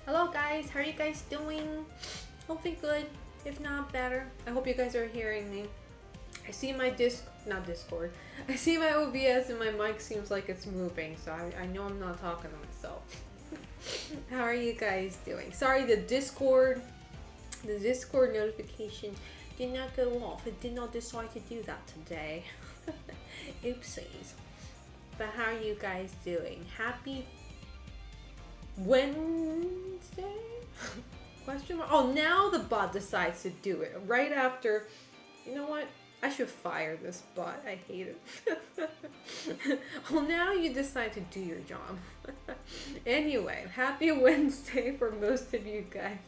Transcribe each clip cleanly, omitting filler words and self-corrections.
Hello guys, how are you guys doing? Hopefully good, if not better. I hope you guys are hearing me. I see my not Discord. I see my OBS and my mic seems like it's moving, so I know I'm not talking to myself. How are you guys doing? Sorry, the Discord notification did not go off. It did not decide to do that today. Oopsies. But how are you guys doing? Happy Wednesday? Question mark. Oh, now the bot decides to do it right after. You know what? I should fire this bot. I hate it. Well, now you decide to do your job. Anyway, happy Wednesday for most of you guys.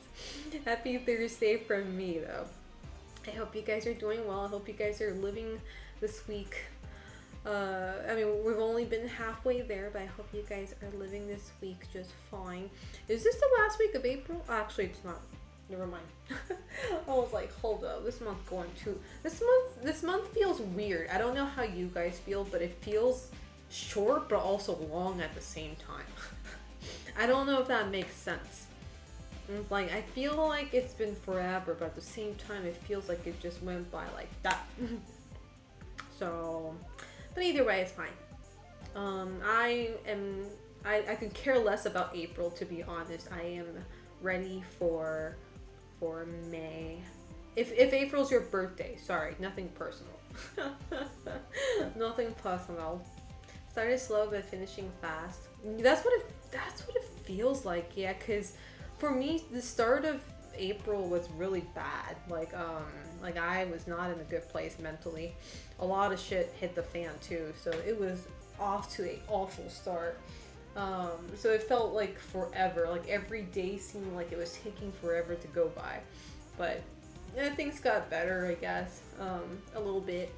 Happy Thursday from me, though. I hope you guys are doing well. I hope you guys are living this week. I mean, we've only been halfway there, but I hope you guys are living this week just fine. Is this the last week of April? Actually, it's not. Never mind. I was like, hold up, this month going too. This month feels weird. I don't know how you guys feel, but it feels short, but also long at the same time. I don't know if that makes sense. It's like, I feel like it's been forever, but at the same time, it feels like it just went by like that. So, but either way, it's fine. I could care less about April, to be honest. I am ready for May. If April's your birthday, sorry, nothing personal. Nothing personal. Started slow but finishing fast. That's what it feels like, yeah, cause for me the start of April was really bad. Like I was not in a good place mentally. A lot of shit hit the fan too, so it was off to an awful start. So it felt like forever. Like every day seemed like it was taking forever to go by. But yeah, things got better, I guess. A little bit.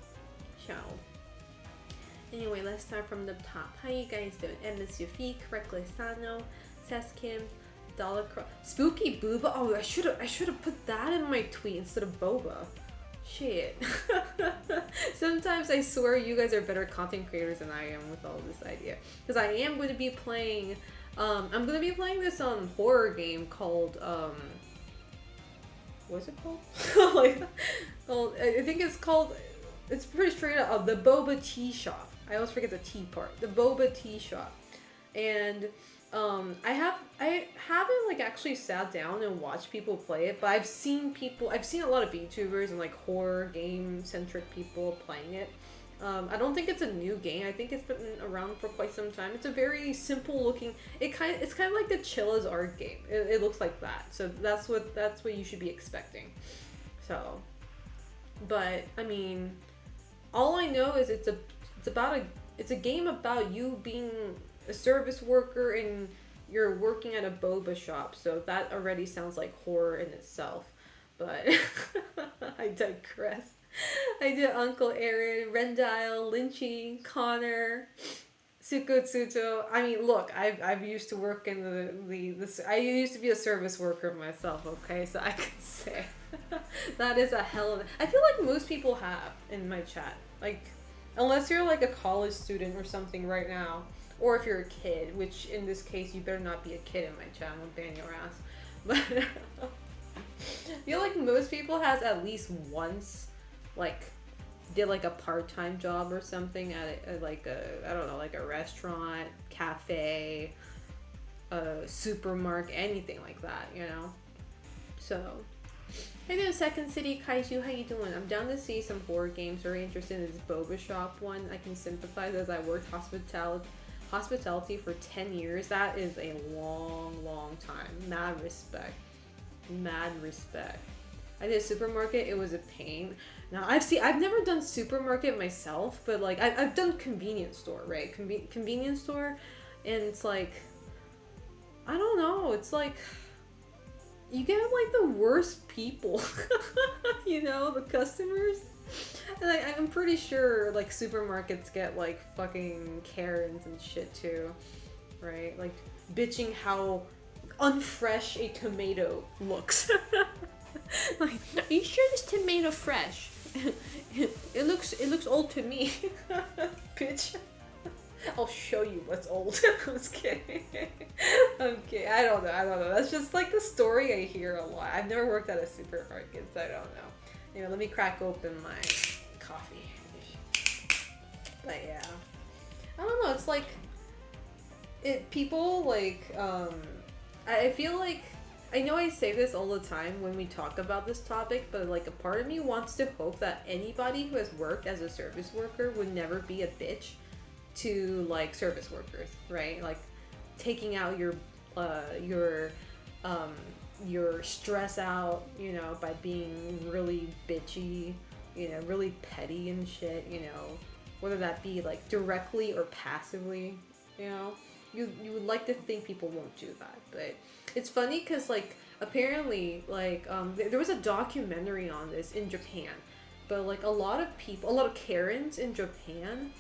So anyway, let's start from the top. How you guys doing? Emma Sufik, Reckless Sano, Seskim, Dollar Spooky Booba. Oh, I should have put that in my tweet instead of Boba. Shit. Sometimes I swear you guys are better content creators than I am with all this idea. Because I am going to be playing, I'm going to be playing this horror game called, what's it called? I think it's called, it's pretty straight up, the Boba Tea Shop. I always forget the tea part. The Boba Tea Shop. And I haven't like actually sat down and watched people play it, but I've seen a lot of VTubers and like horror game centric people playing it. I don't think it's a new game. I think it's been around for quite some time. It's a very simple looking. It's kind of like the Chilla's art game. It looks like that. So that's what you should be expecting. So, but I mean, all I know is it's a game about you being a service worker and you're working at a boba shop, so that already sounds like horror in itself. But I digress. I did Uncle Aaron, Rendile, Lynchy, Connor, Sukotsuto. I mean, look, I've used to work in the I used to be a service worker myself, okay, so I can say that is a hell of a, I feel like most people have in my chat, like unless you're like a college student or something right now. Or if you're a kid, which in this case, you better not be a kid in my chat, I'll ban your ass. But I feel like most people has at least once, like, did like a part-time job or something at like I don't know, like a restaurant, cafe, a supermarket, anything like that, you know? So, hey there, Second City Kaiju, how you doing? I'm down to see some horror games. Very interested in this Boba Shop one. I can sympathize as I worked hospitality for 10 years. That is a long time. Mad respect. I did a supermarket. It was a pain. Now I've never done supermarket myself, but like I've done convenience store, right? Convenience store, and it's like, I don't know. It's like you get like the worst people, you know, the customers. And I'm pretty sure like supermarkets get like fucking Karens and shit too, right? Like bitching how unfresh a tomato looks. Like, are you sure this tomato fresh? It looks old to me. Bitch. I'll show you what's old. I'm just kidding. Okay, I don't know. That's just like the story I hear a lot. I've never worked at a supermarket, so I don't know. Anyway, let me crack open my coffee. But yeah, I don't know. It's like people like I feel like I know I say this all the time when we talk about this topic, but like a part of me wants to hope that anybody who has worked as a service worker would never be a bitch to like service workers, right? Like taking out your stress out, you know, by being really bitchy, you know, really petty and shit, you know, whether that be like directly or passively, you know. You would like to think people won't do that, but it's funny because like apparently like there was a documentary on this in Japan, but like a lot of Karens in Japan,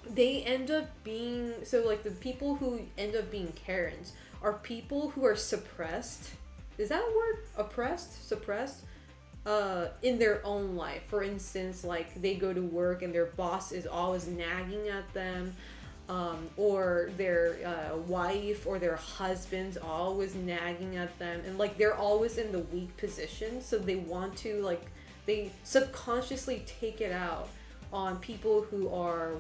they end up being so like the people who end up being Karens are people who are suppressed. Is that a word? Oppressed? Suppressed? In their own life. For instance, like they go to work and their boss is always nagging at them. Or their wife or their husband's always nagging at them, and like they're always in the weak position, so they want to like they subconsciously take it out on people who are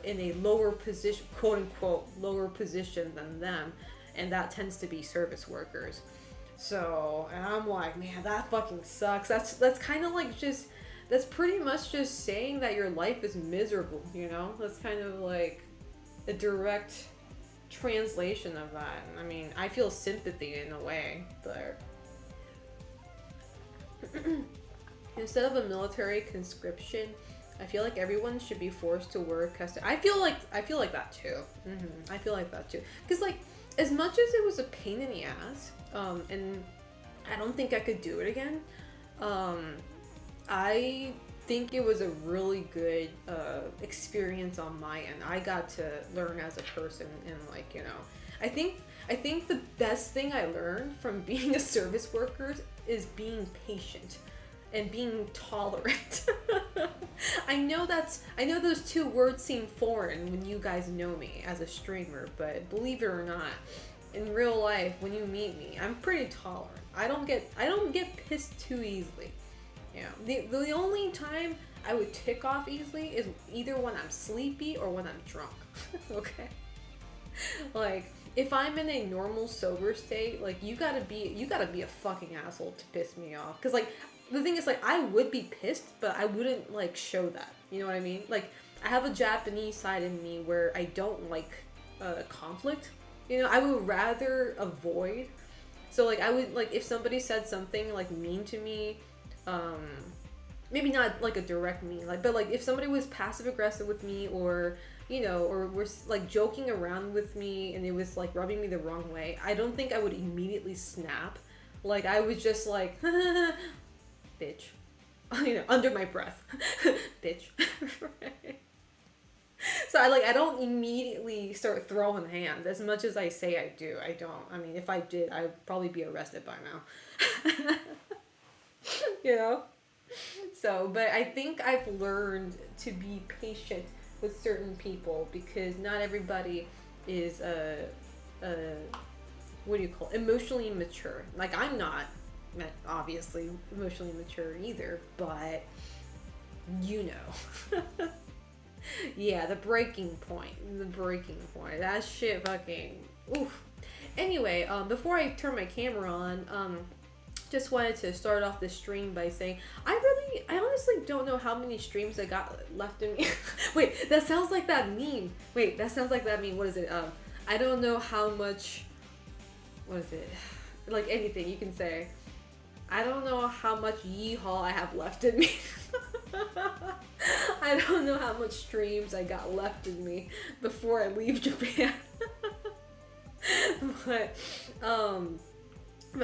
in a lower position, quote unquote lower position than them, and that tends to be service workers. So, and I'm like, man, that fucking sucks. That's kind of like just that's pretty much just saying that your life is miserable, you know? That's kind of like a direct translation of that. I mean, I feel sympathy in a way, but instead of a military conscription, I feel like everyone should be forced to work. I feel like that too. I feel like that too. Because like, as much as it was a pain in the ass, and I don't think I could do it again. I think it was a really good experience on my end. I got to learn as a person, and like, you know, I think the best thing I learned from being a service worker is being patient and being tolerant. I know those two words seem foreign when you guys know me as a streamer, but believe it or not, in real life when you meet me, I'm pretty tolerant. I don't get pissed too easily. Yeah, the only time I would tick off easily is either when I'm sleepy or when I'm drunk. Okay? Like, if I'm in a normal sober state, like, you gotta be a fucking asshole to piss me off. Cause like, the thing is, like, I would be pissed, but I wouldn't like show that. You know what I mean? Like, I have a Japanese side in me where I don't like conflict. You know, I would rather avoid. So like, I would like if somebody said something like mean to me. Maybe not like a direct mean, like, but like if somebody was passive aggressive with me, or you know, or was like joking around with me and it was like rubbing me the wrong way, I don't think I would immediately snap. Like I was just like bitch, you know, under my breath. Bitch. Right? So I don't immediately start throwing hands as much as I say I do. I don't. I mean, if I did, I'd probably be arrested by now. You know? So, but I think I've learned to be patient with certain people because not everybody is what do you call it? Emotionally mature. Like I'm not obviously emotionally mature either, but you know. Yeah, the breaking point. That shit fucking oof. Anyway, before I turn my camera on, just wanted to start off the stream by saying I honestly don't know how many streams I got left in me. Wait, that sounds like that meme. What is it? I don't know how much. What is it? Like anything you can say. I don't know how much yeehaw I have left in me. I don't know how much streams I got left in me before I leave Japan. But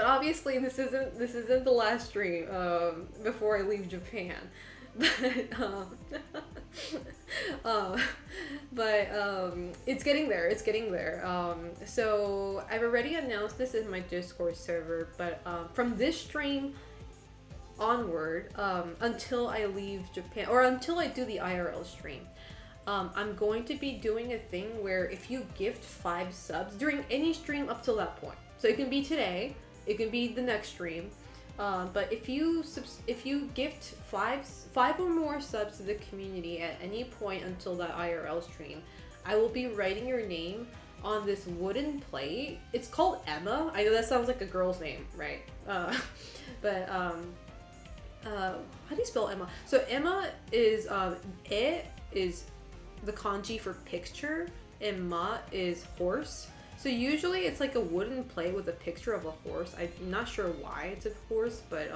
obviously this isn't the last stream before I leave Japan. But it's getting there. So I've already announced this in my Discord server, but from this stream onward, until I leave Japan or until I do the IRL stream, I'm going to be doing a thing where if you gift 5 subs during any stream up till that point, so it can be today, it can be the next stream, but if you gift five or more subs to the community at any point until that IRL stream, I will be writing your name on this wooden plate. It's called Emma. I know that sounds like a girl's name, right? But how do you spell Emma? So Emma is E is the kanji for picture, and ma is horse. So usually it's like a wooden plate with a picture of a horse. I'm not sure why it's a horse, but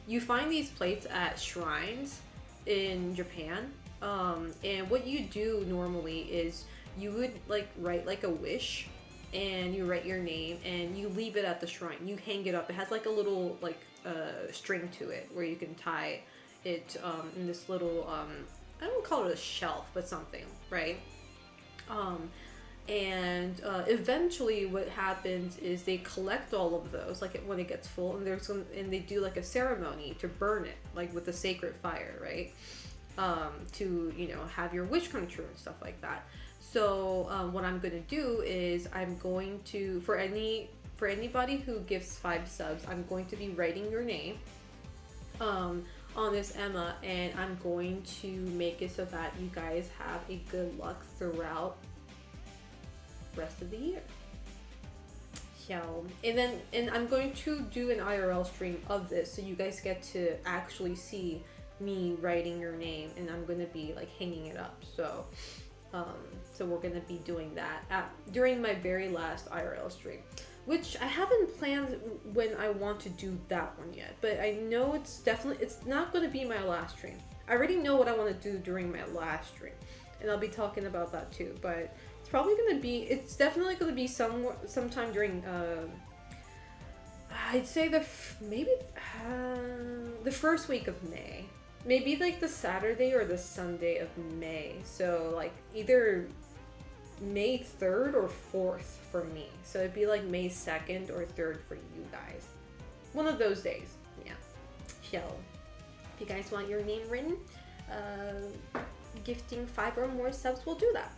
you find these plates at shrines in Japan. And what you do normally is you would like write like a wish, and you write your name and you leave it at the shrine. You hang it up. It has like a little like string to it where you can tie it in this little I don't call it a shelf, but something, right? And eventually what happens is they collect all of those like when it gets full, and and they do like a ceremony to burn it like with a sacred fire, right? To, you know, have your wish come true and stuff like that. So what I'm gonna do is I'm going to, for anybody who gives 5 subs, I'm going to be writing your name on this Emma, and I'm going to make it so that you guys have a good luck throughout rest of the year. So, and I'm going to do an IRL stream of this, so you guys get to actually see me writing your name, and I'm gonna be like hanging it up. So, so we're gonna be doing that during my very last IRL stream, which I haven't planned when I want to do that one yet, but I know it's not gonna be my last stream. I already know what I want to do during my last stream, and I'll be talking about that too. But it's definitely gonna be sometime during I'd say maybe the first week of May. Maybe like the Saturday or the Sunday of May. So like either May 3rd or 4th for me. So it'd be like May 2nd or 3rd for you guys. One of those days. Yeah. So if you guys want your name written, gifting 5 or more subs will do that.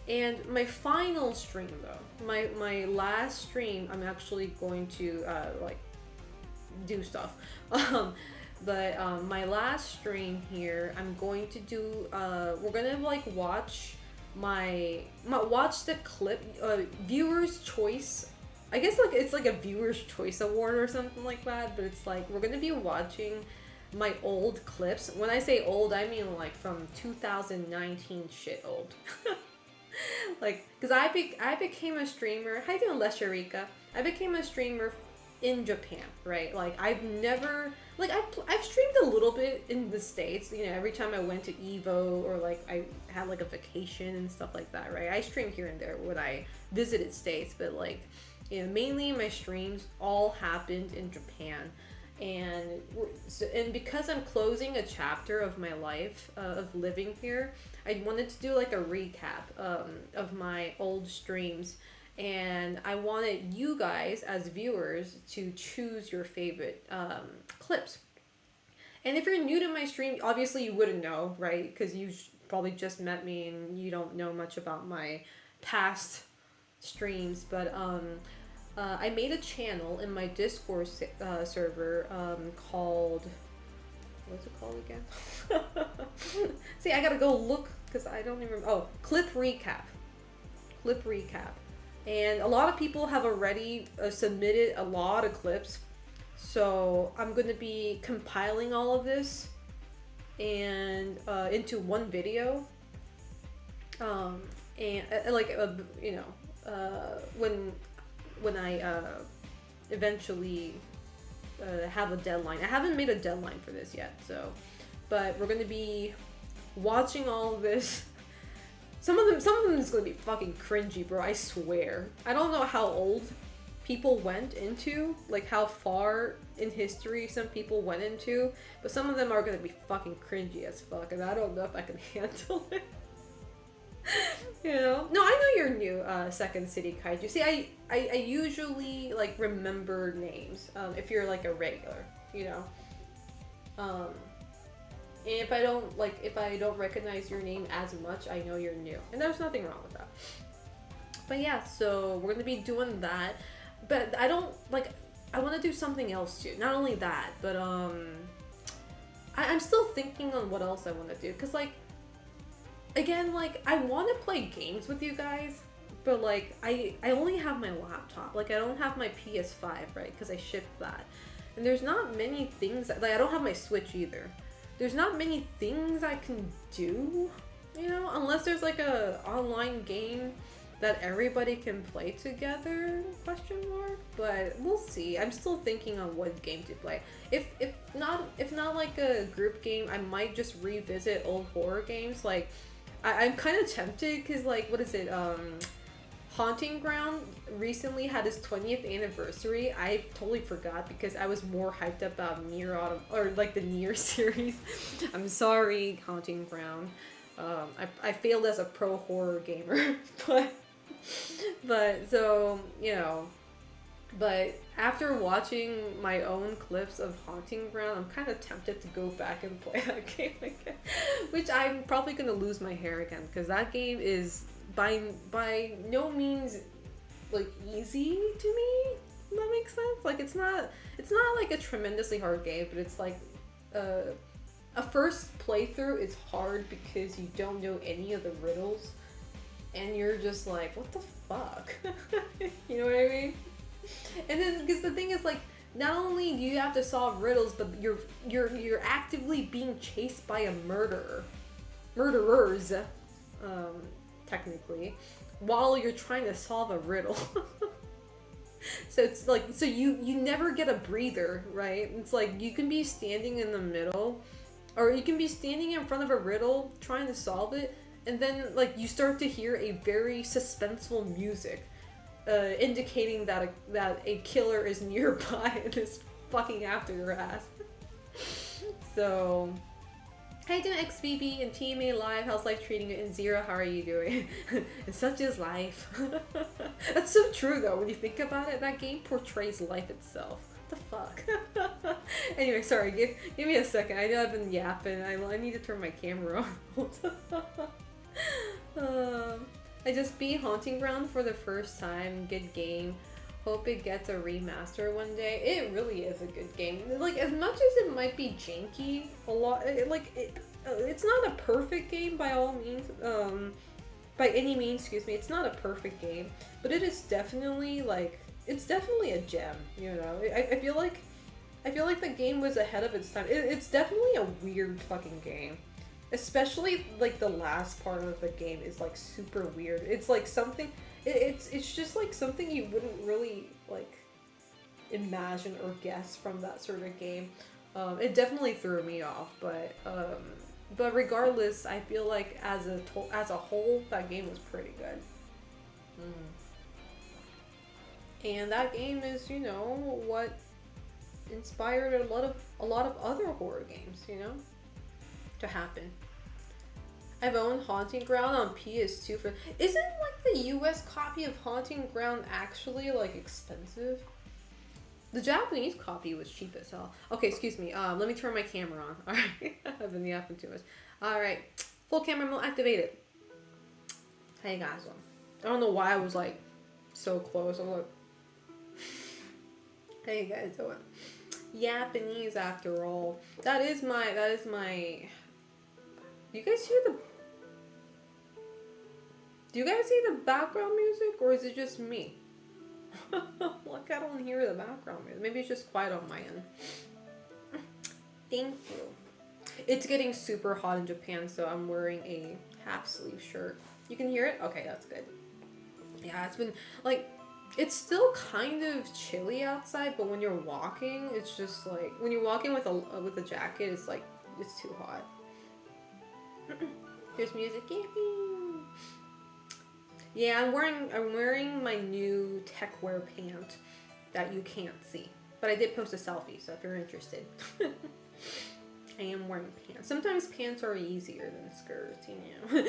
And my final stream though, my last stream, I'm actually going to like do stuff. But my last stream here, I'm going to do we're gonna like watch the clip, viewers choice. I guess like it's like a viewers choice award or something like that, but it's like we're gonna be watching my old clips. When I say old, I mean like from 2019 shit old. Like, because I became a streamer. How you doing, Lesharika? I became a streamer in Japan, right? Like, I've never, like, I've streamed a little bit in the States, you know, every time I went to Evo, or like I had like a vacation and stuff like that, right? I streamed here and there when I visited States, but like, you know, mainly my streams all happened in Japan. And because I'm closing a chapter of my life of living here, I wanted to do like a recap of my old streams, and I wanted you guys as viewers to choose your favorite clips. And if you're new to my stream, obviously you wouldn't know, right? Because you probably just met me and you don't know much about my past streams, but I made a channel in my Discord server called, what's it called again? See, I gotta go look because I don't even remember. Oh, Clip Recap. Clip Recap. And a lot of people have already submitted a lot of clips. So I'm going to be compiling all of this and into one video. And like, you know, when I eventually have a deadline. I haven't made a deadline for this yet, so, but we're gonna be watching all of this. Some of them is gonna be fucking cringy, bro. I swear. I don't know how old people went into, like how far in history some people went into, but some of them are gonna be fucking cringy as fuck, and I don't know if I can handle it. You know? No, I know you're new, Second City Kaiju. See, I usually, like, remember names, if you're, like, a regular, you know? And if I don't recognize your name as much, I know you're new. And there's nothing wrong with that. But yeah, so we're gonna be doing that. But I don't like I wanna do something else too. Not only that, but I'm still thinking on what else I wanna do. Cause like again, like I wanna play games with you guys, but like I only have my laptop. Like I don't have my PS5, right? Because I shipped that. And there's not many things that, like I don't have my Switch either. There's not many things I can do, you know, unless there's like a online game that everybody can play together, question mark. But we'll see. I'm still thinking on what game to play. If not like a group game, I might just revisit old horror games. Like I'm kind of tempted because like what is it? Haunting Ground recently had its 20th anniversary. I totally forgot because I was more hyped up about Nier or like the Nier series. I'm sorry, Haunting Ground. I failed as a pro horror gamer, but so you know. But after watching my own clips of Haunting Ground, I'm kind of tempted to go back and play that game again, which I'm probably gonna lose my hair again because that game is by no means like easy to me. If that makes sense. Like it's not like a tremendously hard game, but it's like a first playthrough is hard because you don't know any of the riddles, and you're just like, what the fuck, you know what I mean? And then because the thing is like, not only do you have to solve riddles, but you're actively being chased by a murderers, technically, while you're trying to solve a riddle. So it's like, so you never get a breather, right? It's like you can be standing in the middle, or you can be standing in front of a riddle trying to solve it, and then like you start to hear a very suspenseful music, indicating that a killer is nearby and is fucking after your ass. So, how you doing, XBB and TMA Live? How's life treating you? And Zero, how are you doing? And such is life. That's so true though, when you think about it. That game portrays life itself. What the fuck? Anyway, sorry, give me a second. I know I've been yapping. I need to turn my camera on. I just beat Haunting Ground for the first time. Good game. Hope it gets a remaster one day. It really is a good game. Like, as much as it might be janky, it's not a perfect game by all means. By any means, excuse me. It's not a perfect game, but it is definitely like, it's definitely a gem. You know, I feel like the game was ahead of its time. It's definitely a weird fucking game. Especially like the last part of the game is like super weird. It's like something, it's just like something you wouldn't really like imagine or guess from that sort of game. It definitely threw me off, but regardless, I feel like as a whole, that game was pretty good. And that game is, you know, what inspired a lot of other horror games, you know, to happen. I've owned Haunting Ground on PS2 for... Isn't like the US copy of Haunting Ground actually like expensive? The Japanese copy was cheap as hell. Okay, excuse me. Let me turn my camera on. Alright. I've been yapping too much. Alright. Full camera mode activated. Hey guys. I don't know why I was like so close. I'm like... How you guys doing? Japanese after all. That is my... Do you guys hear the background music, or is it just me? Like, I don't hear the background music. Maybe it's just quiet on my end. Thank you. It's getting super hot in Japan, so I'm wearing a half sleeve shirt. You can hear it? Okay, that's good. Yeah, it's been like, it's still kind of chilly outside, but when you're walking, it's just like, when you're walking with a jacket, it's like, it's too hot. There's music. Yeah, I'm wearing my new techwear pant that you can't see. But I did post a selfie, so if you're interested. I am wearing pants. Sometimes pants are easier than skirts, you know.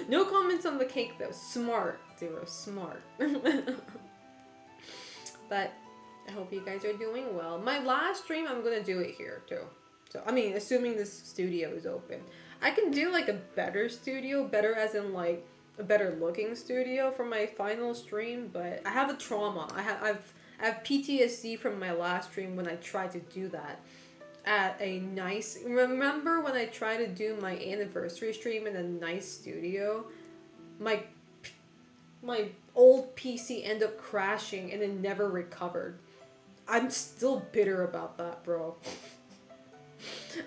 No comments on the cake though. Smart. Zero. Smart. But I hope you guys are doing well. My last stream, I'm gonna do it here too. So, I mean, assuming this studio is open. I can do like a better studio, better as in like a better looking studio for my final stream, but I have a trauma. I have PTSD from my last stream when I tried to do that at a nice. Remember when I tried to do my anniversary stream in a nice studio? My my old PC ended up crashing and it never recovered. I'm still bitter about that, bro.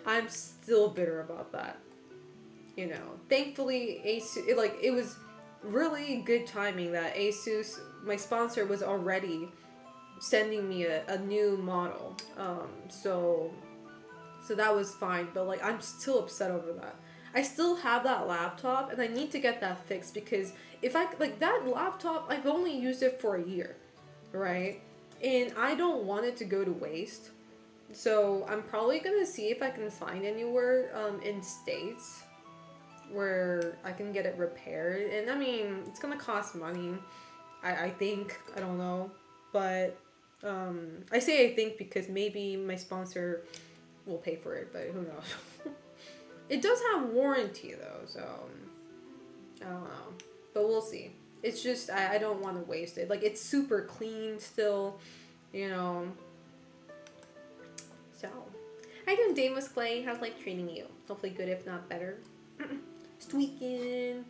I'm still bitter about that. You know, thankfully, Asus, it was really good timing that Asus, my sponsor, was already sending me a new model. So that was fine, but like I'm still upset over that. I still have that laptop and I need to get that fixed because if I like that laptop, I've only used it for a year, right? And I don't want it to go to waste. So I'm probably gonna see if I can find anywhere in states where I can get it repaired. And I mean, it's gonna cost money. I think, I don't know, but I say I think because maybe my sponsor will pay for it, but who knows. It does have warranty though, so I don't know, but we'll see. It's just I don't want to waste it. Like it's super clean still, you know. So, how you doing, Damus Clay? How's life treating you? Hopefully good, if not better. Tweaking.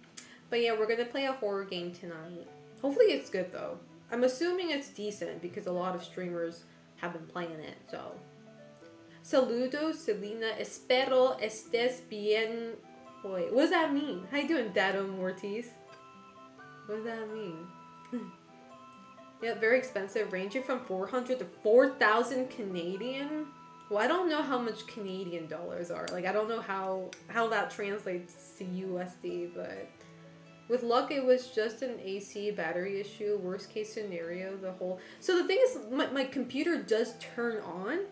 But yeah, we're gonna play a horror game tonight. Hopefully it's good though. I'm assuming it's decent because a lot of streamers have been playing it, so. Saludos, Selena. Espero estés bien. Wait, what does that mean? How you doing, Dado Mortis? What does that mean? Yeah, very expensive, ranging from 400 to 4,000 Canadian. Well, I don't know how much Canadian dollars are. Like, I don't know how that translates to USD, but with luck, it was just an AC battery issue. Worst case scenario, the whole. So the thing is, my computer does turn on,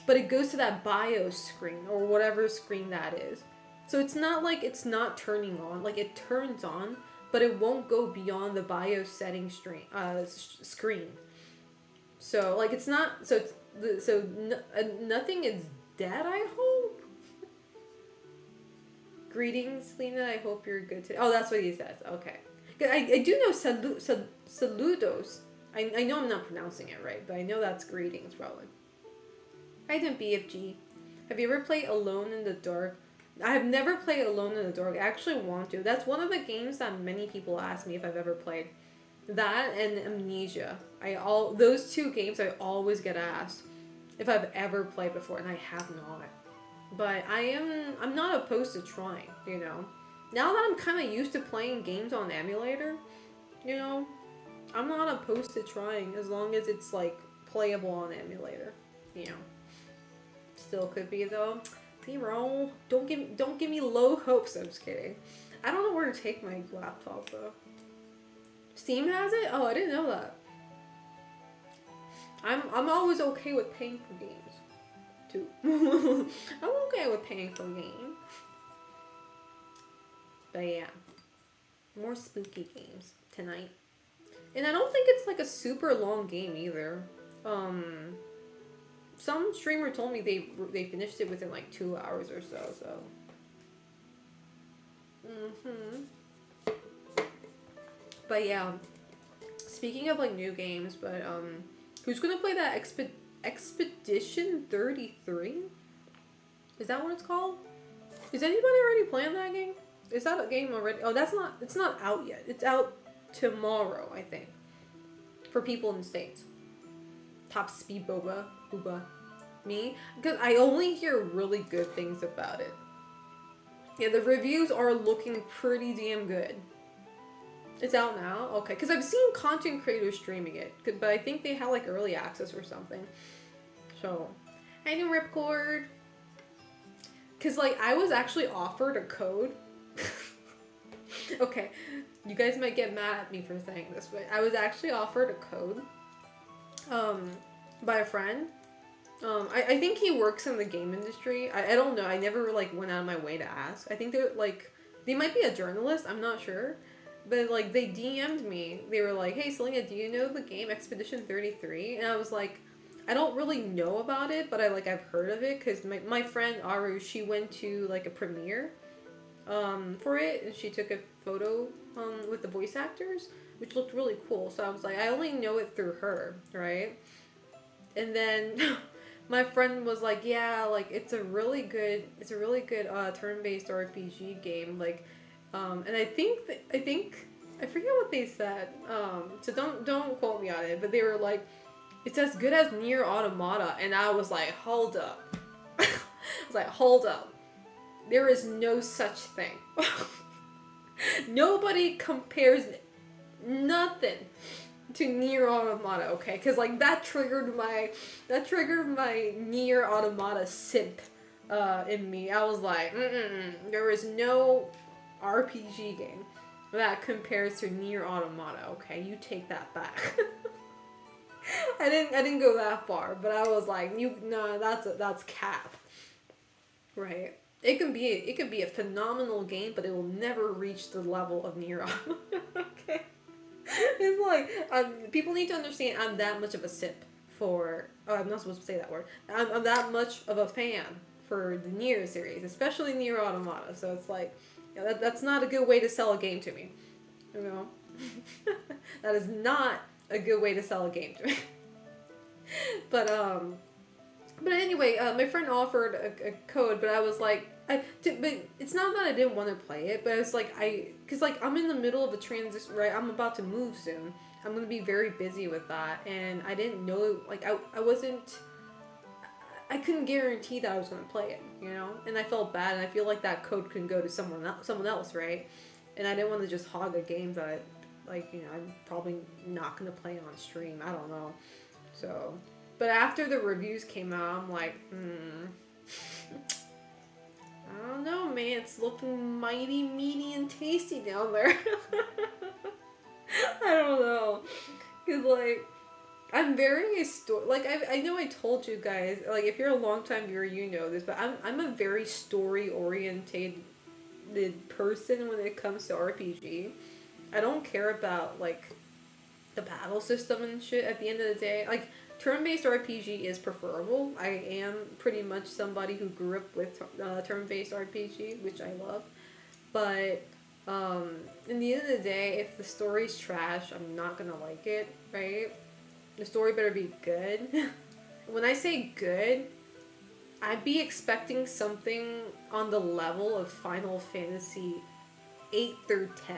but it goes to that BIOS screen or whatever screen that is. So it's not like it's not turning on. Like it turns on, but it won't go beyond the BIOS setting screen. So like it's not. So it's nothing is dead. I hope. Greetings, Lena. I hope you're good today. Oh, that's what he says. Okay. I do know saludos. I know I'm not pronouncing it right, but I know that's greetings probably. I did BFG. Have you ever played Alone in the Dark? I have never played Alone in the Dark. I actually want to. That's one of the games that many people ask me if I've ever played. That and Amnesia. Those two games I always get asked if I've ever played before, and I have not. But I'm not opposed to trying, you know. Now that I'm kind of used to playing games on emulator, you know, I'm not opposed to trying as long as it's like playable on emulator, you know. Still could be though. Zero. Don't give me low hopes. I'm just kidding. I don't know where to take my laptop though. Steam has it? Oh, I didn't know that. I'm always okay with paying for games, too. I'm okay with paying for games. But yeah, more spooky games tonight. And I don't think it's like a super long game either. Some streamer told me they finished it within like 2 hours or so. But yeah, speaking of like new games, but who's gonna play that Expedition 33? Is that what it's called? Is anybody already playing that game? Is that a game already? Oh, it's not out yet. It's out tomorrow, I think. For people in the States. Top speed booba. Me? Because I only hear really good things about it. Yeah, the reviews are looking pretty damn good. It's out now? Okay. Because I've seen content creators streaming it. But I think they have like early access or something. So, I know Ripcord. Because like I was actually offered a code. Okay. You guys might get mad at me for saying this, but I was actually offered a code. By a friend. I think he works in the game industry. I don't know. I never like went out of my way to ask. I think they're like, they might be a journalist. I'm not sure. But like they DM'd me. They were like, hey Selena, do you know the game Expedition 33? And I was like, I don't really know about it, but I've heard of it because my friend Aru, she went to like a premiere for it, and she took a photo with the voice actors, which looked really cool. So I was like, I only know it through her, right? And then my friend was like, yeah, like it's a really good turn-based RPG game, like, and I forget what they said, so don't quote me on it, but they were like, it's as good as Nier Automata, and I was like, hold up. I was like, hold up. There is no such thing. Nobody compares nothing to Nier Automata, okay? Because like that triggered my Nier Automata simp in me. I was like, there is no RPG game that compares to Nier Automata. Okay, you take that back. I didn't go that far, but I was like, that's cap, right? It can be a phenomenal game, but it will never reach the level of Nier Automata. Okay, it's like people need to understand I'm that much of a sip for. Oh, I'm not supposed to say that word. I'm that much of a fan for the Nier series, especially Nier Automata. So it's like, that's not a good way to sell a game to me. You know, that is not a good way to sell a game to me. But anyway, my friend offered a code, but I was like, but it's not that I didn't want to play it, but I was like, because like I'm in the middle of a transition, right? I'm about to move soon. I'm gonna be very busy with that, and I didn't know, like I couldn't guarantee that I was gonna play it, you know, and I felt bad, and I feel like that code can go to someone else, right? And I didn't want to just hog a game that, like, you know, I'm probably not gonna play on stream. I don't know. So, but after the reviews came out, I'm like, I don't know, man. It's looking mighty meaty and tasty down there. I don't know, cause like I'm very like I know I told you guys, like if you're a longtime viewer, you know this, but I'm a very story oriented person when it comes to RPG. I don't care about like the battle system and shit at the end of the day. Like, turn-based RPG is preferable. I am pretty much somebody who grew up with turn-based RPG, which I love. But in the end of the day, if the story's trash, I'm not gonna like it, right? The story better be good. When I say good, I'd be expecting something on the level of Final Fantasy 8 through 10.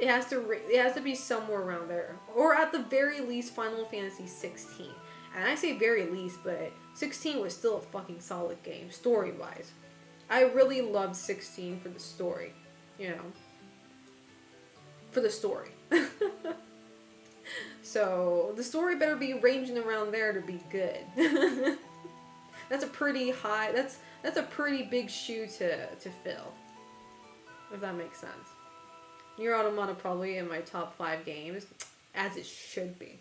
It has to be somewhere around there, or at the very least Final Fantasy 16. And I say very least, but 16 was still a fucking solid game story wise. I really loved 16 for the story, you know, for the story. So the story better be ranging around there to be good. That's a pretty high. That's a pretty big shoe to fill, if that makes sense. Nier Automata probably in my top 5 games, as it should be.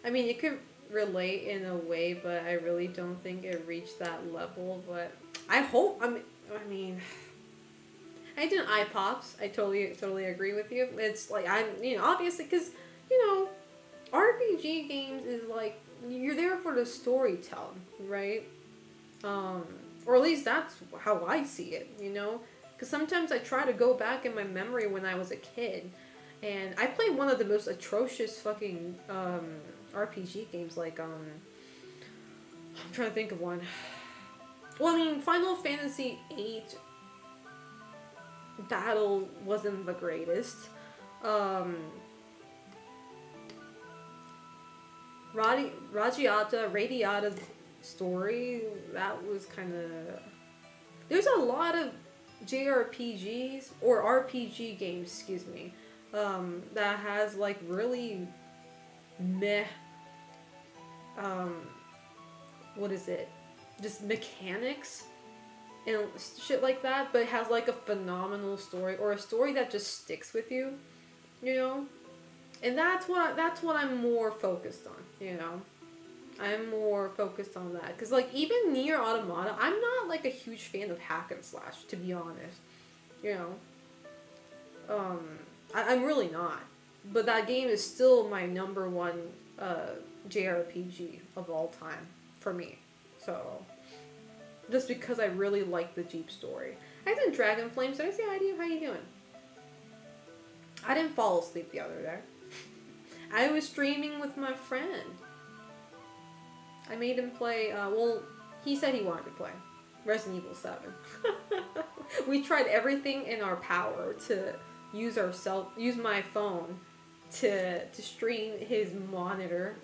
I mean, it could relate in a way, but I really don't think it reached that level. But I hope. I mean, I did eye pops. I totally agree with you. It's like obviously because RPG games is like you're there for the storytelling, right? Or at least that's how I see it. Because sometimes I try to go back in my memory when I was a kid, and I played one of the most atrocious fucking RPG games. Like I'm trying to think of one. Well, I mean, Final Fantasy VIII battle wasn't the greatest. Radiata's story, that was kind of. There's a lot of JRPGs or RPG games, excuse me, that has like really meh, what is it? Just mechanics and shit like that, but it has like a phenomenal story or a story that just sticks with you, and that's what I'm more focused on, I'm more focused on that. Because, like, even Nier Automata, I'm not, like, a huge fan of hack and slash, to be honest. I'm really not. But that game is still my number one JRPG of all time for me. So, just because I really like the Jeep story. I did Dragon Flames. Did I say hi to you? How you doing? I didn't fall asleep the other day. I was streaming with my friend. I made him play, well, he said he wanted to play Resident Evil 7. We tried everything in our power to use my phone to stream his monitor.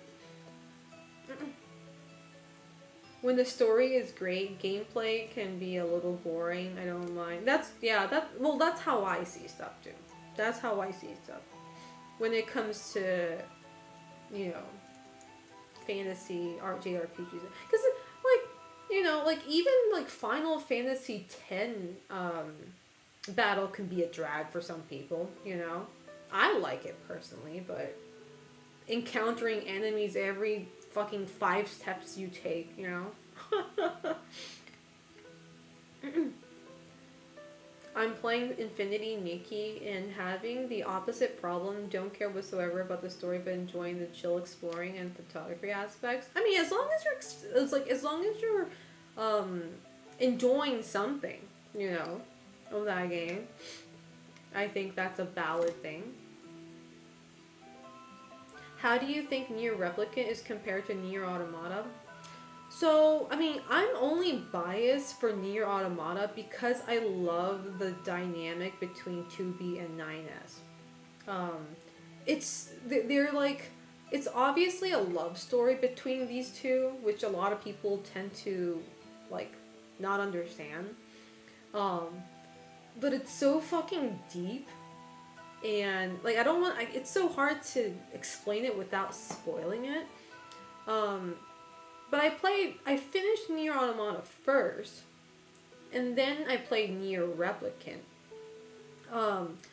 When the story is great, gameplay can be a little boring. I don't mind. That's how I see stuff too. That's how I see stuff. When it comes to, fantasy JRPGs. Because, even, Final Fantasy X, battle can be a drag for some people, I like it personally, but encountering enemies every fucking 5 steps you take, I'm playing Infinity Nikki and having the opposite problem. Don't care whatsoever about the story, but enjoying the chill exploring and photography aspects. I mean, as long as you're enjoying something, of that game, I think that's a valid thing. How do you think Nier Replicant is compared to Nier Automata? So, I mean, I'm only biased for Nier Automata because I love the dynamic between 2B and 9S. It's obviously a love story between these two, which a lot of people tend to, not understand. But it's so fucking deep. And, it's so hard to explain it without spoiling it. But I finished Nier Automata first, and then I played Nier Replicant.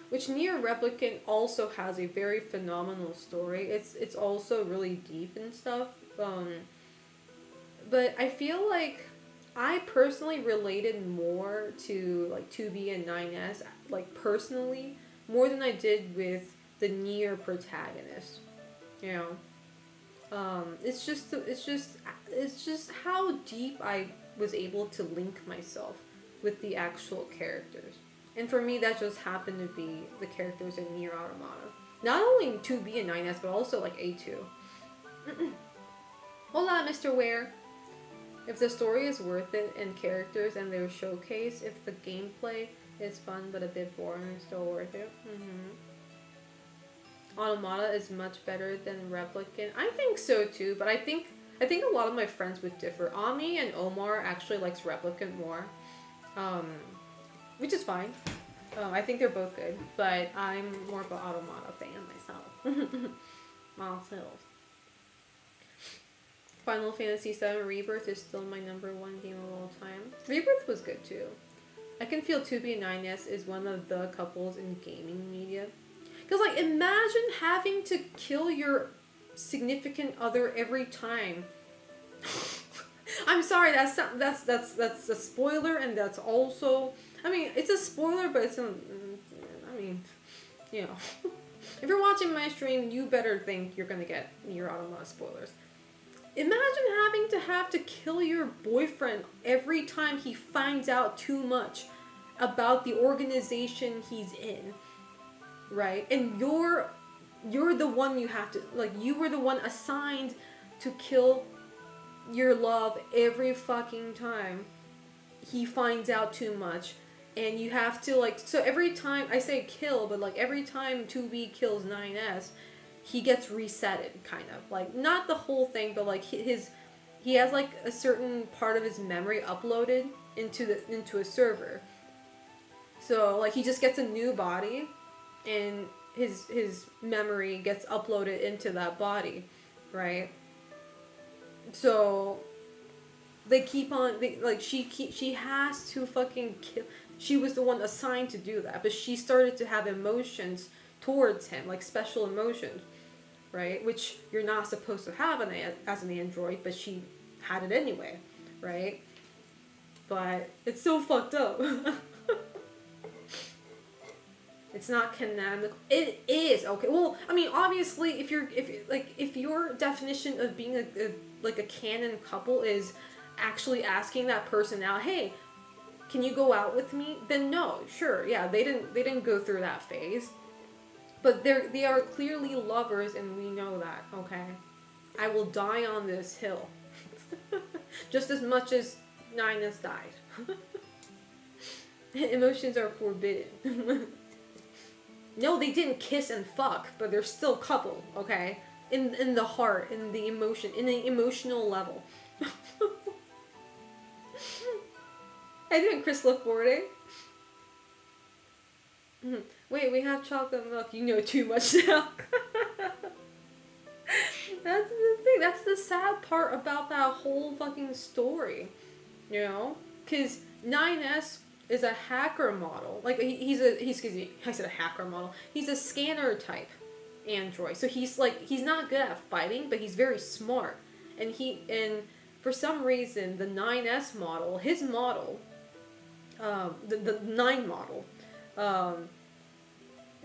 Which Nier Replicant also has a very phenomenal story. It's also really deep and stuff. But I feel like I personally related more to 2B and 9S, personally, more than I did with the Nier protagonist. It's just how deep I was able to link myself with the actual characters. And for me, that just happened to be the characters in Nier Automata. Not only 2B and 9S, but also A2. Hola, Mr. Ware. If the story is worth it and characters and their showcase, if the gameplay is fun but a bit boring, it's still worth it. Automata is much better than Replicant. I think so too, but I think a lot of my friends would differ. Ami and Omar actually likes Replicant more, which is fine. I think they're both good, but I'm more of an Automata fan myself. Final Fantasy VII Rebirth is still my #1 game of all time. Rebirth was good too. I can feel 2B and 9S is one of the couples in gaming media. Because, imagine having to kill your significant other every time. I'm sorry, that's a spoiler, and that's also... I mean, it's a spoiler, but it's if you're watching my stream, you better think you're gonna get Nier Automata spoilers. Imagine having to kill your boyfriend every time he finds out too much about the organization he's in. Right? And you're the one you have to, you were the one assigned to kill your love every fucking time he finds out too much. And you have to, so every time, I say kill, but, every time 2B kills 9S, he gets resetted, kind of. Not the whole thing, but, he has, a certain part of his memory uploaded into a server. So, he just gets a new body, and his memory gets uploaded into that body, right? So they keep on she has to fucking kill. She was the one assigned to do that, but she started to have emotions towards him, special emotions, right? Which you're not supposed to have as an android, but she had it anyway, right? But it's so fucked up. It's not canonical. It is okay. Well, I mean, obviously, if your definition of being a like a canon couple is actually asking that person out, hey, can you go out with me? Then no, sure, yeah, they didn't go through that phase, but they are clearly lovers, and we know that. Okay, I will die on this hill, just as much as Nines died. Emotions are forbidden. No, they didn't kiss and fuck, but they're still couple, okay? In the heart, in the emotion, in the emotional level. I didn't Chris LaForte. Wait, we have chocolate milk. You know too much now. That's the thing. That's the sad part about that whole fucking story. You know? Because 9S is a hacker model. Like, excuse me, I said a hacker model. He's a scanner type android. So he's not good at fighting, but he's very smart. And for some reason, the 9S model, his model, the 9 model,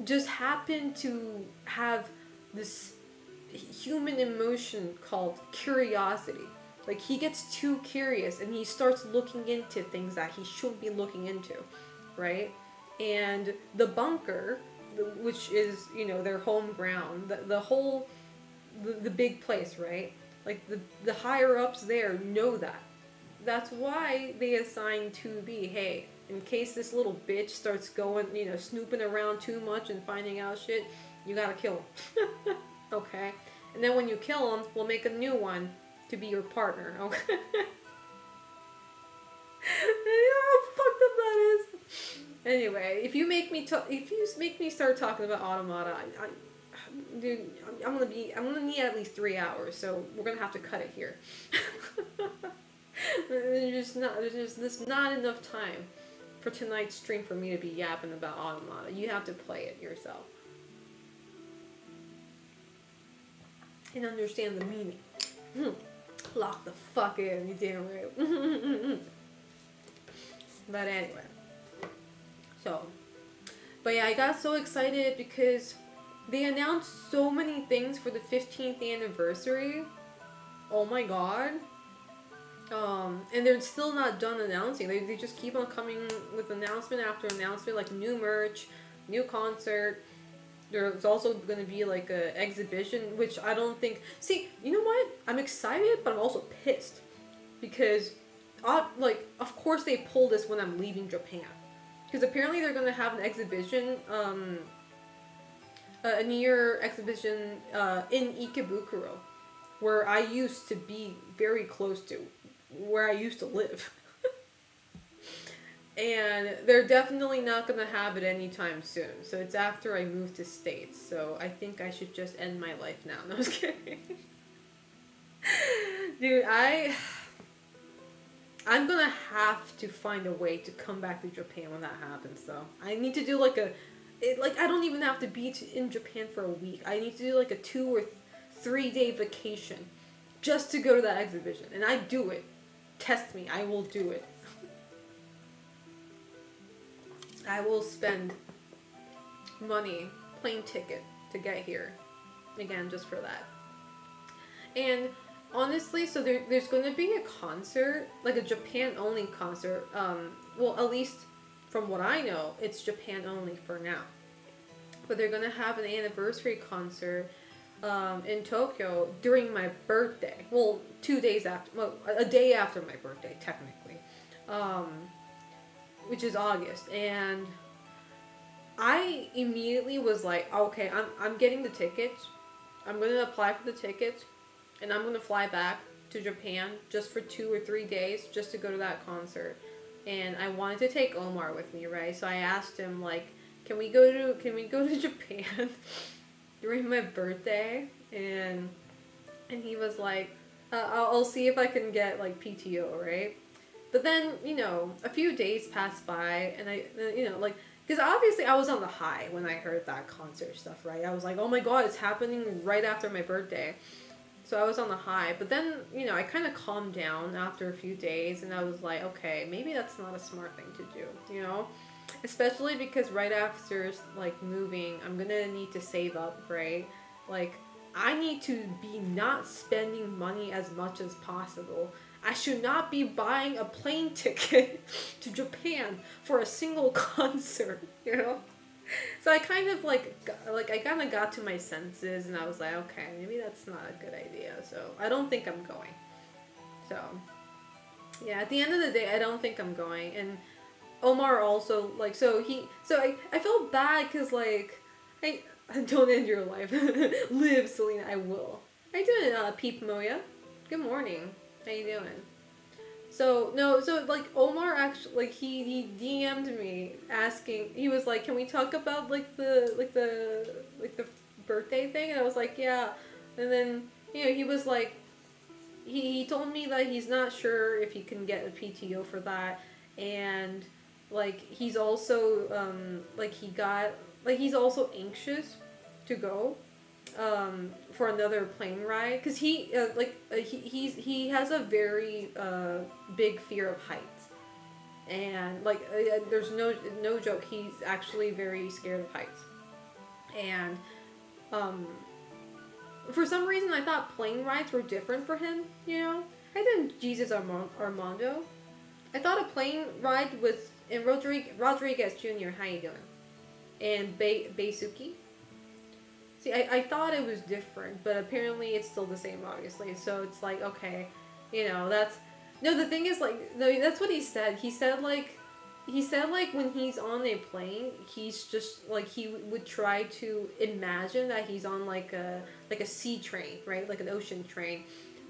just happened to have this human emotion called curiosity. Like, he gets too curious and he starts looking into things that he shouldn't be looking into, right? And the bunker, which is, their home ground, the big place, right? Like, the higher ups there know that. That's why they assign 2B, hey, in case this little bitch starts going, snooping around too much and finding out shit, you gotta kill him. Okay? And then when you kill him, we'll make a new one to be your partner. Okay? You know how fucked up that is? Anyway, if you make me start talking about Automata, dude, I'm gonna need at least 3 hours, so we're gonna have to cut it here. There's just not enough time for tonight's stream for me to be yapping about Automata. You have to play it yourself and understand the meaning. Lock the fuck in, you damn right. But anyway, but yeah, I got so excited because they announced so many things for the 15th anniversary. Oh my god. And they're still not done announcing. They just keep on coming with announcement after announcement, like new merch, new concert. There's also going to be like a exhibition, which I don't think... See, you know what? I'm excited, but I'm also pissed. Because, of course they pulled this when I'm leaving Japan. Because apparently they're going to have an exhibition, a near exhibition in Ikebukuro, where I used to be very close to, where I used to live. And they're definitely not going to have it anytime soon. So it's after I move to States. So I think I should just end my life now. No, I was kidding. Dude, I'm going to have to find a way to come back to Japan when that happens, though. I need to do I don't even have to be in Japan for a week. I need to do like a 2 or 3 day vacation just to go to that exhibition. And I do it. Test me. I will do it. I will spend money, plane ticket, to get here. Again, just for that. And honestly, so there's going to be a concert, like a Japan-only concert. Well, at least from what I know, it's Japan-only for now. But they're going to have an anniversary concert in Tokyo during my birthday. Well, 2 days after, well, a day after my birthday, technically. Which is August, and I immediately was like, okay, I'm getting the tickets. I'm going to apply for the tickets, and I'm going to fly back to Japan just for 2 or 3 days just to go to that concert. And I wanted to take Omar with me, right? So I asked him, like, can we go to Japan during my birthday? And he was like, I'll see if I can get like PTO, right? But then, a few days passed by, and I, because obviously I was on the high when I heard that concert stuff, right? I was like, oh my god, it's happening right after my birthday. So I was on the high. But then, I kind of calmed down after a few days, and I was like, okay, maybe that's not a smart thing to do, Especially because right after like moving, I'm gonna need to save up, right? Like I need to be not spending money as much as possible. I should not be buying a plane ticket to Japan for a single concert, you know? So I kind of like I kind of got to my senses and I was like, okay, maybe that's not a good idea. So I don't think I'm going. So yeah, at the end of the day, I don't think I'm going. And Omar also like I felt bad because like I don't end your life, live Selena. I will. How you doing, Peep Moya? Good morning. How you doing? So no, so like Omar actually like he DM'd me asking. He was like, "Can we talk about like the birthday thing?" And I was like, "Yeah." And then he was like, he told me that he's not sure if he can get a PTO for that, and like he's also he's also anxious to go for another plane ride because he has a very big fear of heights, and there's no joke, he's actually very scared of heights. And um for some reason I thought plane rides were different for him, I didn't. Jesus Armando, I thought a plane ride was in Rodriguez Jr. How you doing? And Beisuki. See, I thought it was different, but apparently it's still the same, obviously. So it's like, okay, that's... No, the thing is, like, no, that's what he said. He said, like, when he's on a plane, he's just, like, he would try to imagine that he's on, like a sea train, right? Like an ocean train.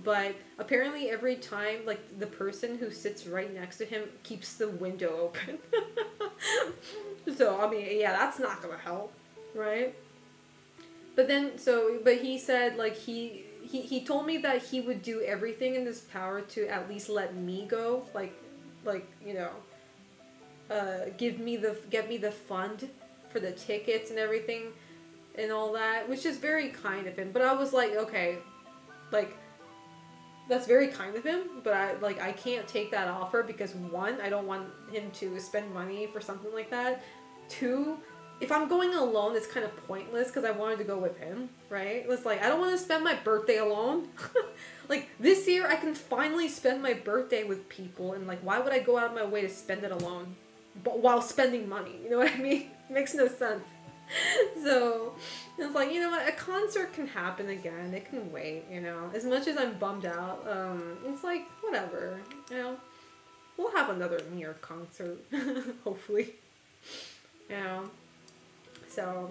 But apparently every time, like, the person who sits right next to him keeps the window open. So, I mean, yeah, that's not gonna help, right? But he said, like, he told me that he would do everything in his power to at least let me go, like, get me the fund for the tickets and everything and all that, which is very kind of him. But I was like, okay, like, that's very kind of him, but I can't take that offer because one, I don't want him to spend money for something like that. Two, if I'm going alone, it's kind of pointless because I wanted to go with him, right? It's like, I don't want to spend my birthday alone. Like, this year I can finally spend my birthday with people, and like, why would I go out of my way to spend it alone? But while spending money, you know what I mean? It makes no sense. So it's like, you know what, a concert can happen again. It can wait, as much as I'm bummed out. It's like, whatever, we'll have another near concert. Hopefully, you know so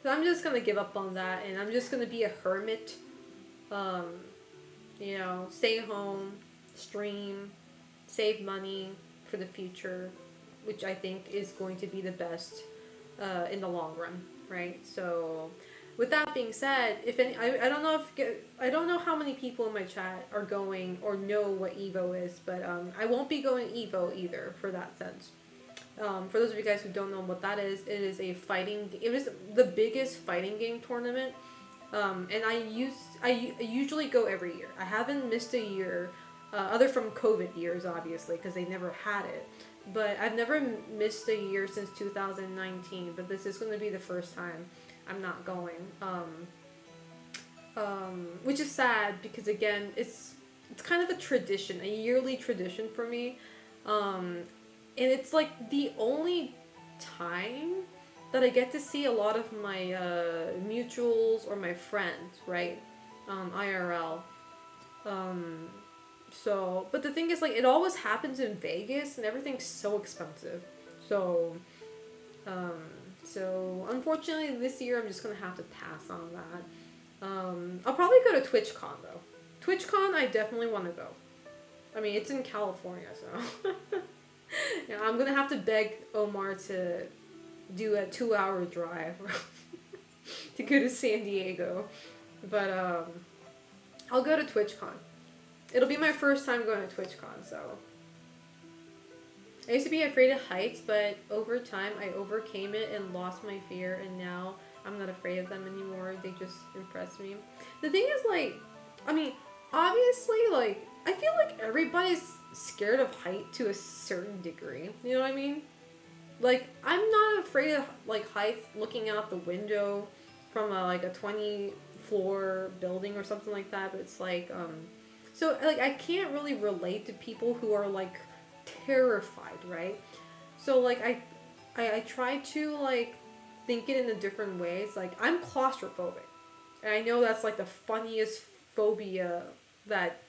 I'm just gonna give up on that, and I'm just gonna be a hermit. um Stay home, stream, save money for the future, which I think is going to be the best in the long run, right? So, with that being said, if any, I don't know how many people in my chat are going or know what Evo is, but I won't be going Evo either for that sense. For those of you guys who don't know what that is, it is a fighting. It was the biggest fighting game tournament, and I usually go every year. I haven't missed a year, other from COVID years, obviously, because they never had it. But I've never missed a year since 2019. But this is going to be the first time I'm not going, which is sad because again, it's kind of a tradition, a yearly tradition for me, and it's like the only time that I get to see a lot of my mutuals or my friends, right, IRL. So, but the thing is, like, it always happens in Vegas, and everything's so expensive. So, unfortunately, this year I'm just gonna have to pass on that. I'll probably go to TwitchCon though. TwitchCon, I definitely want to go. I mean, it's in California, so yeah, I'm gonna have to beg Omar to do a 2-hour drive to go to San Diego, but I'll go to TwitchCon. It'll be my first time going to TwitchCon, so. I used to be afraid of heights, but over time I overcame it and lost my fear, and now I'm not afraid of them anymore. They just impress me. The thing is, like, I mean, obviously, like, I feel like everybody's scared of height to a certain degree. You know what I mean? Like, I'm not afraid of like height looking out the window from a 20 floor building or something like that, but it's like so like I can't really relate to people who are like terrified, right? So like I try to like think it in a different ways. Like, I'm claustrophobic. And I know that's like the funniest phobia that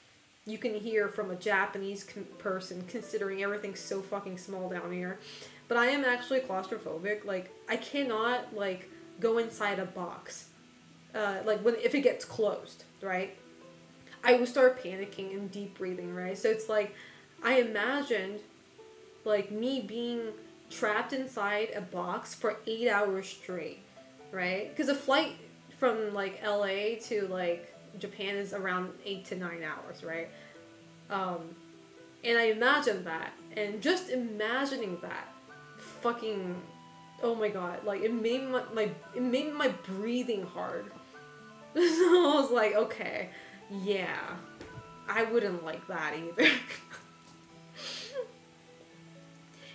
you can hear from a Japanese person, considering everything's so fucking small down here. But I am actually claustrophobic. Like, I cannot like go inside a box. Like when if it gets closed, right? I would start panicking and deep breathing, right? So it's like I imagined like me being trapped inside a box for 8 hours straight, right? Because a flight from like LA to like Japan is around 8 to 9 hours, right? Um, and I imagined that, and just imagining that, fucking, oh my god, like it made my breathing hard. So I was like, okay, yeah, I wouldn't like that either.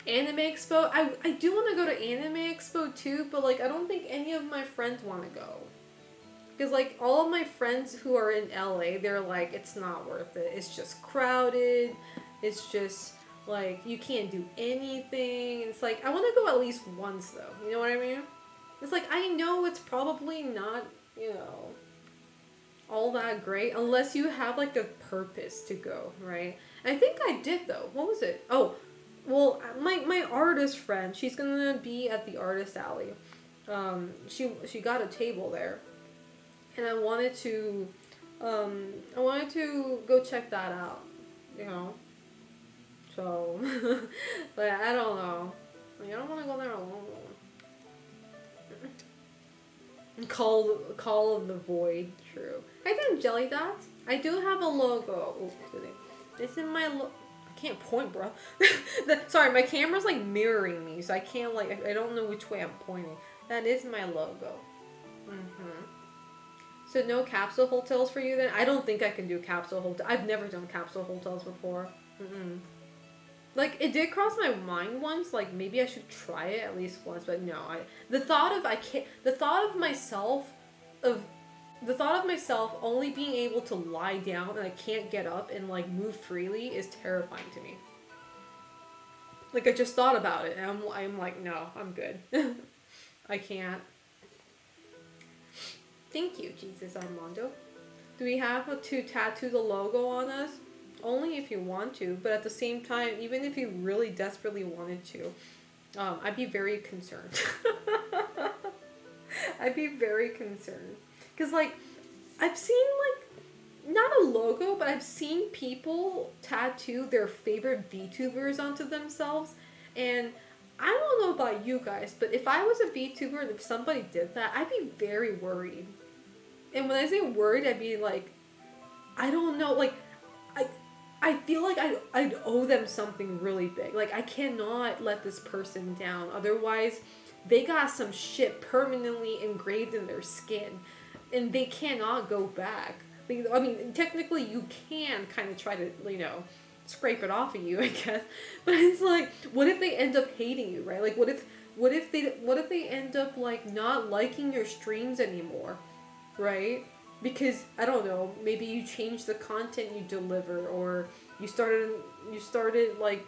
Anime Expo, I do want to go to Anime Expo too, but like I don't think any of my friends want to go. Because like all of my friends who are in LA, they're like, it's not worth it. It's just crowded. It's just like you can't do anything. It's like I want to go at least once though. You know what I mean? It's like I know it's probably not, you know, all that great unless you have like a purpose to go, right? And I think I did though. What was it? Oh, well, my artist friend, she's gonna be at the artist alley. She got a table there, and I wanted to go check that out, you know. So, but I don't know. Like, I don't want to go there alone. Call of the Void. True. I think Jelly Dots. I do have a logo. Oh, kidding. It's in my I can't point, bro. Sorry, my camera's like mirroring me, so I can't like I don't know which way I'm pointing. That is my logo. Mhm. So no capsule hotels for you then? I don't think I can do capsule hotel. I've never done capsule hotels before. Mm-mm. Like, it did cross my mind once, like maybe I should try it at least once, but no. The thought of myself only being able to lie down and I can't get up and like move freely is terrifying to me. Like, I just thought about it and I'm like, no, I'm good. I can't. Thank you, Jesus Armando. Do we have to tattoo the logo on us? Only if you want to, but at the same time, even if you really desperately wanted to, I'd be very concerned. I'd be very concerned. Because, like, I've seen, like, not a logo, but I've seen people tattoo their favorite VTubers onto themselves. And I don't know about you guys, but if I was a VTuber and if somebody did that, I'd be very worried. And when I say worried, I'd be like, I don't know, like, I feel like I'd owe them something really big. Like, I cannot let this person down. Otherwise, they got some shit permanently engraved in their skin. And they cannot go back. I mean, technically you can kind of try to, you know, scrape it off of you, I guess. But it's like, what if they end up hating you, right? Like, what if they end up, like, not liking your streams anymore, right? Because, I don't know, maybe you changed the content you deliver, or you started, like,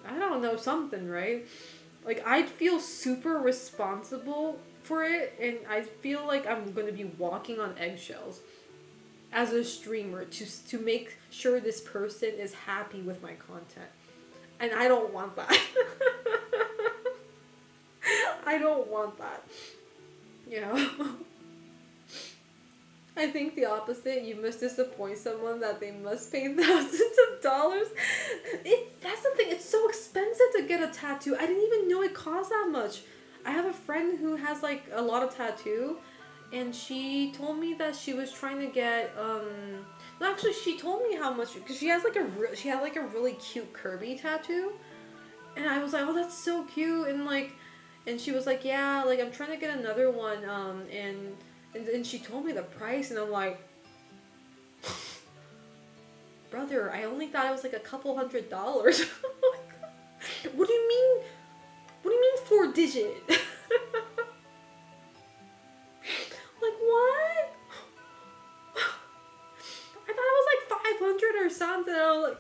I don't know, something, right? Like, I'd feel super responsible for it, and I feel like I'm going to be walking on eggshells as a streamer to make sure this person is happy with my content. And I don't want that. I don't want that. You know? I think the opposite. You must disappoint someone that they must pay thousands of dollars. That's the thing. It's so expensive to get a tattoo. I didn't even know it cost that much. I have a friend who has like a lot of tattoo, and she told me that she was trying to get no, actually she told me how much, because she had like a really cute Kirby tattoo, and I was like, oh, that's so cute, and she was like, yeah, like I'm trying to get another one, and she told me the price, and I'm like, brother, I only thought it was like a couple $100s. What do you mean? What do you mean 4-digit. Like, what? I thought it was like 500 or something. I was like,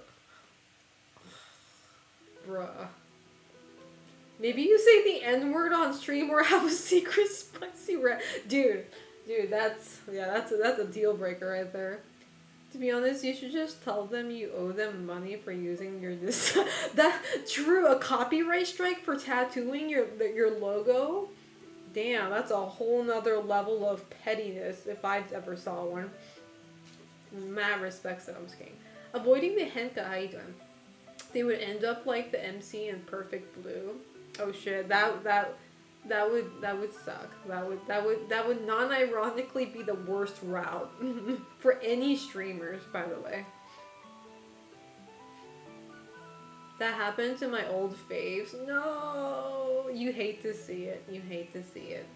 bruh. Maybe you say the N-word on stream or have a secret spicy red. Dude, that's a deal breaker right there. To be honest, you should just tell them you owe them money for using your this. That true, a copyright strike for tattooing your logo. Damn, that's a whole nother level of pettiness if I've ever saw one. Mad respects that. I'm just kidding. Avoiding the henka, how you doing? They would end up like the MC in Perfect Blue. Oh shit, that would suck. That would non-ironically be the worst route for any streamers, by the way. That happened to my old faves. No, you hate to see it. You hate to see it.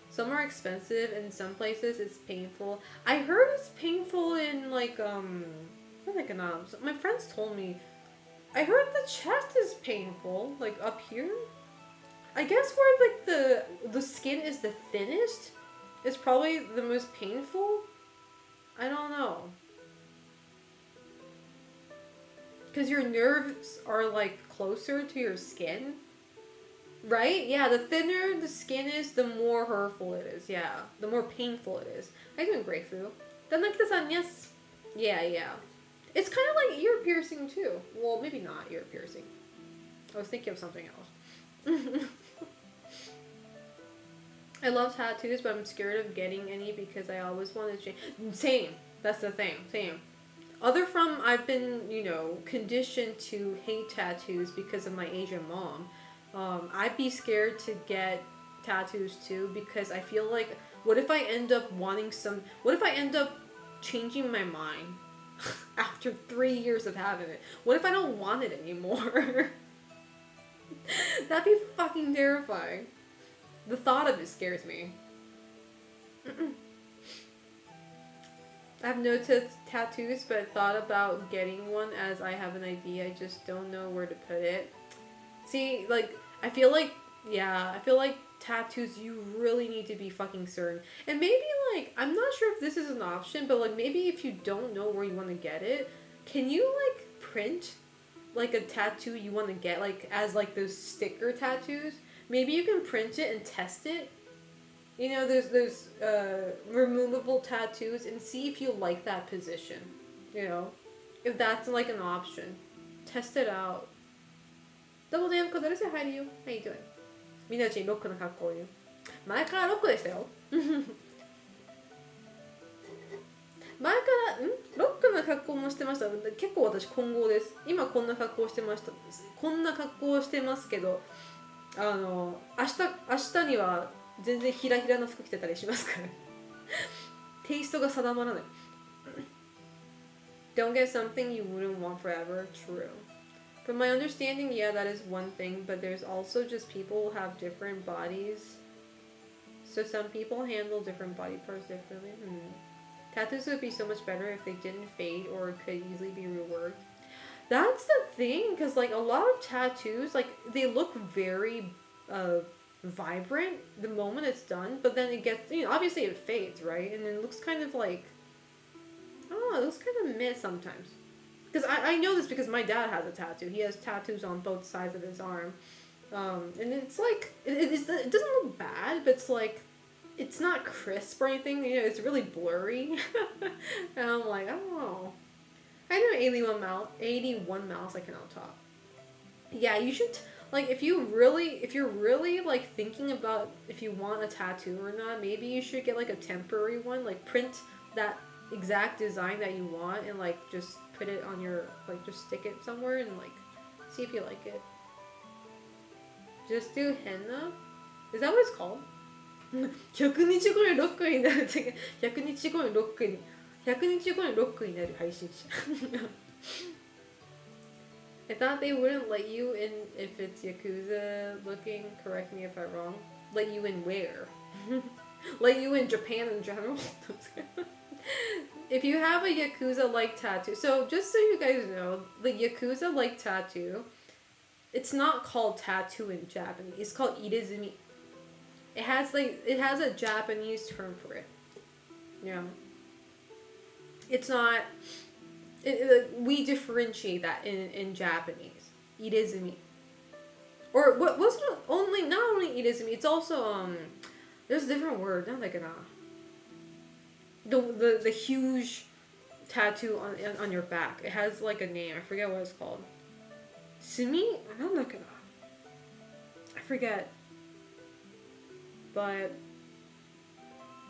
Some are expensive, and in some places it's painful. I heard it's painful in like my friends told me. I heard the chest is painful, like up here. I guess where like the skin is the thinnest is probably the most painful. I don't know. Because your nerves are like closer to your skin. Right? Yeah, the thinner the skin is, the more hurtful it is. Yeah, the more painful it is. How you doing, Grapefruit? Danakita-san, yes. Yeah. It's kind of like ear piercing too. Well, maybe not ear piercing. I was thinking of something else. I love tattoos, but I'm scared of getting any because I always want to change. Same. That's the thing. Same. I've been, conditioned to hate tattoos because of my Asian mom. I'd be scared to get tattoos too because I feel like, what if I end up changing my mind after 3 years of having it? What if I don't want it anymore? That'd be fucking terrifying. The thought of it scares me. I have no tattoos, but thought about getting one as I have an idea. I just don't know where to put it. See, like, I feel like tattoos, you really need to be fucking certain. And maybe, like, I'm not sure if this is an option, but, like, maybe if you don't know where you want to get it, can you, like, print, like, a tattoo you want to get, like, as, like, those sticker tattoos? Maybe you can print it and test it. There's those removable tattoos and see if you like that position. If that's, like, an option. Test it out. Double damn, cause there's a hi to you. How you doing? みんなうちにロックの格好を言う。前からロックでしたよ。前からロックの格好もしてました。結構私混合です。今こんな格好してました。こんな格好をしてますけど、明日には全然ヒラヒラの服着てたりしますから。テイストが定まらない。Don't get something you wouldn't want forever. True. From my understanding, yeah, that is one thing, but there's also just people who have different bodies. So some people handle different body parts differently. Tattoos would be so much better if they didn't fade or could easily be reworked. That's the thing, because, like, a lot of tattoos, like, they look very vibrant the moment it's done, but then it gets, obviously it fades, right? And it looks kind of like, I don't know, it looks kind of meh sometimes. Because I know this because my dad has a tattoo. He has tattoos on both sides of his arm. And it's like, it doesn't look bad, but it's like, it's not crisp or anything. It's really blurry. And I'm like, I don't know. I know 81 mouse I cannot talk. Yeah, you should, like, if you're really, like, thinking about if you want a tattoo or not, maybe you should get, like, a temporary one. Like, print that exact design that you want and, like, just put it on your, like, just stick it somewhere and, like, see if you like it. Just do henna? Is that what it's called? 100日後にロックになるって100日後にロックになる配信者I thought they wouldn't let you in if it's Yakuza looking. Correct me if I'm wrong. Let you in where? Let you in Japan in general? If you have a Yakuza-like tattoo, so just so you guys know, the Yakuza-like tattoo It's not called tattoo in Japanese. It's called irezumi. It has a Japanese term for it. Yeah. It's not. We differentiate that in Japanese. Irezumi. Or what wasn't only not only irezumi. It's also There's a different word. Not like the huge tattoo on your back. It has like a name. I forget what it's called. Sumi? Not like I forget. But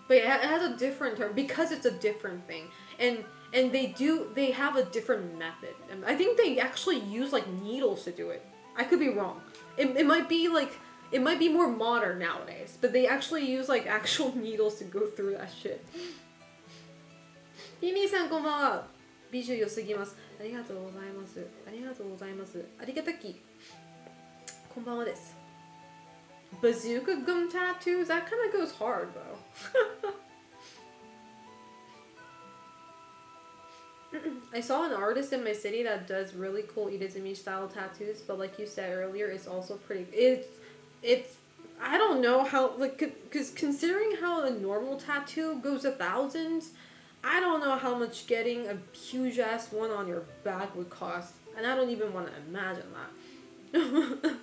yeah, it has a different term because it's a different thing, and they have a different method. And I think they actually use like needles to do it. I could be wrong. It might be like it might be more modern nowadays, but they actually use like actual needles to go through that shit. ミミさんこんばんは。美女良すぎます。ありがとうございます。ありがとうございます。ありがたき。こんばんはです。Bazooka gum tattoos? That kind of goes hard though. I saw an artist in my city that does really cool Irezumi style tattoos, but like you said earlier, it's also pretty. It's I don't know how like because considering how a normal tattoo goes to thousands, I don't know how much getting a huge ass one on your back would cost, and I don't even want to imagine that.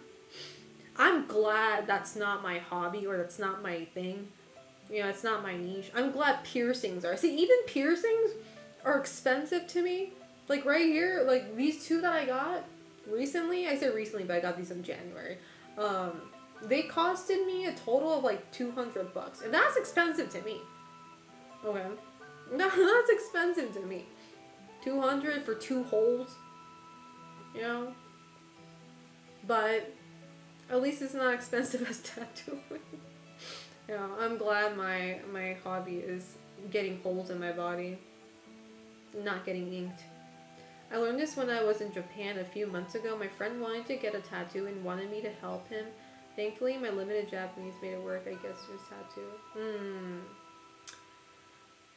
I'm glad that's not my hobby or that's not my thing. You know, it's not my niche. I'm glad piercings are. See, even piercings are expensive to me. Like right here, like these two that I got recently. I say recently, but I got these in January. They costed me a total of like $200, and that's expensive to me. Okay, that's expensive to me. 200 for 2 holes. You know, but at least it's not expensive as tattooing. Yeah, I'm glad my hobby is getting holes in my body, not getting inked. I learned this when I was in Japan a few months ago. My friend wanted to get a tattoo and wanted me to help him. Thankfully, my limited Japanese made it work, I guess, with his tattoo.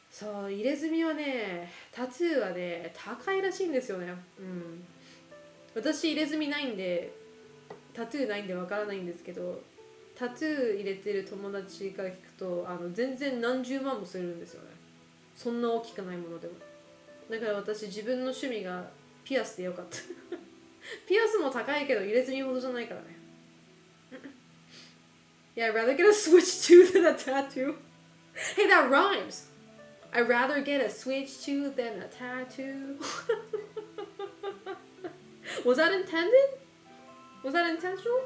そう、入れ墨はね、タトゥーはね、高いらしいんですよね。私入れ墨ないんで、タトゥーないんでわからないんですけど、タトゥー入れてる友達から聞くと全然何十万もするんですよね。そんな大きくないものでも。だから私自分の趣味がピアスでよかった。ピアスも高いけど入れ墨ほどじゃないからね。Yeah, I'd rather get a switch tooth than a tattoo. Hey, that rhymes. I'd rather get a switch tooth than a tattoo. Was that intended? Was that intentional?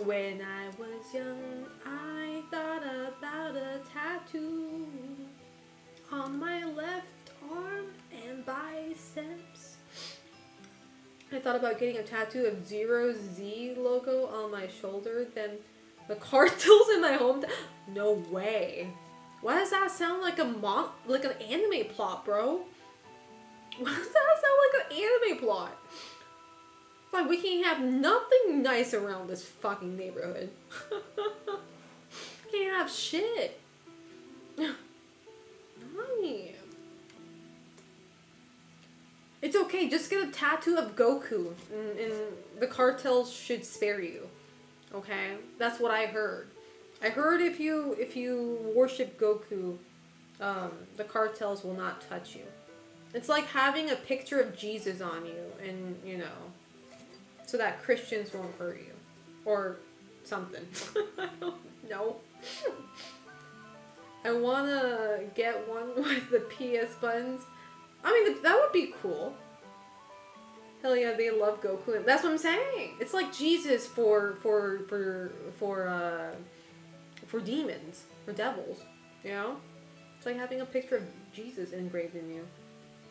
When I was young, I thought about a tattoo on my left arm and biceps. I thought about getting a tattoo of Zero Z logo on my shoulder, then the cartels in my home. No way. Why does that sound like like an anime plot, bro? Why does that sound like an anime plot? It's like we can't have nothing nice around this fucking neighborhood. Can't have shit. Nani? It's okay, just get a tattoo of Goku and the cartels should spare you. Okay? That's what I heard. I heard if you worship Goku, the cartels will not touch you. It's like having a picture of Jesus on you, and you know, so that Christians won't hurt you, or something. I don't know. I wanna get one with the PS buttons. I mean, that would be cool. Hell yeah, they love Goku. That's what I'm saying. It's like Jesus for demons, for devils. You know, it's like having a picture of Jesus engraved in you.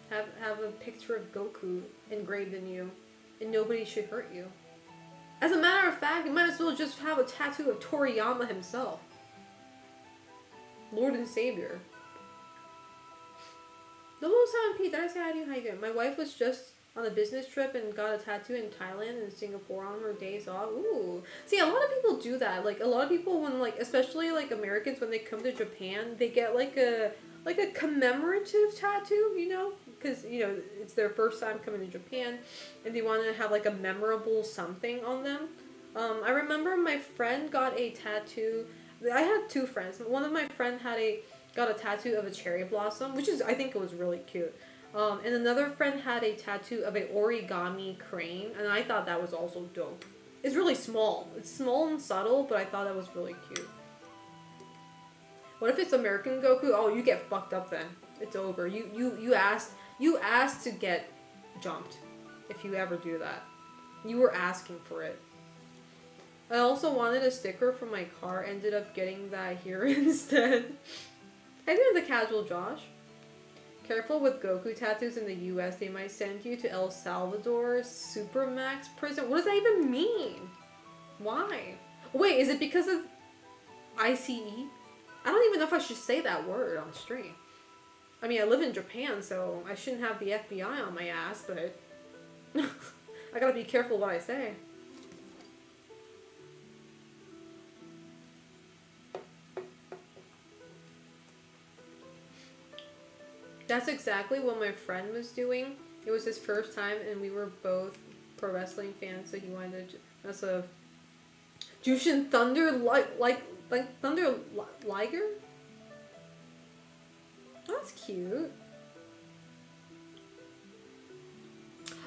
Have a picture of Goku engraved in you, and nobody should hurt you. As a matter of fact, you might as well just have a tattoo of Toriyama himself, Lord and Savior. The whole 7P, did I say hi to you? How you doing? My wife was just on a business trip and got a tattoo in Thailand and Singapore on her days off. Ooh. See, a lot of people do that. Like, a lot of people when, like, especially, like, Americans, when they come to Japan, they get, like, like a commemorative tattoo, you know, because you know it's their first time coming to Japan, and they want to have like a memorable something on them. I remember my friend got a tattoo. I had two friends. One of my friend got a tattoo of a cherry blossom, which is I think it was really cute. And another friend had a tattoo of an origami crane, and I thought that was also dope. It's really small. It's small and subtle, but I thought that was really cute. What if it's American Goku? Oh, you get fucked up then. It's over. You asked to get jumped. If you ever do that, you were asking for it. I also wanted a sticker for my car. Ended up getting that here instead. I did the casual Josh. Careful with Goku tattoos in the US. They might send you to El Salvador Supermax prison. What does that even mean? Why? Wait, is it because of ICE? I don't even know if I should say that word on stream. I mean, I live in Japan, so I shouldn't have the FBI on my ass, but I gotta be careful what I say. That's exactly what my friend was doing. It was his first time, and we were both pro wrestling fans, so he wanted to mess up. Jushin Thunder, like Thunder Liger? That's cute.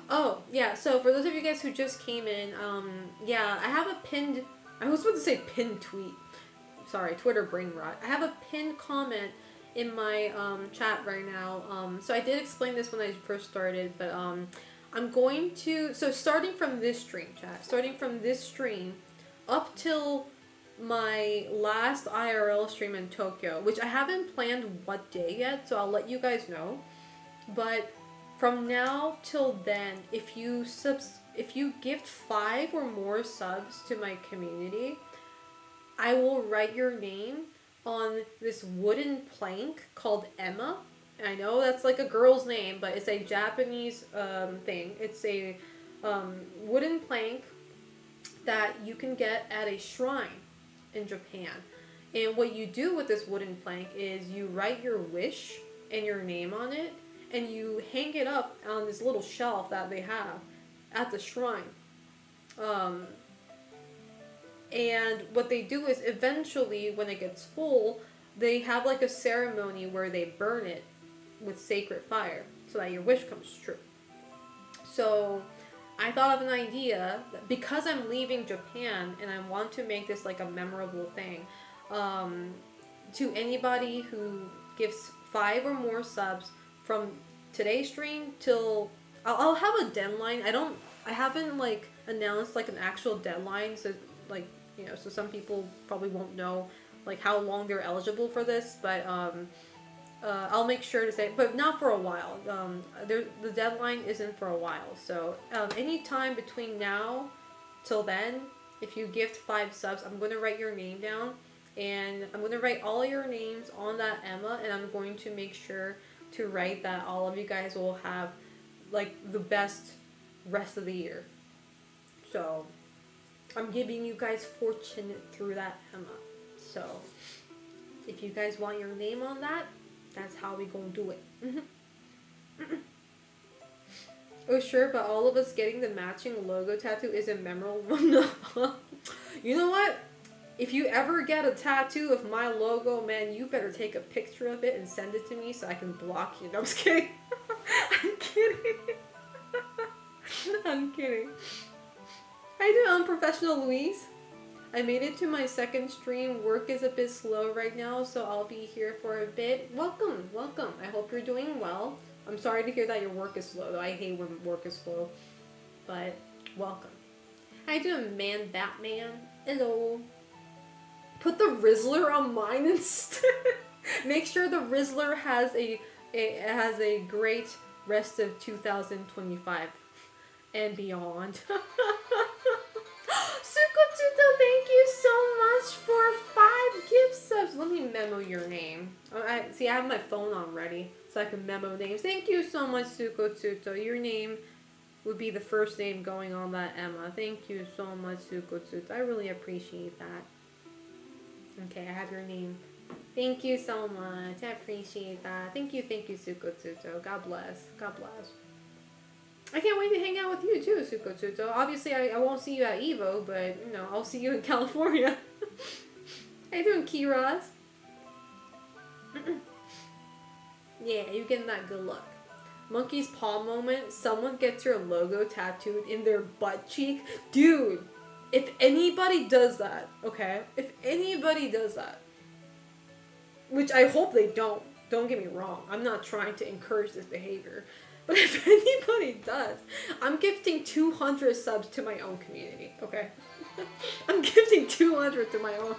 Oh, yeah, so for those of you guys who just came in, yeah, I have a pinned, I was about to say pinned tweet. Sorry, Twitter brain rot. I have a pinned comment in my chat right now. So I did explain this when I first started, but I'm going to, so starting from this stream, chat, starting from this stream up till my last IRL stream in Tokyo, which I haven't planned what day yet, so I'll let you guys know. But from now till then, if you gift 5 or more subs to my community, I will write your name on this wooden plank called Emma. I know that's like a girl's name, but it's a Japanese thing. It's a wooden plank that you can get at a shrine in Japan. And what you do with this wooden plank is you write your wish and your name on it, and you hang it up on this little shelf that they have at the shrine. And what they do is eventually, when it gets full, they have like a ceremony where they burn it with sacred fire so that your wish comes true. So I thought of an idea that because I'm leaving Japan and I want to make this like a memorable thing, to anybody who gives 5 or more subs from today's stream till I'll have a deadline. I haven't like announced like an actual deadline, so like, you know, so some people probably won't know like how long they're eligible for this, but I'll make sure to say, but not for a while. The deadline isn't for a while, so anytime between now till then, if you gift 5 subs, I'm going to write your name down, and I'm going to write all your names on that Emma, and I'm going to make sure to write that all of you guys will have like the best rest of the year. So I'm giving you guys fortune through that Emma. So if you guys want your name on that, that's how we gonna do it. Oh sure, but all of us getting the matching logo tattoo isn't memorable enough. You know what? If you ever get a tattoo of my logo, man, you better take a picture of it and send it to me so I can block you. No, I'm just kidding. I'm kidding. I'm kidding. How you doing, unprofessional Louise? I made it to my second stream. Work is a bit slow right now, so I'll be here for a bit. Welcome, welcome. I hope you're doing well. I'm sorry to hear that your work is slow, though. I hate when work is slow. But, welcome. How you doing, man Batman? Hello. Put the Rizzler on mine instead. Make sure the Rizzler has a great rest of 2025 and beyond. Sukotuto, thank you so much for 5 gift subs. Let me memo your name. I have my phone on ready so I can memo names. Thank you so much, Sukotuto. Your name would be the first name going on that Emma. Thank you so much, Sukotuto. I really appreciate that. Okay, I have your name Thank you so much. I appreciate that. Thank you, Suko Tsuto. God bless. God bless. I can't wait to hang out with you too, Suko Tsuto. Obviously, I won't see you at Evo, but, you know, I'll see you in California. How you doing, Kiraz? Yeah, you getting that good luck. Monkey's paw moment. Someone gets your logo tattooed in their butt cheek. Dude, if anybody does that, okay? If anybody does that, which I hope they don't get me wrong. I'm not trying to encourage this behavior. But if anybody does, I'm gifting 200 subs to my own community, okay? I'm gifting 200 to my own.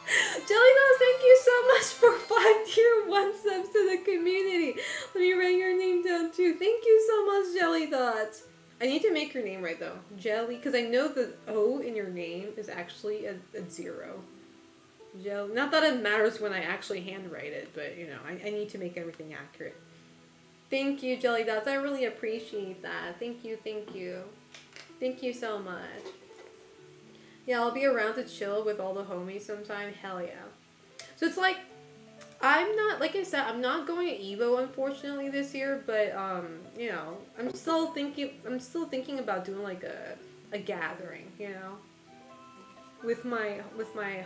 Jellydos, thank you so much for 5 tier 1 subs to the community. Let me write your name down too. Thank you so much, Jelly Dots. I need to make your name right though. Jelly, because I know the O in your name is actually a 0. Jelly. Not that it matters when I actually handwrite it, but you know, I need to make everything accurate. Thank you, Jelly Dots. I really appreciate that. Thank you, thank you. Thank you so much. Yeah, I'll be around to chill with all the homies sometime. Hell yeah. So it's like, I'm not, like I said, I'm not going to Evo unfortunately this year, but you know, I'm still thinking about doing like a gathering, you know, with my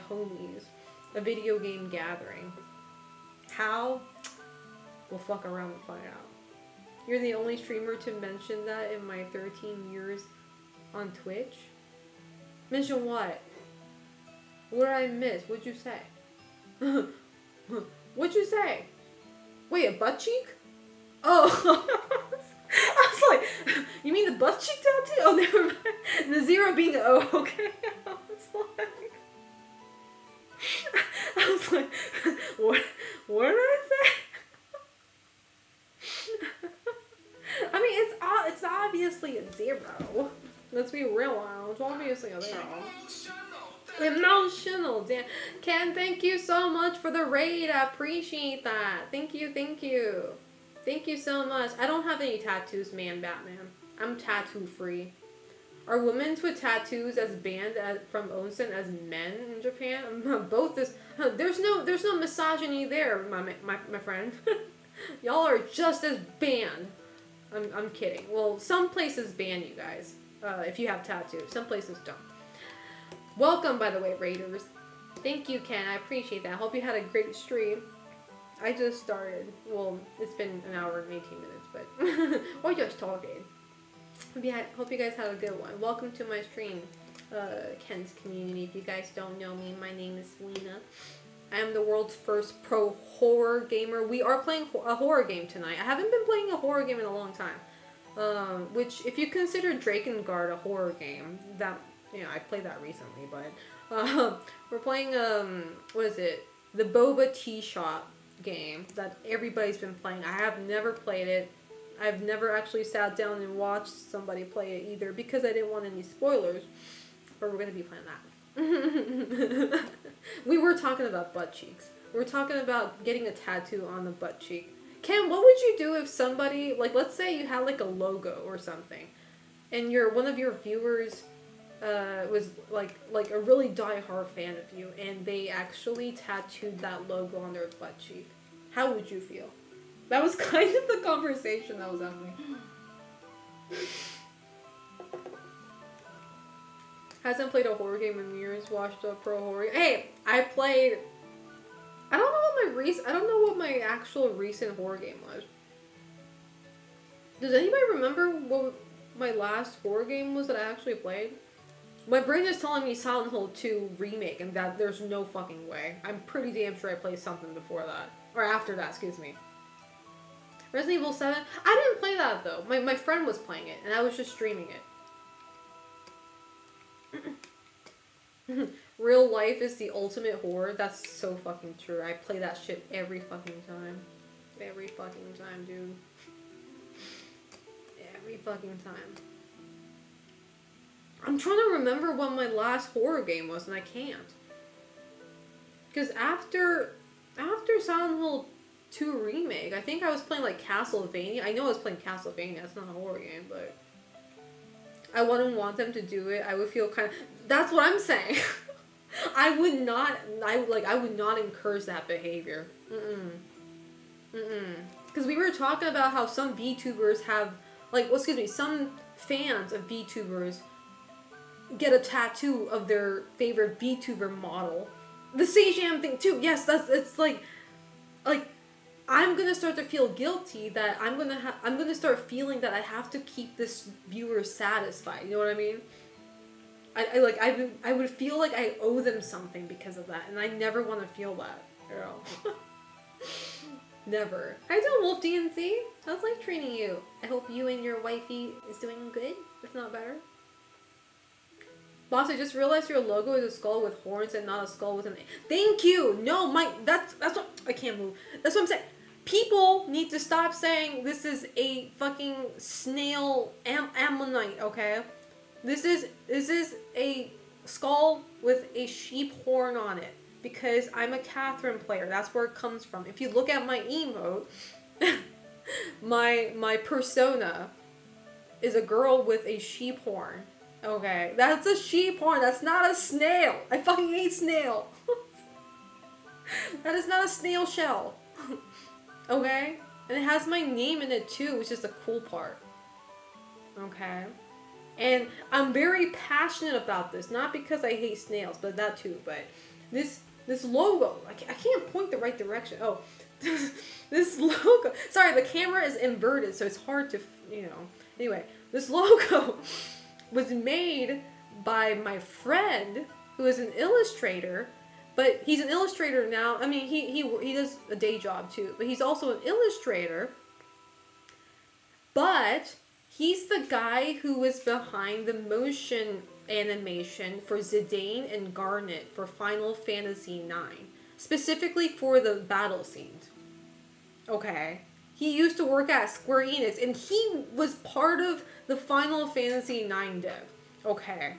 homies, a video game gathering. How? We'll fuck around and find out. You're the only streamer to mention that in my 13 years on Twitch. Mention what? What did I miss? What'd you say? What'd you say? Wait, a butt cheek? Oh. I was like, you mean the butt cheek tattoo? Oh, never mind. The 0 being the O, okay. I was like, what did I say? I mean, it's obviously a 0. Let's be real, it's obviously a 0. Emotional, damn. Ken, thank you so much for the raid. I appreciate that. Thank you, thank you. Thank you so much. I don't have any tattoos, man, Batman. I'm tattoo free. Are women with tattoos as banned from onsen as men in Japan? Both is. There's no misogyny there, my friend. Y'all are just as banned. I'm kidding. Well, some places ban you guys if you have tattoos. Some places don't. Welcome, by the way, Raiders. Thank you, Ken. I appreciate that. I hope you had a great stream. I just started. Well, it's been an hour and 18 minutes, but we're just talking. Hope you guys had a good one. Welcome to my stream, Ken's community. If you guys don't know me, my name is Selena. I am the world's first pro horror gamer. We are playing a horror game tonight. I haven't been playing a horror game in a long time. Which, if you consider Drakengard a horror game, that, you know, I played that recently, but we're playing, what is it? The Boba Tea Shop game that everybody's been playing. I have never played it. I've never actually sat down and watched somebody play it either because I didn't want any spoilers. But we're going to be playing that. We were talking about butt cheeks. We were talking about getting a tattoo on the butt cheek. Ken, what would you do if somebody, like, let's say you had like a logo or something, and one of your viewers was like a really die-hard fan of you, and they actually tattooed that logo on their butt cheek? How would you feel? That was kind of the conversation that was happening. Hasn't played a horror game in years. Watched a pro horror. Hey, I played. I don't know what my actual recent horror game was. Does anybody remember what my last horror game was that I actually played? My brain is telling me Silent Hill 2 remake, and that there's no fucking way. I'm pretty damn sure I played something before that, or after that. Excuse me. Resident Evil 7? I didn't play that, though. My friend was playing it, and I was just streaming it. Real life is the ultimate horror. That's so fucking true. I play that shit every fucking time. Every fucking time, dude. Every fucking time. I'm trying to remember when my last horror game was, and I can't. Because after Silent Hill 2 remake, I think I was playing like Castlevania. I know I was playing Castlevania. It's not a horror game, but I wouldn't want them to do it. I would feel kind of... That's what I'm saying. I would not. I would not encourage that behavior. Because we were talking about how some VTubers have, some fans of VTubers get a tattoo of their favorite VTuber model. The Sejam thing too. Yes, it's like I'm gonna start to feel guilty that I'm gonna start feeling that I have to keep this viewer satisfied. You know what I mean? I would feel like I owe them something because of that, and I never want to feel that. Girl. Never. How you doing, Wolf DNC? How's life treating you? I hope you and your wifey is doing good, if not better. Boss, I just realized your logo is a skull with horns and not a skull with an A. Thank you! No, that's what, I can't move. That's what I'm saying. People need to stop saying this is a fucking snail ammonite, okay? This is a skull with a sheep horn on it. Because I'm a Catherine player. That's where it comes from. If you look at my emote, my persona is a girl with a sheep horn. Okay, that's a sheep horn. That's not a snail. I fucking hate snail. That is not a snail shell. Okay? And it has my name in it too, which is the cool part. Okay? And I'm very passionate about this. Not because I hate snails, but that too. But this logo, I can't point the right direction. Oh, this logo. Sorry, the camera is inverted, so it's hard to, Anyway, this logo was made by my friend who is an illustrator, but he's an illustrator now. I mean, he does a day job too, but he's also an illustrator. But he's the guy who was behind the motion animation for Zidane and Garnet for Final Fantasy IX, specifically for the battle scenes. Okay. He used to work at Square Enix, and he was part of the Final Fantasy IX dev. Okay.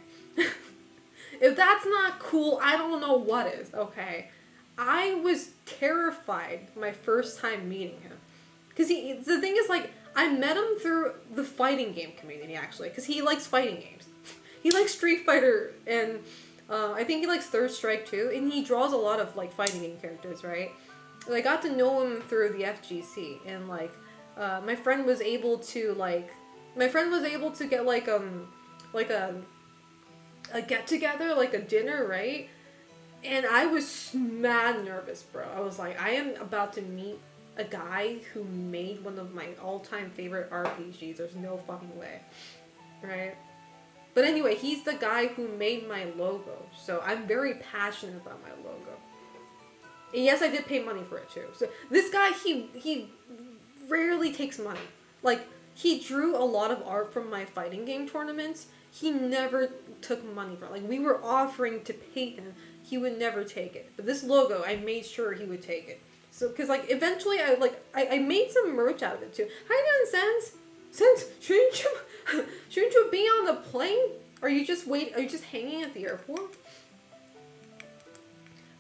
If that's not cool, I don't know what is. Okay. I was terrified my first time meeting him. Because the thing is, I met him through the fighting game community, actually, because he likes fighting games. He likes Street Fighter, and I think he likes Third Strike too, and he draws a lot of fighting game characters, right? And I got to know him through the FGC, and my friend was able to get a get together, a dinner, right? And I was mad nervous, bro. I was like, I am about to meet a guy who made one of my all-time favorite RPGs. There's no fucking way, right? But anyway, he's the guy who made my logo, so I'm very passionate about my logo. And yes, I did pay money for it too. So this guy, he rarely takes money. He drew a lot of art from my fighting game tournaments. He never took money for it. We were offering to pay him, he would never take it. But this logo, I made sure he would take it. So, because eventually I made some merch out of it too. How you doing, Sense? Sense, shouldn't you be on the plane? Are you just hanging at the airport?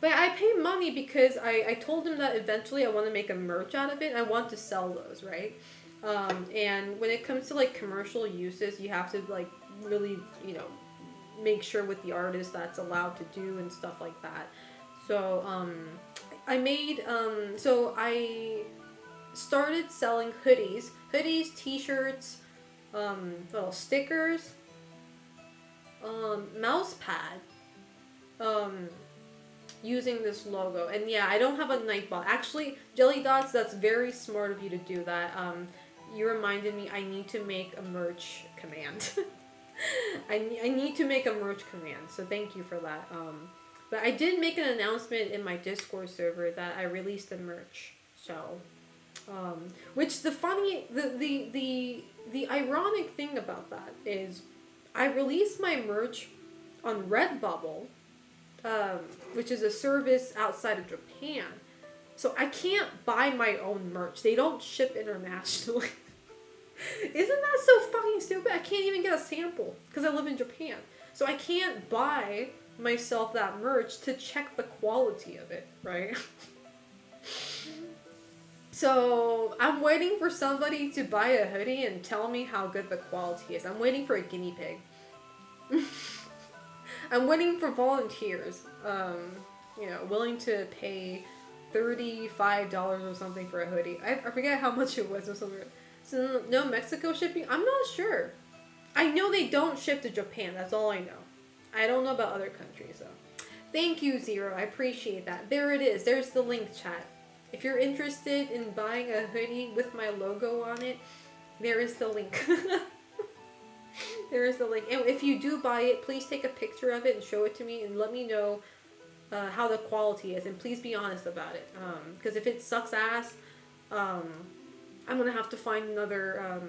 But I pay money because I told him that eventually I want to make a merch out of it. I want to sell those, right? And when it comes to commercial uses, you have to really, make sure with the artist that's allowed to do and stuff like that. So I made I started selling hoodies, t-shirts, little stickers, mouse pad, using this logo. And yeah, I don't have a Nightbot. Actually, Jelly Dots, that's very smart of you to do that. You reminded me I need to make a merch command. I need to make a merch command, so thank you for that. But I did make an announcement in my Discord server that I released a merch. So, which the ironic thing about that is I released my merch on Redbubble, which is a service outside of Japan. So I can't buy my own merch. They don't ship internationally. Isn't that so fucking stupid? I can't even get a sample because I live in Japan. So I can't buy myself that merch to check the quality of it, right? So I'm waiting for somebody to buy a hoodie and tell me how good the quality is. I'm waiting for a guinea pig. I'm waiting for volunteers. Willing to pay $35 or something for a hoodie. I forget how much it was or something. So no Mexico shipping? I'm not sure. I know they don't ship to Japan. That's all I know. I don't know about other countries though. Thank you, Zero. I appreciate that. There it is. There's the link, chat. If you're interested in buying a hoodie with my logo on it, there is the link. There is the link. And if you do buy it, please take a picture of it and show it to me and let me know how the quality is. And please be honest about it. Because if it sucks ass, I'm going to have to find another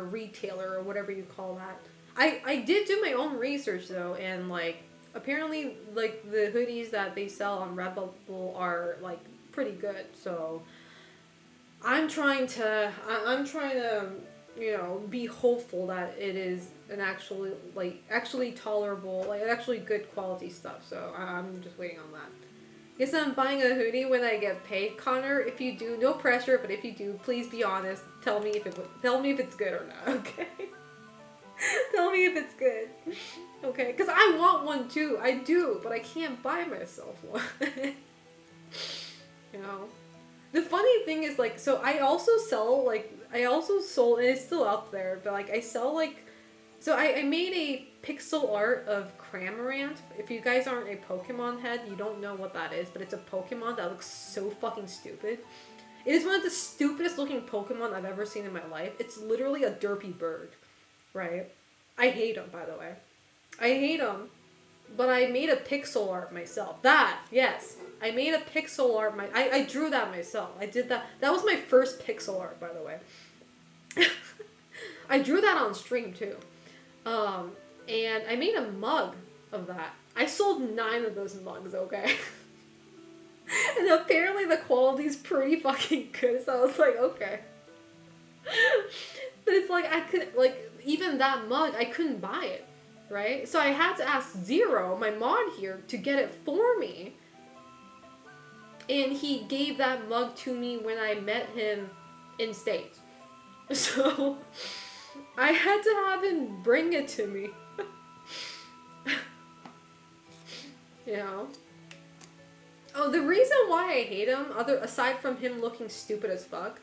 retailer or whatever you call that. I did do my own research though, and like apparently like the hoodies that they sell on Redbubble are like pretty good. So I'm trying to be hopeful that it is an actually tolerable, like actually good quality stuff. So I'm just waiting on that. Guess I'm buying a hoodie when I get paid, Connor. If you do, no pressure, but if you do, please be honest. Tell me if it's good or not. Okay. Tell me if it's good. Okay, because I want one too. I do, but I can't buy myself one. The funny thing is, like, so I also sold, and it's still out there, but like I sell so I made a pixel art of Cramorant. If you guys aren't a Pokemon head, you don't know what that is, but it's a Pokemon that looks so fucking stupid. It is one of the stupidest looking Pokemon I've ever seen in my life. It's literally a derpy bird, right? I hate him, by the way. I hate him, but I made a pixel art myself. Yes. I made a pixel art. I drew that myself. I did that. That was my first pixel art, by the way. I drew that on stream, too. And I made a mug of that. I sold 9 of those mugs, okay? And apparently the quality's pretty fucking good, so I was like, okay. But it's like, even that mug, I couldn't buy it, right? So I had to ask Zero, my mod here, to get it for me. And he gave that mug to me when I met him in States. So I had to have him bring it to me. Oh, the reason why I hate him, aside from him looking stupid as fuck,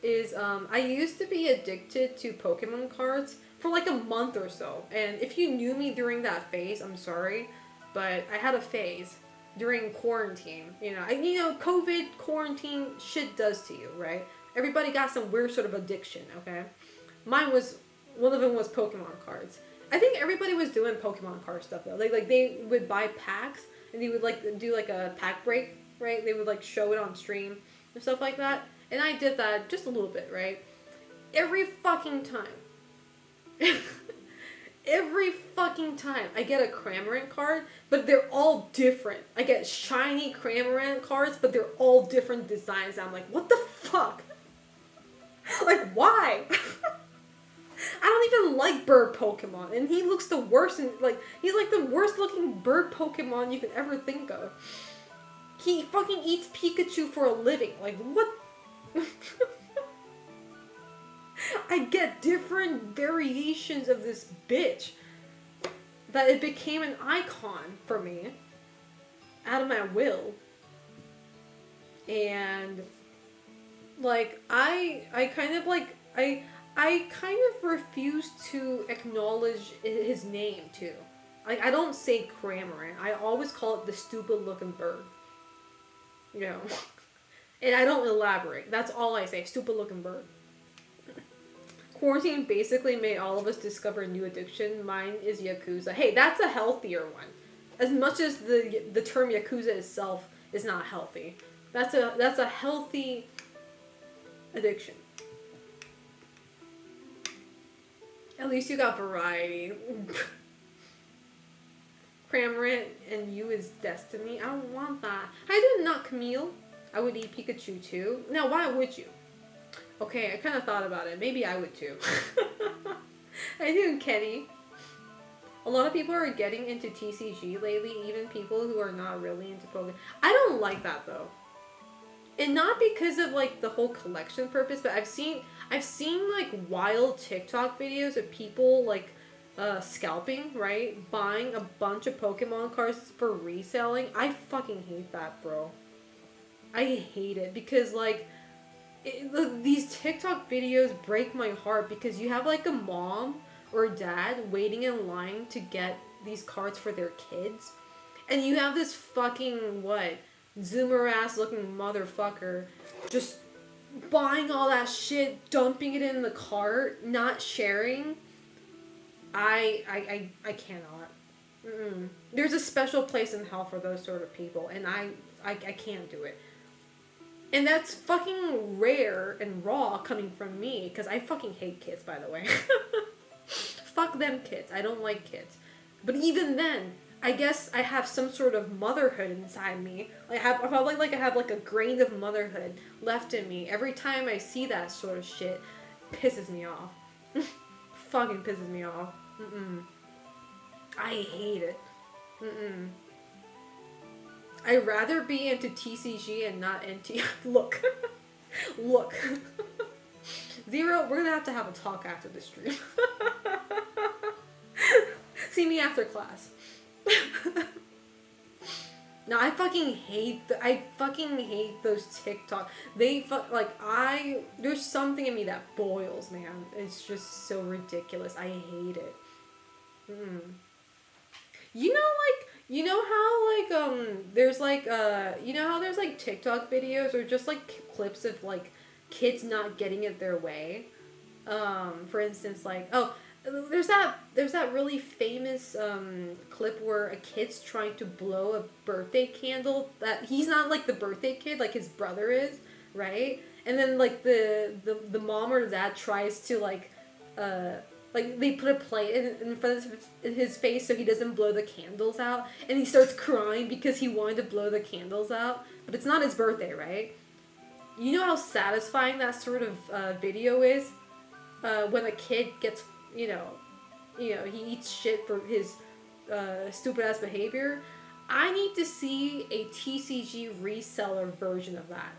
is I used to be addicted to Pokemon cards for like a month or so. And if you knew me during that phase, I'm sorry, but I had a phase during quarantine. COVID quarantine shit does to you, right? Everybody got some weird sort of addiction, okay? One of them was Pokemon cards. I think everybody was doing Pokemon card stuff though. Like they would buy packs and they would like do like a pack break, right? They would like show it on stream and stuff like that. And I did that just a little bit, right? Every fucking time. Every fucking time I get a Cramorant card, but they're all different. I get shiny Cramorant cards, but they're all different designs. I'm like, what the fuck? Like, why? I don't even like bird Pokemon, and he looks the worst, and he's like the worst looking bird Pokemon you could ever think of. He fucking eats Pikachu for a living. Like, what? I get different variations of this bitch that it became an icon for me out of my will. And I kind of refuse to acknowledge his name too. Like, I don't say Cramorant. I always call it the stupid looking bird. And I don't elaborate. That's all I say. Stupid looking bird. Quarantine basically made all of us discover a new addiction. Mine is Yakuza. Hey, that's a healthier one. As much as the term Yakuza itself is not healthy. That's a healthy addiction. At least you got variety. Cramorant and you is destiny. I don't want that. I did not Camille. I would eat Pikachu too. Now, why would you? Okay, I kind of thought about it. Maybe I would too. I do, Kenny. A lot of people are getting into TCG lately, even people who are not really into Pokemon. I don't like that though. And not because of like the whole collection purpose, but I've seen like wild TikTok videos of people like scalping, right? Buying a bunch of Pokemon cards for reselling. I fucking hate that, bro. I hate it because like these TikTok videos break my heart because you have like a mom or dad waiting in line to get these cards for their kids, and you have this fucking what zoomer ass looking motherfucker just buying all that shit, dumping it in the cart, not sharing. I cannot. Mm-mm. There's a special place in hell for those sort of people, and I can't do it. And that's fucking rare and raw coming from me, because I fucking hate kids, by the way. Fuck them kids. I don't like kids. But even then, I guess I have some sort of motherhood inside me. I probably like I have like a grain of motherhood left in me. Every time I see that sort of shit, pisses me off. Fucking pisses me off. Mm-mm. I hate it. Mm-mm. I'd rather be into TCG and not into... Look. Look. Zero, we're gonna have a talk after the stream. See me after class. No, I fucking hate those TikTok. There's something in me that boils, man. It's just so ridiculous. I hate it. Mm. You know how there's there's like TikTok videos or just like clips of like kids not getting it their way. For instance, there's that really famous clip where a kid's trying to blow a birthday candle that he's not like the birthday kid, like his brother is, right? And then like the mom or dad tries to they put a plate in front of his face so he doesn't blow the candles out, and he starts crying because he wanted to blow the candles out, but it's not his birthday, right? You know how satisfying that sort of video is when a kid gets, he eats shit for his stupid ass behavior. I need to see a TCG reseller version of that.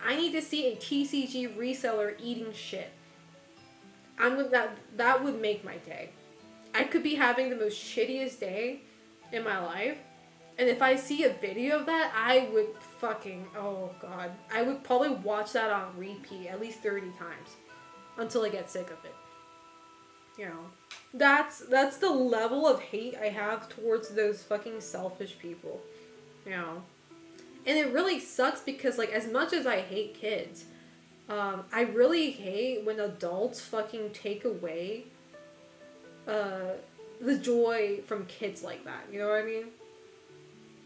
I need to see a TCG reseller eating shit. That would make my day. I could be having the most shittiest day in my life, and if I see a video of that, I would fucking, oh god, I would probably watch that on repeat at least 30 times until I get sick of it. You know, that's the level of hate I have towards those fucking selfish people. You know, and it really sucks because like as much as I hate kids, I really hate when adults fucking take away the joy from kids like that. You know what I mean?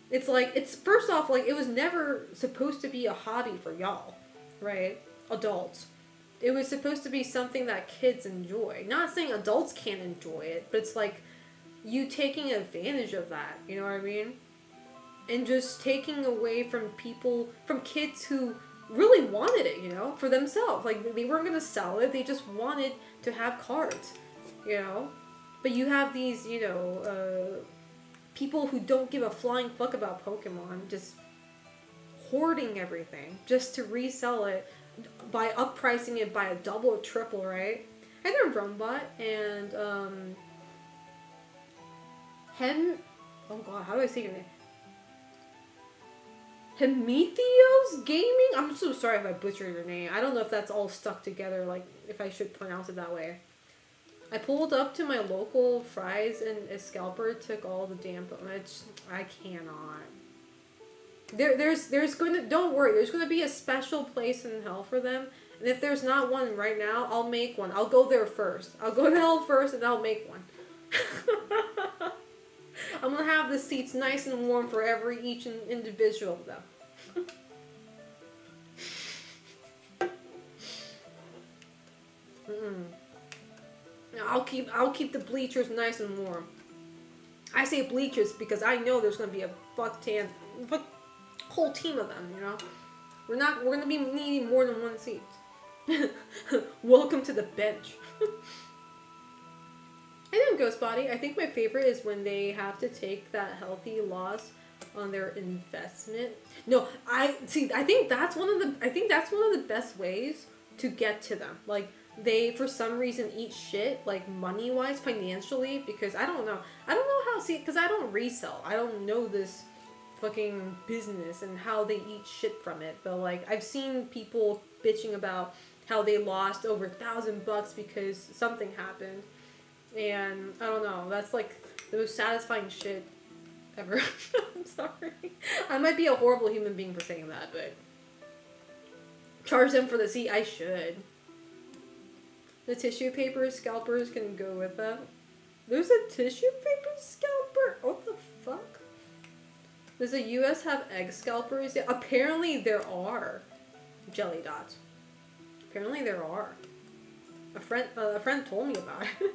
It's like, it's first off, like, it was never supposed to be a hobby for y'all, right? Adults. It was supposed to be something that kids enjoy. Not saying adults can't enjoy it, but it's like you taking advantage of that. You know what I mean? And just taking away from kids who really wanted it, you know, for themselves. Like, they weren't going to sell it. They just wanted to have cards, you know? But you have these, people who don't give a flying fuck about Pokemon just hoarding everything just to resell it by uppricing it by a double or triple, right? I had a Rumbot and, oh god, how do I say your name? Hemitheos Gaming? I'm so sorry if I butchered your name. I don't know if that's all stuck together, like, if I should pronounce it that way. I pulled up to my local Fry's and a scalper took all the damn... I cannot. There's going to... Don't worry, there's going to be a special place in hell for them. And if there's not one right now, I'll make one. I'll go there first. I'll go to hell first and I'll make one. I'm going to have the seats nice and warm for each individual of them. I'll keep the bleachers nice and warm. I say bleachers because I know there's going to be a whole team of them, you know? We're going to be needing more than one seat. Welcome to the bench. I know Ghost Body. I think my favorite is when they have to take that healthy loss on their investment. No, I think that's one of the best ways to get to them. Like, they for some reason eat shit, like money wise, financially, because I don't know. I don't know how, see, because I don't resell. I don't know this fucking business and how they eat shit from it. But like, I've seen people bitching about how they lost over $1,000 because something happened. And I don't know, that's like the most satisfying shit ever. I'm sorry. I might be a horrible human being for saying that, but charge them for the seat. I should. The tissue paper scalpers can go with that. There's a tissue paper scalper? What the fuck? Does the US have egg scalpers? Yeah, apparently there are. Jelly dots. Apparently there are. A friend told me about it.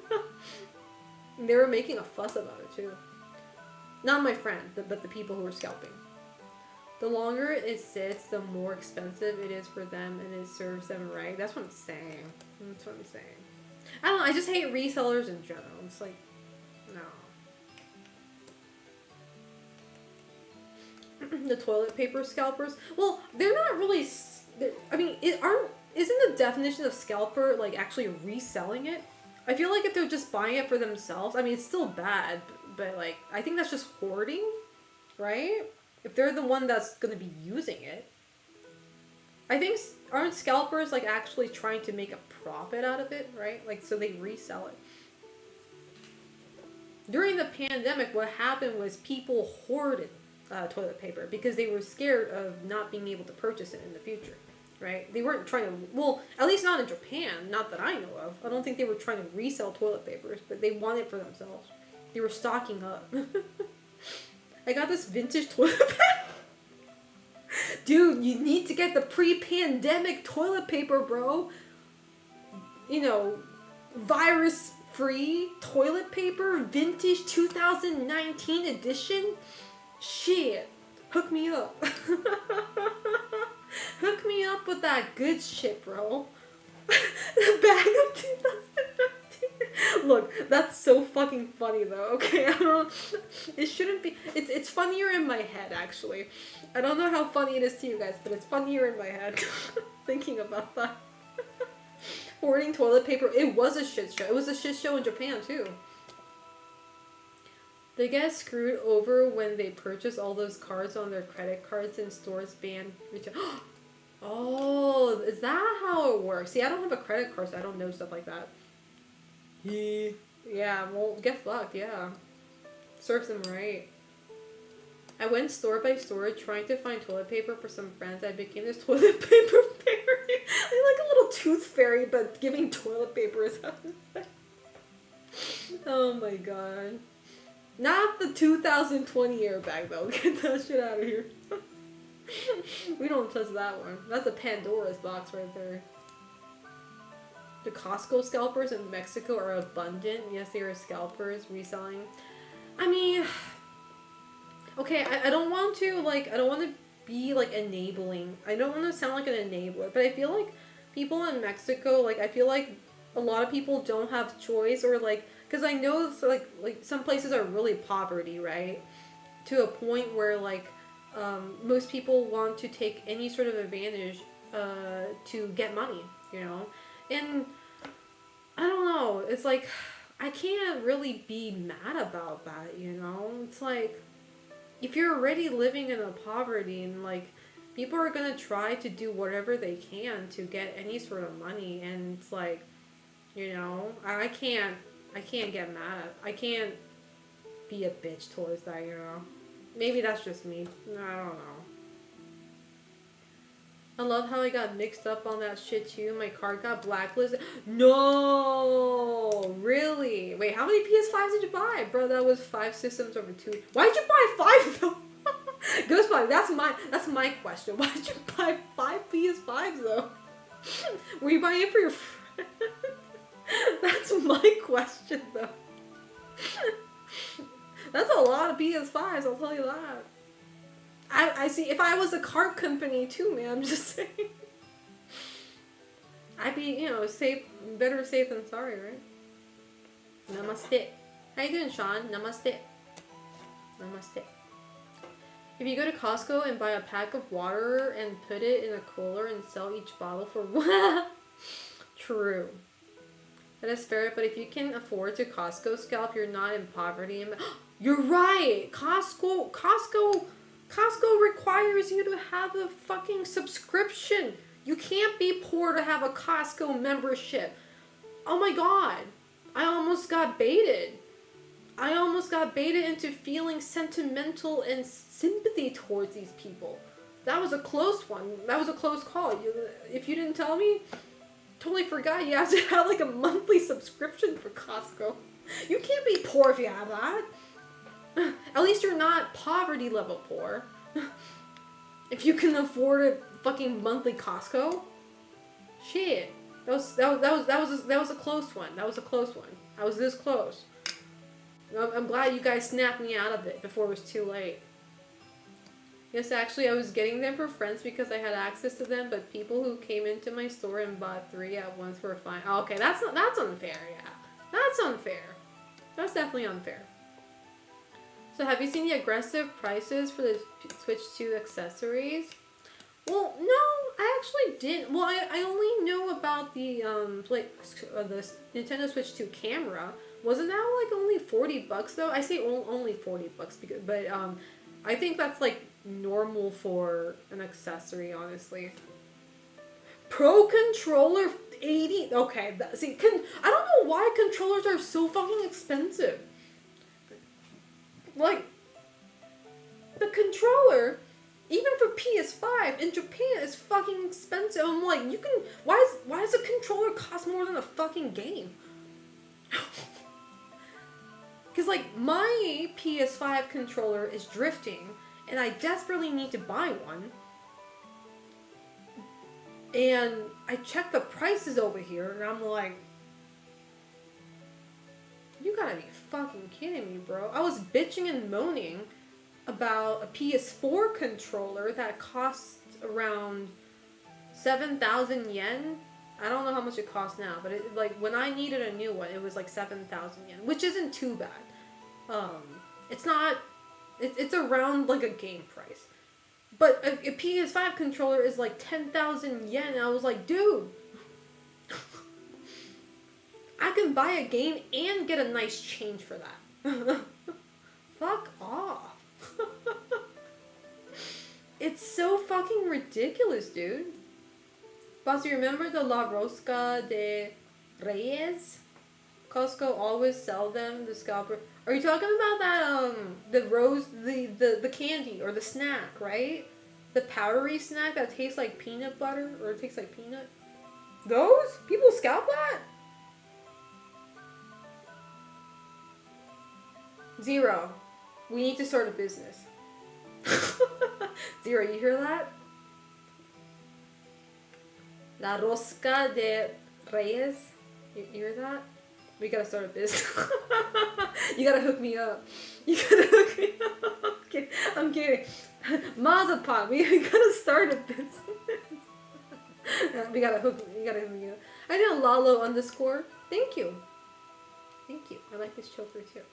They were making a fuss about it too. Not my friend, but the people who were scalping. The longer it sits, the more expensive it is for them, and it serves them right. That's what I'm saying. That's what I'm saying. I don't know, I just hate resellers in general. It's like, no. The toilet paper scalpers. Well, they're not really. I mean, isn't the definition of scalper like actually reselling it? I feel like if they're just buying it for themselves, I mean, it's still bad, but like, I think that's just hoarding, right? If they're the one that's gonna be using it, I think aren't scalpers like actually trying to make a profit out of it, right? Like, so they resell it. During the pandemic, what happened was people hoarded toilet paper because they were scared of not being able to purchase it in the future, right? They weren't trying to, well, at least not in Japan, not that I know of. I don't think they were trying to resell toilet papers, but they wanted it for themselves. They were stocking up. I got this vintage toilet paper. Dude, you need to get the pre-pandemic toilet paper, bro. You know, virus-free toilet paper, vintage 2019 edition. Shit, hook me up. Hook me up with that good shit, bro. The bag of 2019. Look, that's so fucking funny though. Okay, I don't. It shouldn't be. It's funnier in my head actually. I don't know how funny it is to you guys, but it's funnier in my head thinking about that. Hoarding toilet paper. It was a shit show. It was a shit show in Japan too. They get screwed over when they purchase all those cards on their credit cards and stores ban retail. Oh, is that how it works? See, I don't have a credit card, so I don't know stuff like that. Yeah, well, get fucked, yeah. Serves them right. I went store by store trying to find toilet paper for some friends. I became this toilet paper fairy. I'm like a little tooth fairy, but giving toilet paper is Oh my god. Not the 2020 airbag though. Get that shit out of here. We don't touch that one. That's a Pandora's box right there. The Costco scalpers in Mexico are abundant. Yes, they are scalpers reselling. I mean, okay, I don't want to I don't want to be like enabling. I don't want to sound like an enabler, but I feel like people in Mexico, I feel like a lot of people don't have choice or because I know it's like some places are really poverty, right? To a point where most people want to take any sort of advantage to get money, you know? And I don't know, it's like, I can't really be mad about that, you know? It's like, if you're already living in a poverty and people are gonna try to do whatever they can to get any sort of money, and it's like, you know, I can't get mad. I can't be a bitch towards that, you know? Maybe that's just me. I don't know. I love how I got mixed up on that shit too. My card got blacklisted. No! Really? Wait, how many PS5s did you buy? Bro, that was 5 systems over 2. Why'd you buy 5 though? Ghostbody, that's my question. Why'd you buy 5 PS5s though? Were you buying it for your friend? That's my question though. That's a lot of PS5s, I'll tell you that. I see, if I was a card company too, man, I'm just saying. I'd be, you know, better safe than sorry, right? Namaste. How you doing, Sean? Namaste. Namaste. If you go to Costco and buy a pack of water and put it in a cooler and sell each bottle for True. That is fair, but if you can afford to Costco scalp, you're not in poverty. You're right. Costco requires you to have a fucking subscription. You can't be poor to have a Costco membership. Oh my god. I almost got baited. I almost got baited into feeling sentimental and sympathy towards these people. That was a close one. That was a close call. If you didn't tell me, totally forgot you have to have like a monthly subscription for Costco. You can't be poor if you have that. At least you're not poverty level poor. If you can afford a fucking monthly Costco, shit. That was a close one. That was a close one. I was this close. I'm glad you guys snapped me out of it before it was too late. Yes, actually, I was getting them for friends because I had access to them, but people who came into my store and bought 3 at once were fine. Oh, okay, that's unfair, yeah. That's unfair. That's definitely unfair. So have you seen the aggressive prices for the Switch 2 accessories? Well, no, I actually didn't. Well, I only know about the the Nintendo Switch 2 camera. Wasn't that like only $40 though? I say only $40 because, but I think that's like normal for an accessory, honestly. Pro controller 80. Okay, see, I don't know why controllers are so fucking expensive. Like the controller, even for PS5 in Japan, is fucking expensive. I'm like, you can. Why does a controller cost more than a fucking game? Because like my PS5 controller is drifting, and I desperately need to buy one. And I checked the prices over here, and I'm like, you gotta be fucking kidding me, bro. I was bitching and moaning about a PS4 controller that costs around 7,000 yen. I don't know how much it costs now, but it, like when I needed a new one, it was like 7,000 yen, which isn't too bad. It's not. It's around like a game price, but a PS5 controller is like 10,000 yen. And I was like, dude, I can buy a game and get a nice change for that. Fuck off. It's so fucking ridiculous, dude. Boss, you remember the La Rosca de Reyes? Costco always sell them, the scalper. Are you talking about that, the candy or the snack, right? The powdery snack that tastes like peanut butter or it tastes like peanut? Those? People scalp that? Zero. We need to start a business. Zero, you hear that? La Rosca de Reyes. You hear that? We gotta start a business. You gotta hook me up. You gotta hook me up. I'm kidding. Mazapop. We gotta start a business. You gotta hook me up. I did a Lalo _ Thank you. Thank you. I like this choker too.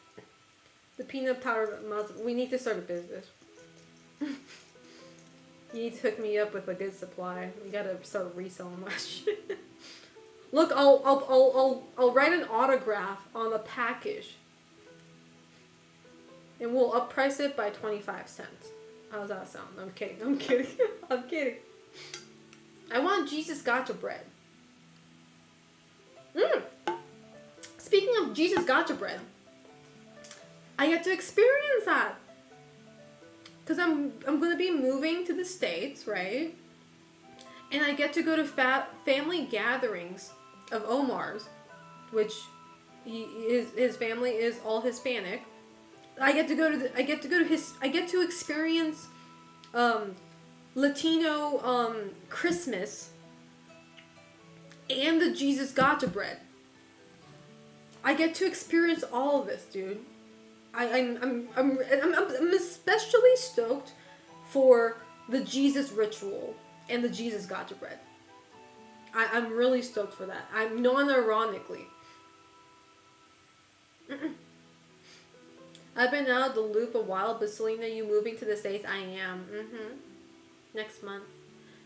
The peanut powder mazapop. We need to start a business. You need to hook me up with a good supply. We gotta start reselling my shit. Look, I'll write an autograph on the package, and we'll upprice it by 25 cents. How does that sound? I'm kidding. I'm kidding. I'm kidding. I want Jesus Gotcha bread. Speaking of Jesus Gotcha bread, I get to experience that. Because I'm going to be moving to the States, right? And I get to go to family gatherings of Omar's, which his family is all Hispanic. I get to experience Latino Christmas and the Jesus Gotcha bread. I get to experience all of this, dude. I'm especially stoked for the Jesus ritual and the Jesus Gotcha bread. I'm really stoked for that. I'm non-ironically. I've been out of the loop a while, but Selena, you moving to the States? I am. Next month.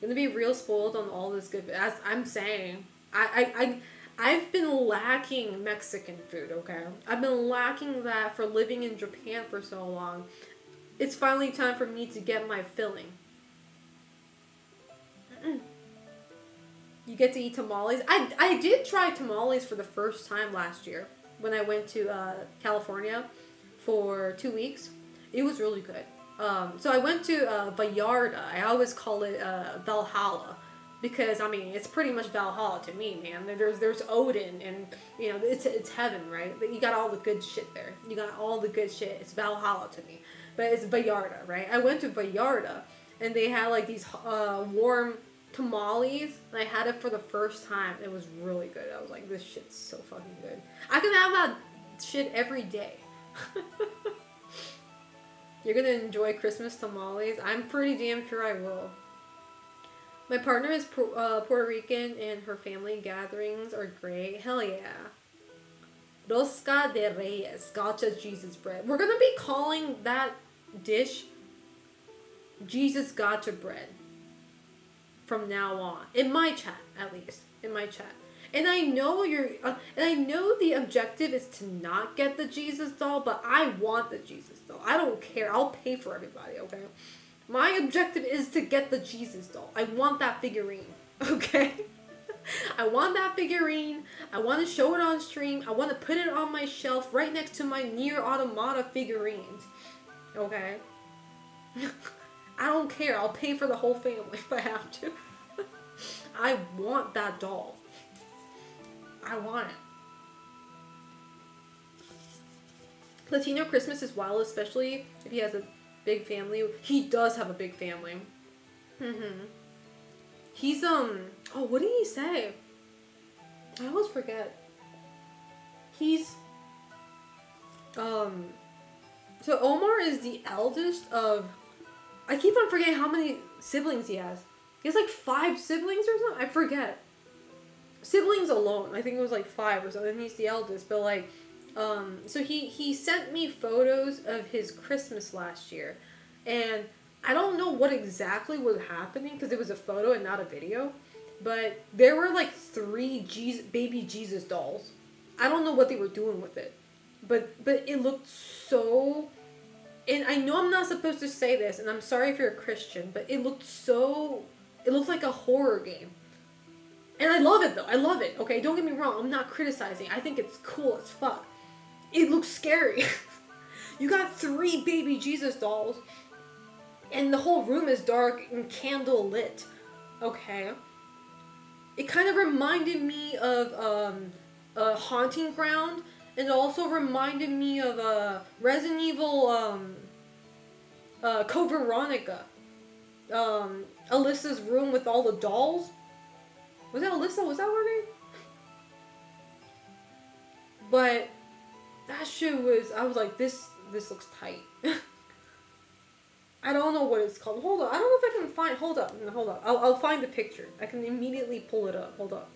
I'm gonna be real spoiled on all this good. As I'm saying, I I've been lacking Mexican food, okay? I've been lacking that for living in Japan for so long. It's finally time for me to get my filling. You get to eat tamales. I did try tamales for the first time last year when I went to California for 2 weeks. It was really good. So I went to Vallarta. I always call it Valhalla because I mean it's pretty much Valhalla to me, man. There's Odin and you know it's heaven, right? You got all the good shit there. You got all the good shit. It's Valhalla to me, but it's Vallarta, right? I went to Vallarta and they had like these warm tamales. And I had it for the first time. It was really good. I was like, this shit's so fucking good. I can have that shit every day. You're gonna enjoy Christmas tamales? I'm pretty damn sure I will. My partner is Puerto Rican and her family gatherings are great. Hell yeah. Rosca de Reyes, Gotcha Jesus bread. We're gonna be calling that dish Jesus Gotcha bread from now on. In my chat, at least. In my chat. And I know and I know the objective is to not get the Jesus doll, but I want the Jesus doll. I don't care. I'll pay for everybody, okay? My objective is to get the Jesus doll. I want that figurine, okay? I want that figurine. I want to show it on stream. I want to put it on my shelf right next to my Nier Automata figurines, okay? I don't care. I'll pay for the whole family if I have to. I want that doll. I want it. Latino Christmas is wild, especially if he has a big family. He does have a big family. He's, oh, what did he say? I always forget. He's, so Omar is the eldest of, I keep on forgetting how many siblings he has. He has like 5 siblings or something? I forget. Siblings alone. I think it was like 5 or something. He's the eldest, but like, so he sent me photos of his Christmas last year, and I don't know what exactly was happening because it was a photo and not a video, but there were like 3 baby Jesus dolls. I don't know what they were doing with it, but it looked so. And I know I'm not supposed to say this, and I'm sorry if you're a Christian, but it looked like a horror game. And I love it though. I love it. Okay, don't get me wrong. I'm not criticizing. I think it's cool as fuck. It looks scary. You got 3 baby Jesus dolls, and the whole room is dark and candle lit. Okay. It kind of reminded me of a Haunting Ground, and it also reminded me of Resident Evil Code Veronica. Alyssa's room with all the dolls. Was that Alyssa? Was that her name? But that shit was, I was like, this looks tight. I don't know what it's called. Hold on. I don't know if I can find, hold up. I'll find the picture. I can immediately pull it up. Hold up.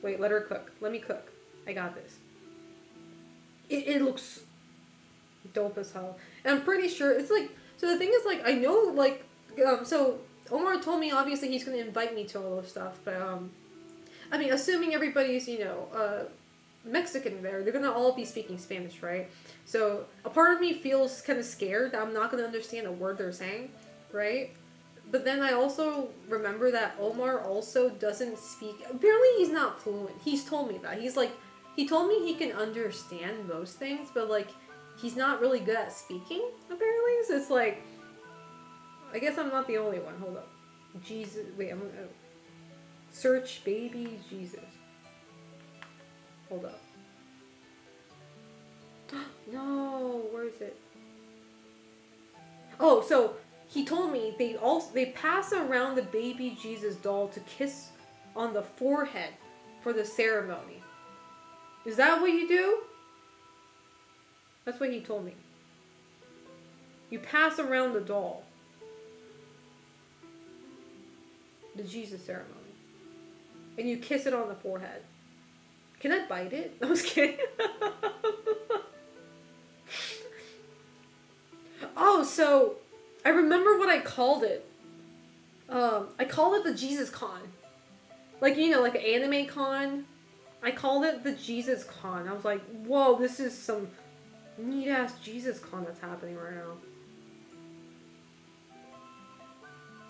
Wait, let her cook. Let me cook. I got this. It looks dope as hell. And I'm pretty sure, it's like, so the thing is like, I know like, so Omar told me obviously he's going to invite me to all this stuff, but I mean, assuming everybody's, you know, Mexican there, they're going to all be speaking Spanish, right? So a part of me feels kind of scared that I'm not going to understand a word they're saying, right? But then I also remember that Omar also doesn't speak, apparently he's not fluent. He's told me that. He's like, he told me he can understand most things, but like, he's not really good at speaking, apparently. So it's like, I guess I'm not the only one. Hold up. Jesus. Wait, I'm gonna search baby Jesus. Hold up. No, where is it? Oh, so he told me they pass around the baby Jesus doll to kiss on the forehead for the ceremony. Is that what you do? That's what he told me. You pass around the doll. The Jesus ceremony. And you kiss it on the forehead. Can I bite it? I was kidding. Oh, so I remember what I called it. I called it the Jesus Con. Like, you know, like an anime con. I called it the Jesus con. I was like, whoa, this is some neat ass Jesus con that's happening right now.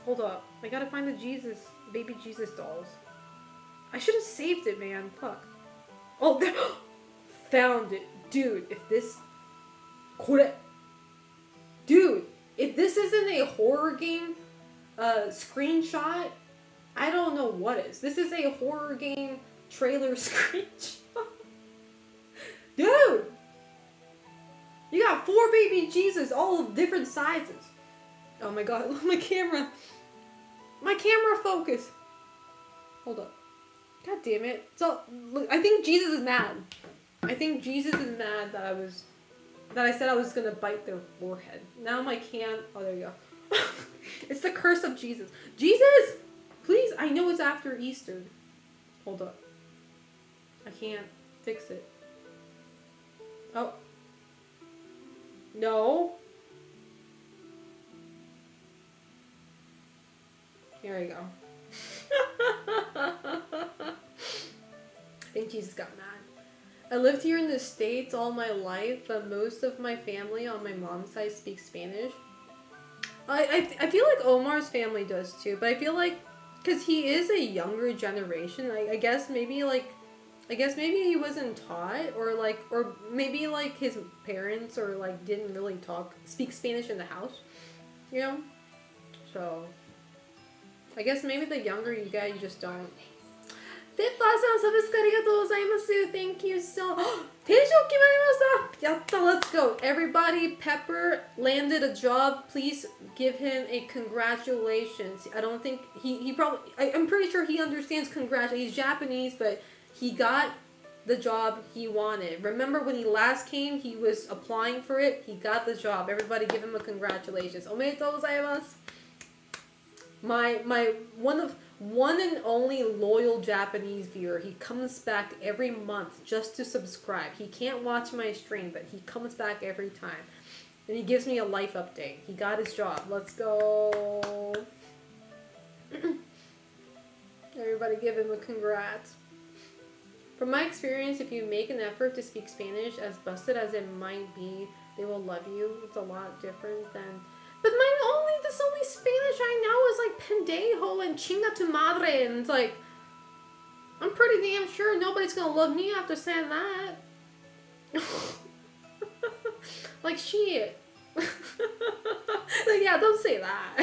Hold up. I gotta find the Jesus, baby Jesus dolls. I should have saved it, man. Fuck. Oh, there. Found it. Dude, if this. Dude, if this isn't a horror game screenshot, I don't know what is. This is a horror game trailer screenshot. Dude! You got 4 baby Jesus, all of different sizes. Oh my god, look my camera. My camera focus. Hold up. God damn it. So, look, I think Jesus is mad. I think Jesus is mad that I said I was gonna bite their forehead. Now my can. Oh, there you go. It's the curse of Jesus. Jesus! Please, I know it's after Easter. Hold up. I can't fix it. Oh. No. Here we go. I think Jesus got mad. I lived here in the States all my life, but most of my family on my mom's side speaks Spanish. I feel like Omar's family does too, but I feel like, because he is a younger generation, I guess maybe he wasn't taught, or maybe like his parents or like didn't really speak Spanish in the house, you know? So, I guess maybe the younger you get, you just don't. Thank you so much. Let's go. Everybody, Pepper landed a job. Please give him a congratulations. I don't think I'm pretty sure he understands congratulations. He's Japanese, but he got the job he wanted. Remember when he last came, he was applying for it. He got the job. Everybody give him a congratulations. Omedetou gozaimasu. My one and only loyal Japanese viewer. He comes back every month just to subscribe. He can't watch my stream, but he comes back every time. And he gives me a life update. He got his job. Let's go. Everybody give him a congrats. From my experience, if you make an effort to speak Spanish, as busted as it might be, they will love you. It's a lot different than... But the only Spanish I know is like pendejo and chinga tu madre, and it's like, I'm pretty damn sure nobody's gonna love me after saying that. Like, shit. Like, yeah, don't say that.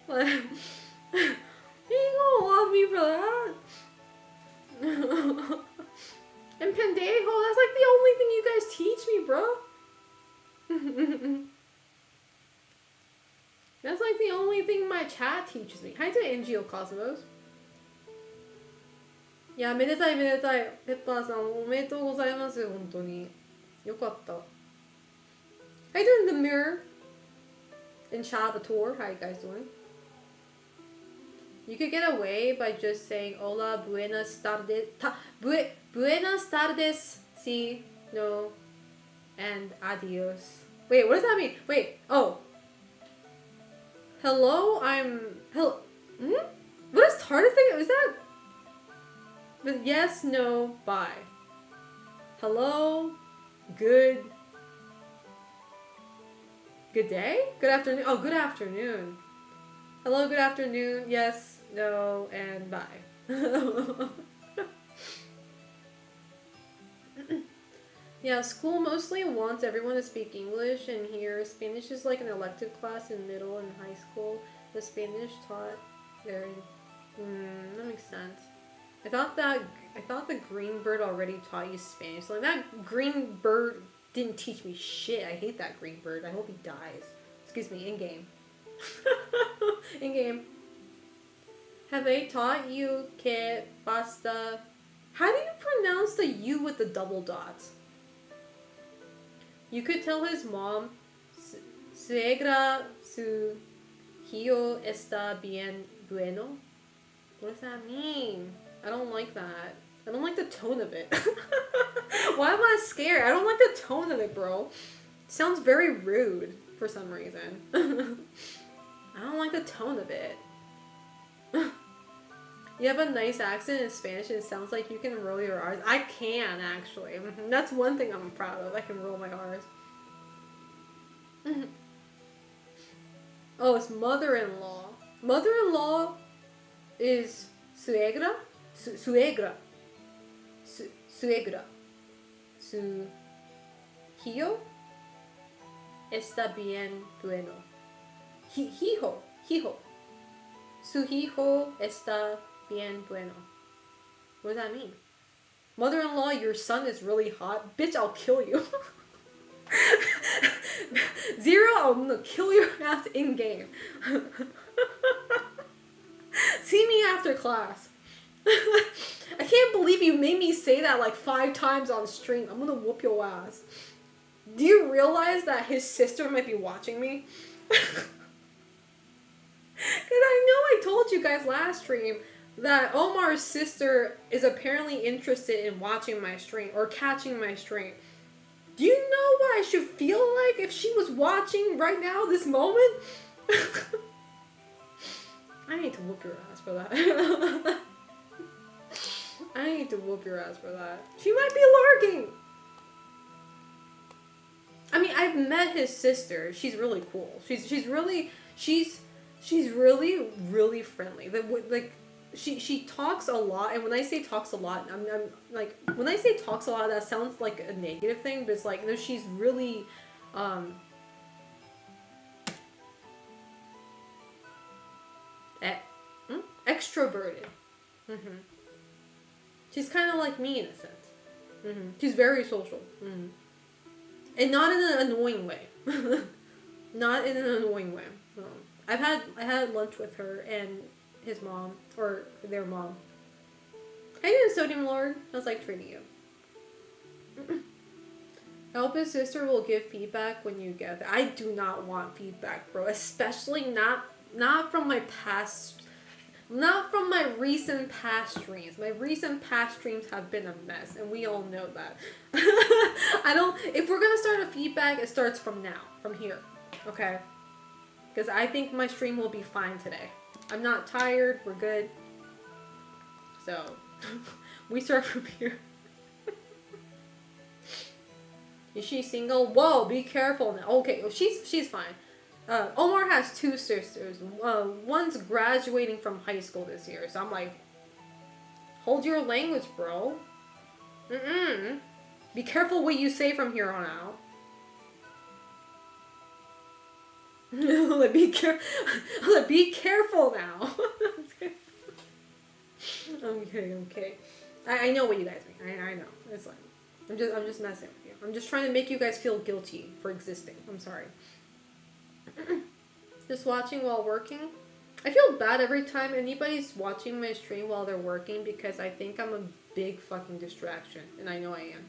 Like, you ain't gonna love me for that. And pendejo, that's like the only thing you guys teach me, bro. That's like the only thing my chat teaches me. Hi to NGO Cosmos. Yeah, めでたいめでたい。ペッパーさん、おめでとうございます。本当に。よかった。How you doing, The Mirror? And Salvatore, how you guys doing? You could get away by just saying Hola, buenas tardes. Buenas tardes, sí, no, and adios. Wait, what does that mean? Wait, oh. Hello, hello. What is TARDIS thing? Is that? But yes, no, bye. Hello, good day? Good afternoon. Oh, good afternoon. Hello, good afternoon. Yes, no, and bye. Yeah, school mostly wants everyone to speak English, and here Spanish is like an elective class in middle and high school. The Spanish taught there. That makes sense. I thought the green bird already taught you Spanish. Like, that green bird didn't teach me shit. I hate that green bird. I hope he dies. Excuse me, in game. In game. Have they taught you que basta? How do you pronounce the U with the double dots? You could tell his mom, suegra, su hijo está bien bueno. What does that mean? I don't like that. I don't like the tone of it. Why am I scared? I don't like the tone of it, bro. It sounds very rude for some reason. I don't like the tone of it. You have a nice accent in Spanish and it sounds like you can roll your R's. I can, actually. That's one thing I'm proud of. I can roll my R's. Oh, it's mother-in-law. Mother-in-law is suegra? Suegra. Suegra. Su hijo está bien bueno. Hijo. Su hijo está bien bueno. What does that mean? Mother-in-law, your son is really hot. Bitch, I'll kill you. Zero, I'm gonna kill your ass in game. See me after class. I can't believe you made me say that like 5 times on stream. I'm gonna whoop your ass. Do you realize that his sister might be watching me? Because I know I told you guys last stream that Omar's sister is apparently interested in watching my stream or catching my stream. Do you know what I should feel like if she was watching right now, this moment? I need to whoop your ass for that. I need to whoop your ass for that. She might be lurking. I mean, I've met his sister. She's really cool. She's really really friendly. Like she talks a lot, and when I say talks a lot, I'm like, when I say talks a lot, that sounds like a negative thing, but it's like, no, she's really extroverted. She's kind of like me in a sense. She's very social. And not in an annoying way. Not in an annoying way. No. I had lunch with her and his mom, or their mom. How you doing, Sodium Lord? How's like treating you? I hope his sister will give feedback when you get there. I do not want feedback, bro. Especially not from my past, not from my recent past streams. My recent past streams have been a mess, and we all know that. If we're gonna start a feedback, it starts from now, from here, okay? Because I think my stream will be fine today. I'm not tired, we're good. So, we start from here. Is she single? Whoa, be careful now. Okay, well, she's fine. Omar has 2 sisters. One's graduating from high school this year, so I'm like, hold your language, bro. Be careful what you say from here on out. Be careful now. Okay. I know what you guys mean. I know. It's like, I'm just messing with you. I'm just trying to make you guys feel guilty for existing. I'm sorry. Just watching while working. I feel bad every time anybody's watching my stream while they're working because I think I'm a big fucking distraction, and I know I am.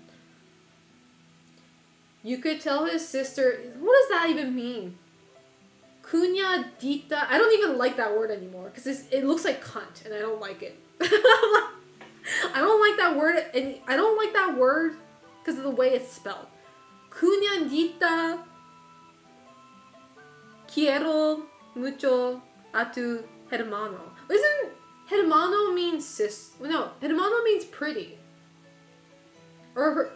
You could tell his sister. What does that even mean? Cuñadita. I don't even like that word anymore because it looks like cunt, and I don't like it. I don't like that word, and I don't like that word because of the way it's spelled. Cuñadita. Quiero mucho a tu hermano. Isn't hermano means sis? No, hermano means pretty. Or her,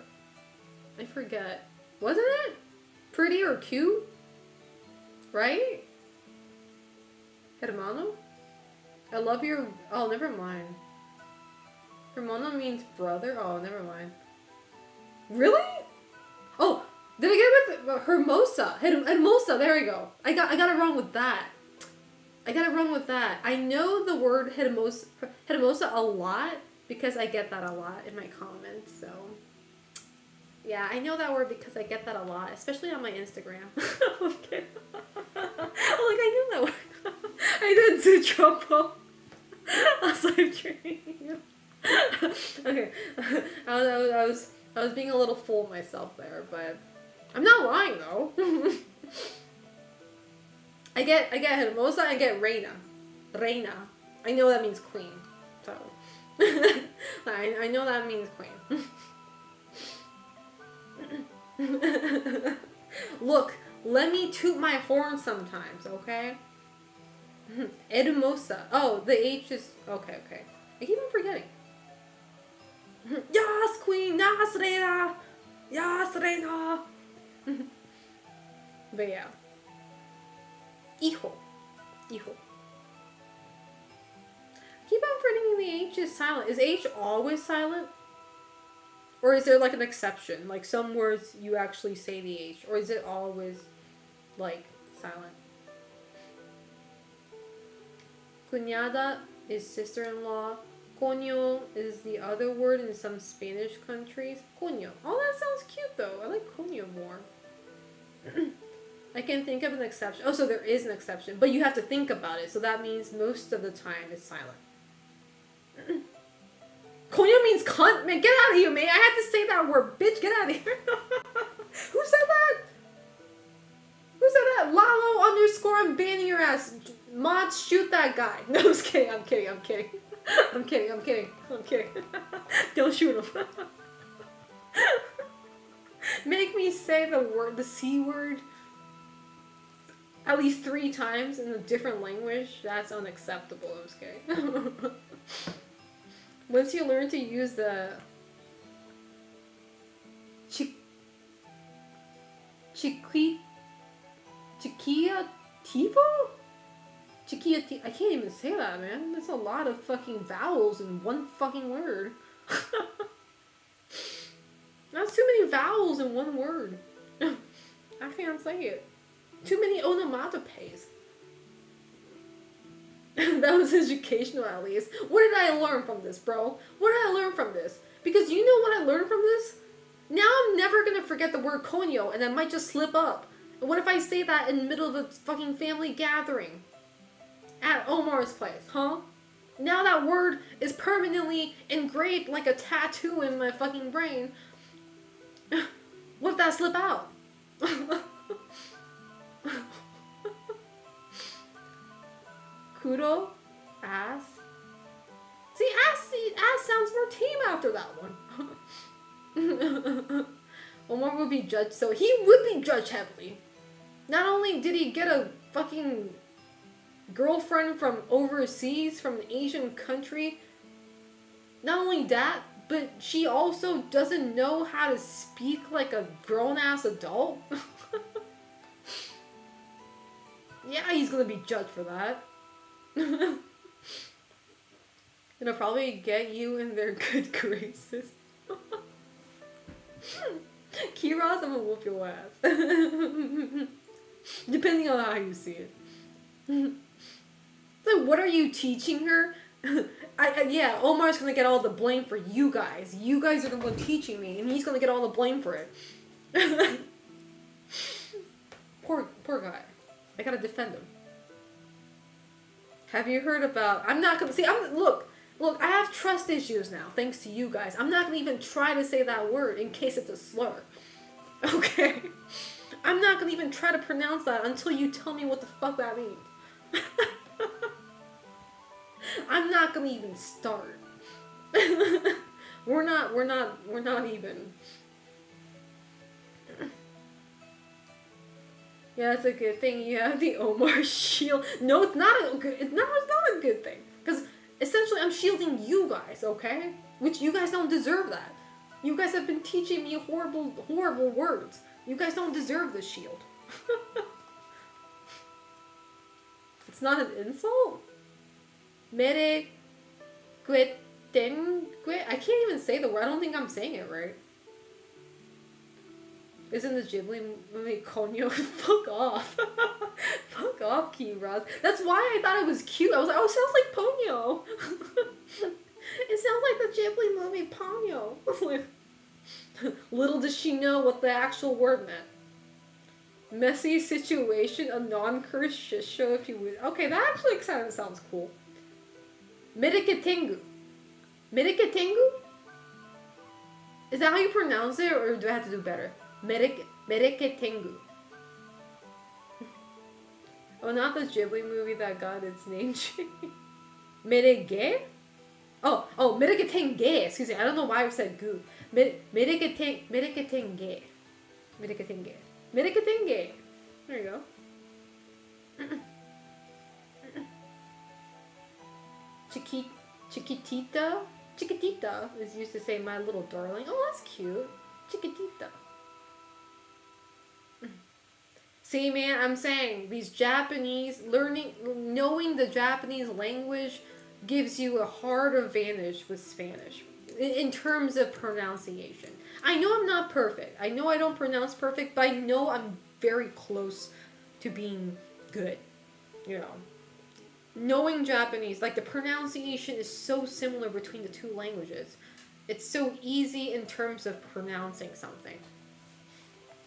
I forget. Wasn't it? Pretty or cute? Right? Hermano? I love your... Oh, never mind. Hermano means brother? Oh, never mind. Really? Oh, did I get it with Hermosa? Hermosa, there we go. I got it wrong with that. I know the word hermosa a lot because I get that a lot in my comments, so... Yeah, I know that word because I get that a lot, especially on my Instagram. Okay. I knew that word. I did Zutropo. I was live streaming you. Okay. I was being a little full of myself there, but I'm not lying though. I get Hermosa, I get Reina. Reina. I know that means queen. So I know that means queen. Look, let me toot my horn sometimes, okay? Hermosa. Oh, the H is okay. Okay, I keep on forgetting. Yes, queen. Yes, reina. Yes, reina. But yeah. Hijo. Hijo. Keep on forgetting the H is silent. Is H always silent? Or is there like an exception? Like some words you actually say the H. Or is it always like silent? Cuñada is sister-in-law. Coño is the other word in some Spanish countries. Coño. Oh, that sounds cute though. I like coño more. I can think of an exception. Oh, so there is an exception. But you have to think about it. So that means most of the time it's silent. Coño means cunt? Man, get out of here, man. I had to say that word. Bitch, get out of here. Who said that? Who said that? Lalo underscore, I'm banning your ass. Mods, shoot that guy. No, I'm just kidding. I'm kidding. I'm kidding. I'm kidding. I'm kidding. I'm kidding. Don't shoot him. Make me say the word, the C word, at least 3 times in a different language. That's unacceptable. I'm just kidding. Once you learn to use the Chiquilla Tipo? I can't even say that, man. That's a lot of fucking vowels in one fucking word. That's too many vowels in one word. I can't say it. Too many onomatopoeias. That was educational, at least. What did I learn from this, bro? What did I learn from this? Because you know what I learned from this? Now I'm never gonna forget the word coño, and I might just slip up. And what if I say that in the middle of a fucking family gathering? At Omar's place, huh? Now that word is permanently engraved like a tattoo in my fucking brain. What if that slip out? Kudo? Ass? See, ass sounds more tame after that one. Omar would be judged, so he would be judged heavily. Not only did he get a fucking girlfriend from overseas, from an Asian country, not only that, but she also doesn't know how to speak like a grown-ass adult. Yeah, he's gonna be judged for that. It'll probably get you in their good graces. Kiraz, I'm gonna whoop your ass. Depending on how you see it. So what are you teaching her? Yeah, Omar's gonna get all the blame for you guys. You guys are the one teaching me, and he's gonna get all the blame for it. Poor guy. I gotta defend him. Have you heard about... I'm not gonna... See, look, I have trust issues now, thanks to you guys. I'm not gonna even try to say that word in case it's a slur. Okay? I'm not gonna even try to pronounce that until you tell me what the fuck that means. I'm not gonna even start. We're not even... Yeah, it's a good thing you have the Omar shield. No, it's not a good thing. Because essentially I'm shielding you guys, okay? Which you guys don't deserve that. You guys have been teaching me horrible words. You guys don't deserve this shield. It's not an insult? Mere Guetengue? I can't even say the word. I don't think I'm saying it right. Isn't the Ghibli movie Coño? Fuck off. Fuck off, Kiraz. That's why I thought it was cute. I was like, oh, it sounds like Ponyo. It sounds like the Ghibli movie Ponyo. Little does she know what the actual word meant. Messy situation, a non-curse shit show if you would. Okay, that actually kind of sounds cool. Miriketengu. Miriketengu? Is that how you pronounce it, or do I have to do better? Miriketengu. Oh, not the Ghibli movie that got its name changed. Mirige? Oh, Miriketenge. Excuse me, I don't know why I said goo. Miriketenge. Miriketenge. There you go. Chiqui, chiquitita. Chiquitita is used to say my little darling. Oh, that's cute. Chiquitita. See, man, I'm saying these Japanese knowing the Japanese language gives you a hard advantage with Spanish in terms of pronunciation. I know I'm not perfect. I know I don't pronounce perfect, but I know I'm very close to being good. You know, knowing Japanese, like the pronunciation is so similar between the two languages. It's so easy in terms of pronouncing something.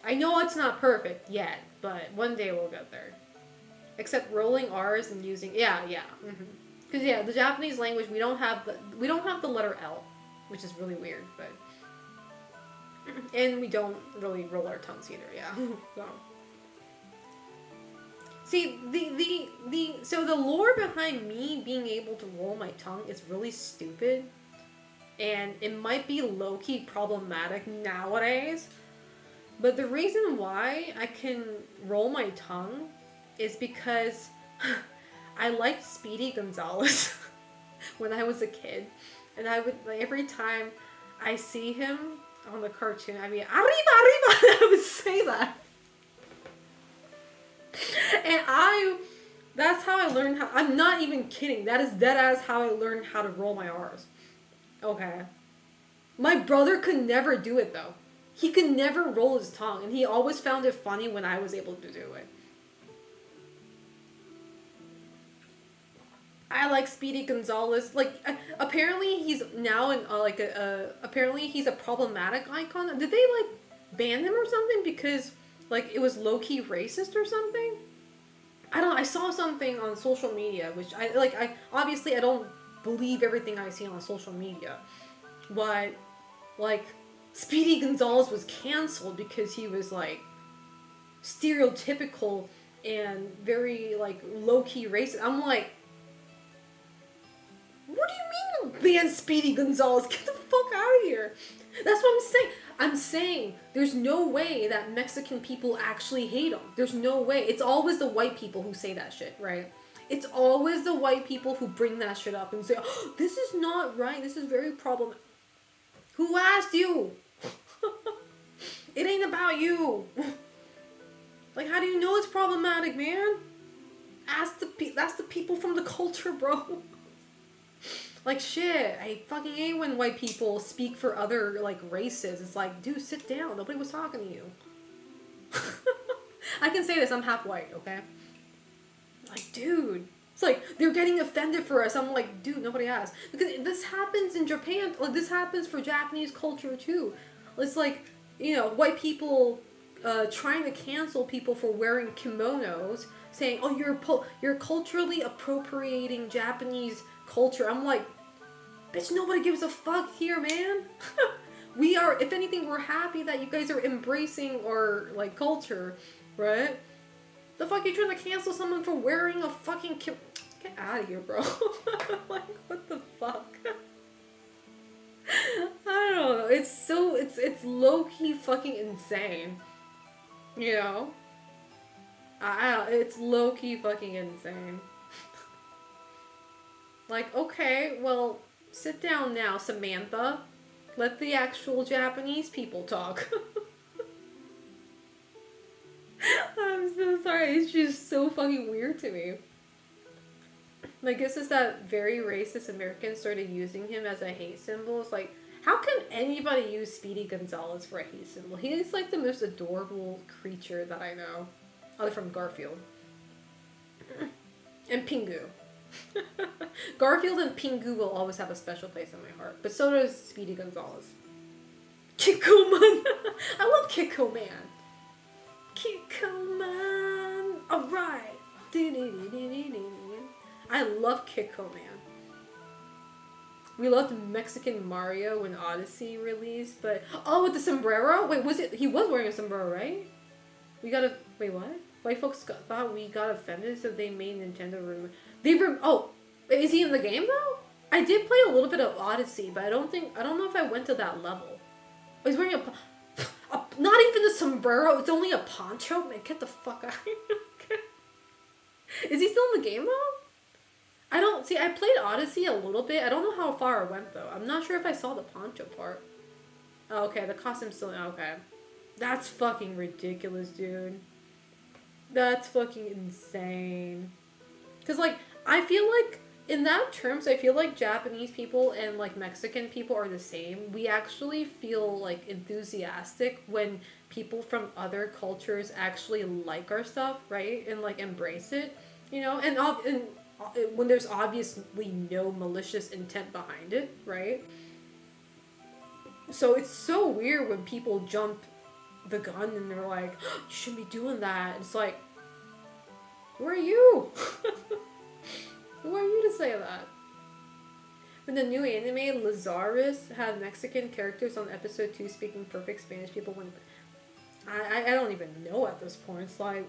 I know it's not perfect yet, but one day we'll get there. Except rolling R's and using because the Japanese language we don't have the letter L, which is really weird, but and we don't really roll our tongues either. Yeah. So. See, so the lore behind me being able to roll my tongue is really stupid, and it might be low-key problematic nowadays, but the reason why I can roll my tongue is because I liked Speedy Gonzalez when I was a kid, and I would, like, every time I see him on the cartoon, I mean, arriba, arriba, I would say that. And that's how I learned how, I'm not even kidding, that is deadass how I learned how to roll my R's. Okay. My brother could never do it though. He could never roll his tongue, and he always found it funny when I was able to do it. I like Speedy Gonzalez. Like, apparently he's now in, apparently he's a problematic icon. Did they, like, ban him or something because, like, it was low-key racist or something? I saw something on social media, which obviously I don't believe everything I see on social media. But, like, Speedy Gonzalez was canceled because he was, like, stereotypical and very, like, low-key racist. I'm like, what do you mean you banned Speedy Gonzalez? Get the fuck out of here. That's what I'm saying. I'm saying there's no way that Mexican people actually hate him. There's no way. It's always the white people who say that shit, right? It's always the white people who bring that shit up and say, oh, this is not right. This is very problematic. Who asked you? It ain't about you. Like, how do you know it's problematic, man? That's the people from the culture, bro. Like, shit, I fucking hate when white people speak for other, like, races. It's like, dude, sit down. Nobody was talking to you. I can say this, I'm half white, okay? Like, dude. It's like, they're getting offended for us. I'm like, dude, nobody asked. Because this happens in Japan. Like, this happens for Japanese culture, too. It's like, you know, white people trying to cancel people for wearing kimonos, saying, oh, you're culturally appropriating Japanese culture. I'm like, bitch, nobody gives a fuck here, man. We are, if anything, we're happy that you guys are embracing our, like, culture, right? The fuck you trying to cancel someone for wearing a fucking Get out of here, bro. Like, what the fuck? I don't know. It's low-key fucking insane. You know? It's low-key fucking insane. Like, okay, well, sit down now, Samantha. Let the actual Japanese people talk. I'm so sorry. It's just so fucking weird to me. I guess it's that very racist Americans started using him as a hate symbol. It's like, how can anybody use Speedy Gonzalez for a hate symbol? He is like the most adorable creature that I know. Other from Garfield. And Pingu. Garfield and Pingu will always have a special place in my heart. But so does Speedy Gonzalez. Kikkoman! I love Kikkoman. Kikkoman! Alright! I love Kikkoman. We loved Mexican Mario when Odyssey released, but... Oh, with the sombrero? Wait, was it... He was wearing a sombrero, right? Wait, what? White folks thought we got offended, so they made Nintendo rumor. Oh, is he in the game though? I did play a little bit of Odyssey, but I don't know if I went to that level. Oh, he's wearing not even a sombrero, it's only a poncho? Man, get the fuck out of here. Is he still in the game though? I don't see. I played Odyssey a little bit. I don't know how far I went though. I'm not sure if I saw the poncho part. Oh, okay, the costume's still okay. That's fucking ridiculous, dude. That's fucking insane. Cause like I feel like in that terms, I feel like Japanese people and like Mexican people are the same. We actually feel like enthusiastic when people from other cultures actually like our stuff, right? And like embrace it, you know. When there's obviously no malicious intent behind it, right? So it's so weird when people jump the gun and they're like, oh, "You shouldn't be doing that." It's like, who are you? Who are you to say that? When the new anime Lazarus had Mexican characters on episode 2 speaking perfect Spanish, people went, I don't even know at this point. It's like,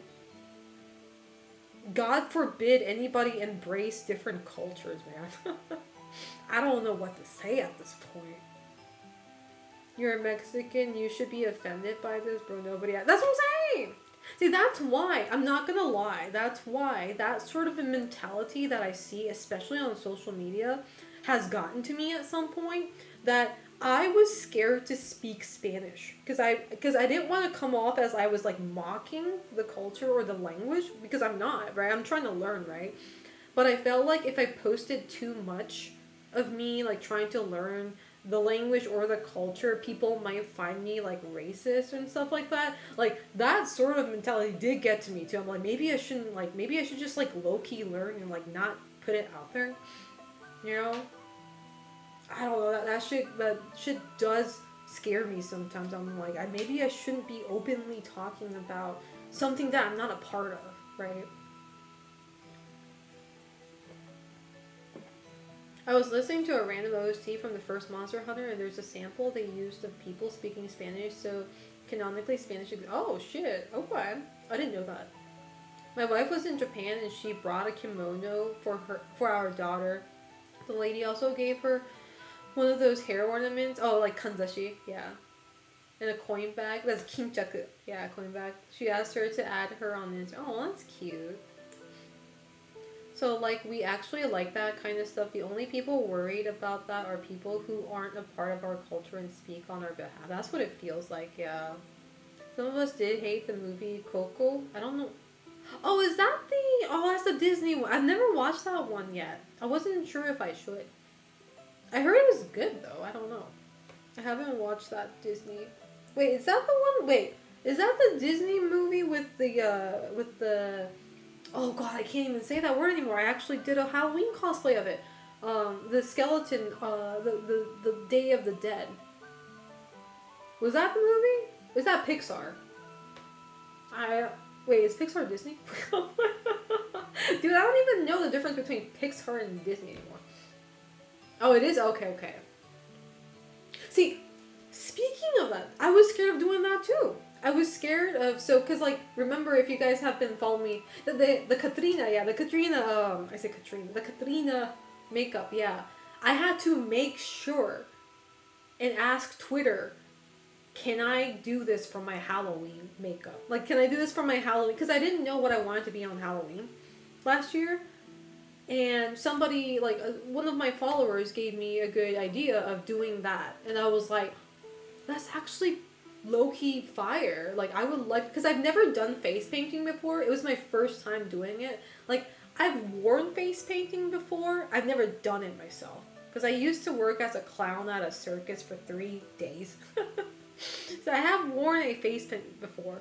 God forbid anybody embrace different cultures, man. I don't know what to say at this point. You're a Mexican, you should be offended by this, bro. Nobody. That's what I'm saying! See, that's why. I'm not gonna lie. That's why that sort of a mentality that I see, especially on social media, has gotten to me at some point. That I was scared to speak Spanish because I didn't want to come off as I was like mocking the culture or the language, because I'm not, right? I'm trying to learn, right? But I felt like if I posted too much of me like trying to learn the language or the culture, people might find me like racist and stuff like that. Like that sort of mentality did get to me too. I'm like, maybe I shouldn't, like maybe I should just like low key learn and like not put it out there. You know? I don't know, that shit does scare me sometimes. I'm like, maybe I shouldn't be openly talking about something that I'm not a part of, right? I was listening to a random OST from the first Monster Hunter, and there's a sample they used of people speaking Spanish, so canonically Spanish. Oh shit! Okay, I didn't know that. My wife was in Japan, and she brought a kimono for our daughter. The lady also gave her one of those hair ornaments. Oh, like kanzashi, yeah, and a coin bag. That's kinchaku, yeah, a coin bag. She asked her to add her on Instagram. Oh, that's cute. So, like, we actually like that kind of stuff. The only people worried about that are people who aren't a part of our culture and speak on our behalf. That's what it feels like, yeah. Some of us did hate the movie Coco. I don't know. Oh, is that the... Oh, that's the Disney one. I've never watched that one yet. I wasn't sure if I should. I heard it was good, though. I don't know. I haven't watched that Disney... Wait, is that the one... Wait, is that the Disney movie with the... Oh god, I can't even say that word anymore. I actually did a Halloween cosplay of it. The skeleton, the Day of the Dead. Was that the movie? Was that Pixar? Wait, is Pixar Disney? Dude, I don't even know the difference between Pixar and Disney anymore. Oh, it is? Okay, okay. See, speaking of that, I was scared of doing that too. I was scared of, cause like, remember if you guys have been following me, the Katrina, yeah, the Katrina makeup, yeah. I had to make sure and ask Twitter, can I do this for my Halloween makeup? Like, can I do this for my Halloween? Because I didn't know what I wanted to be on Halloween last year. And somebody, like, one of my followers gave me a good idea of doing that. And I was like, that's actually low-key fire. Like, I would like, because I've never done face painting before. It was my first time doing it. Like, I've worn face painting before. I've never done it myself. Because I used to work as a clown at a circus for 3 days. So I have worn a face paint before,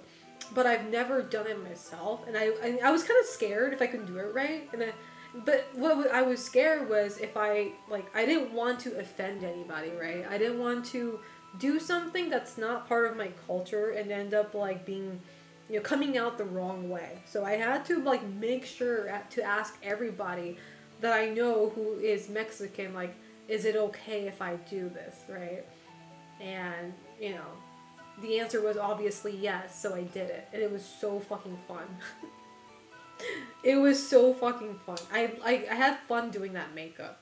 but I've never done it myself. And I was kind of scared if I couldn't do it right. But what I was scared was if I didn't want to offend anybody, right? I didn't want to do something that's not part of my culture and end up like being, coming out the wrong way. So I had to like make sure to ask everybody that I know who is Mexican, like, is it okay if I do this, right? And, the answer was obviously yes, so I did it. And it was so fucking fun. It was so fucking fun. I had fun doing that makeup.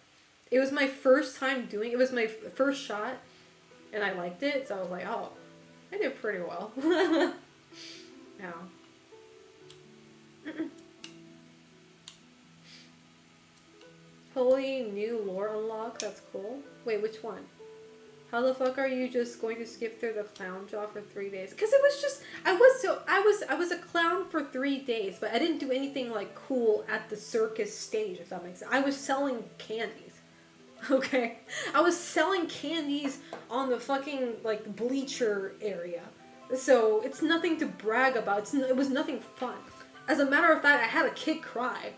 It was my first time doing it. It was my first shot, and I liked it, so I was like, oh, I did pretty well. Yeah. Holy new lore unlock. That's cool. Wait, which one? How the fuck are you just going to skip through the clown job for 3 days? Because it was just I was a clown for 3 days, but I didn't do anything like cool at the circus stage, if that makes sense. I was selling candies. Okay? I was selling candies on the fucking like bleacher area. So it's nothing to brag about. It was nothing fun. As a matter of fact, I had a kid cry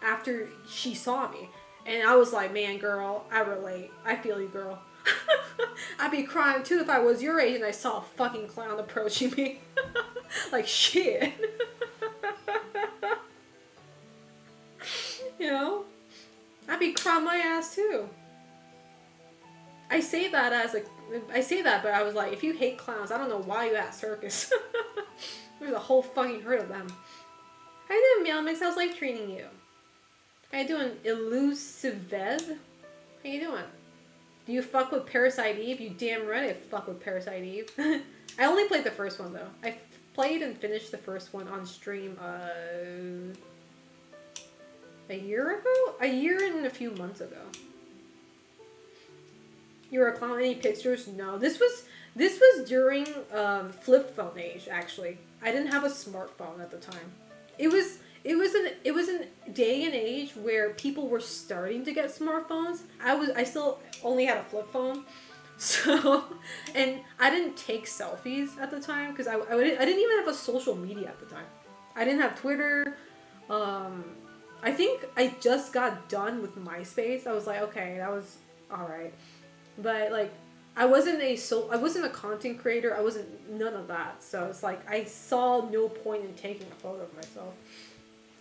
after she saw me. And I was like, man, girl, I relate. I feel you, girl. I'd be crying too if I was your age and I saw a fucking clown approaching me. Like, shit. You know? I'd be crying my ass too. I say that, but I was like, if you hate clowns, I don't know why you at circus. There's a whole fucking herd of them. How you doing, Meow Mix? How's life treating you? How you doing, Elusivev? How you doing? Do you fuck with Parasite Eve? You damn right I fuck with Parasite Eve. I only played the first one though. I played and finished the first one on stream a year ago? A year and a few months ago. You're a clown. Any pictures? No. This was during flip phone age, actually. I didn't have a smartphone at the time. It was a day and age where people were starting to get smartphones. I still only had a flip phone. So, and I didn't take selfies at the time because I didn't even have a social media at the time. I didn't have Twitter. I think I just got done with MySpace. I was like, okay, that was alright. But like, I wasn't a content creator. I wasn't none of that. So it's like I saw no point in taking a photo of myself.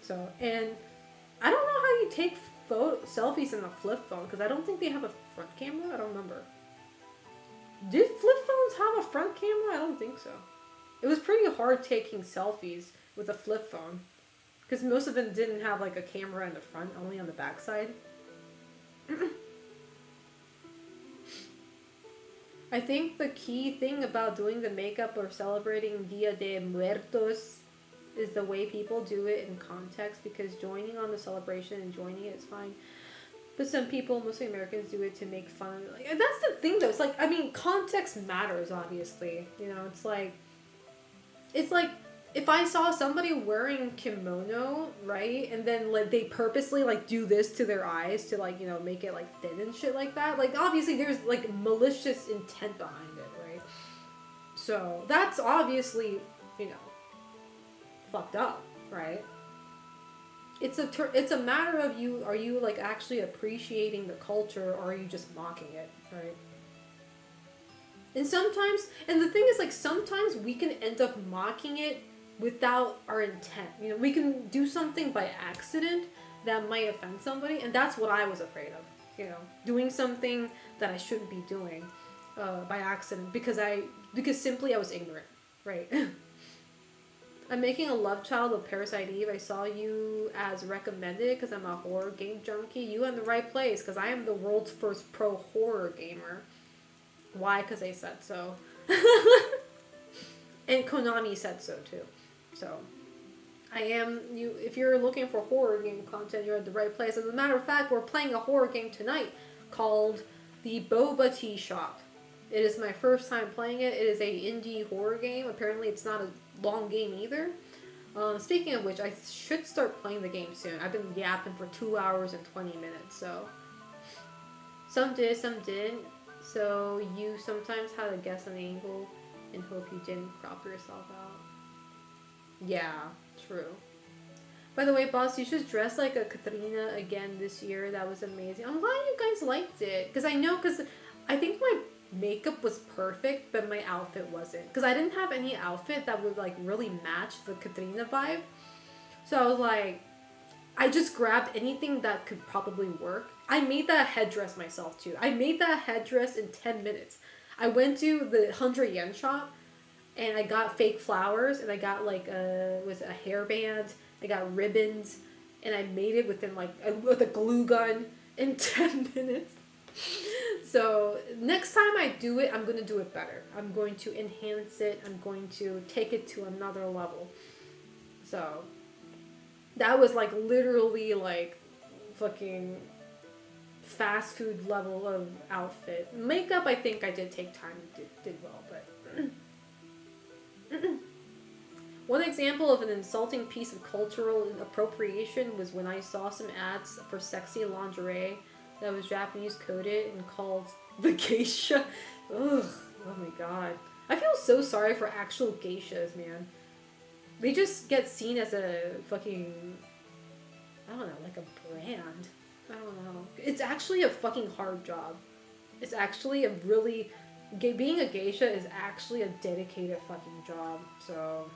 So, and I don't know how you take selfies in a flip phone because I don't think they have a front camera. I don't remember. Did flip phones have a front camera? I don't think so. It was pretty hard taking selfies with a flip phone because most of them didn't have like a camera in the front, only on the back side. I think the key thing about doing the makeup or celebrating Dia de Muertos is the way people do it in context, because joining on the celebration and joining it is fine. But some people, mostly Americans, do it to make fun of it. Like, and that's the thing though. It's like, I mean, context matters, obviously. You know, it's like if I saw somebody wearing kimono, right, and then like they purposely like do this to their eyes to like, you know, make it like thin and shit like that. Like obviously there's like malicious intent behind it, right? So that's obviously, you know, fucked up, right? It's a matter of are you like actually appreciating the culture, or are you just mocking it, right? And the thing is, like, sometimes we can end up mocking it without our intent. You know, we can do something by accident that might offend somebody, and that's what I was afraid of. You know, doing something that I shouldn't be doing by accident because simply I was ignorant, right? I'm making a love child of Parasite Eve. I saw you as recommended because I'm a horror game junkie. You in the right place because I am the world's first pro horror gamer. Why? Because I said so. And Konami said so too. So I am you. If you're looking for horror game content, you're at the right place. As a matter of fact, we're playing a horror game tonight called The Boba Tea Shop. It is my first time playing it. It is a indie horror game. Apparently, it's not a long game either. Speaking of which, I should start playing the game soon. I've been yapping for 2 hours and 20 minutes. So some did, some didn't. So you sometimes had to guess an angle and hope you didn't crop yourself out. Yeah, true. By the way, boss, you should dress like a Katrina again this year. That was amazing. I'm glad you guys liked it. Because I think my makeup was perfect, but my outfit wasn't. Because I didn't have any outfit that would like really match the Katrina vibe. So I was like, I just grabbed anything that could probably work. I made that headdress myself too. I made that headdress in 10 minutes. I went to the 100 yen shop and I got fake flowers and I got like a hairband. I got ribbons and I made it with a glue gun in 10 minutes. So next time I do it, I'm going to do it better. I'm going to enhance it. I'm going to take it to another level. So that was like literally like fucking fast food level of outfit. Makeup, I think I did take time and did well, but one example of an insulting piece of cultural appropriation was when I saw some ads for sexy lingerie that was Japanese coded and called the geisha. Ugh, oh my god. I feel so sorry for actual geishas, man. They just get seen as a fucking, I don't know, like a brand. I don't know. It's actually a fucking hard job. It's actually a really, being a geisha is actually a dedicated fucking job. So,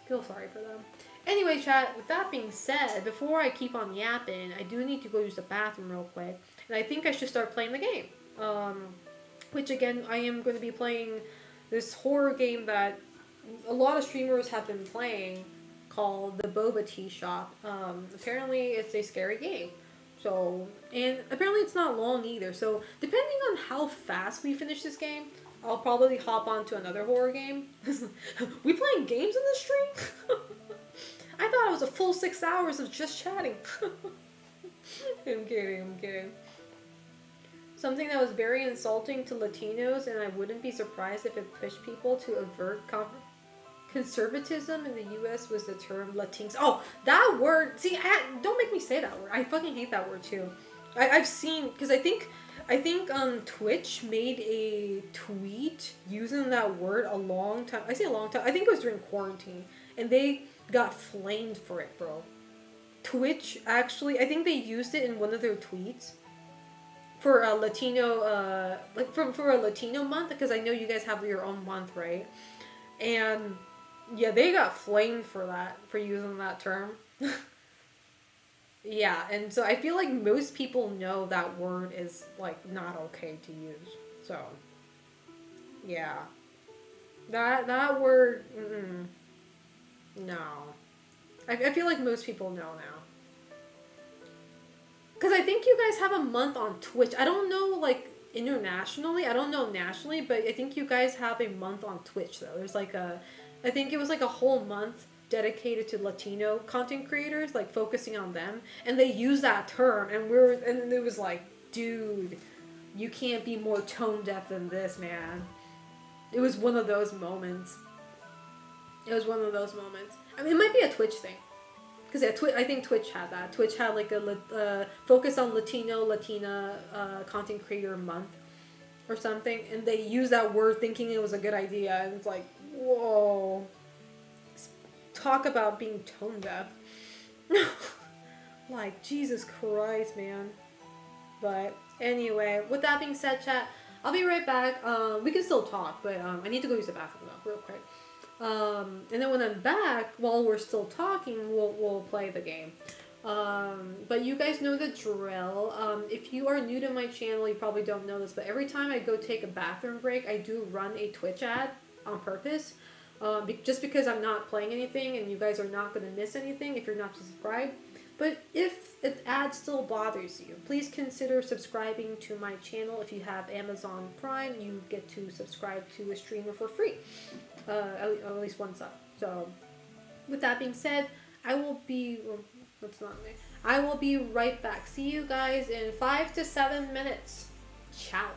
feel sorry for them. Anyway, chat, with that being said, before I keep on yapping, I do need to go use the bathroom real quick. And I think I should start playing the game. Which again, I am going to be playing this horror game that a lot of streamers have been playing called the Boba Tea Shop. Apparently it's a scary game. So, and apparently it's not long either. So, depending on how fast we finish this game, I'll probably hop on to another horror game. We playing games in the stream? I thought it was a full 6 hours of just chatting. I'm kidding. Something that was very insulting to Latinos, and I wouldn't be surprised if it pushed people to avert conservatism in the U.S. was the term Latinx. Oh, that word! See, don't make me say that word. I fucking hate that word too. I've seen, because I think Twitch made a tweet using that word a long time. I say a long time. I think it was during quarantine, and they got flamed for it, bro. Twitch actually, I think they used it in one of their tweets for a Latino, for a Latino month, because I know you guys have your own month, right? And yeah, they got flamed for that, for using that term. Yeah, and so I feel like most people know that word is like not okay to use. So yeah, that word, no. I feel like most people know now. Because I think you guys have a month on Twitch. I don't know, like, internationally. I don't know nationally, but I think you guys have a month on Twitch, though. There's like I think it was like a whole month dedicated to Latino content creators, like focusing on them. And they use that term, and it was like, dude, you can't be more tone deaf than this, man. It was one of those moments. I mean, it might be a Twitch thing. Because yeah, I think Twitch had that. Twitch had like a focus on Latina content creator month or something. And they used that word thinking it was a good idea. And it's like, whoa. Talk about being tone deaf. Like, Jesus Christ, man. But anyway, with that being said, chat, I'll be right back. We can still talk, but I need to go use the bathroom though, real quick. And then when I'm back, while we're still talking, we'll play the game. But you guys know the drill. If you are new to my channel, you probably don't know this, but every time I go take a bathroom break, I do run a Twitch ad on purpose. Just because I'm not playing anything and you guys are not going to miss anything if you're not subscribed. But if an ad still bothers you, please consider subscribing to my channel. If you have Amazon Prime, you get to subscribe to a streamer for free. At least one sub. So, with that being said, I will be right back. See you guys in 5 to 7 minutes. Ciao.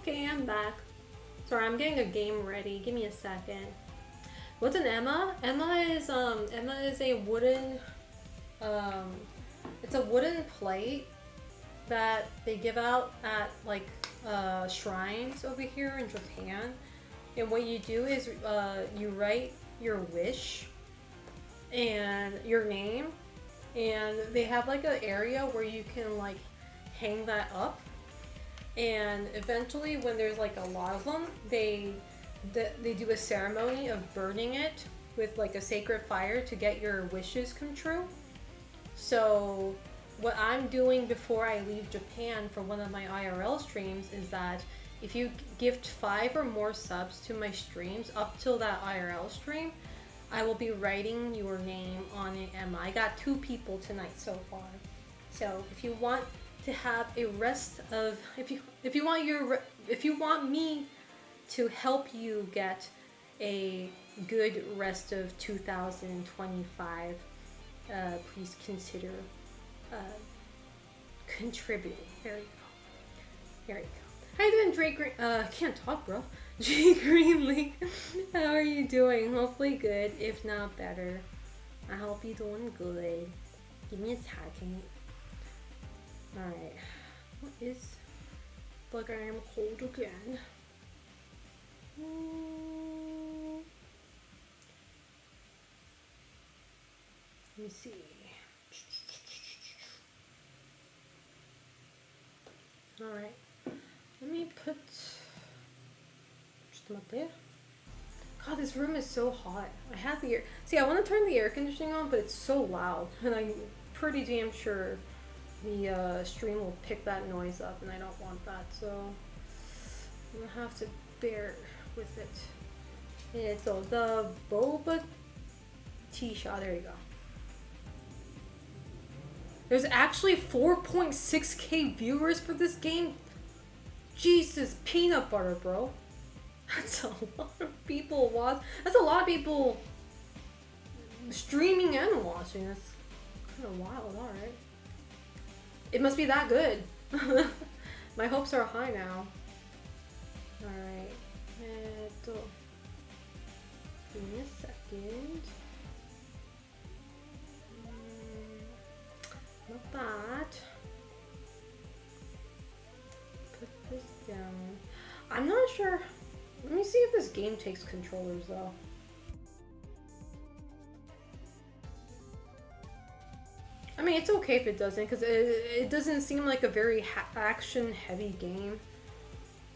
Okay, I'm back. Sorry, I'm getting a game ready. Give me a second. What's an Emma? Emma is a wooden it's a wooden plate that they give out at like shrines over here in Japan. And what you do is you write your wish and your name, and they have like an area where you can like hang that up. And eventually, when there's like a lot of them, they do a ceremony of burning it with like a sacred fire to get your wishes come true. So what I'm doing before I leave Japan for one of my IRL streams is that if you gift 5 or more subs to my streams up till that IRL stream, I will be writing your name on an Emma. I got 2 people tonight so far. So if you want to have a rest of, if you want me to help you get a good rest of 2025, please consider contributing. There you go. There you go. How you doing, Drake Green? I can't talk, bro. G Greenlee. How are you doing? Hopefully good, if not better. I hope you're doing good. Give me a second. Alright. What is... Like I am cold again. Let me see. Alright. Let me put... Just up there. God, this room is so hot. I have the air... See, I want to turn the air conditioning on, but it's so loud. And I'm pretty damn sure the stream will pick that noise up, and I don't want that. So, I'm going to have to bear with it. Yeah, so the Boba T-Shot. There you go. There's actually 4.6k viewers for this game. Jesus, peanut butter, bro. That's a lot of people watch. That's a lot of people streaming and watching. That's kind of wild, alright. It must be that good. My hopes are high now. Alright. Give me a second. Not that. Put this down. I'm not sure. Let me see if this game takes controllers though. I mean, it's okay if it doesn't, because it doesn't seem like a very action heavy game.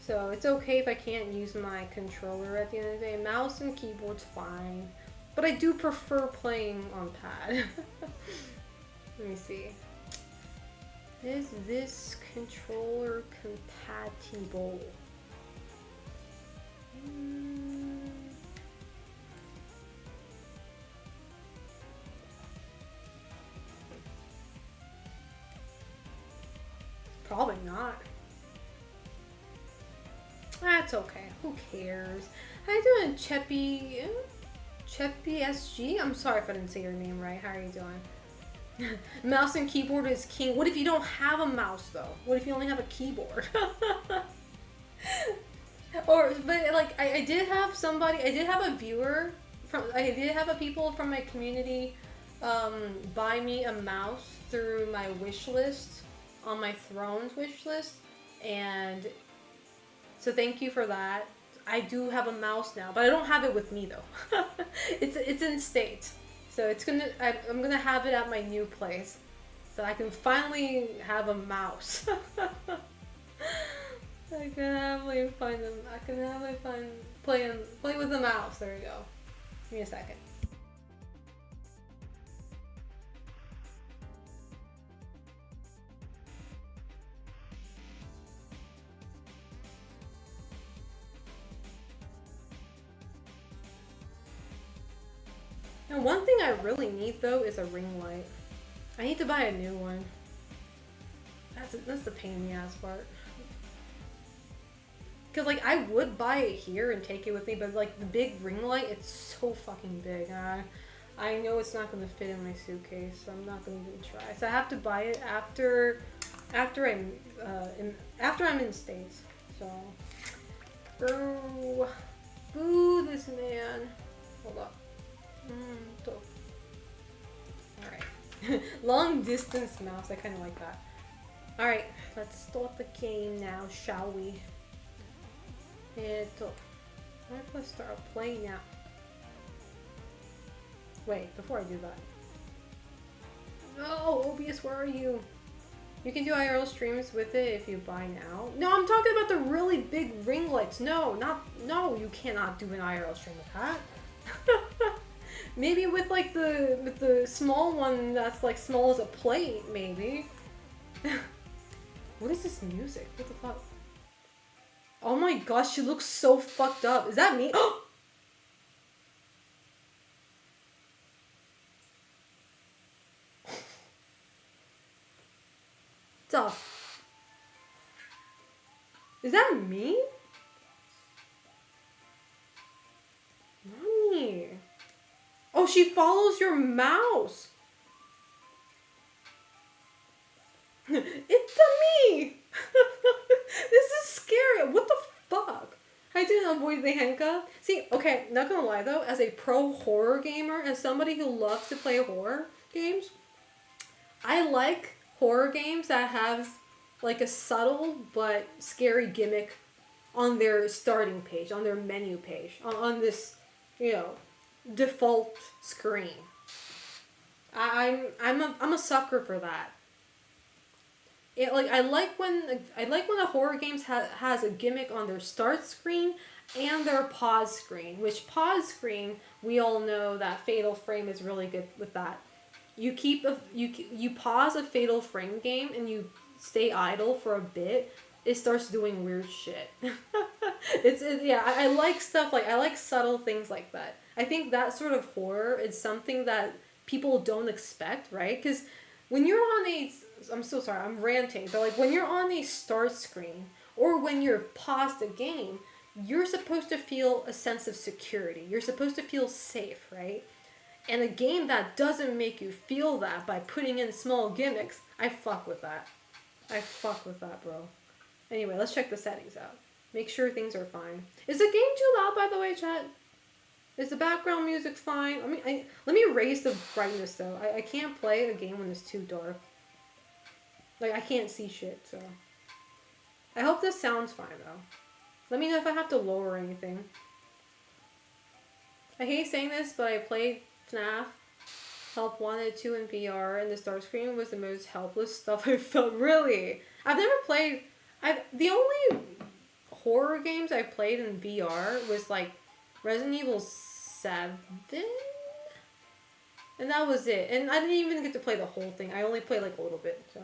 So it's okay if I can't use my controller at the end of the day. Mouse and keyboard's fine. But I do prefer playing on pad. Let me see. Is this controller compatible? Probably not. That's okay. Who cares? How you doing, Cheppy? Cheppy SG? I'm sorry if I didn't say your name right. How are you doing? Mouse and keyboard is king. What if you don't have a mouse though? What if you only have a keyboard? But like I did have somebody, I did have a viewer I did have a people from my community buy me a mouse through my wish list on my Thrones wish list, and so thank you for that. I do have a mouse now, but I don't have it with me though. It's in state. So I'm gonna have it at my new place, so I can finally have a mouse. I can happily find them. I can happily play with the mouse. There we go. Give me a second. Now, one thing I really need though is a ring light. I need to buy a new one. That's the pain in the ass part. Cause like I would buy it here and take it with me, but like the big ring light, it's so fucking big. I know it's not gonna fit in my suitcase, so I'm not gonna even try. So I have to buy it after I'm in States. So Boo. Boo this man. Hold up. Alright. Long distance mouse. I kind of like that. Alright. Let's start the game now, shall we? Let's start playing now. Wait, before I do that. No, OBS, where are you? You can do IRL streams with it if you buy now. No, I'm talking about the really big ring lights. No, you cannot do an IRL stream with that. Maybe with like the small one that's like small as a plate, maybe. What is this music? What the fuck? Oh my gosh, she looks so fucked up. Is that me? Stuff. Is that me? Nani? Oh, she follows your mouse. It's me. This is scary. What the fuck? I didn't avoid the handcuff. See, okay, not gonna lie though, as a pro horror gamer, as somebody who loves to play horror games, I like horror games that have like a subtle but scary gimmick on their starting page, on their menu page, on this, default screen. I'm a sucker for that. I like when a horror games has a gimmick on their start screen and their pause screen. Which pause screen, we all know that Fatal Frame is really good with that. You pause a Fatal Frame game and you stay idle for a bit. It starts doing weird shit. I like stuff I like subtle things like that. I think that sort of horror is something that people don't expect, right? Because when you're on I'm so sorry, I'm ranting, but like when you're on a start screen or when you're paused a game, you're supposed to feel a sense of security. You're supposed to feel safe, right? And a game that doesn't make you feel that by putting in small gimmicks, I fuck with that. I fuck with that, bro. Anyway, let's check the settings out. Make sure things are fine. Is the game too loud, by the way, chat? Is the background music fine? Let me raise the brightness, though. I can't play a game when it's too dark. Like, I can't see shit, so. I hope this sounds fine, though. Let me know if I have to lower anything. I hate saying this, but I played FNAF Help 1 and 2 in VR, and the start screen was the most helpless stuff I felt. Really? I've never played... The only horror games I played in VR was, like, Resident Evil 7? And that was it. And I didn't even get to play the whole thing. I only played, like, a little bit, so...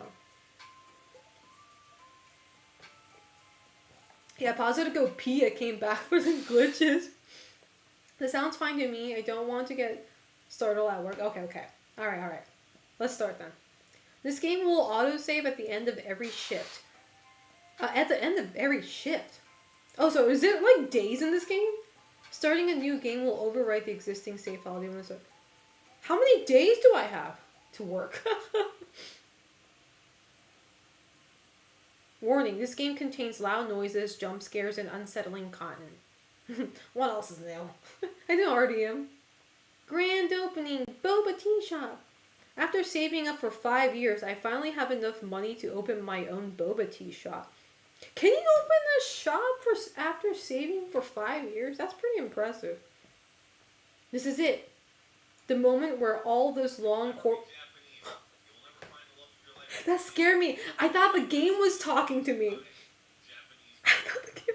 Yeah, pause it to go pee. I came back for some glitches. This sounds fine to me. I don't want to get startled at work. Okay. Alright. Let's start then. This game will autosave at the end of every shift. At the end of every shift? Oh, so is it like days in this game? Starting a new game will overwrite the existing save file. Do you want to start? How many days do I have to work? Warning, this game contains loud noises, jump scares, and unsettling content. What else is new? I know RDM. Grand opening, Boba Tea Shop. After saving up for 5 years, I finally have enough money to open my own Boba Tea Shop. Can you open a shop after saving for 5 years? That's pretty impressive. This is it. The moment where all those long That scared me. I thought the game was talking to me. I thought the game...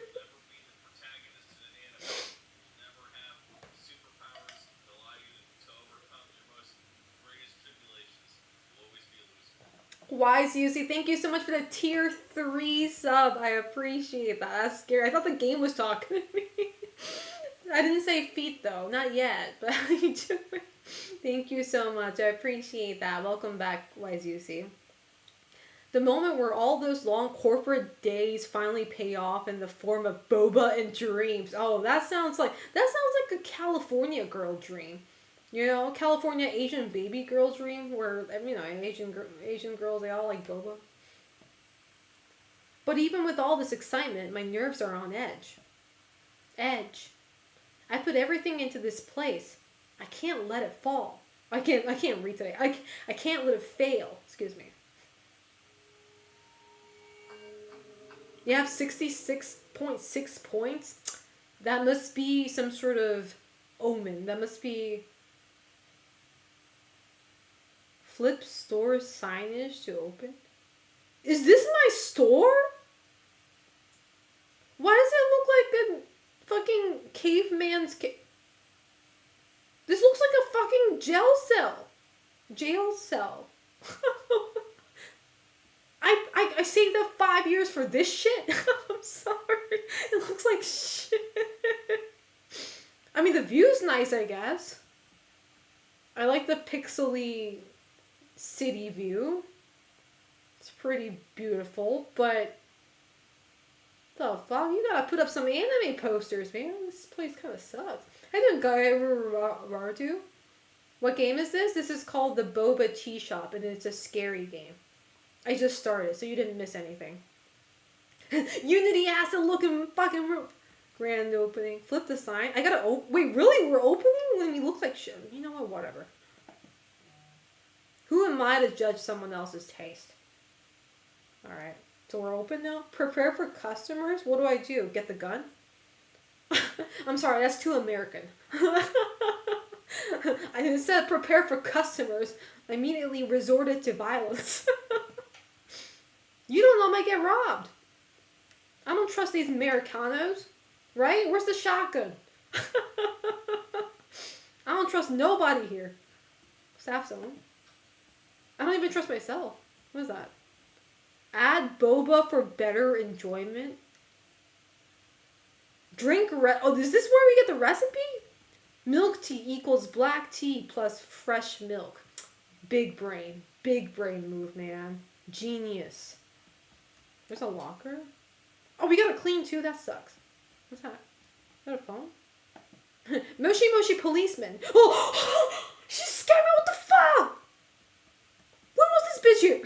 Wise UC, thank you so much for the tier 3 sub. I appreciate that. That's scary. I thought the game was talking to me. I didn't say feet though. Not yet. But thank you so much. I appreciate that. Welcome back, Wise UC. The moment where all those long corporate days finally pay off in the form of boba and dreams. Oh, that sounds like a California girl dream. You know, California Asian baby girl dream where, Asian girls, they all like boba. But even with all this excitement, my nerves are on edge. edge. I put everything into this place. I can't let it fall. I can't read today. I can't let it fail. Excuse me. You have 66.6 points? That must be some sort of omen. That must be flip store signage to open. Is this my store? Why does it look like a fucking caveman's This looks like a fucking jail cell. Jail cell. I saved up 5 years for this shit. I'm sorry. It looks like shit. I mean, the view's nice, I guess. I like the pixely city view. It's pretty beautiful, but the fuck? You gotta put up some anime posters, man. This place kind of sucks. I didn't go Rarutu. What game is this? This is called the Boba Tea Shop, and it's a scary game. I just started, so you didn't miss anything. Unity acid looking fucking room. Grand opening. Flip the sign. I gotta wait, really? We're opening when we look like shit? You know what? Whatever. Who am I to judge someone else's taste? Alright. So we're open now? Prepare for customers? What do I do? Get the gun? I'm sorry, that's too American. I instead of prepare for customers, I immediately resorted to violence. You don't know I might get robbed. I don't trust these Americanos. Right? Where's the shotgun? I don't trust nobody here. Staff zone. I don't even trust myself. What is that? Add boba for better enjoyment. Drink oh, is this where we get the recipe? Milk tea equals black tea plus fresh milk. Big brain. Big brain move, man. Genius. There's a locker? Oh, we gotta clean too? That sucks. What's that? Is that a phone? Moshi Moshi policeman. Oh! She scared me. What the fuck? When was this bitch here?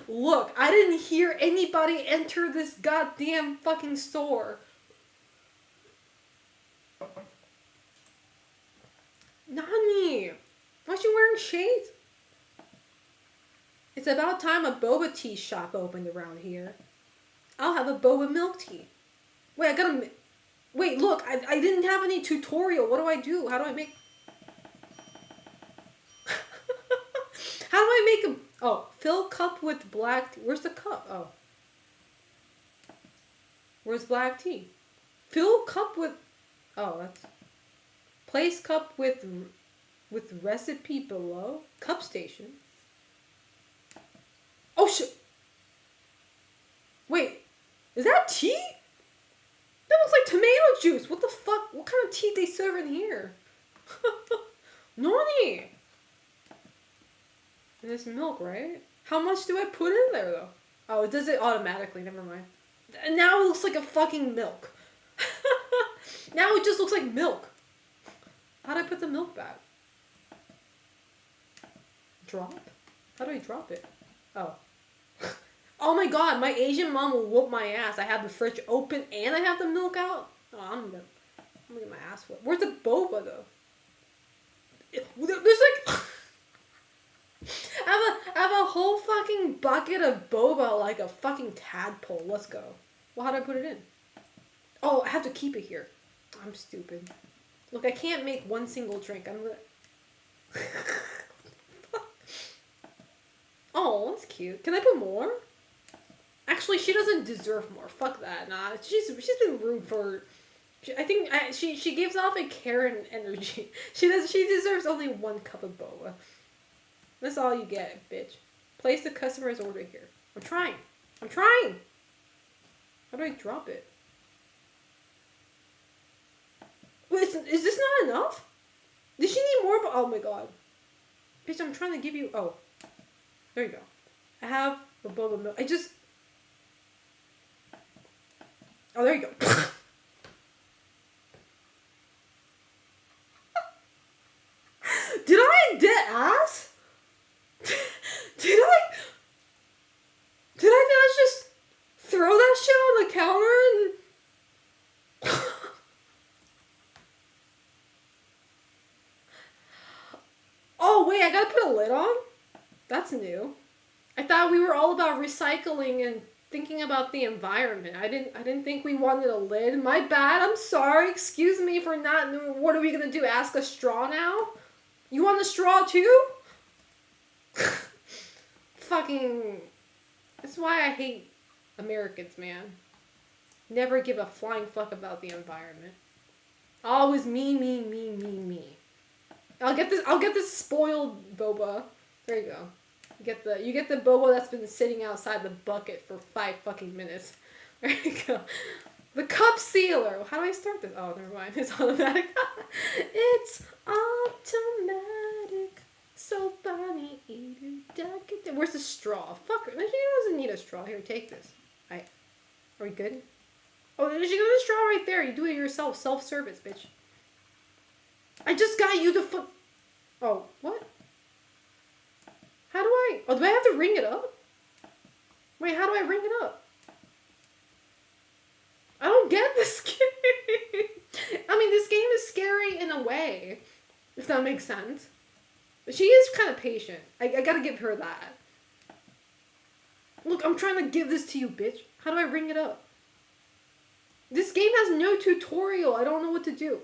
Look, I didn't hear anybody enter this goddamn fucking store. Nani? Why is she wearing shades? It's about time a boba tea shop opened around here. I'll have a boba milk tea. Wait, I gotta... Wait, look, I didn't have any tutorial. What do I do? How do I make... How do I make a... Oh, fill cup with black tea. Where's the cup? Oh. Where's black tea? Fill cup with... Oh, that's... Place cup with recipe below. Cup station. Oh, shit. Wait. Is that tea? That looks like tomato juice. What the fuck? What kind of tea they serve in here? Nani? And this milk, right? How much do I put in there, though? Oh, it does it automatically. Never mind. And now it looks like a fucking milk. Now it just looks like milk. How do I put the milk back? Drop? How do I drop it? Oh. Oh my god, my Asian mom will whoop my ass. I have the fridge open and I have the milk out. Oh, I'm gonna get my ass whooped. Where's the boba, though? There's like... I have a whole fucking bucket of boba like a fucking tadpole. Let's go. Well, how do I put it in? Oh, I have to keep it here. I'm stupid. Look, I can't make one single drink. I'm gonna... Oh, that's cute. Can I put more? Actually, she doesn't deserve more. Fuck that. Nah, she's been rude for... I think she gives off a Karen energy. She deserves only 1 cup of boba. That's all you get, bitch. Place the customer's order here. I'm trying. How do I drop it? Wait, is this not enough? Does she need more? Oh my god. Bitch, I'm trying to give you... Oh. There you go. I have the boba milk. Oh, there you go. Did I dead ass? Did I just throw that shit on lid on? That's new. I thought we were all about recycling and thinking about the environment. I didn't think we wanted a lid. My bad. I'm sorry. Excuse me for not. What are we gonna do? Ask a straw now? You want a straw too? Fucking. That's why I hate Americans, man. Never give a flying fuck about the environment. Always me, me, me, me, me. I'll get this spoiled boba. There you go. You get the boba that's been sitting outside the bucket for 5 fucking minutes. There you go. The cup sealer. How do I start this? Oh, never mind. It's automatic. It's automatic. So funny. Where's the straw? Fuck her. She doesn't need a straw. Here, take this. Alright. Are we good? Oh, there's a straw right there. You do it yourself. Self-service, bitch. I just got you the Oh, what? How do I... Oh, do I have to ring it up? Wait, how do I ring it up? I don't get this game. I mean, this game is scary in a way. If that makes sense. But she is kind of patient. I gotta give her that. Look, I'm trying to give this to you, bitch. How do I ring it up? This game has no tutorial. I don't know what to do.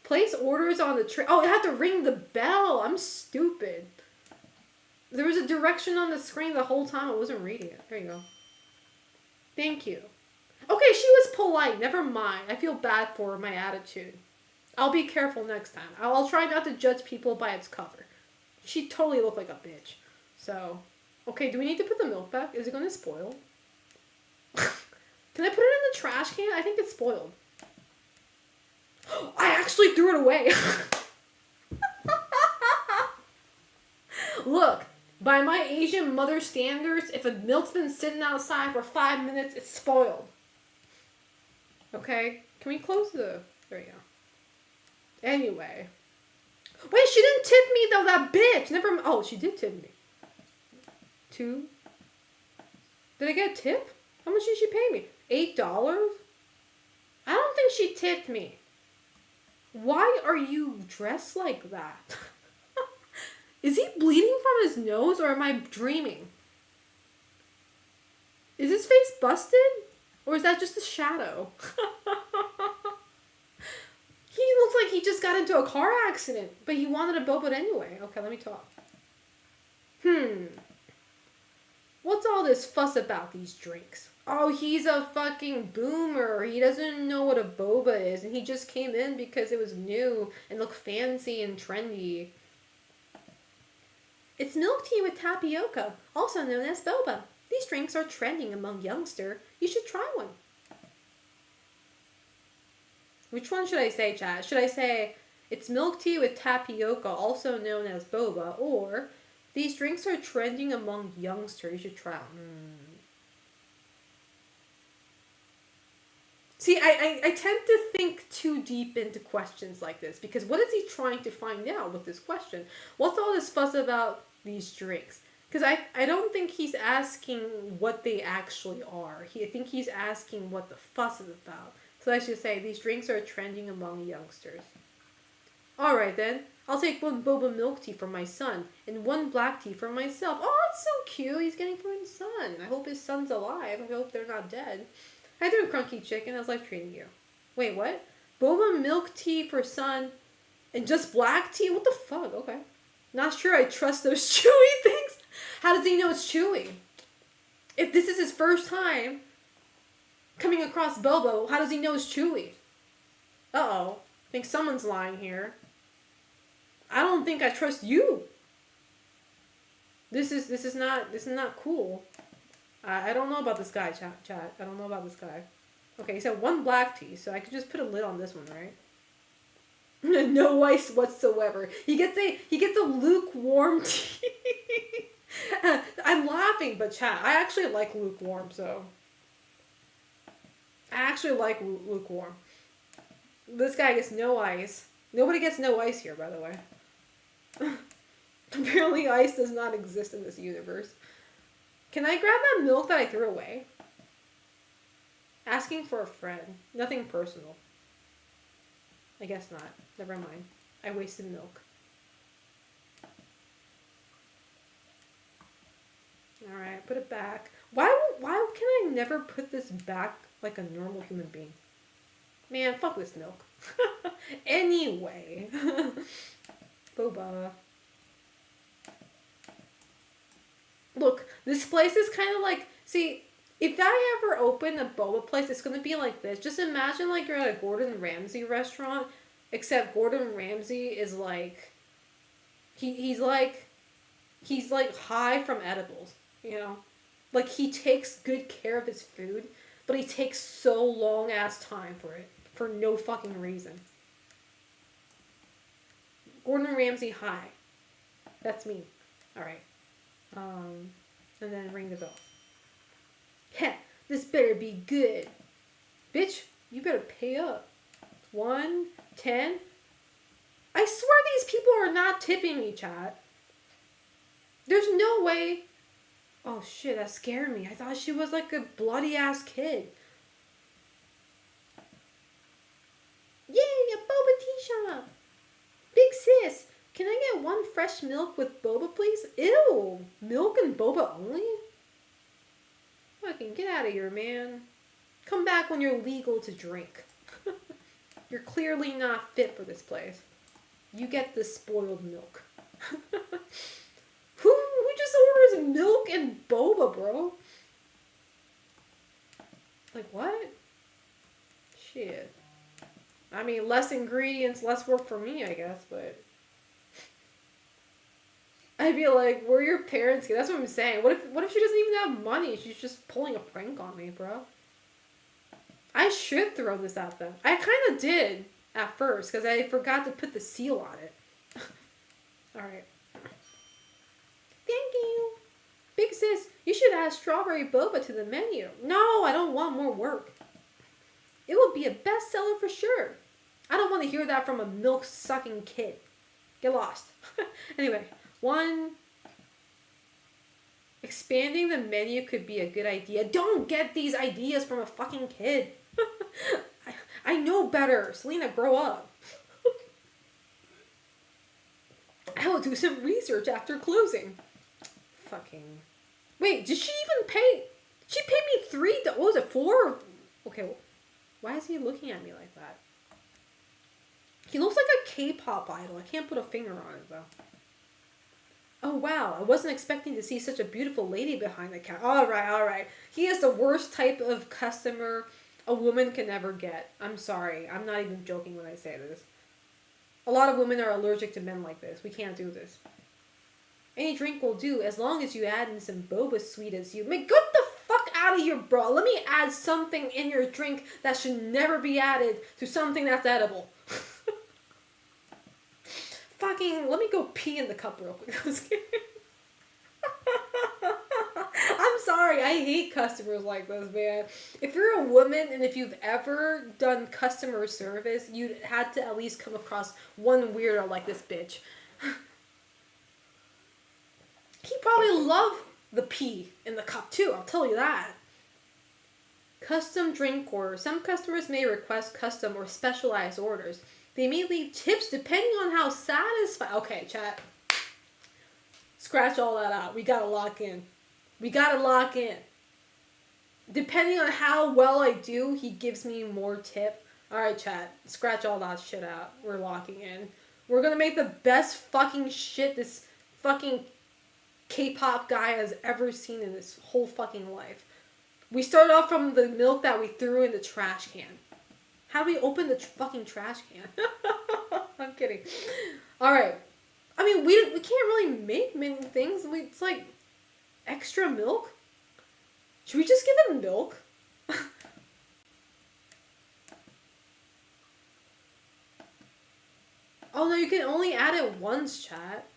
Place orders on the tray. Oh, I had to ring the bell. I'm stupid. There was a direction on the screen the whole time. I wasn't reading it. There you go. Thank you. Okay, she was polite. Never mind. I feel bad for my attitude. I'll be careful next time. I'll try not to judge people by its cover. She totally looked like a bitch. So, okay, do we need to put the milk back? Is it going to spoil? Can I put it in the trash can? I think it's spoiled. I actually threw it away. Look, by my Asian mother standards, if a milk's been sitting outside for 5 minutes, it's spoiled. Okay? Can we close the... There you go. Anyway. Wait, she didn't tip me though, that bitch! Never... Oh, she did tip me. 2. Did I get a tip? How much did she pay me? $8? I don't think she tipped me. Why are you dressed like that? Is he bleeding from his nose or am I dreaming? Is his face busted? Or is that just a shadow? He looks like he just got into a car accident, but he wanted a boba anyway. Okay, let me talk. What's all this fuss about these drinks? Oh, he's a fucking boomer. He doesn't know what a boba is, and he just came in because it was new and looked fancy and trendy. It's milk tea with tapioca, also known as boba. These drinks are trending among youngsters. You should try one. Which one should I say, chat? Should I say, it's milk tea with tapioca, also known as boba, or these drinks are trending among youngsters. You should try them. See, I tend to think too deep into questions like this, because what is he trying to find out with this question? What's all this fuss about these drinks? Because I don't think he's asking what they actually are. I think he's asking what the fuss is about. So I should say, these drinks are trending among youngsters. Alright then, I'll take 1 boba milk tea for my son, and 1 black tea for myself. Oh, that's so cute. He's getting for his son. I hope his son's alive. I hope they're not dead. Hi there, Crunky Chicken. How's life treating you? Wait, what? Boba milk tea for son, and just black tea? What the fuck? Okay. Not sure I trust those chewy things. How does he know it's chewy? If this is his first time coming across Boba, how does he know it's chewy? Uh-oh. I think someone's lying here. I don't think I trust you. This is not cool. I don't know about this guy, chat. I don't know about this guy. Okay, he said 1 black tea, so I could just put a lid on this one, right? No ice whatsoever. He gets a lukewarm tea. I'm laughing, but chat, I actually like lukewarm, so I actually like lukewarm. This guy gets no ice. Nobody gets no ice here, by the way. Apparently ice does not exist in this universe. Can I grab that milk that I threw away? Asking for a friend. Nothing personal. I guess not. Never mind. I wasted milk. Alright, put it back. Why can I never put this back like a normal human being? Man, fuck this milk. Anyway. Boba. Look, this place is kind of like... See, if I ever open a boba place, it's going to be like this. Just imagine like you're at a Gordon Ramsay restaurant, except Gordon Ramsay is like... He's like high from edibles, you know? Like, he takes good care of his food, but he takes so long ass time for it. For no fucking reason. Gordon Ramsay high. That's me. Alright. And then ring the bell. Heh, this better be good. Bitch, you better pay up. 1, 10. I swear these people are not tipping me, chat. There's no way. Oh shit, that scared me. I thought she was like a bloody ass kid. Yay, a boba tea shop. Big sis, can I get 1 fresh milk with boba, please? Ew, milk and boba only? Fucking get out of here, man. Come back when you're legal to drink. You're clearly not fit for this place. You get the spoiled milk. Who just orders milk and boba, bro? Like, what? Shit. I mean, less ingredients, less work for me, I guess, but... I feel like, where your parents get... That's what I'm saying. What if she doesn't even have money? She's just pulling a prank on me, bro. I should throw this at them. I kind of did at first, because I forgot to put the seal on it. Alright. Thank you. Big sis, you should add strawberry boba to the menu. No, I don't want more work. It will be a bestseller for sure. I don't want to hear that from a milk-sucking kid. Get lost. Anyway, 1... Expanding the menu could be a good idea. Don't get these ideas from a fucking kid. I know better. Selena, grow up. I will do some research after closing. Fucking... Wait, did she even pay... She paid me 3... What was it, 4? Okay, why is he looking at me like that? He looks like a K-pop idol. I can't put a finger on it, though. Oh, wow. I wasn't expecting to see such a beautiful lady behind the counter. Alright. He is the worst type of customer a woman can ever get. I'm sorry. I'm not even joking when I say this. A lot of women are allergic to men like this. We can't do this. Any drink will do, as long as you add in some boba sweet as you... Man, get the fuck out of here, bro. Let me add something in your drink that should never be added to something that's edible. Fucking, let me go pee in the cup real quick. I'm sorry, I hate customers like this, man. If you're a woman and if you've ever done customer service, you'd had to at least come across one weirdo like this bitch. He probably loved the pee in the cup too, I'll tell you that. Custom drink order. Some customers may request custom or specialized orders. They may leave tips depending on how satisfied... Okay, chat. Scratch all that out. We gotta lock in. Depending on how well I do, he gives me more tip. Alright, chat. Scratch all that shit out. We're locking in. We're gonna make the best fucking shit this fucking K-pop guy has ever seen in his whole fucking life. We start off from the milk that we threw in the trash can. How do we open the fucking trash can? I'm kidding. Alright. I mean, we can't really make many things. It's like extra milk. Should we just give him milk? Oh no, you can only add it once, chat.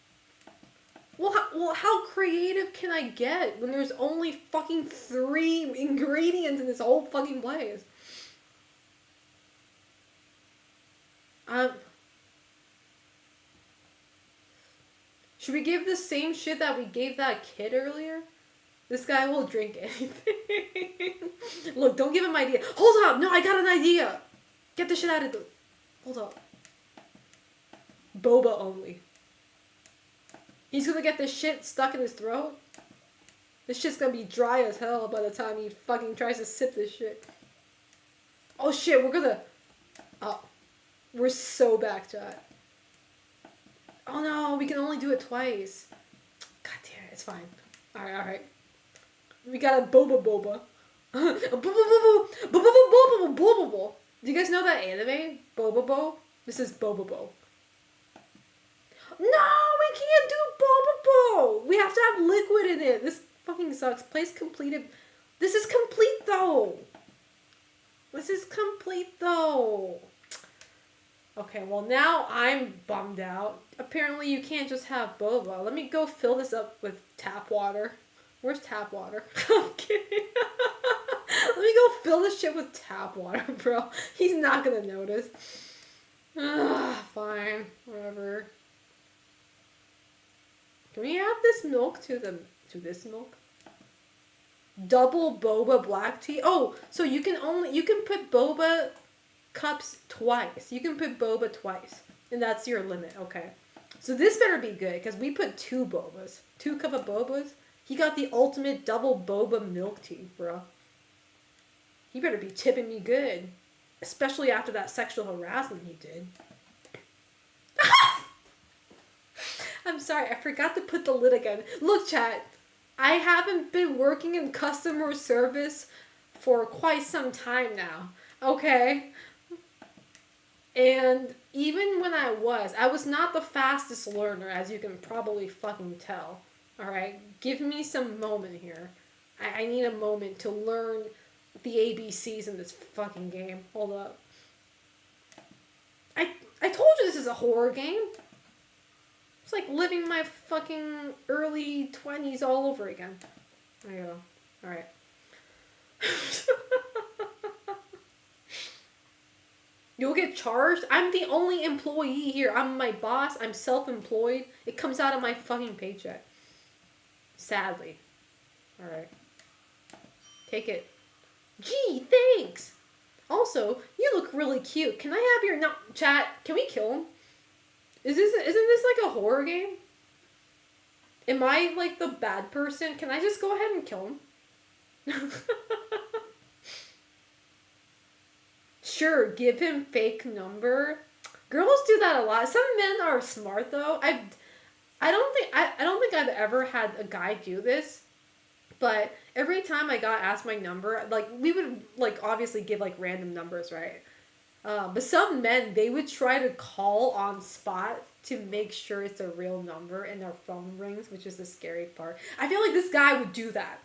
Well, how creative can I get when there's only fucking 3 ingredients in this whole fucking place? Should we give the same shit that we gave that kid earlier? This guy will drink anything. Look, don't give him idea. Hold up! No, I got an idea! Get the shit out of the... Hold up. Boba only. He's gonna get this shit stuck in his throat. This shit's gonna be dry as hell by the time he fucking tries to sip this shit. Oh shit, we're gonna... Oh. We're so back, chat. Oh no, we can only do it twice. God damn it, it's fine. Alright. We got a Boba Boba. Boba. Do you guys know that anime? Boba Bo? This is Boba Bo. No, we can't do Boba Bo! We have to have liquid in it. This fucking sucks. Place completed. This is complete though. Okay, well now I'm bummed out. Apparently you can't just have boba. Let me go fill this up with tap water. Where's tap water? I'm kidding. Let me go fill this shit with tap water, bro. He's not gonna notice. Fine. Whatever. Can we add this milk to this milk? Double boba black tea. Oh, so you can put boba cups twice. You can put boba twice. And that's your limit. Okay. So this better be good because we put 2 bobas. 2 cup of bobas. He got the ultimate double boba milk tea, bro. He better be tipping me good. Especially after that sexual harassment he did. I'm sorry, I forgot to put the lid again. Look, chat. I haven't been working in customer service for quite some time now. Okay? And even when I was not the fastest learner, as you can probably fucking tell. Alright? Give me some moment here. I need a moment to learn the ABCs in this fucking game. Hold up. I told you this is a horror game. It's like living my fucking early 20s all over again. There you go. Alright. You'll get charged? I'm the only employee here. I'm my boss. I'm self-employed. It comes out of my fucking paycheck. Sadly. Alright. Take it. Gee, thanks! Also, you look really cute. Can I have your... No, chat, can we kill him? Isn't this like a horror game? Am I like the bad person? Can I just go ahead and kill him? Sure, give him fake number. Girls do that a lot. Some men are smart though. I don't think I've ever had a guy do this. But every time I got asked my number, like we would like obviously give like random numbers, right? But some men, they would try to call on spot to make sure it's a real number and their phone rings, which is the scary part. I feel like this guy would do that.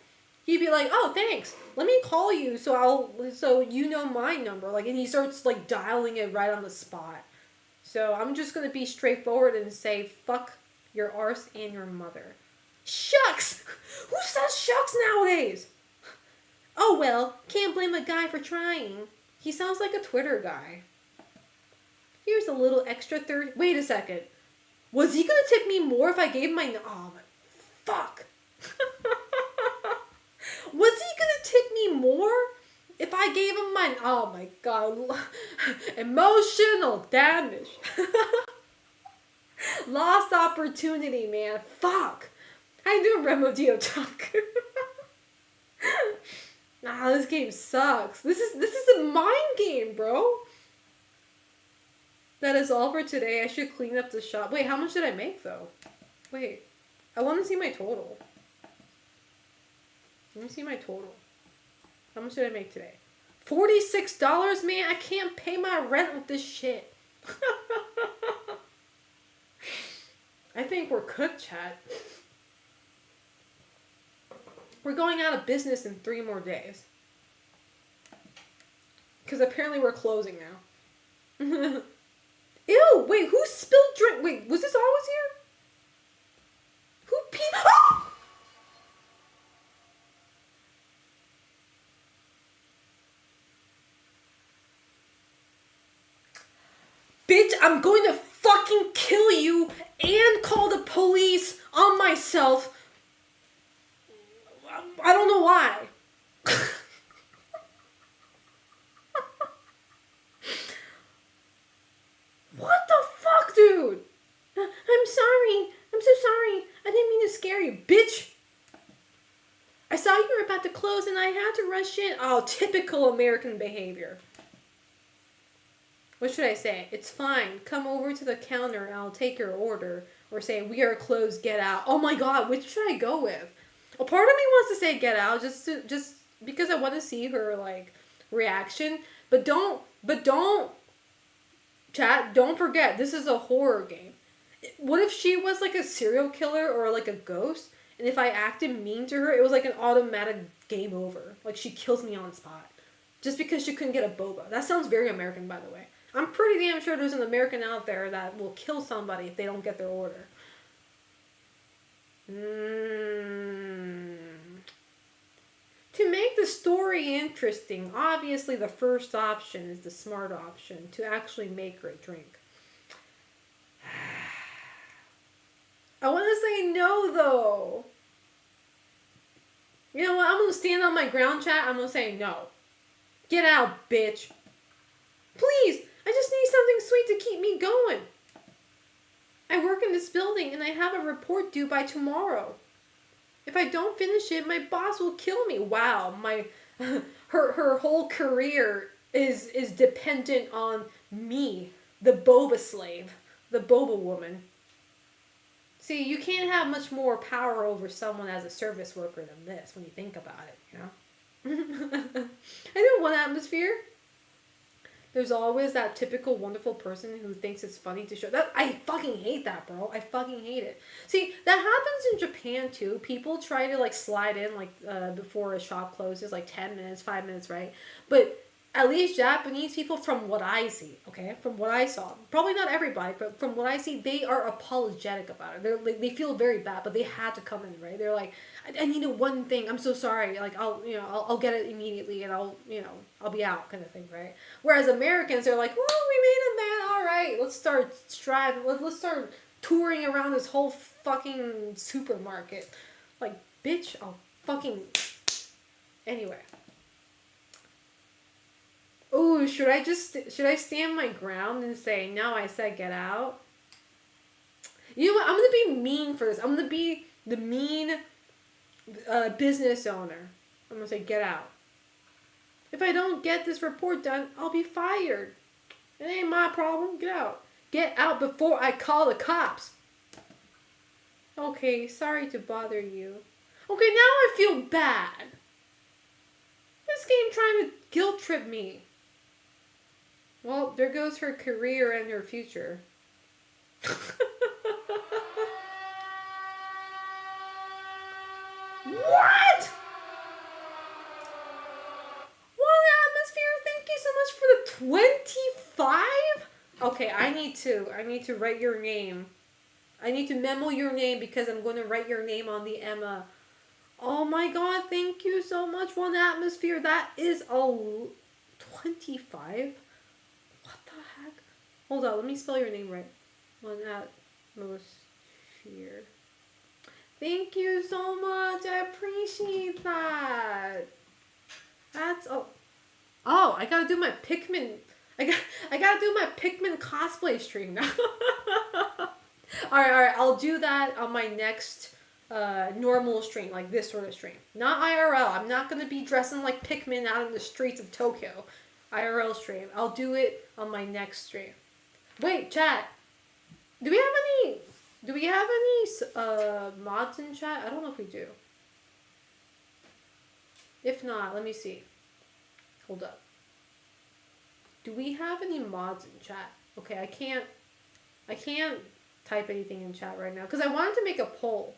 He'd be like, "Oh, thanks. Let me call you so you know my number." Like, and he starts like dialing it right on the spot. So I'm just gonna be straightforward and say, "Fuck your arse and your mother." Shucks! Who says shucks nowadays? Oh well, can't blame a guy for trying. He sounds like a Twitter guy. Here's a little extra third. Wait a second. Was he gonna tip me more if I gave him my... Oh, fuck. Was he gonna tip me more if I gave him my... Oh my god. Emotional damage. Lost opportunity, man. Fuck. How you doing, Remo Talk? Nah, this game sucks. This is a mind game, bro. That is all for today. I should clean up the shop. Wait, how much did I make though? Wait, I want to see my total. Let me see my total. How much did I make today? $46, man. I can't pay my rent with this shit. I think we're cooked, chat. We're going out of business in 3 more days. Because apparently we're closing now. Ew, wait, who spilled drink? Wait, was this always here? Who peed? Oh! Bitch, I'm going to fucking kill you and call the police on myself. I don't know why. What the fuck, dude? closed and I had to rush in. Oh, typical American behavior. What should I say? It's fine. Come over to the counter and I'll take your order. Or say, we are closed, get out. Oh my god, which should I go with? A part of me wants to say get out just because I want to see her like reaction. But don't chat, don't forget this is a horror game. What if she was like a serial killer or like a ghost? And if I acted mean to her, it was like an automatic game over. Like she kills me on spot. Just because she couldn't get a boba. That sounds very American, by the way. I'm pretty damn sure there's an American out there that will kill somebody if they don't get their order. To make the story interesting, obviously the first option is the smart option, to actually make her a drink. I want to say no, though. You know what? I'm going to stand on my ground, chat. I'm going to say no. Get out, bitch. Please, I just need something sweet to keep me going. I work in this building and I have a report due by tomorrow. If I don't finish it, my boss will kill me. Wow, her whole career is dependent on me, the boba slave, the boba woman. See, you can't have much more power over someone as a service worker than this when you think about it, you know? I know one atmosphere. There's always that typical wonderful person who thinks it's funny to show that. I fucking hate that, bro. I fucking hate it. See, that happens in Japan too. People try to like slide in like before a shop closes, like 10 minutes, 5 minutes, right? But at least Japanese people, from what I see, okay, from what I saw, probably not everybody, but from what I see, they are apologetic about it. They're like, they feel very bad, but they had to come in, right? They're like, I needed one thing. I'm so sorry. Like I'll get it immediately, and I'll be out, kind of thing, right? Whereas Americans, they're like, oh, we made a man. All right, let's start striving. Let's start touring around this whole fucking supermarket. Like, bitch, I'll fucking anyway. Ooh, should I stand my ground and say, no, I said get out? You know what? I'm going to be mean for this. I'm going to be the mean business owner. I'm going to say get out. If I don't get this report done, I'll be fired. It ain't my problem. Get out. Get out before I call the cops. Okay, sorry to bother you. Okay, now I feel bad. This game trying to guilt trip me. Well, there goes her career and her future. What? One atmosphere, thank you so much for the 25? Okay, I need to write your name. I need to memo your name because I'm going to write your name on the Emma. Oh my god, thank you so much. One atmosphere. That is a 25? What the heck? Hold on, let me spell your name right. One atmosphere. Thank you so much. I appreciate that. That's I gotta do my Pikmin. I gotta do my Pikmin cosplay stream now. Alright, I'll do that on my next normal stream, like this sort of stream. Not IRL. I'm not gonna be dressing like Pikmin out in the streets of Tokyo. IRL stream. I'll do it on my next stream. Wait, chat. Do we have any mods in chat? I don't know if we do. If not, let me see. Hold up. Do we have any mods in chat? Okay, I can't type anything in chat right now because I wanted to make a poll.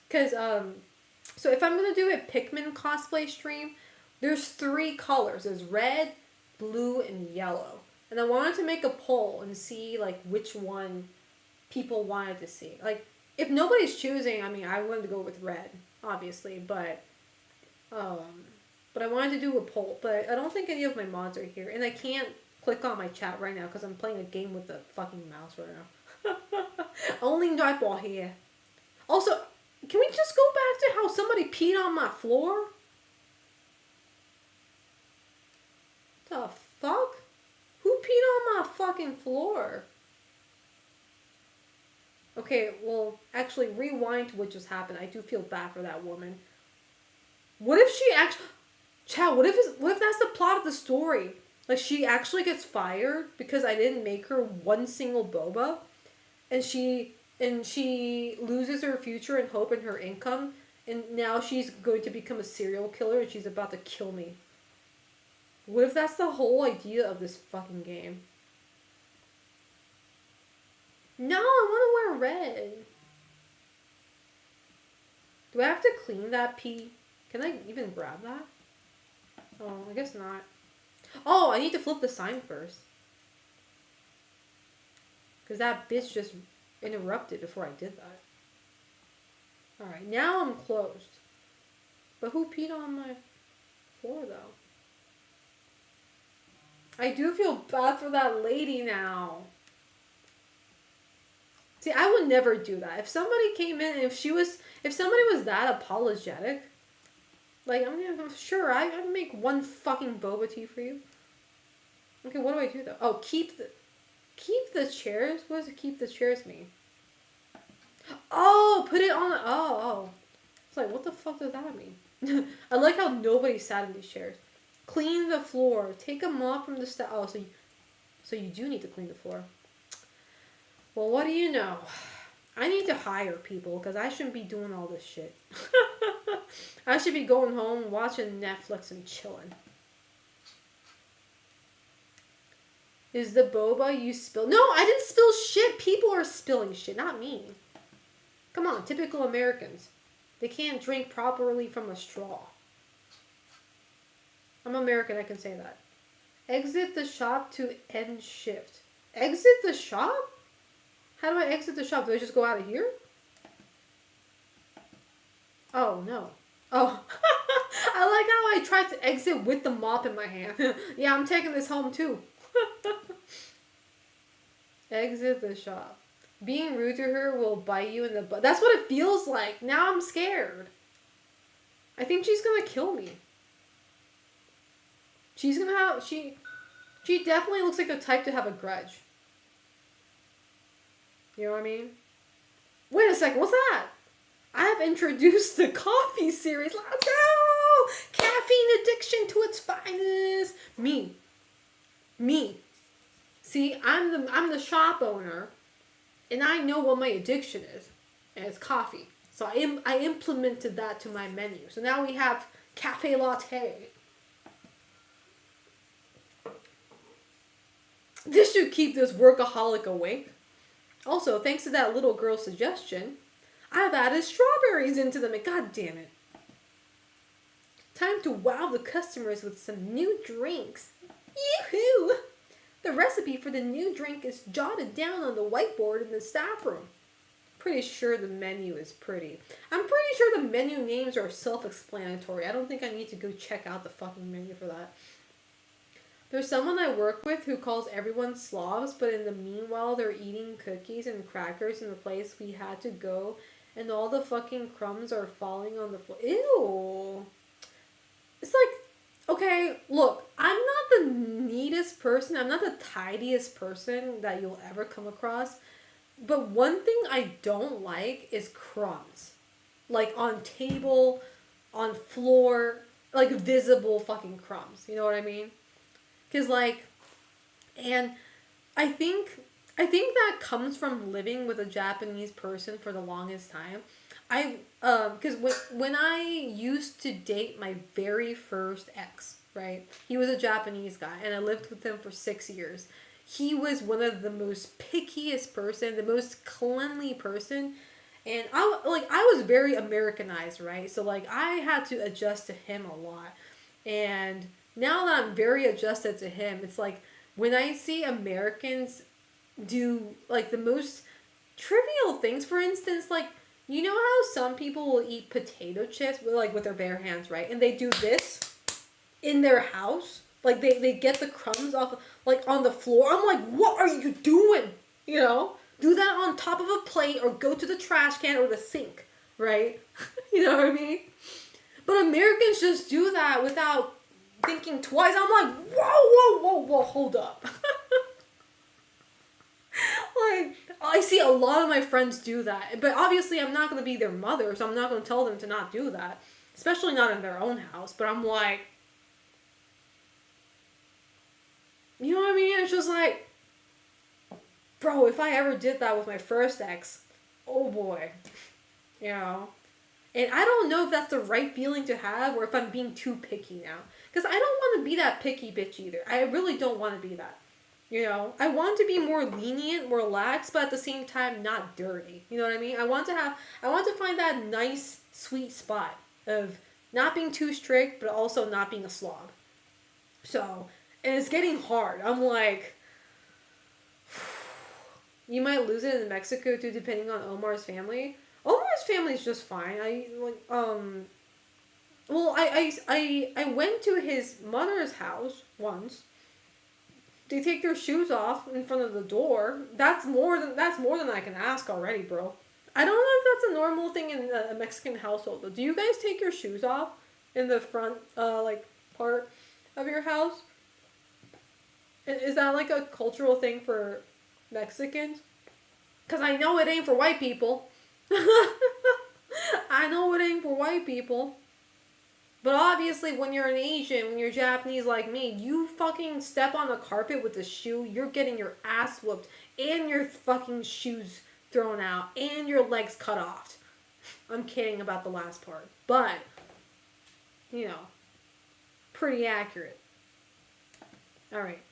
Because so if I'm gonna do a Pikmin cosplay stream, there's 3 colors. There's red, blue, and yellow. And I wanted to make a poll and see like which one people wanted to see. Like if nobody's choosing, I mean, I wanted to go with red, obviously, but I wanted to do a poll, but I don't think any of my mods are here, and I can't click on my chat right now because I'm playing a game with the fucking mouse right now. Only Nightball here. Also, can we just go back to how somebody peed on my floor? The fuck? Who peed on my fucking floor? Okay, well, actually, rewind to what just happened. I do feel bad for that woman. What if she actually, Chad? What if that's the plot of the story? Like she actually gets fired because I didn't make her one single boba, and she loses her future and hope and her income, and now she's going to become a serial killer and she's about to kill me. What if that's the whole idea of this fucking game? No, I want to wear red. Do I have to clean that pee? Can I even grab that? Oh, I guess not. Oh, I need to flip the sign first. Because that bitch just interrupted before I did that. Alright, now I'm closed. But who peed on my floor, though? I do feel bad for that lady now. See, I would never do that. If somebody came in and if somebody was that apologetic, like, I'm sure I'd make one fucking boba tea for you. Okay, what do I do though? Oh, keep the chairs? What does keep the chairs mean? Oh, put it on the, oh. It's like, what the fuck does that mean? I like how nobody sat in these chairs. Clean the floor. Take a mop from the oh, so you do need to clean the floor. Well, what do you know? I need to hire people because I shouldn't be doing all this shit. I should be going home, watching Netflix and chilling. Is the boba you spilled? No, I didn't spill shit. People are spilling shit, not me. Come on, typical Americans. They can't drink properly from a straw. I'm American, I can say that. Exit the shop to end shift. Exit the shop? How do I exit the shop? Do I just go out of here? Oh, no. Oh. I like how I tried to exit with the mop in my hand. Yeah, I'm taking this home too. Exit the shop. Being rude to her will bite you in the butt. That's what it feels like. Now I'm scared. I think she's gonna kill me. She's gonna have... She definitely looks like the type to have a grudge. You know what I mean? Wait a second, what's that? I have introduced the coffee series. Let's go! Caffeine addiction to its finest. Me. See, I'm the shop owner, and I know what my addiction is, and it's coffee. So I implemented that to my menu. So now we have cafe latte. This should keep this workaholic awake. Also, thanks to that little girl's suggestion, I've added strawberries into them, and god damn it. Time to wow the customers with some new drinks. Yoo-hoo! The recipe for the new drink is jotted down on the whiteboard in the staff room. Pretty sure the menu is pretty. I'm pretty sure the menu names are self-explanatory. I don't think I need to go check out the fucking menu for that. There's someone I work with who calls everyone slobs, but in the meanwhile they're eating cookies and crackers in the place we had to go, and all the fucking crumbs are falling on the floor. Ew. It's like, okay, look, I'm not the neatest person. I'm not the tidiest person that you'll ever come across. But one thing I don't like is crumbs. Like on table, on floor, like visible fucking crumbs. You know what I mean? Because like, and I think that comes from living with a Japanese person for the longest time. Because when I used to date my very first ex, right? He was a Japanese guy, and I lived with him for 6 years. He was one of the most pickiest person, the most cleanly person, and I was very Americanized, right? So like I had to adjust to him a lot, and now that I'm very adjusted to him, it's like when I see Americans do like the most trivial things, for instance, like, you know how some people will eat potato chips with their bare hands, right? And they do this in their house. Like they get the crumbs off like on the floor. I'm like, what are you doing? You know? Do that on top of a plate or go to the trash can or the sink, right? You know what I mean? But Americans just do that without thinking twice. I'm like, whoa, hold up. Like, I see a lot of my friends do that. But obviously I'm not going to be their mother, so I'm not going to tell them to not do that. especially not in their own house. But I'm like, you know what I mean? It's just like, bro, if I ever did that with my first ex, oh boy, you know. And I don't know if that's the right feeling to have or if I'm being too picky now. Because I don't want to be that picky bitch either. I really don't want to be that. You know, I want to be more lenient, more lax, but at the same time not dirty. You know what I mean? I want to find that nice, sweet spot of not being too strict, but also not being a slob. So, and it's getting hard. I'm like, you might lose it in Mexico too, depending on Omar's family. Omar's family is just fine. Well, I went to his mother's house once. They take their shoes off in front of the door. That's more than I can ask already, bro. I don't know if that's a normal thing in a Mexican household. Though. Do you guys take your shoes off in the front, part of your house? Is that like a cultural thing for Mexicans? Cause I know it ain't for white people. I know it ain't for white people. But obviously, when you're an Asian, when you're Japanese like me, you fucking step on the carpet with a shoe, you're getting your ass whooped, and your fucking shoes thrown out, and your legs cut off. I'm kidding about the last part. But, you know, pretty accurate. Alright,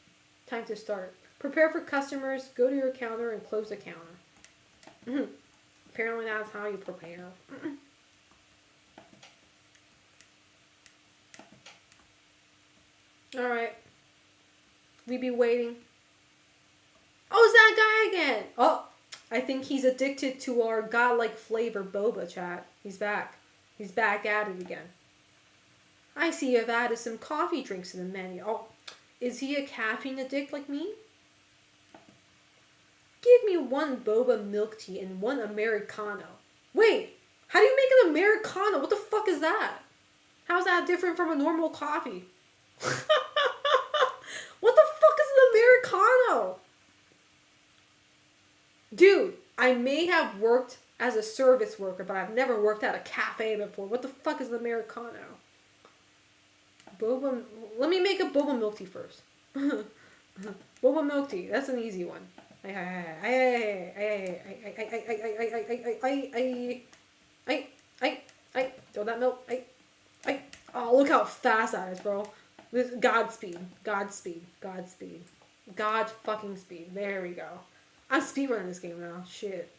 time to start. Prepare for customers, go to your counter, and close the counter. Apparently that's how you prepare. Alright. We be waiting. Oh, it's that guy again! Oh, I think he's addicted to our godlike flavor boba, chat. He's back. He's back at it again. I see you've added some coffee drinks to the menu. Oh, is he a caffeine addict like me? Give me one boba milk tea and one Americano. Wait, how do you make an Americano? What the fuck is that? How's that different from a normal coffee? What the fuck is an Americano? Dude, I may have worked as a service worker, but I've never worked at a cafe before. What the fuck is an Americano? Boba... Let me make a boba milk tea first. Boba milk tea. That's an easy one. Throw that milk. Oh, look how fast that is, bro. This Godspeed. God fucking speed. There we go. I'm speedrunning this game now. Shit.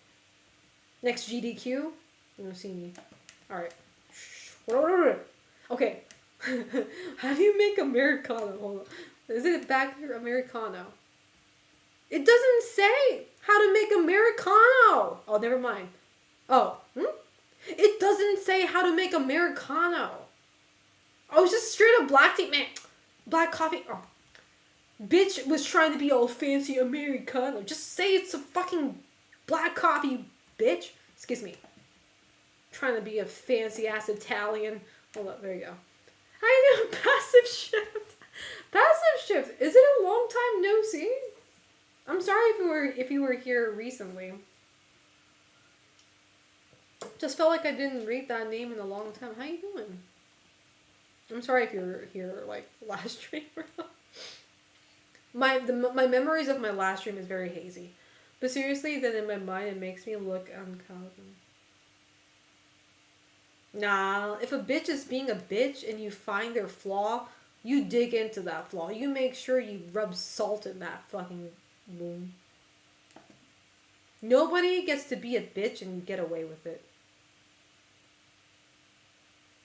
Next GDQ. You don't see me. Alright. Okay. How do you make Americano? Hold on. Is it back here? Americano. It doesn't say how to make Americano. Oh, never mind. Oh. It doesn't say how to make Americano. Oh, it's just straight up black tea, man. Black coffee. Oh. Bitch was trying to be all fancy Americano. Just say it's a fucking black coffee, bitch. Excuse me. Trying to be a fancy ass Italian. Hold up, there you go. I know, passive shift. Passive shift. Is it a long time no see? I'm sorry if you were here recently. Just felt like I didn't read that name in a long time. How you doing? I'm sorry if you're here like last stream. My memories of my last stream is very hazy. But seriously, then in my mind it makes me look uncommon. Nah, if a bitch is being a bitch and you find their flaw, you dig into that flaw. You make sure you rub salt in that fucking wound. Nobody gets to be a bitch and get away with it.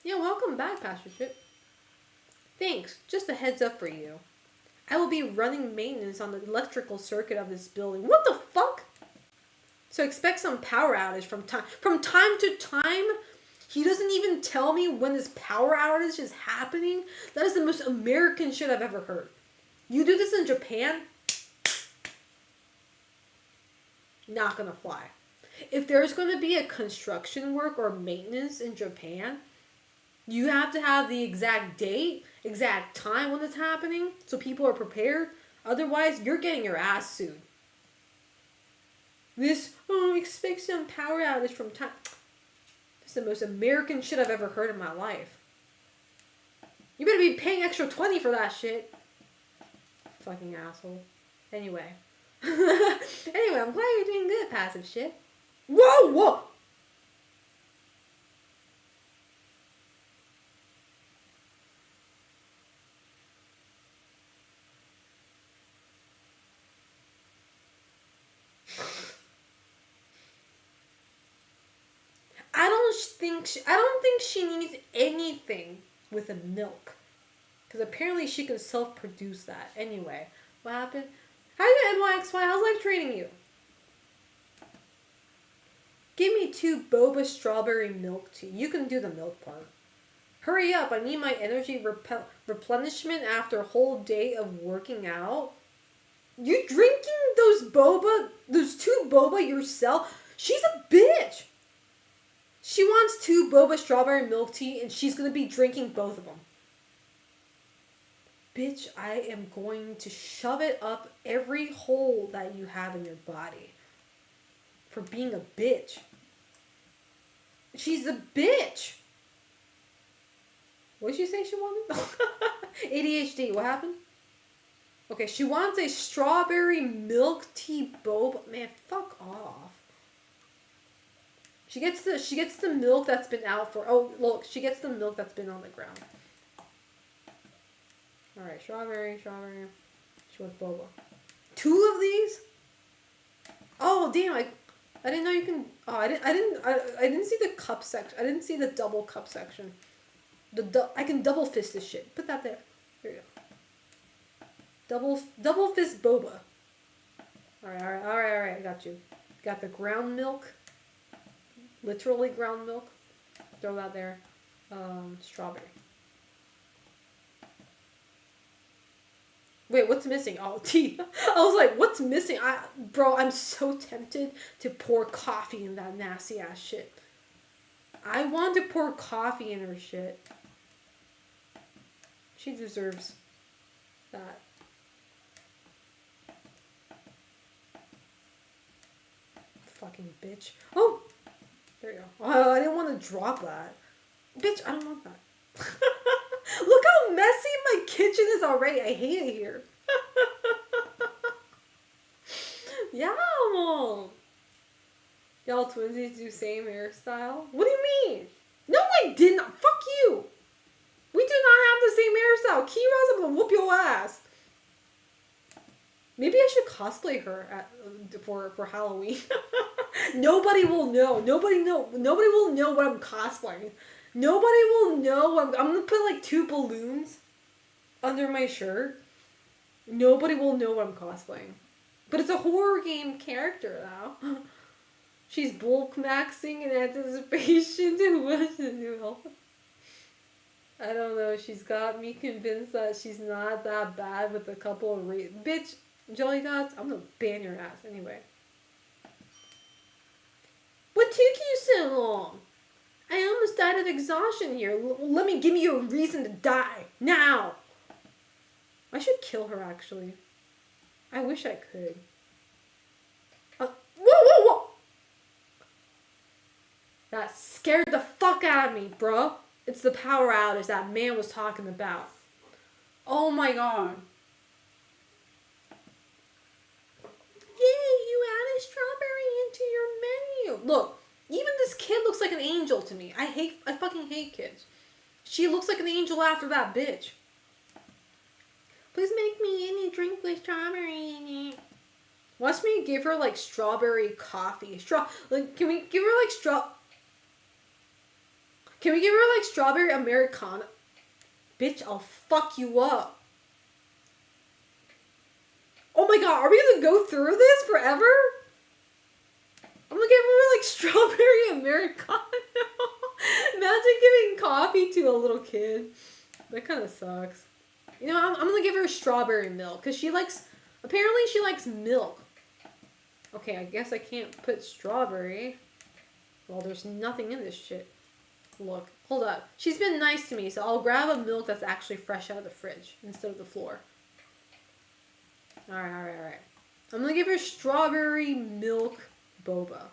Yeah, welcome back, Pastor Shit. Thanks. Just a heads up for you. I will be running maintenance on the electrical circuit of this building. What the fuck? So expect some power outage from time to time. He doesn't even tell me when this power outage is happening. That is the most American shit I've ever heard. You do this in Japan? Not gonna fly. If there's gonna be a construction work or maintenance in Japan, you have to have the exact date, exact time when it's happening, so people are prepared. Otherwise, you're getting your ass sued. Expect some power outage from time. It's the most American shit I've ever heard in my life. You better be paying extra 20 for that shit. Fucking asshole. Anyway. Anyway, I'm glad you're doing good, passive shit. Whoa, whoa! I don't think she needs anything with a milk. Because apparently she can self-produce that. Anyway, what happened? How you doing, NYXY? How's life treating you? Give me 2 boba strawberry milk tea. You can do the milk part. Hurry up, I need my energy replenishment after a whole day of working out. You drinking those 2 boba yourself? She's a bitch. She wants 2 boba strawberry milk tea and she's gonna be drinking both of them. Bitch, I am going to shove it up every hole that you have in your body. For being a bitch. She's a bitch. What did she say she wanted? ADHD, what happened? Okay, she wants a strawberry milk tea boba. Man, fuck off. She gets the milk that's been out for, oh, look, she gets the milk that's been on the ground. Alright, strawberry. She wants boba. 2 of these? Oh, damn, I didn't know you can, oh, I didn't see the cup section. I didn't see the double cup section. I can double fist this shit. Put that there. There you go. Double fist boba. Alright, I got you. Got the ground milk. Literally ground milk. Throw that there. Strawberry. Wait, what's missing? Oh, tea. I was like, what's missing? Bro, I'm so tempted to pour coffee in that nasty ass shit. I want to pour coffee in her shit. She deserves that. Fucking bitch. Oh! There you go. Oh, I didn't want to drop that. Bitch, I don't want that. Look how messy my kitchen is already. I hate it here. Yeah. Y'all twinsies do same hairstyle? What do you mean? No, I didn't. Fuck you. We do not have the same hairstyle. Kira's gonna whoop your ass. Maybe I should cosplay her for Halloween. Nobody will know. Nobody will know what I'm cosplaying. Nobody will know. I'm gonna put like 2 balloons under my shirt. Nobody will know what I'm cosplaying. But it's a horror game character now. She's bulk maxing in anticipation to watch the new. I don't know. She's got me convinced that she's not that bad with a couple of bitch, Jelly Dots, I'm gonna ban your ass anyway. What took you so long? I almost died of exhaustion here. Give me a reason to die. Now! I should kill her, actually. I wish I could. Whoa! That scared the fuck out of me, bruh. It's the power outage that man was talking about. Oh my god. Yay, you added strawberry into your menu. Look, even this kid looks like an angel to me. I fucking hate kids. She looks like an angel after that bitch. Please make me any drink with strawberry in it. Watch me give her like strawberry coffee. Can we give her like Can we give her like strawberry Americano? Bitch, I'll fuck you up. Oh my god, are we gonna go through this forever? I'm gonna give her like strawberry Americano. Imagine giving coffee to a little kid. That kind of sucks. You know, I'm gonna give her strawberry milk because apparently she likes milk. Okay, I guess I can't put strawberry. Well, there's nothing in this shit. Look, hold up. She's been nice to me, so I'll grab a milk that's actually fresh out of the fridge instead of the floor. Alright. I'm gonna give her strawberry milk boba.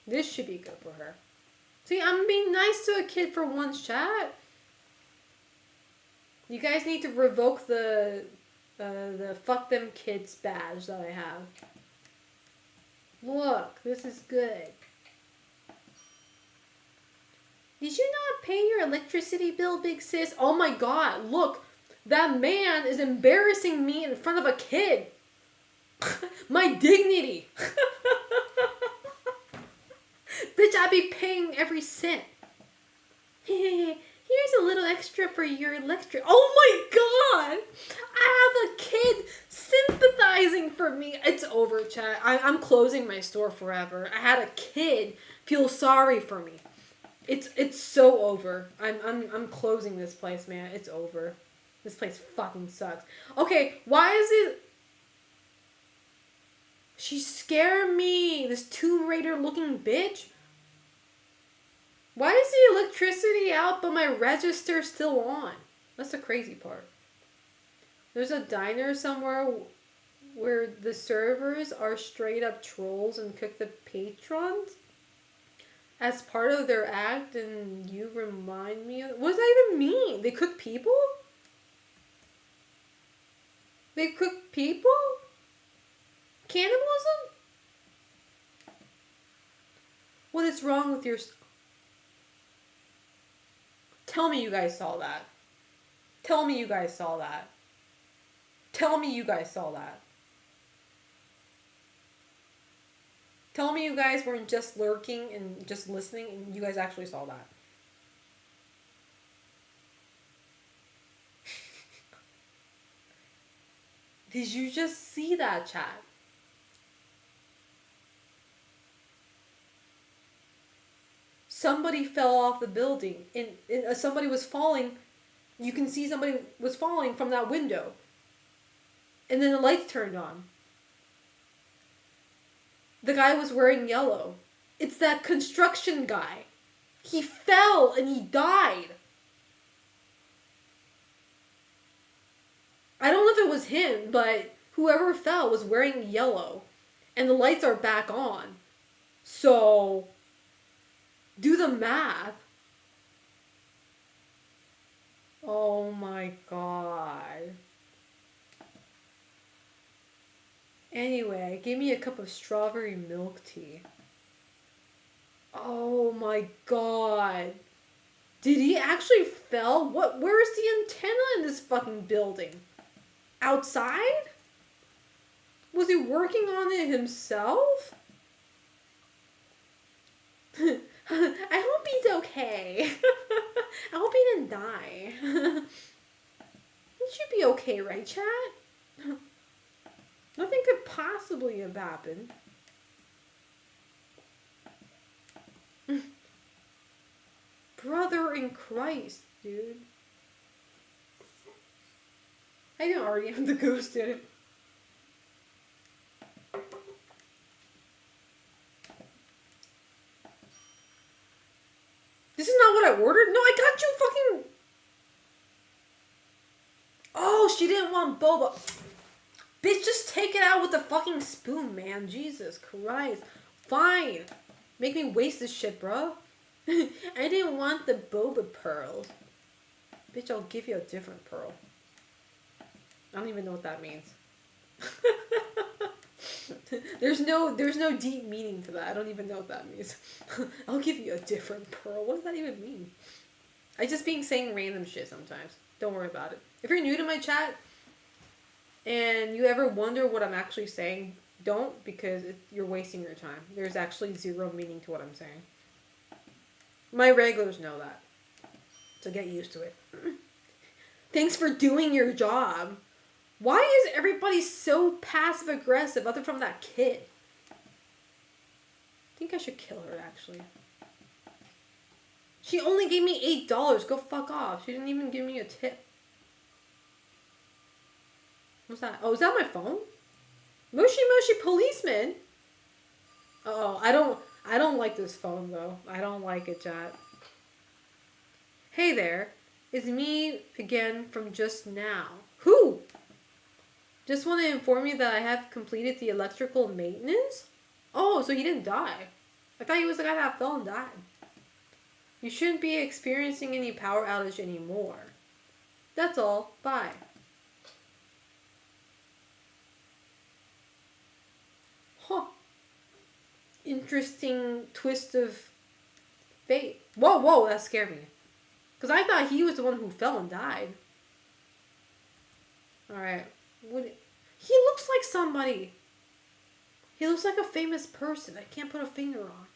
This should be good for her. See, I'm being nice to a kid for once, chat. You guys need to revoke the fuck them kids badge that I have. Look, this is good. Did you not pay your electricity bill, big sis? Oh my god, look. That man is embarrassing me in front of a kid. My dignity. Bitch, I be paying every cent. Here's a little extra for your electric. Oh my god! I have a kid sympathizing for me. It's over, chat. I'm closing my store forever. I had a kid feel sorry for me. It's so over. I'm closing this place, man. It's over. This place fucking sucks. Okay, why is it... She scared me. This Tomb Raider looking bitch. Why is the electricity out but my register still on? That's the crazy part. There's a diner somewhere where the servers are straight up trolls and cook the patrons as part of their act, and you remind me of... What does that even mean? They cook people? They cook people? Cannibalism? What is wrong with your... Tell me you guys saw that. Tell me you guys saw that. Tell me you guys saw that. Tell me you guys weren't just lurking and just listening and you guys actually saw that. Did you just see that, chat? Somebody fell off the building and somebody was falling. You can see somebody was falling from that window. And then the lights turned on. The guy was wearing yellow. It's that construction guy. He fell and he died. I don't know if it was him, but whoever fell was wearing yellow. And the lights are back on. So... do the math. Oh my god. Anyway, give me a cup of strawberry milk tea. Oh my god. Did he actually fell? Where's the antenna in this fucking building? Outside? Was he working on it himself? I hope he's okay. I hope he didn't die. He should be okay, right, chat? Nothing could possibly have happened. Brother in Christ, dude. I didn't already have the ghost in it. This is not what I ordered? No, I got you fucking... Oh, she didn't want boba. Bitch, just take it out with the fucking spoon, man. Jesus Christ. Fine. Make me waste this shit, bro. I didn't want the boba pearls. Bitch, I'll give you a different pearl. I don't even know what that means. There's no deep meaning to that. I don't even know what that means. I'll give you a different pearl. What does that even mean? I just being saying random shit sometimes. Don't worry about it. If you're new to my chat and you ever wonder what I'm actually saying, don't, because you're wasting your time. There's actually zero meaning to what I'm saying. My regulars know that. So get used to it. Thanks for doing your job. Why is everybody so passive aggressive other from that kid? I think I should kill her, actually. She only gave me $8. Go fuck off. She didn't even give me a tip. What's that? Oh, is that my phone? Moshi Moshi policeman. Uh-oh, I don't like this phone though. I don't like it, chat. Hey there. It's me again from just now. Who? Just want to inform you that I have completed the electrical maintenance? Oh, so he didn't die. I thought he was the guy that fell and died. You shouldn't be experiencing any power outage anymore. That's all. Bye. Huh. Interesting twist of fate. Whoa, whoa, that scared me. Because I thought he was the one who fell and died. Alright. He looks like somebody. He looks like a famous person I can't put a finger on.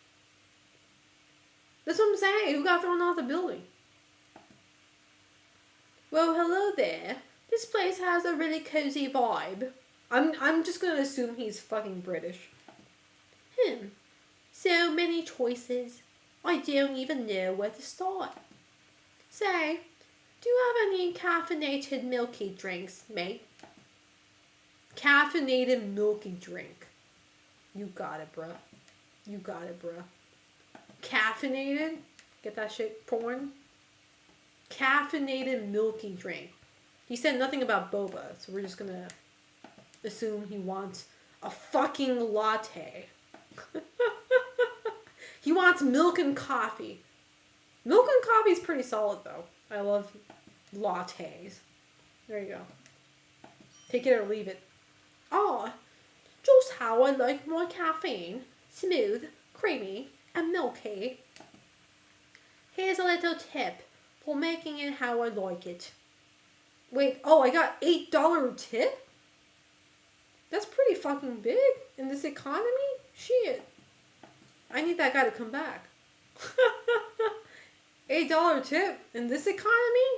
That's what I'm saying. Who got thrown out of the building? Well, hello there. This place has a really cozy vibe. I'm just gonna assume he's fucking British. So many choices. I don't even know where to start. Say, do you have any caffeinated milky drinks, mate? Caffeinated milky drink. You got it, bruh. You got it, bruh. Caffeinated? Get that shit porn? Caffeinated milky drink. He said nothing about boba, so we're just gonna assume he wants a fucking latte. He wants milk and coffee. Milk and coffee is pretty solid, though. I love lattes. There you go. Take it or leave it. Ah, just how I like my caffeine. Smooth, creamy, and milky. Here's a little tip for making it how I like it. Wait, oh, I got $8 tip? That's pretty fucking big in this economy? Shit. I need that guy to come back. $8 tip in this economy?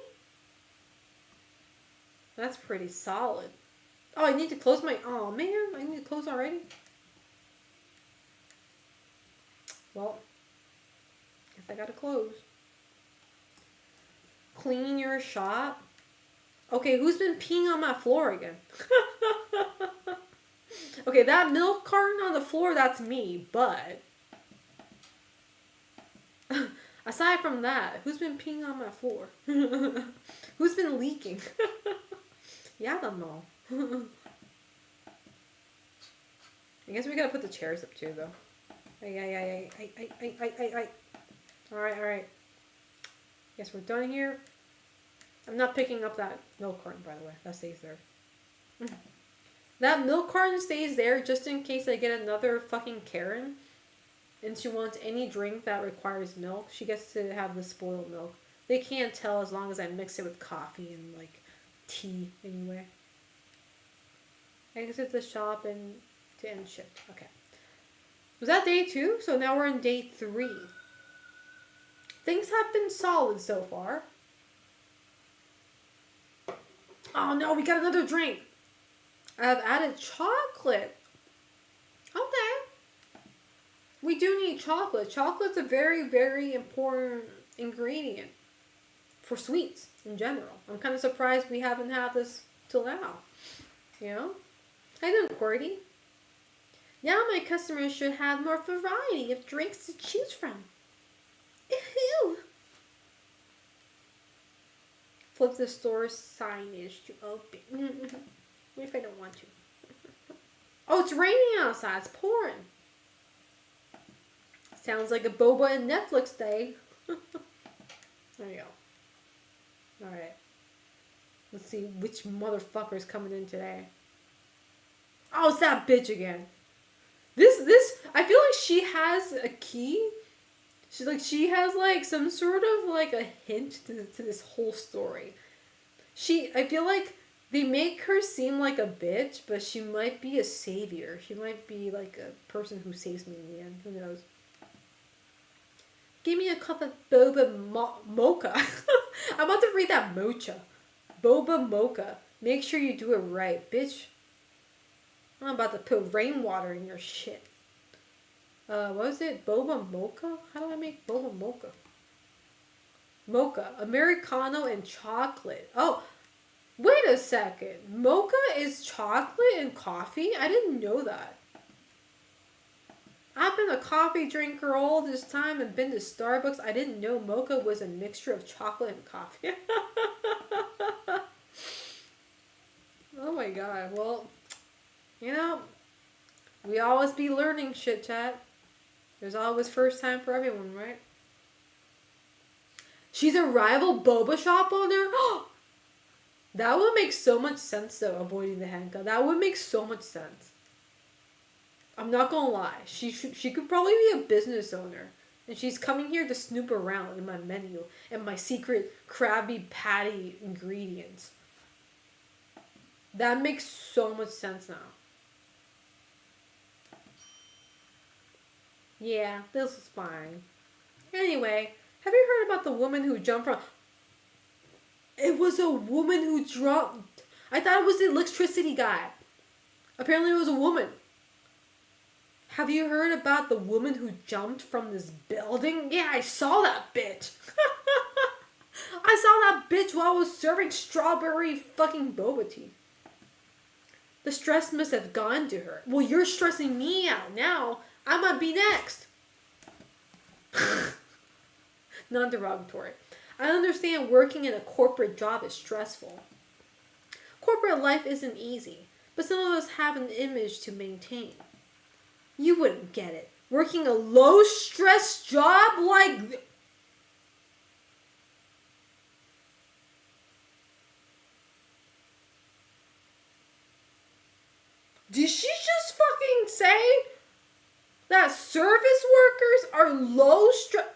That's pretty solid. Oh, I need to close my... Oh, man. I need to close already? Well, guess I gotta close. Clean your shop? Okay, who's been peeing on my floor again? Okay, that milk carton on the floor, that's me, but... aside from that, who's been peeing on my floor? Who's been leaking? Yeah, I don't know. I guess we gotta put the chairs up too, though. Alright. Guess we're done here. I'm not picking up that milk carton, by the way. That stays there. That milk carton stays there just in case I get another fucking Karen. And she wants any drink that requires milk. She gets to have the spoiled milk. They can't tell as long as I mix it with coffee and, like, tea anyway. Exit the shop and to end shift. Okay. Was that day 2? So now we're in day 3. Things have been solid so far. Oh no, we got another drink. I've added chocolate. Okay. We do need chocolate. Chocolate's a very, very important ingredient for sweets in general. I'm kind of surprised we haven't had this till now. You know? How you doing, Cordy? Now my customers should have more variety of drinks to choose from. Ew. Flip the store signage to open. What if I don't want to? Oh, it's raining outside. It's pouring. Sounds like a boba and Netflix day. There you go. Alright. Let's see which motherfucker's coming in today. Oh, it's that bitch again. This, I feel like she has a key. She has like some sort of like a hint to this whole story. I feel like they make her seem like a bitch, but she might be a savior. She might be like a person who saves me in the end. Who knows? Give me a cup of boba mocha. I'm about to read that mocha. Boba mocha. Make sure you do it right, bitch. I'm about to put rainwater in your shit. What was it? Boba mocha? How do I make boba mocha? Mocha. Americano and chocolate. Oh, wait a second. Mocha is chocolate and coffee? I didn't know that. I've been a coffee drinker all this time and been to Starbucks. I didn't know mocha was a mixture of chocolate and coffee. Oh my god. Well, you know, we always be learning shit, chat. There's always first time for everyone, right? She's a rival boba shop owner? That would make so much sense though, avoiding the handcuff. That would make so much sense. I'm not gonna lie. She could probably be a business owner. And she's coming here to snoop around in my menu and my secret Krabby Patty ingredients. That makes so much sense now. Yeah, this is fine. Anyway, have you heard about the woman who jumped from... It was a woman who jumped... I thought it was the electricity guy. Apparently it was a woman. Have you heard about the woman who jumped from this building? Yeah, I saw that bitch. I saw that bitch while I was serving strawberry fucking boba tea. The stress must have gone to her. Well, you're stressing me out now. I might be next. Non-derogatory. I understand working in a corporate job is stressful. Corporate life isn't easy, but some of us have an image to maintain. You wouldn't get it. Working a low-stress job like... Did she just fucking say that service workers are low-stress...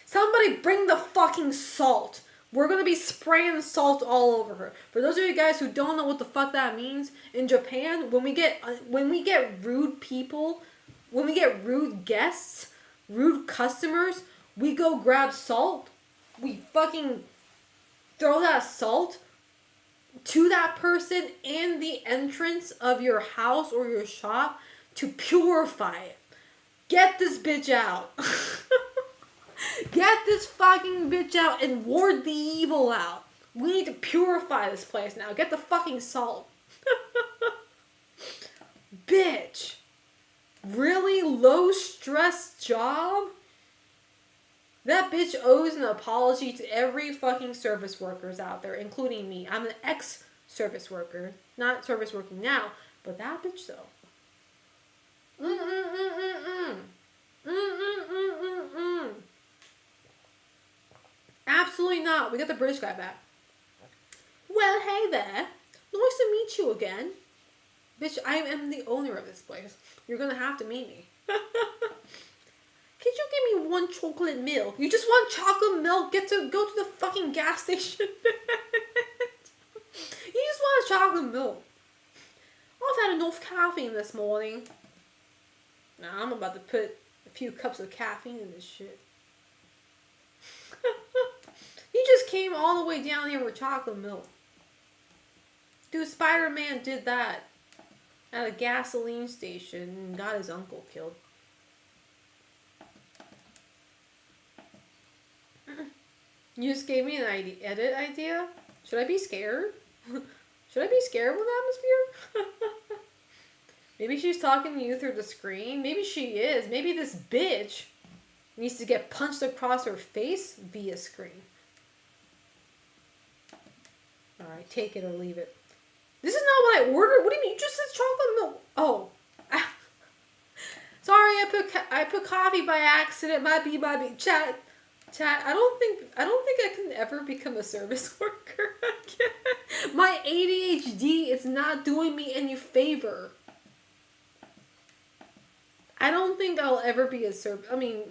Somebody bring the fucking salt. We're going to be spraying salt all over her. For those of you guys who don't know what the fuck that means, in Japan, when we get rude people, when we get rude guests, rude customers, we go grab salt. We fucking throw that salt to that person in the entrance of your house or your shop to purify it. Get this bitch out. Get this fucking bitch out and ward the evil out. We need to purify this place now. Get the fucking salt. Bitch. Really low stress job? That bitch owes an apology to every fucking service workers out there, including me. I'm an ex-service worker. Not service working now, but that bitch though. Absolutely not. We got the British guy back. Well, hey there. Nice to meet you again. Bitch, I am the owner of this place. You're gonna have to meet me. Could you give me one chocolate milk? You just want chocolate milk? Go to the fucking gas station. You just want a chocolate milk. I've had enough caffeine this morning. Now I'm about to put a few cups of caffeine in this shit. He just came all the way down here with chocolate milk. Dude, Spider-Man did that at a gasoline station and got his uncle killed. You just gave me an edit idea? Should I be scared? Should I be scared with atmosphere? Maybe she's talking to you through the screen. Maybe she is. Maybe this bitch needs to get punched across her face via screen. Alright, take it or leave it. This is not what I ordered. What do you mean? You just said chocolate milk. Oh. Sorry, I put coffee by accident. My B. Chat. I don't think I can ever become a service worker again. My ADHD is not doing me any favor. I don't think I'll ever be a I mean,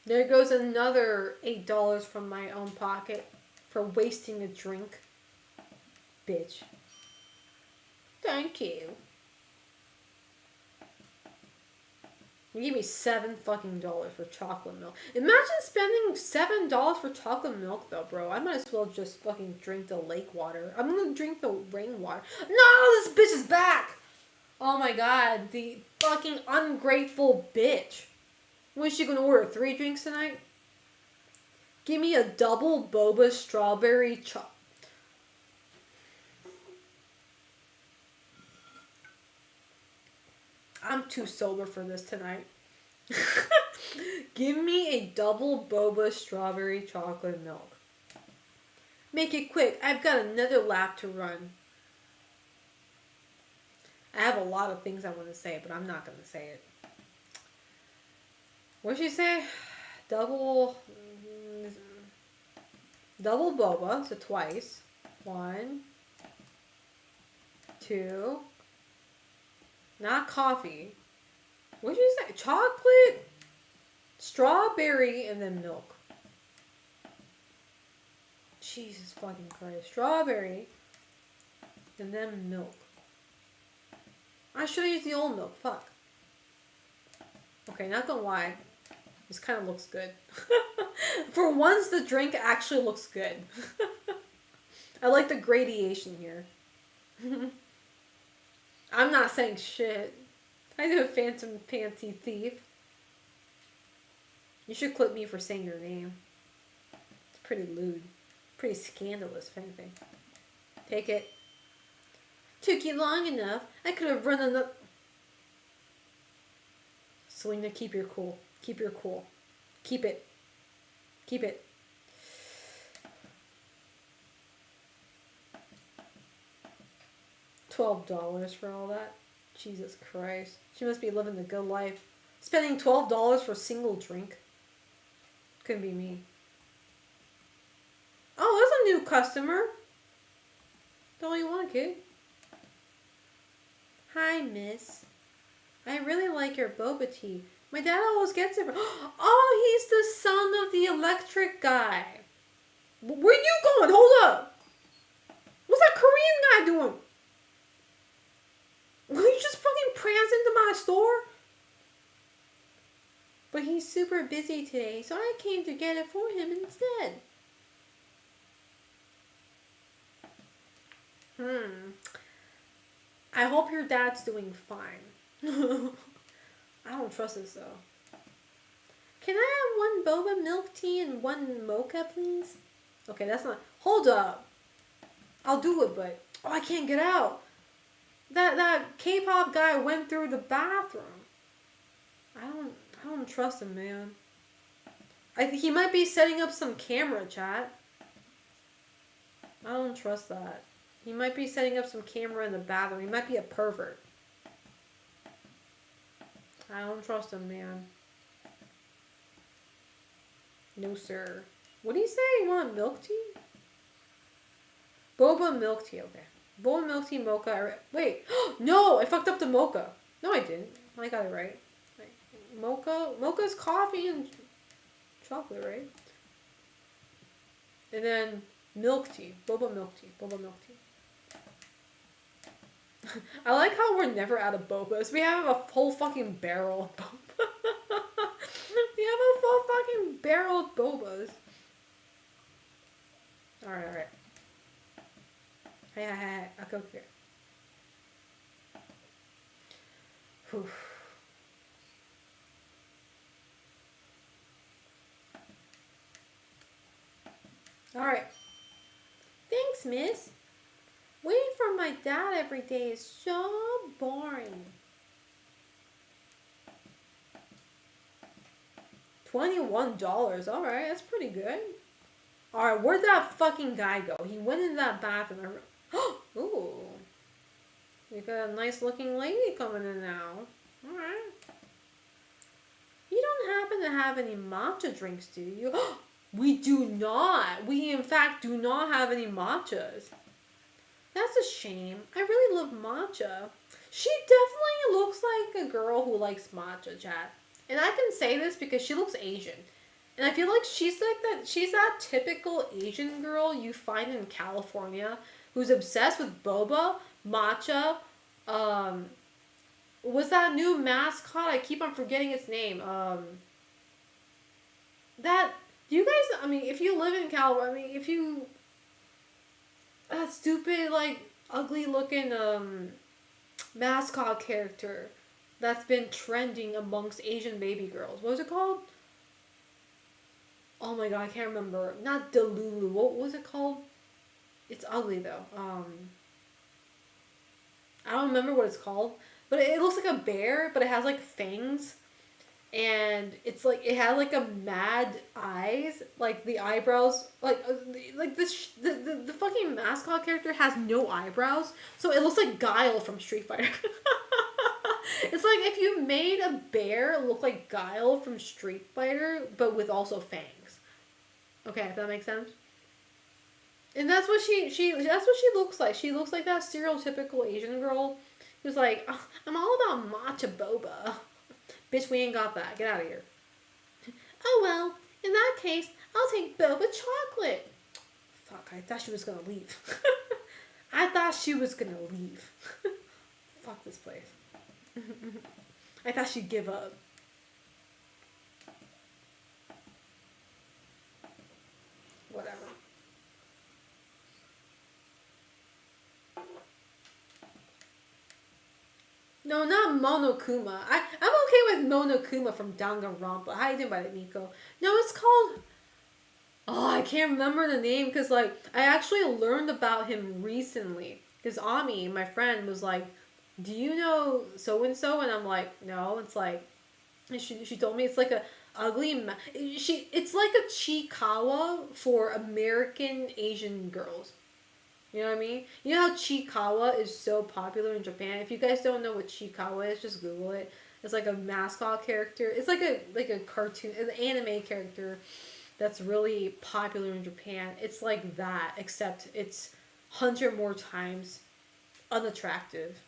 there goes another $8 from my own pocket for wasting a drink. Bitch. Thank you. You gave me $7 fucking for chocolate milk. Imagine spending $7 for chocolate milk though, bro. I might as well just fucking drink the lake water. I'm gonna drink the rainwater. No, this bitch is back! Oh my god, the fucking ungrateful bitch. When is she gonna order 3 drinks tonight? Give me a double boba strawberry chop. I'm too sober for this tonight. Give me a double boba strawberry chocolate milk. Make it quick. I've got another lap to run. I have a lot of things I want to say, but I'm not going to say it. What'd she say? Double. Double boba, so twice. 1, 2. Not coffee. What did you say? Chocolate, strawberry, and then milk. Jesus fucking Christ. Strawberry, and then milk. I should have used the old milk. Fuck. Okay, not gonna lie. This kind of looks good. For once, the drink actually looks good. I like the gradation here. I'm not saying shit. I do a phantom panty thief. You should clip me for saying your name. It's pretty lewd. Pretty scandalous, if anything. Take it. Took you long enough. I could have run another... Selena, keep your cool. Keep your cool. Keep it. Keep it. $12 for all that? Jesus Christ. She must be living the good life. Spending $12 for a single drink. Couldn't be me. Oh, that's a new customer. That's all you want, kid. Hi, miss. I really like your boba tea. My dad always gets it. Oh, he's the son of the electric guy. Where you going? Hold up. What's that Korean guy doing? Will you just fucking prance into my store? But he's super busy today, so I came to get it for him instead. I hope your dad's doing fine. I don't trust this though. Can I have 1 boba milk tea and 1 mocha, please? Okay, that's not... Hold up. I'll do it, but... Oh, I can't get out. That K-pop guy went through the bathroom. I don't trust him, man. I think he might be setting up some camera, chat. I don't trust that. He might be setting up some camera in the bathroom. He might be a pervert. I don't trust him, man. No, sir. What do you say? You want milk tea? Boba milk tea, okay. Boba milk tea mocha. Wait. No, I fucked up the mocha. No, I didn't. I got it right. Mocha. Mocha's coffee and chocolate, right? And then milk tea. Boba milk tea. Boba milk tea. I like how we're never out of bobas. We have a whole fucking barrel of boba. We have a full fucking barrel of bobas. Alright. Hey. I'll go here. Whew. Alright. Thanks, miss. Waiting for my dad every day is so boring. $21. Alright, that's pretty good. Alright, where'd that fucking guy go? He went in that bathroom. Ooh. We got a nice looking lady coming in now. Alright. You don't happen to have any matcha drinks, do you? We do not. We, in fact, do not have any matchas. That's a shame. I really love matcha. She definitely looks like a girl who likes matcha, chat. And I can say this because she looks Asian. And I feel like she's like that. She's that typical Asian girl you find in California who's obsessed with boba, matcha. What's that new mascot? I keep on forgetting its name. That, do you guys, I mean, if you live in California, I mean, if you, that stupid, like, ugly looking, mascot character that's been trending amongst Asian baby girls. What was it called? Oh my god, I can't remember. Not Delulu. What was it called? It's ugly though. I don't remember what it's called. But it looks like a bear, but it has like fangs. and it's like it had like a mad eyes, like the eyebrows, like the fucking mascot character has no eyebrows, so it looks like Guile from Street Fighter. It's like if you made a bear look like Guile from Street Fighter, but with also fangs. Okay, if that makes sense. And that's what she that's what she looks like. She looks like that stereotypical Asian girl who's like, "Oh, I'm all about matcha boba." Bitch, we ain't got that. Get out of here. Oh well, in that case, I'll take boba chocolate. Fuck, I thought she was gonna leave. I thought she was gonna leave. Fuck this place. I thought she'd give up. Whatever. No, not Monokuma. I'm okay with Monokuma from Danganronpa. How you doing, by the Nico? No, it's called. Oh, I can't remember the name because like I actually learned about him recently. Because Ami, my friend, was like, "Do you know so and so?" And I'm like, "No." It's like, and she told me it's like a ugly. It's like a Chikawa for American Asian girls. You know what I mean? You know how Chikawa is so popular in Japan? If you guys don't know what Chikawa is, just Google it. It's like a mascot character. It's like a cartoon, an anime character that's really popular in Japan. It's like that, except it's 100 more times unattractive.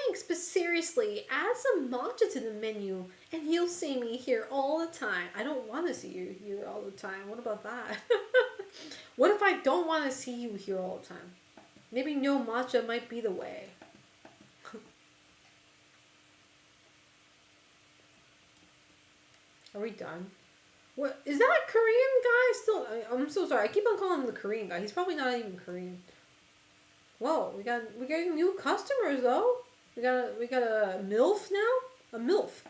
Thanks, but seriously, add some matcha to the menu and you'll see me here all the time. I don't want to see you here all the time. What about that? What if I don't want to see you here all the time? Maybe no matcha might be the way. Are we done? What is that Korean guy still? I'm so sorry. I keep on calling him the Korean guy. He's probably not even Korean. Whoa, we got new customers though. We got a MILF now? A MILF.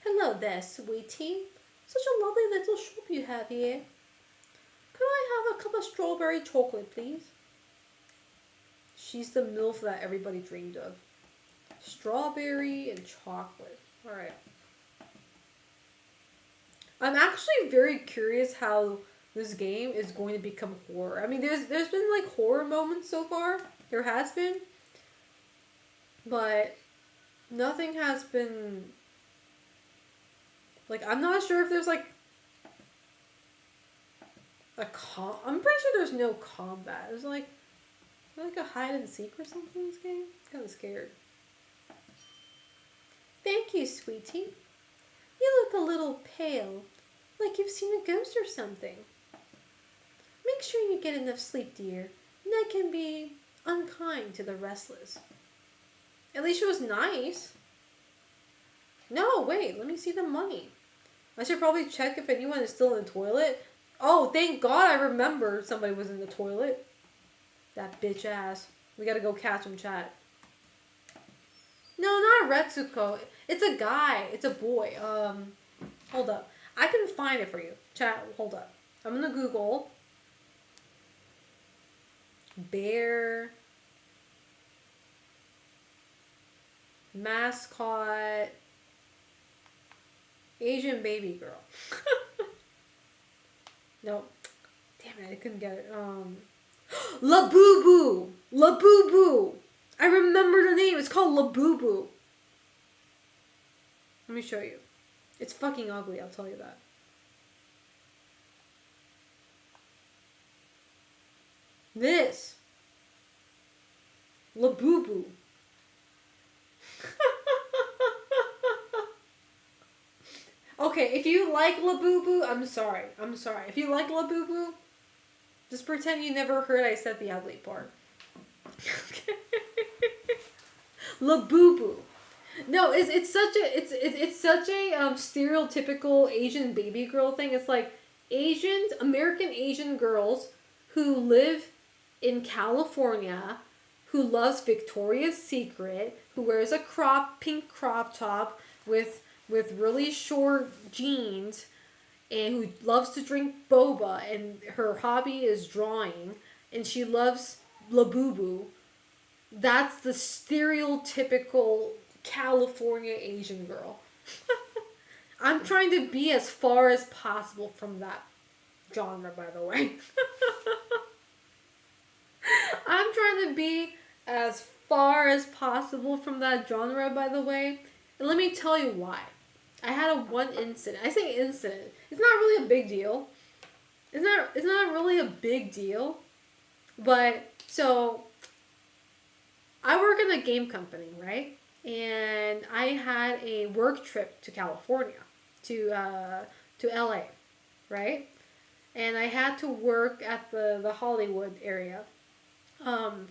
Hello there, sweetie. Such a lovely little shop you have here. Could I have a cup of strawberry chocolate, please? She's the MILF that everybody dreamed of. Strawberry and chocolate. Alright. I'm actually very curious how this game is going to become horror. I mean, there's been like horror moments so far. There has been. But nothing has been like I'm not sure if there's like I'm pretty sure there's no combat. There's like a hide and seek or something in this game. I'm kind of scared. Thank you, sweetie. You look a little pale, like you've seen a ghost or something. Make sure you get enough sleep, dear. Night can be unkind to the restless. At least she was nice. No, wait, let me see the money. I should probably check if anyone is still in the toilet. Oh, thank God I remember somebody was in the toilet. That bitch ass. We gotta go catch him, chat. No, not Retsuko. It's a guy. It's a boy. Hold up. I can find it for you. Chat, hold up. I'm gonna Google bear mascot Asian baby girl. No. Damn it, I couldn't get it. Labubu! Labubu! I remember the name. It's called Labubu. Let me show you. It's fucking ugly, I'll tell you that. This. Labubu. Okay, if you like Labubu, I'm sorry. I'm sorry. If you like Labubu, just pretend you never heard I said the ugly part. Labubu. No, it's such a stereotypical Asian baby girl thing. It's like American Asian girls who live in California, who loves Victoria's Secret, who wears a pink crop top with really short jeans, and who loves to drink boba, and her hobby is drawing, and she loves Labubu. That's the stereotypical California Asian girl. I'm trying to be as far as possible from that genre, by the way. I'm trying to be as far as possible from that genre, by the way. And let me tell you why. I had a one incident. I say incident. It's not really a big deal. It's not really a big deal. But so I work in a game company, right? And I had a work trip to California, to LA, right? And I had to work at the Hollywood area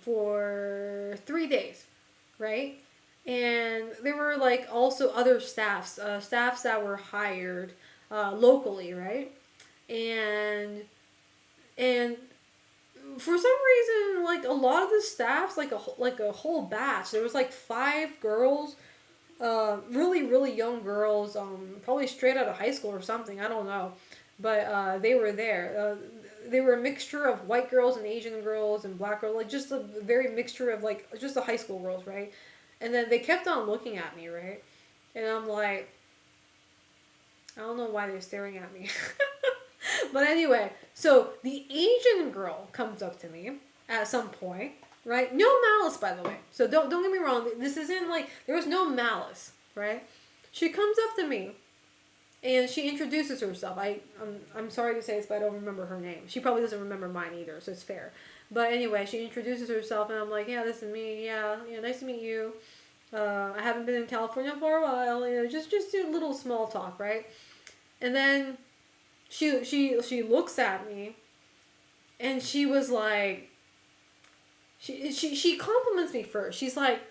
for 3 days, right? And there were like also other staffs that were hired locally, right? And and for some reason, like a lot of the staffs, like a whole batch. There was like 5 girls, really young girls, probably straight out of high school or something. I don't know, but they were there. They were a mixture of white girls and Asian girls and black girls, like just a very mixture of like just the high school girls, right? And then they kept on looking at me, right? And I'm like, I don't know why they're staring at me. But anyway, so the Asian girl comes up to me at some point, right? No malice, by the way. So don't get me wrong. This isn't like there was no malice, right? She comes up to me and she introduces herself. I'm sorry to say this, but I don't remember her name. She probably doesn't remember mine either, so it's fair. But anyway, she introduces herself, and I'm like, yeah, this is me. Yeah, nice to meet you. I haven't been in California for a while. Just do a little small talk, right? And then she looks at me, and she was like, she compliments me first. She's like,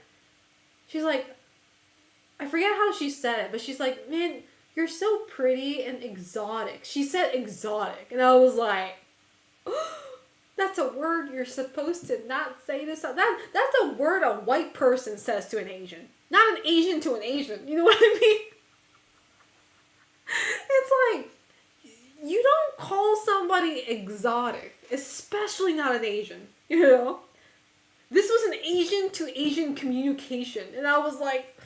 I forget how she said it, but she's like, man, you're so pretty and exotic. She said exotic, and I was like, that's a word you're supposed to not say to someone. That's a word a white person says to an Asian, not an Asian to an Asian. You know what I mean? It's like, you don't call somebody exotic, especially not an Asian, you know? This was an Asian to Asian communication, and I was like,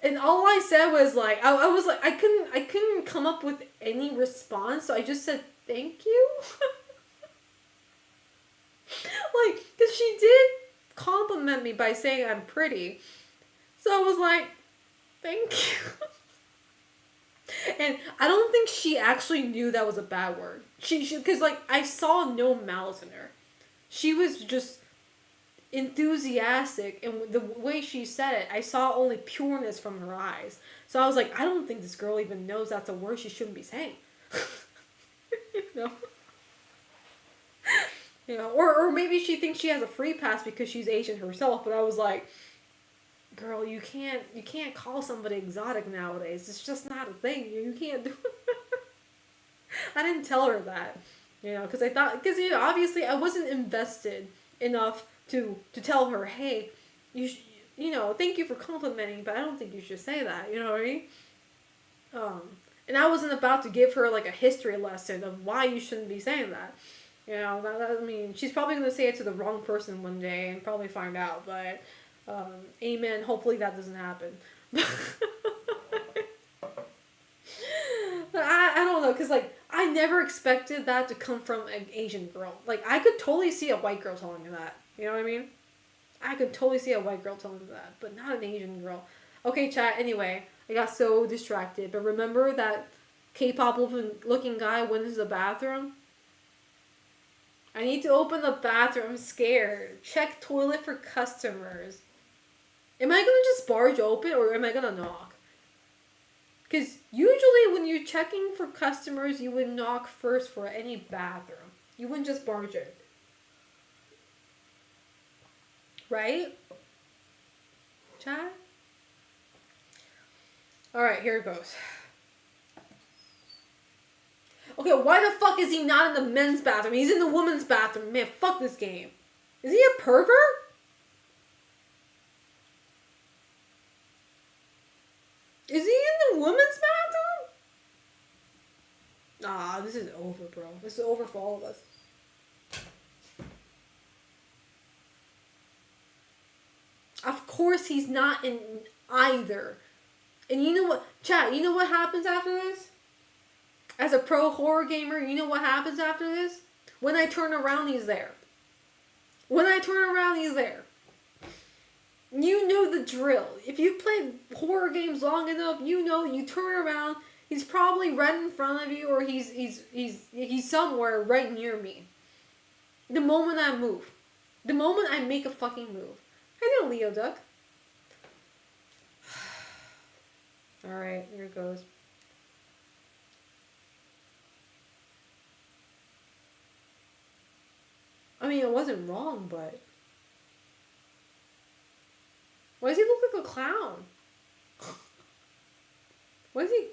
and all I said was like, I was like, I couldn't come up with any response, so I just said, thank you? Like, because she did compliment me by saying I'm pretty, so I was like, thank you. And I don't think she actually knew that was a bad word. She because like I saw no malice in her. She was just enthusiastic, and the way she said it, I saw only pureness from her eyes. So I was like, I don't think this girl even knows that's a word she shouldn't be saying. you know? Or maybe she thinks she has a free pass because she's Asian herself, but I was like, girl, you can't call somebody exotic nowadays. It's just not a thing. You can't do it. I didn't tell her that, because I thought, because obviously I wasn't invested enough to tell her, hey, thank you for complimenting, but I don't think you should say that. You know what I mean? And I wasn't about to give her like a history lesson of why you shouldn't be saying that. I mean, she's probably gonna say it to the wrong person one day and probably find out, but. Amen. Hopefully that doesn't happen. I don't know, because like I never expected that to come from an Asian girl. Like I could totally see a white girl telling me that. You know what I mean? I could totally see a white girl telling me that, but not an Asian girl. Okay, chat. Anyway, I got so distracted. But remember that K-pop looking guy went into the bathroom? I need to open the bathroom. I'm scared. Check toilet for customers. Am I going to just barge open, or am I going to knock? Because usually when you're checking for customers, you would knock first for any bathroom. You wouldn't just barge in. Right? Chat? Alright, here it goes. Okay, why the fuck is he not in the men's bathroom? He's in the women's bathroom. Man, fuck this game. Is he a pervert? Is he in the women's bathroom? Ah, this is over, bro. This is over for all of us. course he's not in either. And you know what, chat, you know what happens after this? As a pro horror gamer, you know what happens after this? When I turn around, he's there. When I turn around, he's there. You know the drill. If you've played horror games long enough, you know you turn around, he's probably right in front of you, or he's somewhere right near me. The moment I move. The moment I make a fucking move. I know, Leo Duck. Alright, here it goes. I mean, it wasn't wrong, but... Why does he look like a clown? Why is he...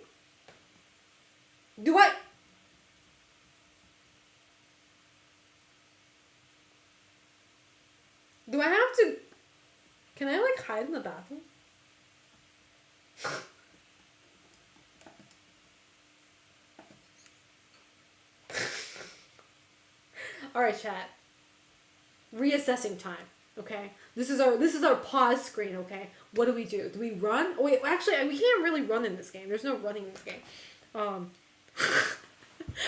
Do I... Do I have to... Can I, like, hide in the bathroom? Alright, chat. Reassessing time. Okay? This is our pause screen, okay? What do? Do we run? Oh, wait, actually, we can't really run in this game. There's no running in this game.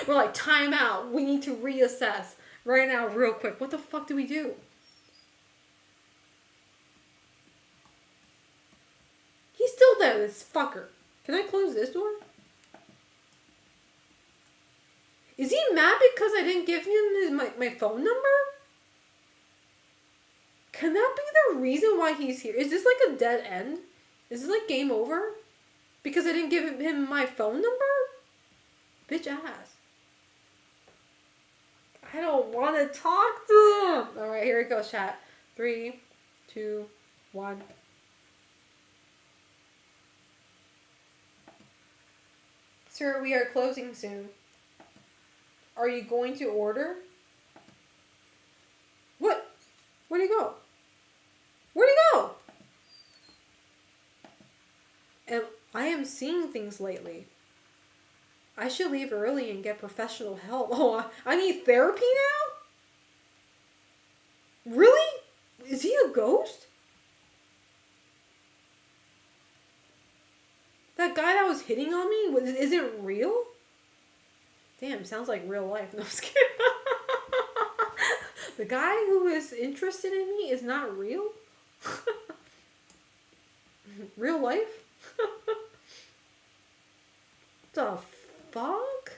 We're like, time out. We need to reassess right now, real quick. What the fuck do we do? He's still there, this fucker. Can I close this door? Is he mad because I didn't give him my phone number? Can that be the reason why he's here? Is this like a dead end? Is this like game over? Because I didn't give him my phone number? Bitch ass. I don't want to talk to him. Alright, here it goes, chat. 3, 2, 1. Sir, we are closing soon. Are you going to order? What? Where'd he go? Where'd he go? And I am seeing things lately. I should leave early and get professional help. Oh, I need therapy now? Really? Is he a ghost? That guy that was hitting on me isn't real? Damn, sounds like real life. No, I'm just kidding. The guy who is interested in me is not real? Real life? The fuck?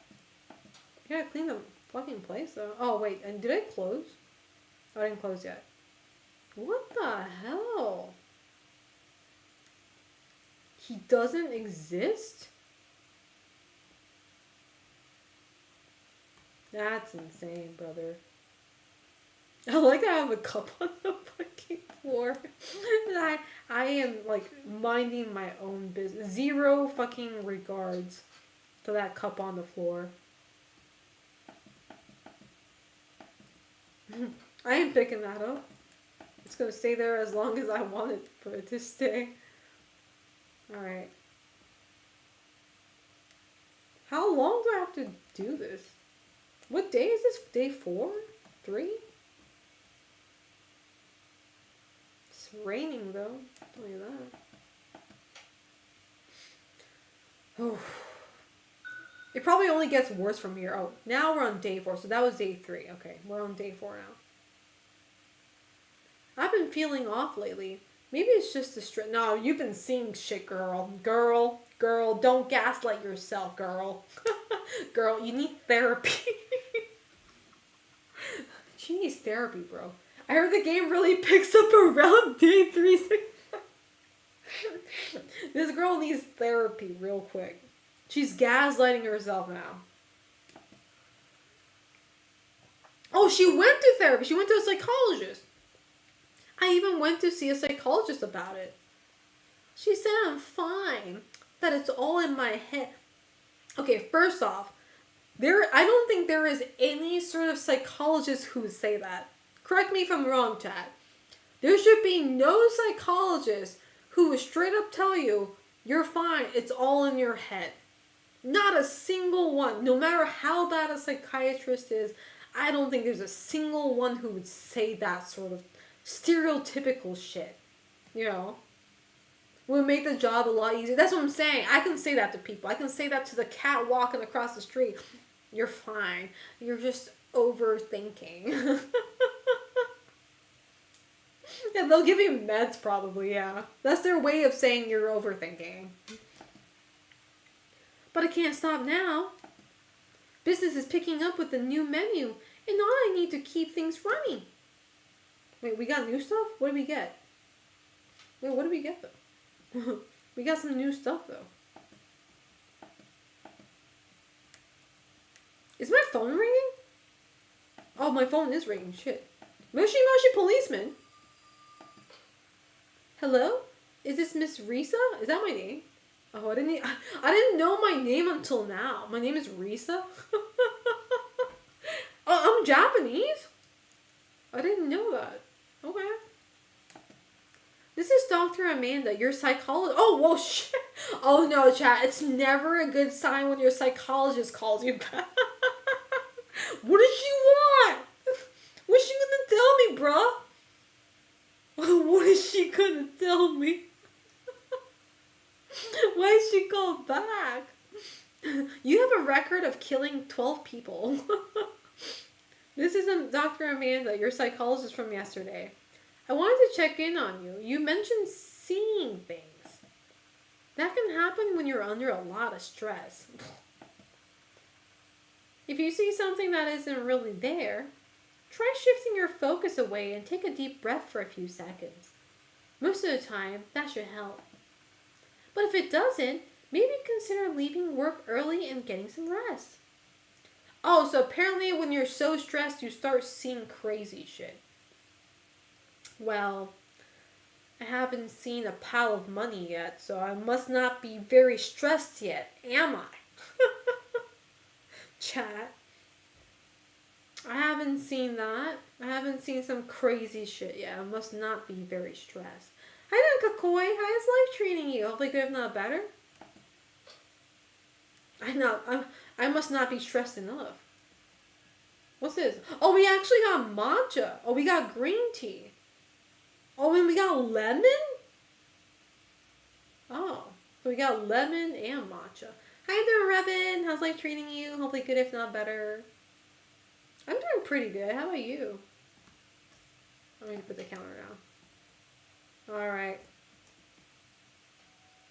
I gotta clean the fucking place though. Oh wait, and did I close? Oh, I didn't close yet. What the hell? He doesn't exist? That's insane, brother. I like that I have a cup on the fucking floor. And I am like minding my own business. Zero fucking regards to that cup on the floor. I ain't picking that up. It's gonna stay there as long as I want it for it to stay. Alright. How long do I have to do this? What day is this? Day 4? 3? It's raining though. I'll tell you that. Oh. It probably only gets worse from here. Oh, now we're on day 4. So that was day 3. Okay, we're on day 4 now. I've been feeling off lately. Maybe it's just the stress. No, you've been seeing shit, girl. Girl, don't gaslight yourself, girl. Girl, you need therapy. She needs therapy, bro. I heard the game really picks up around day 3. This girl needs therapy real quick. She's gaslighting herself now. Oh, she went to therapy. She went to a psychologist. I even went to see a psychologist about it. She said I'm fine. That it's all in my head. Okay, first off, I don't think there is any sort of psychologist who would say that. Correct me if I'm wrong, chat. There should be no psychologist who would straight up tell you, you're fine, it's all in your head. Not a single one. No matter how bad a psychiatrist is, I don't think there's a single one who would say that sort of stereotypical shit. You know, would make the job a lot easier. That's what I'm saying. I can say that to people. I can say that to the cat walking across the street. You're fine. You're just overthinking. Yeah, they'll give you meds probably, yeah. That's their way of saying you're overthinking. But I can't stop now. Business is picking up with the new menu, and now I need to keep things running. Wait, we got new stuff? What did we get? Wait, what did we get though? We got some new stuff though. Is my phone ringing? Oh, my phone is ringing. Shit. Moshi Moshi policeman. Hello? Is this Miss Risa? Is that my name? Oh, I didn't know my name until now. My name is Risa? Oh, I'm Japanese? I didn't know that. Okay. This is Dr. Amanda, your psychologist. Oh, whoa, shit. Oh, no, chat. It's never a good sign when your psychologist calls you back. What does she want? What's she gonna tell me, bruh? What is she gonna tell me? Why is she called back? You have a record of killing 12 people. This is Dr. Amanda, your psychologist from yesterday. I wanted to check in on you. You mentioned seeing things. That can happen when you're under a lot of stress. If you see something that isn't really there, try shifting your focus away and take a deep breath for a few seconds. Most of the time, that should help. But if it doesn't, maybe consider leaving work early and getting some rest. Oh, so apparently when you're so stressed, you start seeing crazy shit. Well, I haven't seen a pile of money yet, so I must not be very stressed yet, am I? Chat. I haven't seen that. I haven't seen some crazy shit yet. I must not be very stressed. Hi there, Kakoi. How is life treating you? Hopefully good, if not better. I must not be stressed enough. What's this? Oh, we actually got matcha. Oh, we got green tea. Oh, and we got lemon? Oh, so we got lemon and matcha. Hi there, Revin. How's life treating you? Hopefully good, if not better. I'm doing pretty good. How about you? Let me put the counter down. Alright.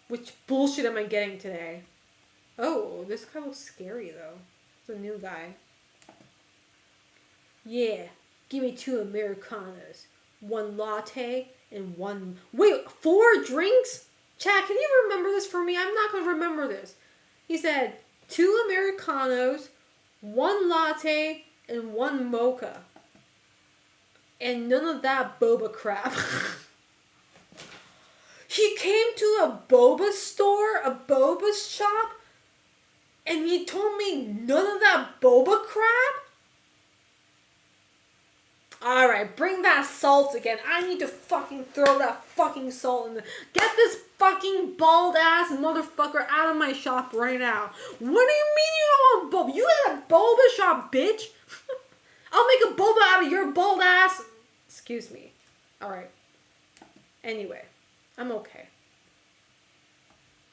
Which bullshit am I getting today? Oh, this guy looks scary though. It's a new guy. Yeah, give me 2 Americanos. 1 latte and 1... Wait, 4 drinks? Chad, can you remember this for me? I'm not going to remember this. He said 2 Americanos, 1 latte, and 1 mocha. And none of that boba crap. He came to a boba store, a boba shop, and he told me none of that boba crap? Alright, bring that salt again. I need to fucking throw that fucking salt in there. Get this fucking bald ass motherfucker out of my shop right now. What do you mean you don't want boba? You got a boba shop, bitch. I'll make a boba out of your bald ass. Excuse me. Alright. Anyway, I'm okay.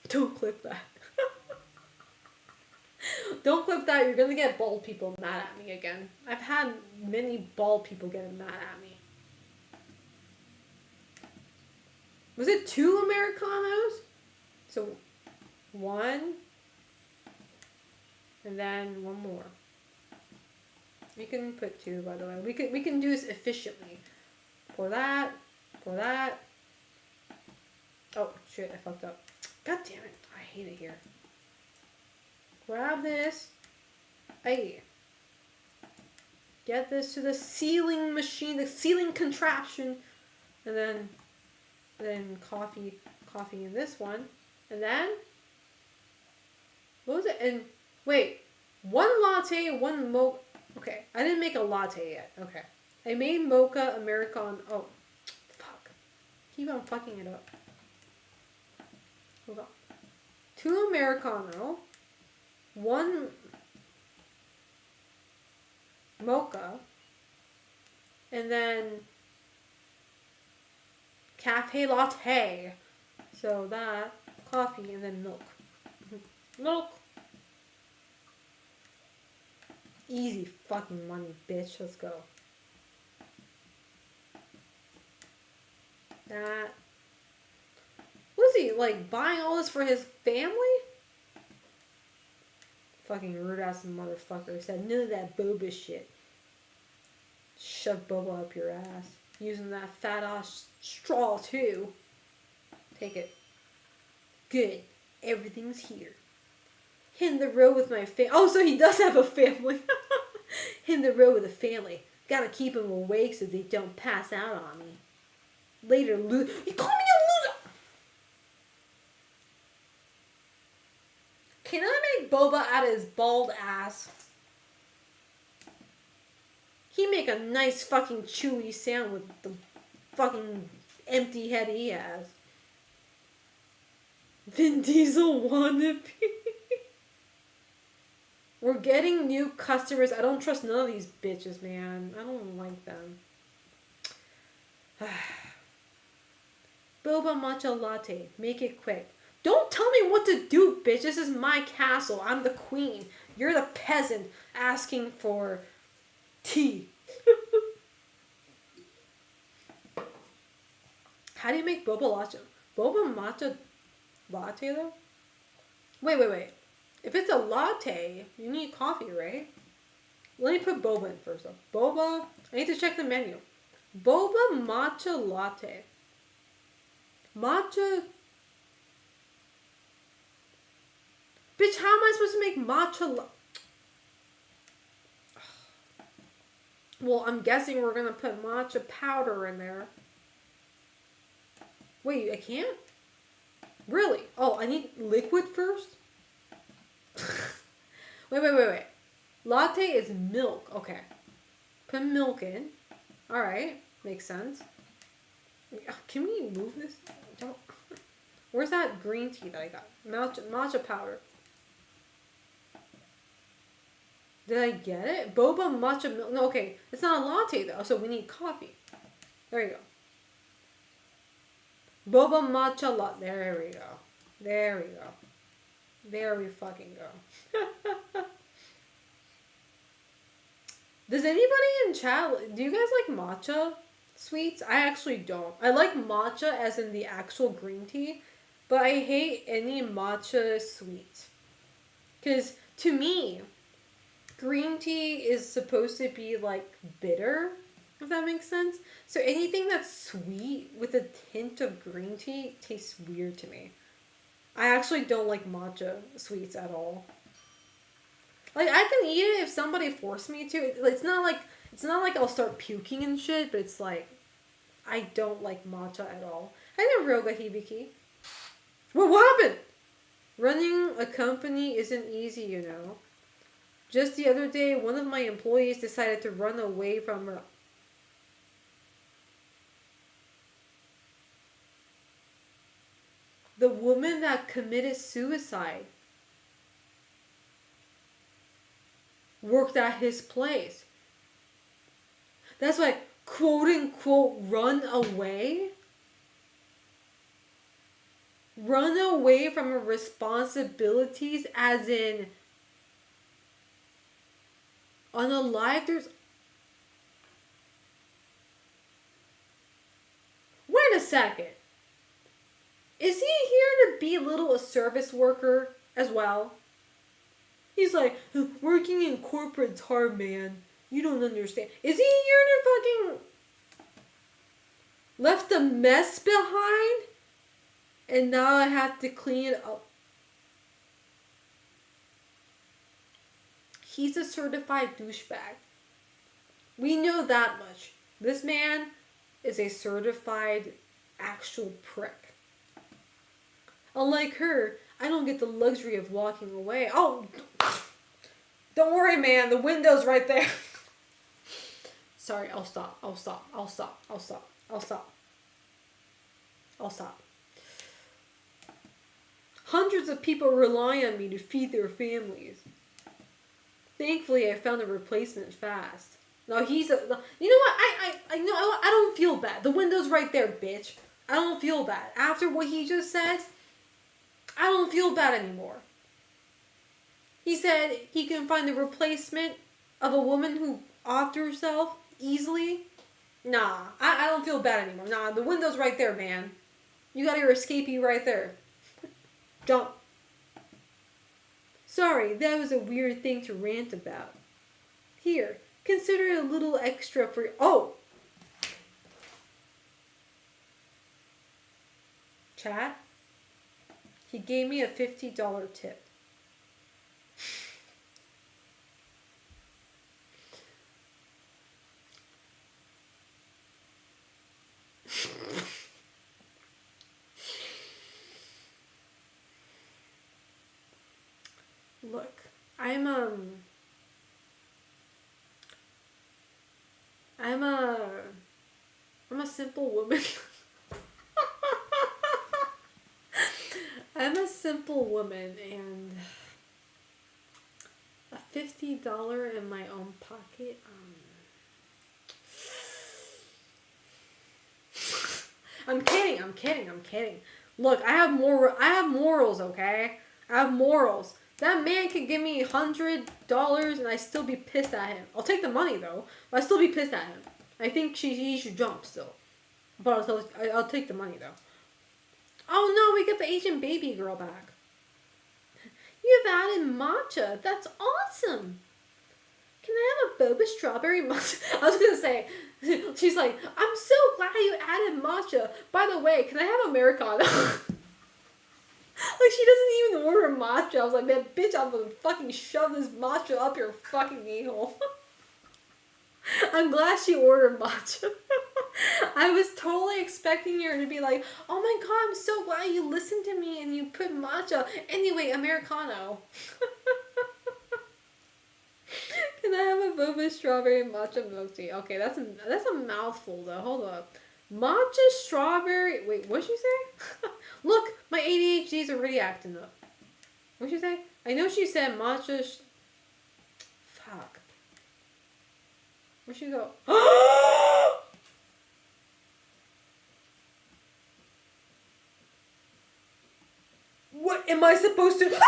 Don't clip that. Don't clip that. You're gonna get bald people mad at me again. I've had many bald people getting mad at me. Was it 2 Americanos? So 1 and then 1 more. We can put 2, by the way. We can do this efficiently. Pour that. Pour that. Oh shit! I fucked up. God damn it! I hate it here. Grab this. Hey. Get this to the sealing machine, the sealing contraption. And then coffee in this one. And then, what was it? And wait, 1 latte, 1 mocha. Okay, I didn't make a latte yet. Okay. I made mocha Americano. Oh, fuck. Keep on fucking it up. Hold on. 2 Americano. 1 mocha, and then cafe latte. So that, coffee, and then milk. Milk. Easy fucking money, bitch. Let's go. That. Was he, like, buying all this for his family? Fucking rude ass motherfucker said none of that boba shit. Shove boba up your ass. Using that fat ass straw too. Take it. Good. Everything's here. Hit the road with my family. Oh, so he does have a family. Hit the road with a family. Gotta keep them awake so they don't pass out on me. Later, loser. You call me a loser! Can I make boba out of his bald ass? He make a nice fucking chewy sound with the fucking empty head he has. Vin Diesel wannabe. We're getting new customers. I don't trust none of these bitches, man. I don't like them. Boba matcha latte. Make it quick. Don't tell me what to do, bitch. This is my castle. I'm the queen. You're the peasant asking for tea. How do you make boba latte? Boba matcha latte, though? Wait. If it's a latte, you need coffee, right? Let me put boba in first, though. Boba. I need to check the menu. Boba matcha latte. Matcha. Bitch, how am I supposed to make matcha Well, I'm guessing we're gonna put matcha powder in there. Wait, I can't? Really? Oh, I need liquid first? Wait. Latte is milk. Okay. Put milk in. Alright. Makes sense. Can we move this? Don't. Where's that green tea that I got? Matcha powder. Did I get it? Boba matcha milk. No, okay. It's not a latte though, so we need coffee. There you go. Boba matcha latte. There we go. There we go. There we fucking go. Does anybody in chat, do you guys like matcha sweets? I actually don't. I like matcha as in the actual green tea, but I hate any matcha sweets. Because to me, green tea is supposed to be like bitter, if that makes sense. So anything that's sweet with a hint of green tea tastes weird to me. I actually don't like matcha sweets at all. Like, I can eat it if somebody forced me to. It's not like I'll start puking and shit, but it's like I don't like matcha at all. I know Roga Hibiki. What happened? Running a company isn't easy, you know. Just the other day, one of my employees decided to run away from her. The woman that committed suicide worked at his place. That's like, quote unquote, run away? Run away from her responsibilities as in on a life there's... Wait a second. Is he here to belittle a service worker as well? He's like, working in corporate's hard, man. You don't understand. Is he here to fucking... left a mess behind? And now I have to clean it up. He's a certified douchebag. We know that much. This man is a certified actual prick. Unlike her, I don't get the luxury of walking away. Oh, don't worry, man. The window's right there. Sorry, I'll stop. Hundreds of people rely on me to feed their families. Thankfully, I found a replacement fast. No, he's a... You know what? I don't feel bad. The window's right there, bitch. I don't feel bad. After what he just said, I don't feel bad anymore. He said he can find a replacement of a woman who offed herself easily. Nah, I don't feel bad anymore. Nah, the window's right there, man. You got your escapee right there. Jump. Sorry, that was a weird thing to rant about. Here, consider it a little extra for... Oh! Chat? He gave me a $50 tip. Look, I'm a simple woman. I'm a simple woman, and a $50 in my own pocket. I'm kidding. Look, I have morals, okay? I have morals. That man could give me $100 and I still be pissed at him. I'll take the money though, but I still be pissed at him. I think he should jump still, but I'll take the money though. Oh no, we got the Asian baby girl back. You've added matcha. That's awesome. Can I have a boba strawberry matcha? I was gonna say, she's like, I'm so glad you added matcha. By the way, can I have Americano? Like, she doesn't even order matcha. I was like, man, bitch, I'm gonna fucking shove this matcha up your fucking a-hole. I'm glad she ordered matcha. I was totally expecting her to be like, oh my god, I'm so glad you listened to me and you put matcha. Anyway, Americano. Can I have a boba strawberry matcha milk tea? Okay, that's a mouthful though. Hold up. Matcha strawberry. Wait, what'd she say? Look, my ADHD's already acting up. What'd she say? I know she said matcha. Fuck. Where'd she go? What am I supposed to?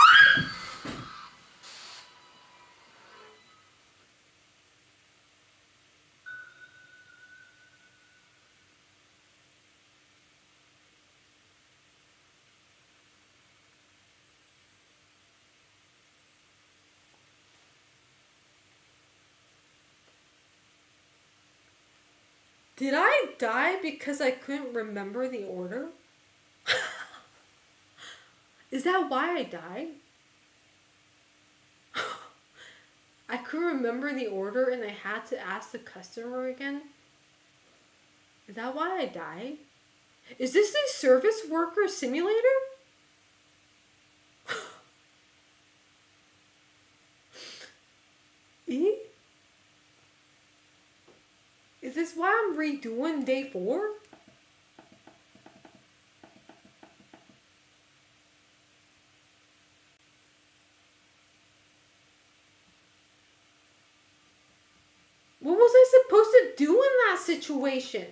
Did I die because I couldn't remember the order? Is that why I died? I couldn't remember the order and I had to ask the customer again? Is that why I died? Is this a service worker simulator? E? Is this why I'm redoing day 4? What was I supposed to do in that situation?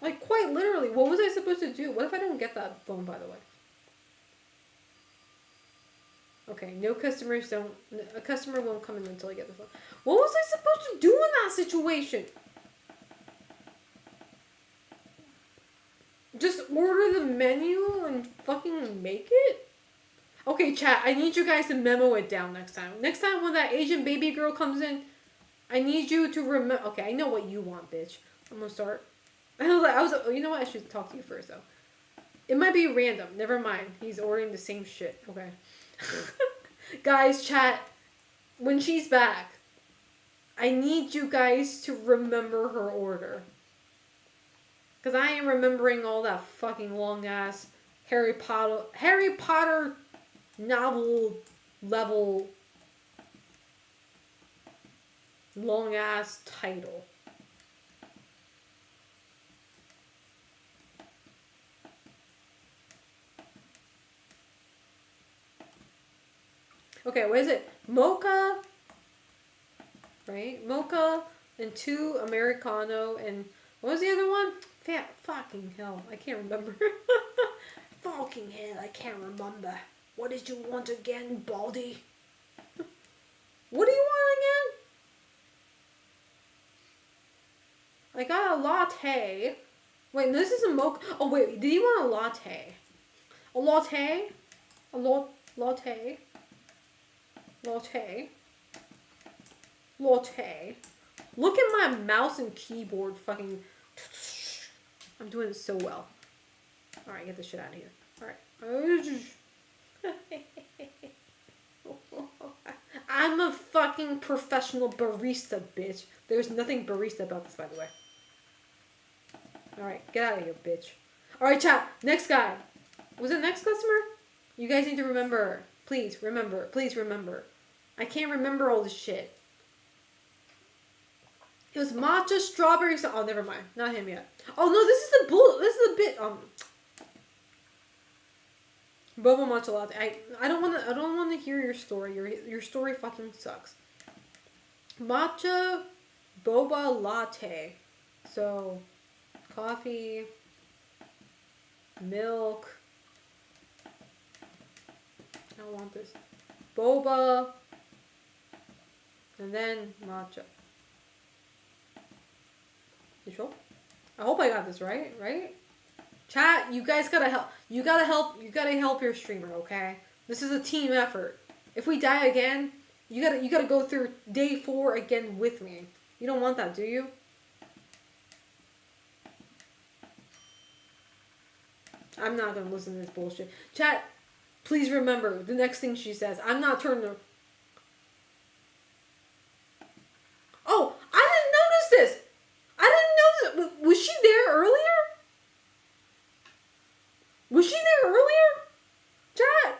Like, quite literally, what was I supposed to do? What if I don't get that phone, by the way? Okay, no customers don't... A customer won't come in until I get the phone. What was I supposed to do in that situation? Just order the menu and fucking make it? Okay, chat, I need you guys to memo it down next time. Next time when that Asian baby girl comes in, I need you to remember... Okay, I know what you want, bitch. I'm gonna start... You know what? I should talk to you first, though. It might be random. Never mind. He's ordering the same shit. Okay. Guys, chat. When she's back, I need you guys to remember her order. Because I ain't remembering all that fucking long-ass Harry Potter novel level long-ass title. Okay, what is it? Mocha, right? Mocha and 2 Americano and What was the other one? Fucking hell. I can't remember. Fucking hell, I can't remember. What did you want again, Baldy? What do you want again? I got a latte. Wait, this is a mocha. Oh, wait, did you want a latte? A latte? A latte? Latte? Latte? Look at my mouse and keyboard fucking... I'm doing it so well. Alright, get this shit out of here. Alright. I'm a fucking professional barista, bitch. There's nothing barista about this, by the way. Alright, get out of here, bitch. Alright, chat. Next guy. Was it next customer? You guys need to remember. Please, remember. Please remember. I can't remember all this shit. It was matcha, strawberry... Oh, never mind. Not him yet. Oh, no, this is the bull... This is the bit... Boba matcha latte. I don't want to hear your story. Your story fucking sucks. Matcha boba latte. So, coffee, milk. I don't want this. Boba, and then matcha. You sure? I hope I got this right. Right? Chat, you guys gotta help. You gotta help your streamer, okay? This is a team effort. If we die again, you gotta go through day 4 again with me. You don't want that, do you? I'm not gonna listen to this bullshit. Chat, please remember the next thing she says. I'm not turning to... Oh, I didn't notice this! Was she there earlier? Was she there earlier? Chat,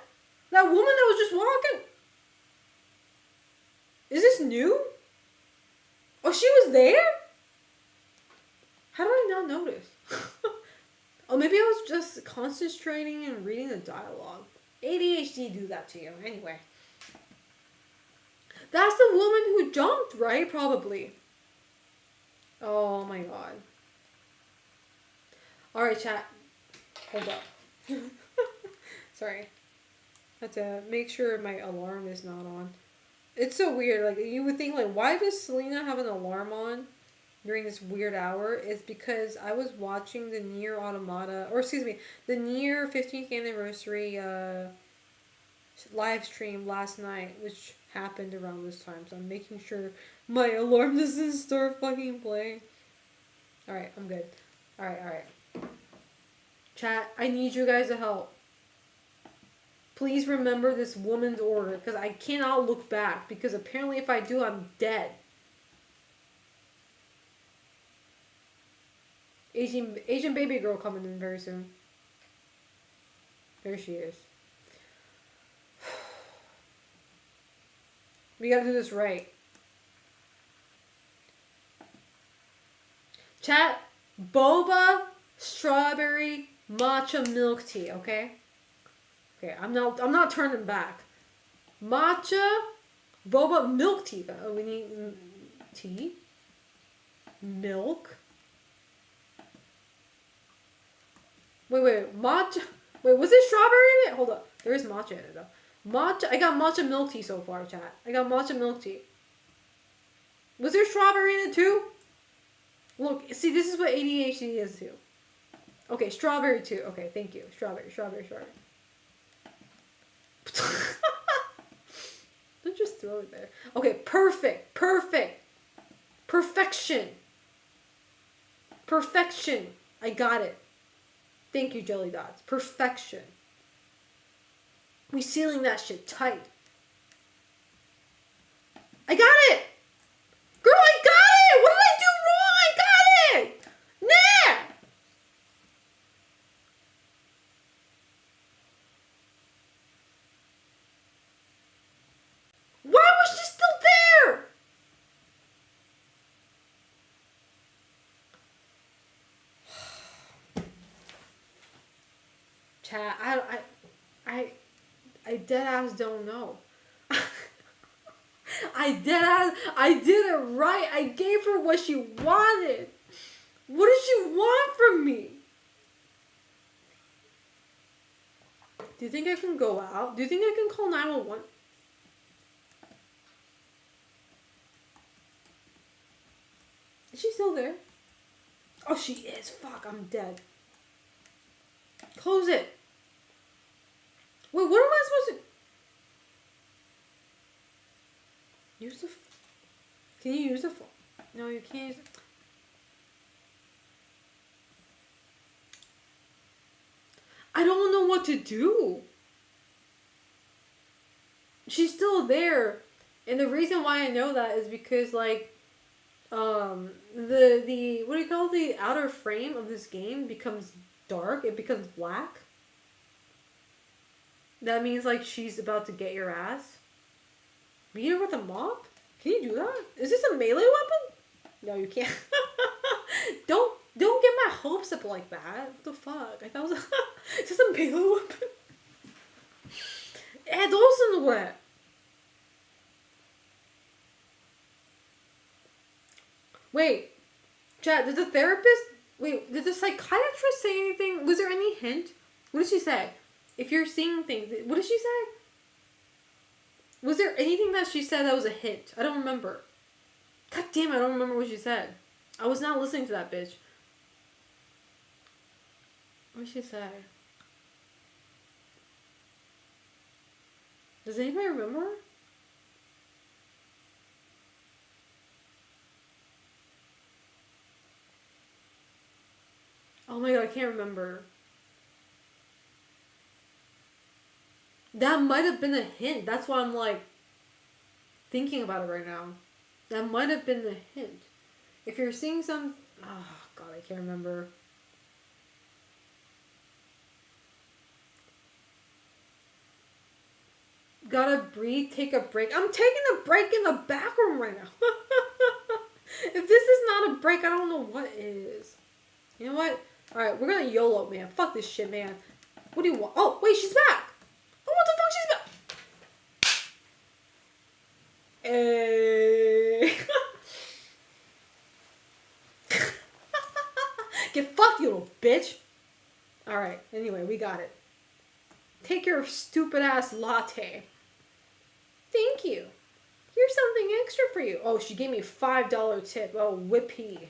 that woman that was just walking. Is this new? Oh, she was there? How did I not notice? Oh, maybe I was just concentrating and reading the dialogue. ADHD do that to you. Anyway. That's the woman who jumped, right? Probably. Oh my god. Alright, chat. Hold up. Sorry. I have to make sure my alarm is not on. It's so weird. Like, you would think, like, why does Selena have an alarm on during this weird hour? It's because I was watching the Nier Automata, or excuse me, the Nier 15th anniversary live stream last night, which happened around this time. So I'm making sure my alarm doesn't start fucking playing. Alright, I'm good. Alright. Chat, I need you guys to help. Please remember this woman's order, because I cannot look back, because apparently if I do, I'm dead. Asian baby girl coming in very soon. There she is. We gotta do this right. Chat, boba, strawberry, matcha milk tea, okay? Okay, I'm not turning back. Matcha, boba, milk tea. Oh, we need tea, milk. Wait, matcha. Wait, was there strawberry in it? Hold up, there is matcha in it though. Matcha. I got matcha milk tea so far, chat. I got matcha milk tea. Was there strawberry in it too? Look, see, this is what ADHD is too. Okay, strawberry too. Okay, thank you. Strawberry. Don't just throw it there. Okay, perfect. Perfection. I got it. Thank you, Jelly Dots. Perfection. We sealing that shit tight. I got it! Girl, I got it! What did I do wrong? I got it! Nah! Why was she still there? Chat, I dead ass don't know. I did it right. I gave her what she wanted. What does she want from me? Do you think I can go out? Do you think I can call 911? Is she still there? Oh, she is. Fuck, I'm dead. Close it. Wait, what am I supposed to... Use the... Can you use the phone? No, you can't use it. I don't know what to do. She's still there. And the reason why I know that is because, like, the what do you call the outer frame of this game becomes dark. It becomes black. That means, like, she's about to get your ass. Beat her with a mop? Can you do that? Is this a melee weapon? No, you can't. Don't get my hopes up like that. What the fuck? I thought it was is this a melee weapon? doesn't work. Wait, chat, did the therapist... Wait, did the psychiatrist say anything? Was there any hint? What did she say? If you're seeing things... What did she say? Was there anything that she said that was a hint? I don't remember. God damn, I don't remember what she said. I was not listening to that bitch. What did she say? Does anybody remember? Oh my god, I can't remember. That might have been a hint. That's why I'm like thinking about it right now. That might have been the hint. If you're seeing some... Oh god, I can't remember. Gotta breathe, take a break. I'm taking a break in the back room right now. If this is not a break, I don't know what is. You know what? Alright, we're gonna YOLO, man. Fuck this shit, man. What do you want? Oh, wait, she's back! Oh, what the fuck? She's back! Hey. Get fucked, you little bitch! Alright, anyway, we got it. Take your stupid ass latte. Thank you. Here's something extra for you. Oh, she gave me $5 tip. Oh, whippy.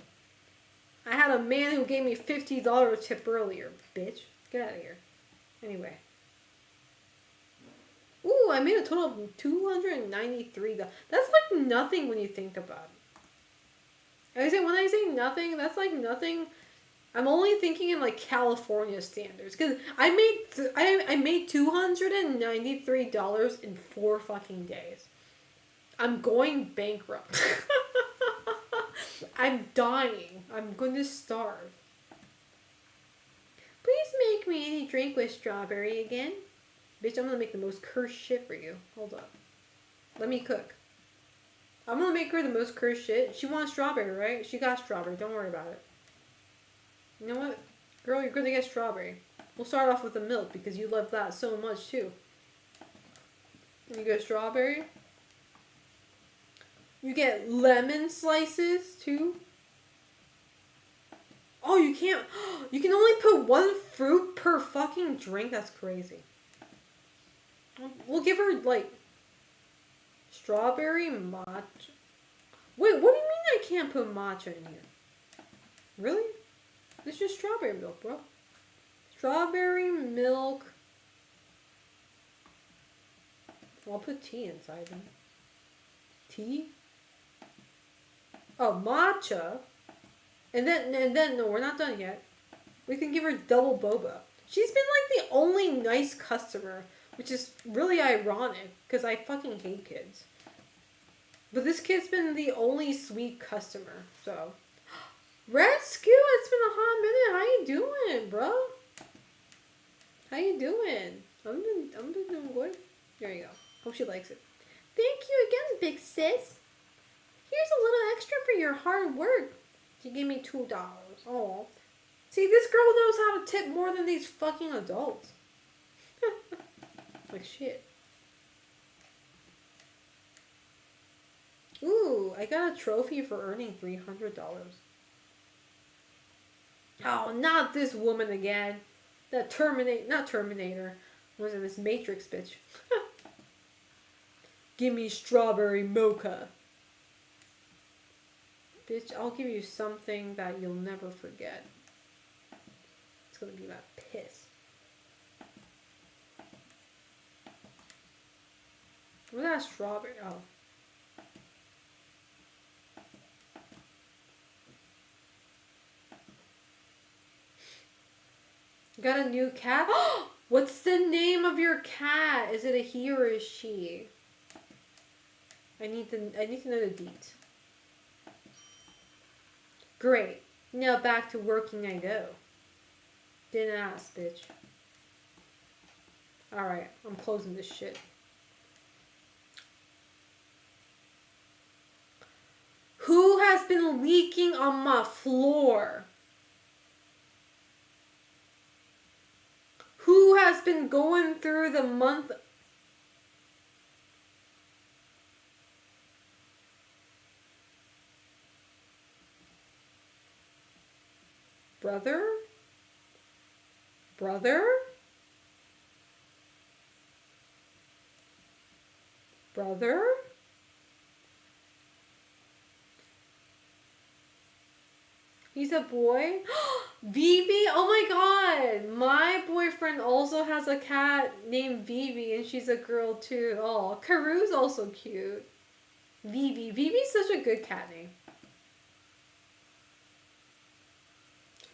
I had a man who gave me $50 tip earlier, bitch. Get out of here. Anyway. Ooh, I made a total of $293. That's like nothing when you think about it. When I say nothing, that's like nothing. I'm only thinking in like California standards. Because I made $293 in 4 fucking days. I'm going bankrupt. I'm dying. I'm going to starve. Please make me any drink with strawberry again. Bitch, I'm going to make the most cursed shit for you. Hold up. Let me cook. I'm going to make her the most cursed shit. She wants strawberry, right? She got strawberry. Don't worry about it. You know what? Girl, you're going to get strawberry. We'll start off with the milk because you love that so much too. You get strawberry. You get lemon slices too. Oh, you can't. You can only put 1 fruit per fucking drink. That's crazy. We'll give her like strawberry matcha. Wait, what do you mean I can't put matcha in here? Really? It's just strawberry milk, bro. Strawberry milk. I'll put tea inside them. Tea? Oh, matcha. And then, no, we're not done yet. We can give her double boba. She's been like the only nice customer, which is really ironic, because I fucking hate kids. But this kid's been the only sweet customer, so. Rescue, it's been a hot minute. How you doing, bro? How you doing? I'm doing good. There you go. Hope she likes it. Thank you again, big sis. Here's a little extra for your hard work. She gave me $2. Oh. See, this girl knows how to tip more than these fucking adults. Like shit. Ooh, I got a trophy for earning $300. Oh, not this woman again. That not Terminator. Was it this Matrix bitch? Give me strawberry mocha. Bitch, I'll give you something that you'll never forget. It's gonna be that piss. What's that strawberry? Oh. Got a new cat? What's the name of your cat? Is it a he or a she? I need to know the deets. Great. Now back to working I go. Didn't ask, bitch. Alright, I'm closing this shit. Who has been leaking on my floor? Who has been going through the month? Brother? Brother? Brother? He's a boy? Vivi? Oh my god! My boyfriend also has a cat named Vivi and she's a girl too. Oh, Karu's also cute. Vivi. Vivi's such a good cat name.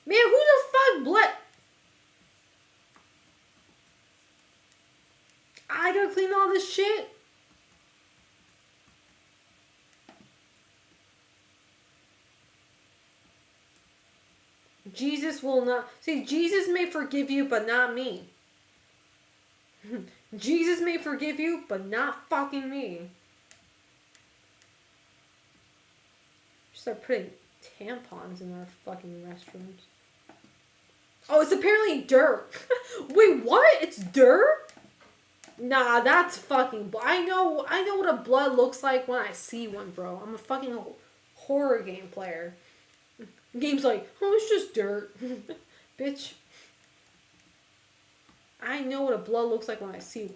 Man, who the fuck I gotta clean all this shit? Jesus will not... See, Jesus may forgive you, but not me. Jesus may forgive you, but not fucking me. Start putting tampons in our fucking restrooms. Oh, it's apparently dirt. Wait, what? It's dirt? Nah, that's fucking... I know what a blood looks like when I see one, bro. I'm a fucking horror game player. Game's like, oh, it's just dirt. Bitch. I know what a blood looks like when I see one.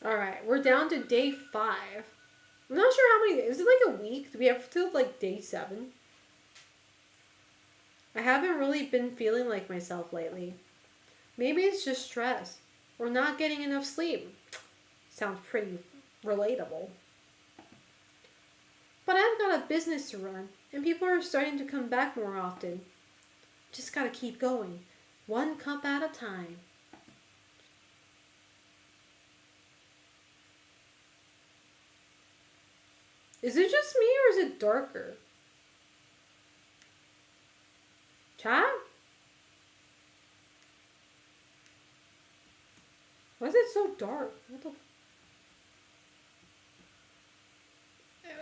Alright, we're down to day 5. I'm not sure how many days. Is it like a week? Do we have to like day 7? I haven't really been feeling like myself lately. Maybe it's just stress. Or not getting enough sleep. Sounds pretty relatable. But I've got a business to run, and people are starting to come back more often. Just gotta keep going. One cup at a time. Is it just me or is it darker? Chat? Why is it so dark? What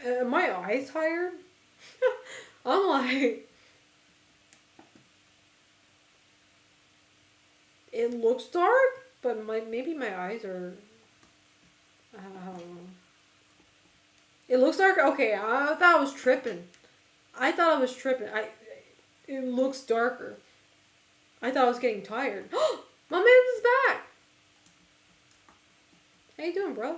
the... Am my eyes tired? I'm like... It looks dark, but maybe my eyes are... I don't know. It looks dark? Okay, I thought I was tripping. It looks darker. I thought I was getting tired. My man's is back! How you doing, bro?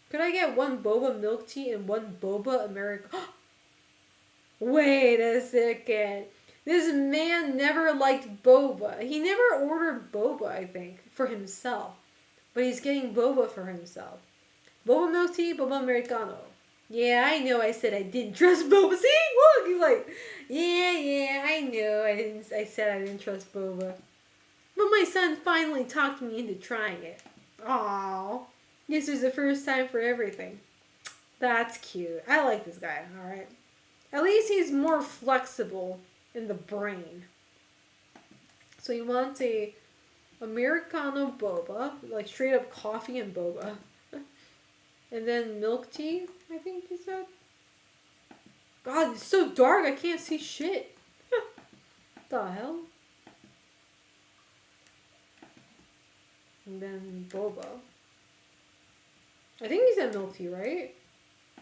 Could I get one boba milk tea and one boba Americano? Wait a second. This man never liked boba. He never ordered boba, I think, for himself. But he's getting boba for himself. Boba milk tea, boba Americano. Yeah, I know I said I didn't trust boba. See? Look, he's like, yeah, I know. I said I didn't trust boba. But my son finally talked me into trying it. Aww. This is the first time for everything. That's cute. I like this guy, alright? At least he's more flexible in the brain. So you want a Americano boba, like straight up coffee and boba. And then milk tea, I think he said. God, it's so dark, I can't see shit. The hell? And then boba. I think he said milk tea, right?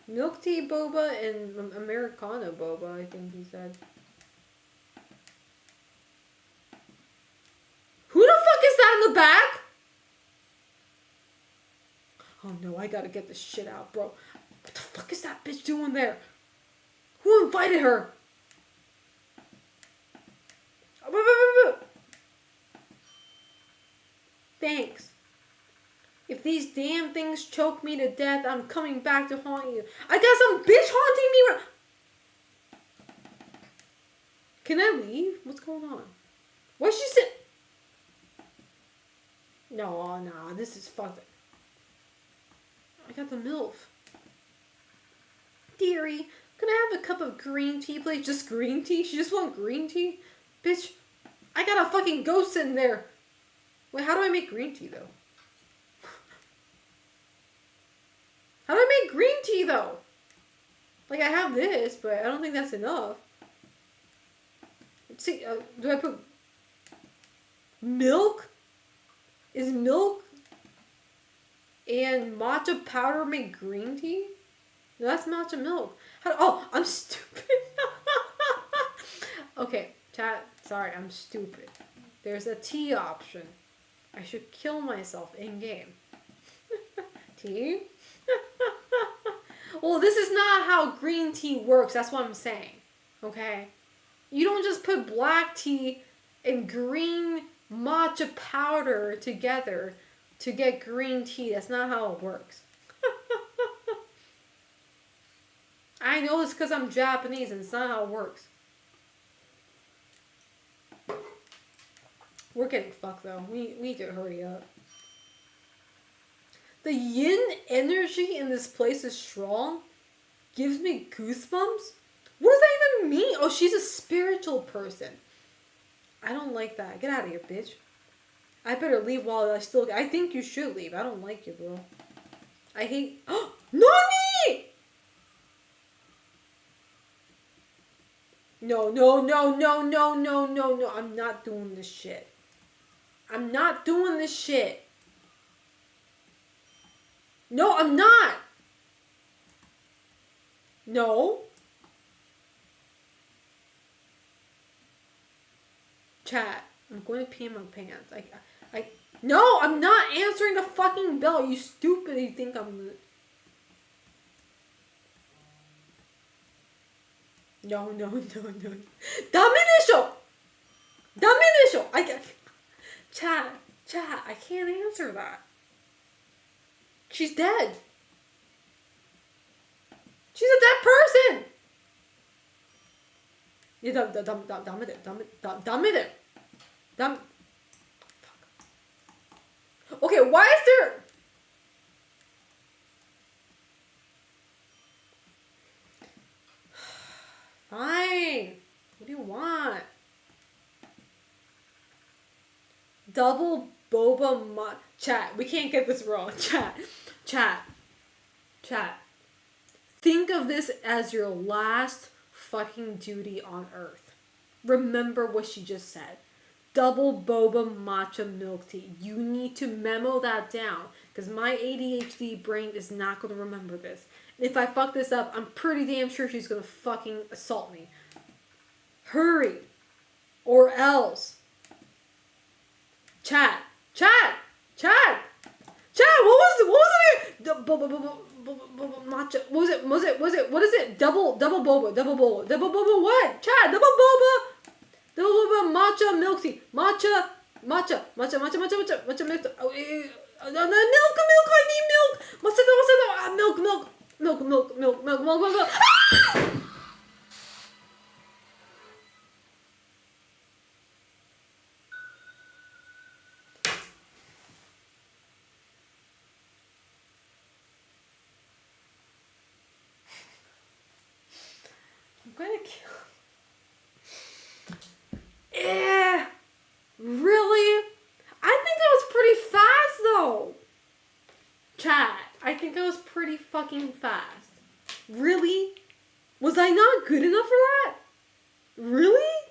Milk tea boba and Americano boba, I think he said. Who the fuck is that in the back? Oh no, I gotta get this shit out, bro. What the fuck is that bitch doing there? Who invited her? Thanks. If these damn things choke me to death, I'm coming back to haunt you. I got some bitch haunting me. Can I leave? What's going on? Why she sit? No, this is fucked. I got the MILF. Dearie, can I have a cup of green tea, please? Just green tea? She just want green tea? Bitch, I got a fucking ghost in there. Wait, how do I make green tea, though? How do I make green tea, though? Like, I have this, but I don't think that's enough. Let's see, do I put milk? Is milk and matcha powder make green tea? No, that's matcha milk. I'm stupid. Okay, chat. Sorry, I'm stupid. There's a tea option. I should kill myself in game. Tea? Well, this is not how green tea works. That's what I'm saying. Okay? You don't just put black tea and green matcha powder together to get green tea. That's not how it works. I know it's because I'm Japanese and it's not how it works. We're getting fucked though. We need to hurry up. The yin energy in this place is strong. Gives me goosebumps. What does that even mean? Oh, she's a spiritual person. I don't like that. Get out of here, bitch. I better leave while I think you should leave. I don't like you, bro. I hate... NANI?! No. I'm not doing this shit. I'm not doing this shit. No, I'm not. No. Chat. I'm going to pee in my pants. No, I'm not answering the fucking bell. You stupid. You think I'm... No. Daminisho! Chat, I can't answer that. She's dead. She's a dead person. Okay, why is there... Fine. What do you want? Double boba Chat, we can't get this wrong. Chat. Think of this as your last fucking duty on Earth. Remember what she just said. Double boba matcha milk tea. You need to memo that down because my ADHD brain is not going to remember this. And if I fuck this up, I'm pretty damn sure she's going to fucking assault me. Hurry. Or else. Chat. What was it? Matcha. What is it? Double boba. What? Chat. Double boba matcha milk tea. Matcha milk. Oh, milk. I need milk. Milk. Ah! I'm gonna kill. Really? I think I was pretty fast though. Chat, I think I was pretty fucking fast. Really? Was I not good enough for that? Really?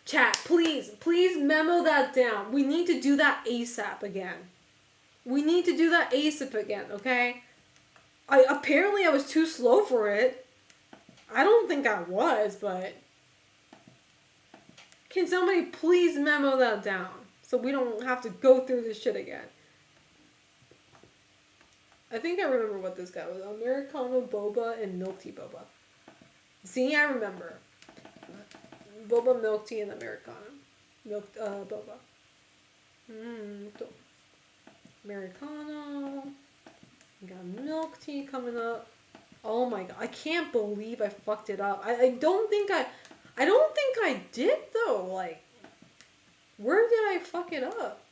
Chat, please memo that down. We need to do that ASAP again. We need to do that ASAP again, okay? Apparently I was too slow for it. I don't think I was, but can somebody please memo that down so we don't have to go through this shit again? I think I remember what this guy was. Americano boba and milk tea boba. See, I remember. Boba, milk tea, and Americano. Boba. Americano. We got milk tea coming up. Oh my god. I can't believe I fucked it up. I don't think I did though. Like, where did I fuck it up?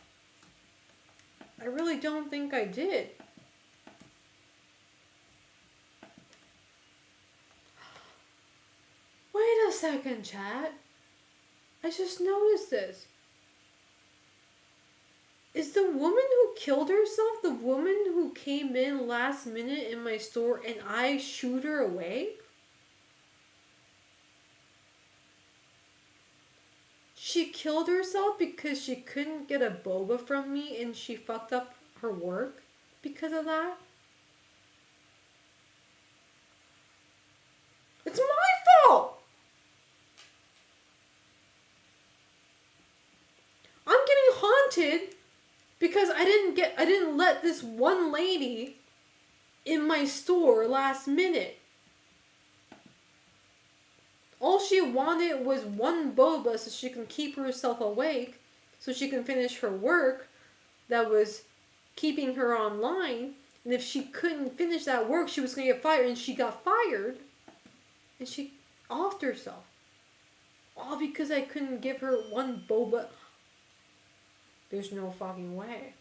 I really don't think I did. Wait a second, chat. I just noticed this. Is the woman who killed herself the woman who came in last minute in my store and I shooed her away? She killed herself because she couldn't get a boba from me and she fucked up her work because of that? It's my fault! I'm getting haunted because I didn't let this one lady in my store last minute. All she wanted was one boba so she can keep herself awake, so she can finish her work that was keeping her online. And if she couldn't finish that work, she was going to get fired. And she got fired. And she offed herself. All because I couldn't give her one boba. There's no fucking way.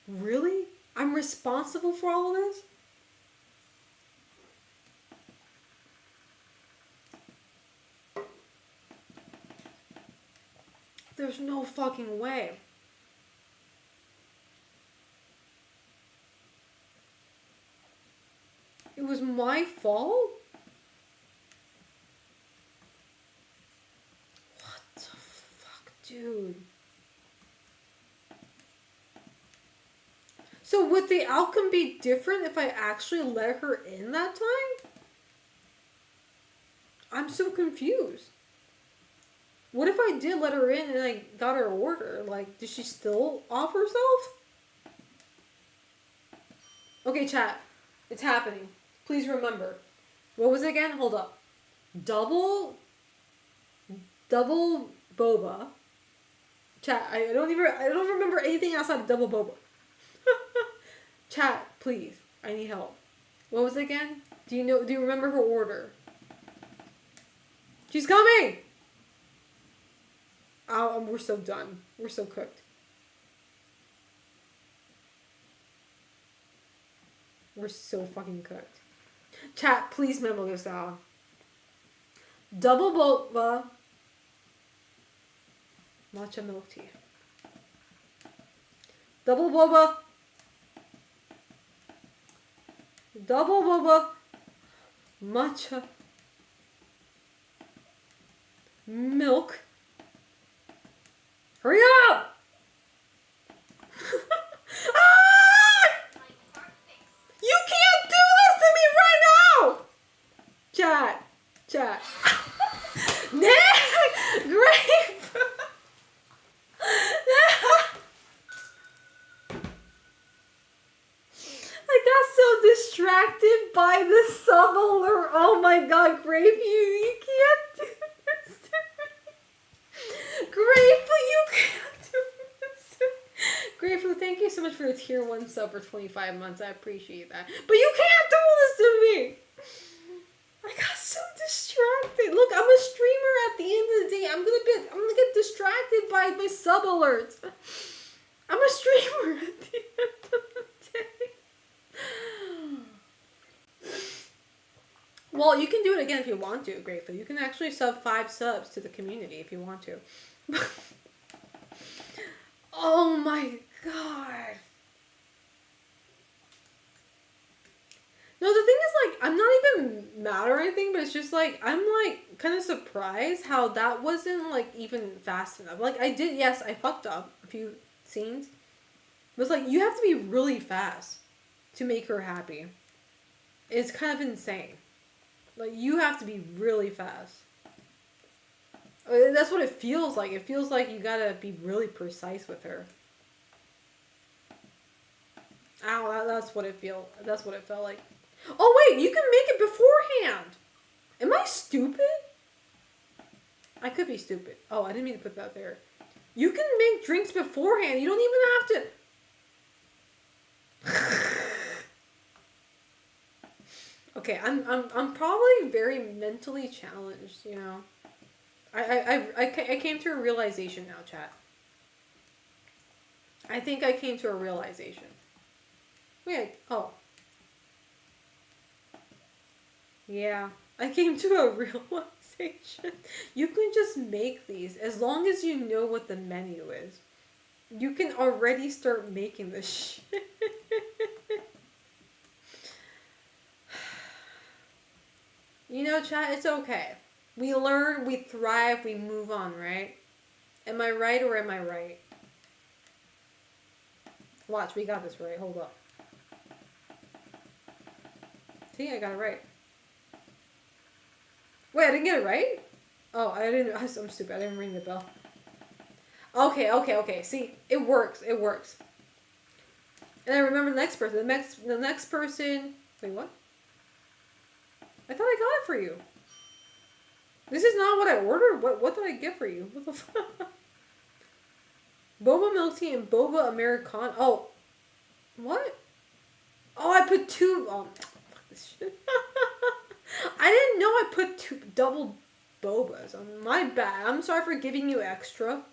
Really? I'm responsible for all of this? There's no fucking way. It was my fault? What the fuck, dude? So would the outcome be different if I actually let her in that time? I'm so confused. What if I did let her in and I got her order? Like, did she still off herself? Okay, chat. It's happening. Please remember. What was it again? Hold up. Double boba. Chat, I don't remember anything outside of double boba. Chat, please. I need help. What was it again? Do you remember her order? She's coming! Oh, we're so done. We're so cooked. We're so fucking cooked. Chat, please memo this down. Double boba. Matcha milk tea. Double boba. Double boba. Matcha. Milk. Hurry up! Ah! You can't do this to me right now! Chat. Nick! Grape! I got so distracted by the sub alert. Oh my god, Grape, you can't do this to me. Grape, you can't do this to me. Grape, thank you so much for the tier 1 sub for 25 months. I appreciate that. But you can't do this to me. I got so distracted. Look, I'm a streamer at the end of the day. I'm gonna get distracted by my sub alerts. I'm a streamer at the end of the day. Well, you can do it again if you want to, Grateful. You can actually sub 5 subs to the community if you want to. Oh my god. No, the thing is, like, I'm not even mad or anything, but it's just like I'm like kind of surprised how that wasn't like even fast enough. Like I did, yes, I fucked up a few scenes, but it's like you have to be really fast to make her happy. It's kind of insane. Like you have to be really fast. That's what it feels like. It feels like you gotta be really precise with her. Ow, that's what it feel. That's what it felt like. Oh wait, you can make it beforehand. Am I stupid? I could be stupid. Oh, I didn't mean to put that there. You can make drinks beforehand. You don't even have to. Okay, I'm probably very mentally challenged. You know, I came to a realization now, chat. I think I came to a realization. Wait. Oh. Yeah, I came to a realization. You can just make these as long as you know what the menu is. You can already start making this shit. You know, chat, it's okay. We learn, we thrive, we move on, right? Am I right or am I right? Watch, we got this right. Hold up. See, I got it right. Wait, I didn't get it right? Oh, I didn't. I'm stupid. I didn't ring the bell. Okay. See, it works. It works. And I remember the next person. The next person. Wait, what? I thought I got it for you. This is not what I ordered. What did I get for you? What the fuck? Boba milk tea and boba americano. Oh, what? Oh, I put two. Oh, fuck this shit. I didn't know I put two double bobas. My bad. I'm sorry for giving you extra.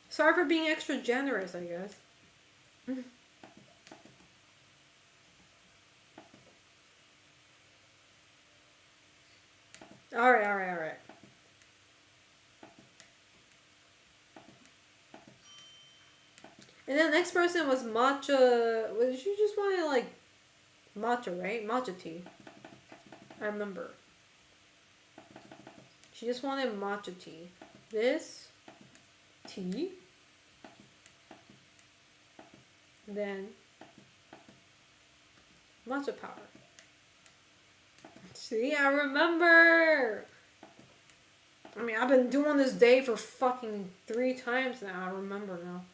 Sorry for being extra generous, I guess. Alright. And then the next person was matcha. Was you just wanted like matcha, right? Matcha tea. I remember. She just wanted matcha tea. This tea. Then matcha powder. See, I remember. I mean, I've been doing this day for fucking 3 times now. I remember now.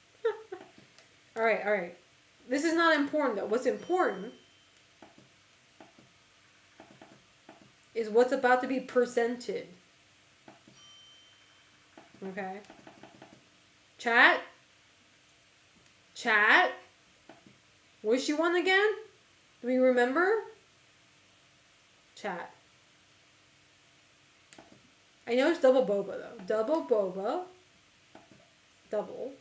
Alright. This is not important though. What's important is what's about to be presented. Okay? Chat? What's she want again? Do we remember? Chat. I know it's double boba though. Double boba. Double.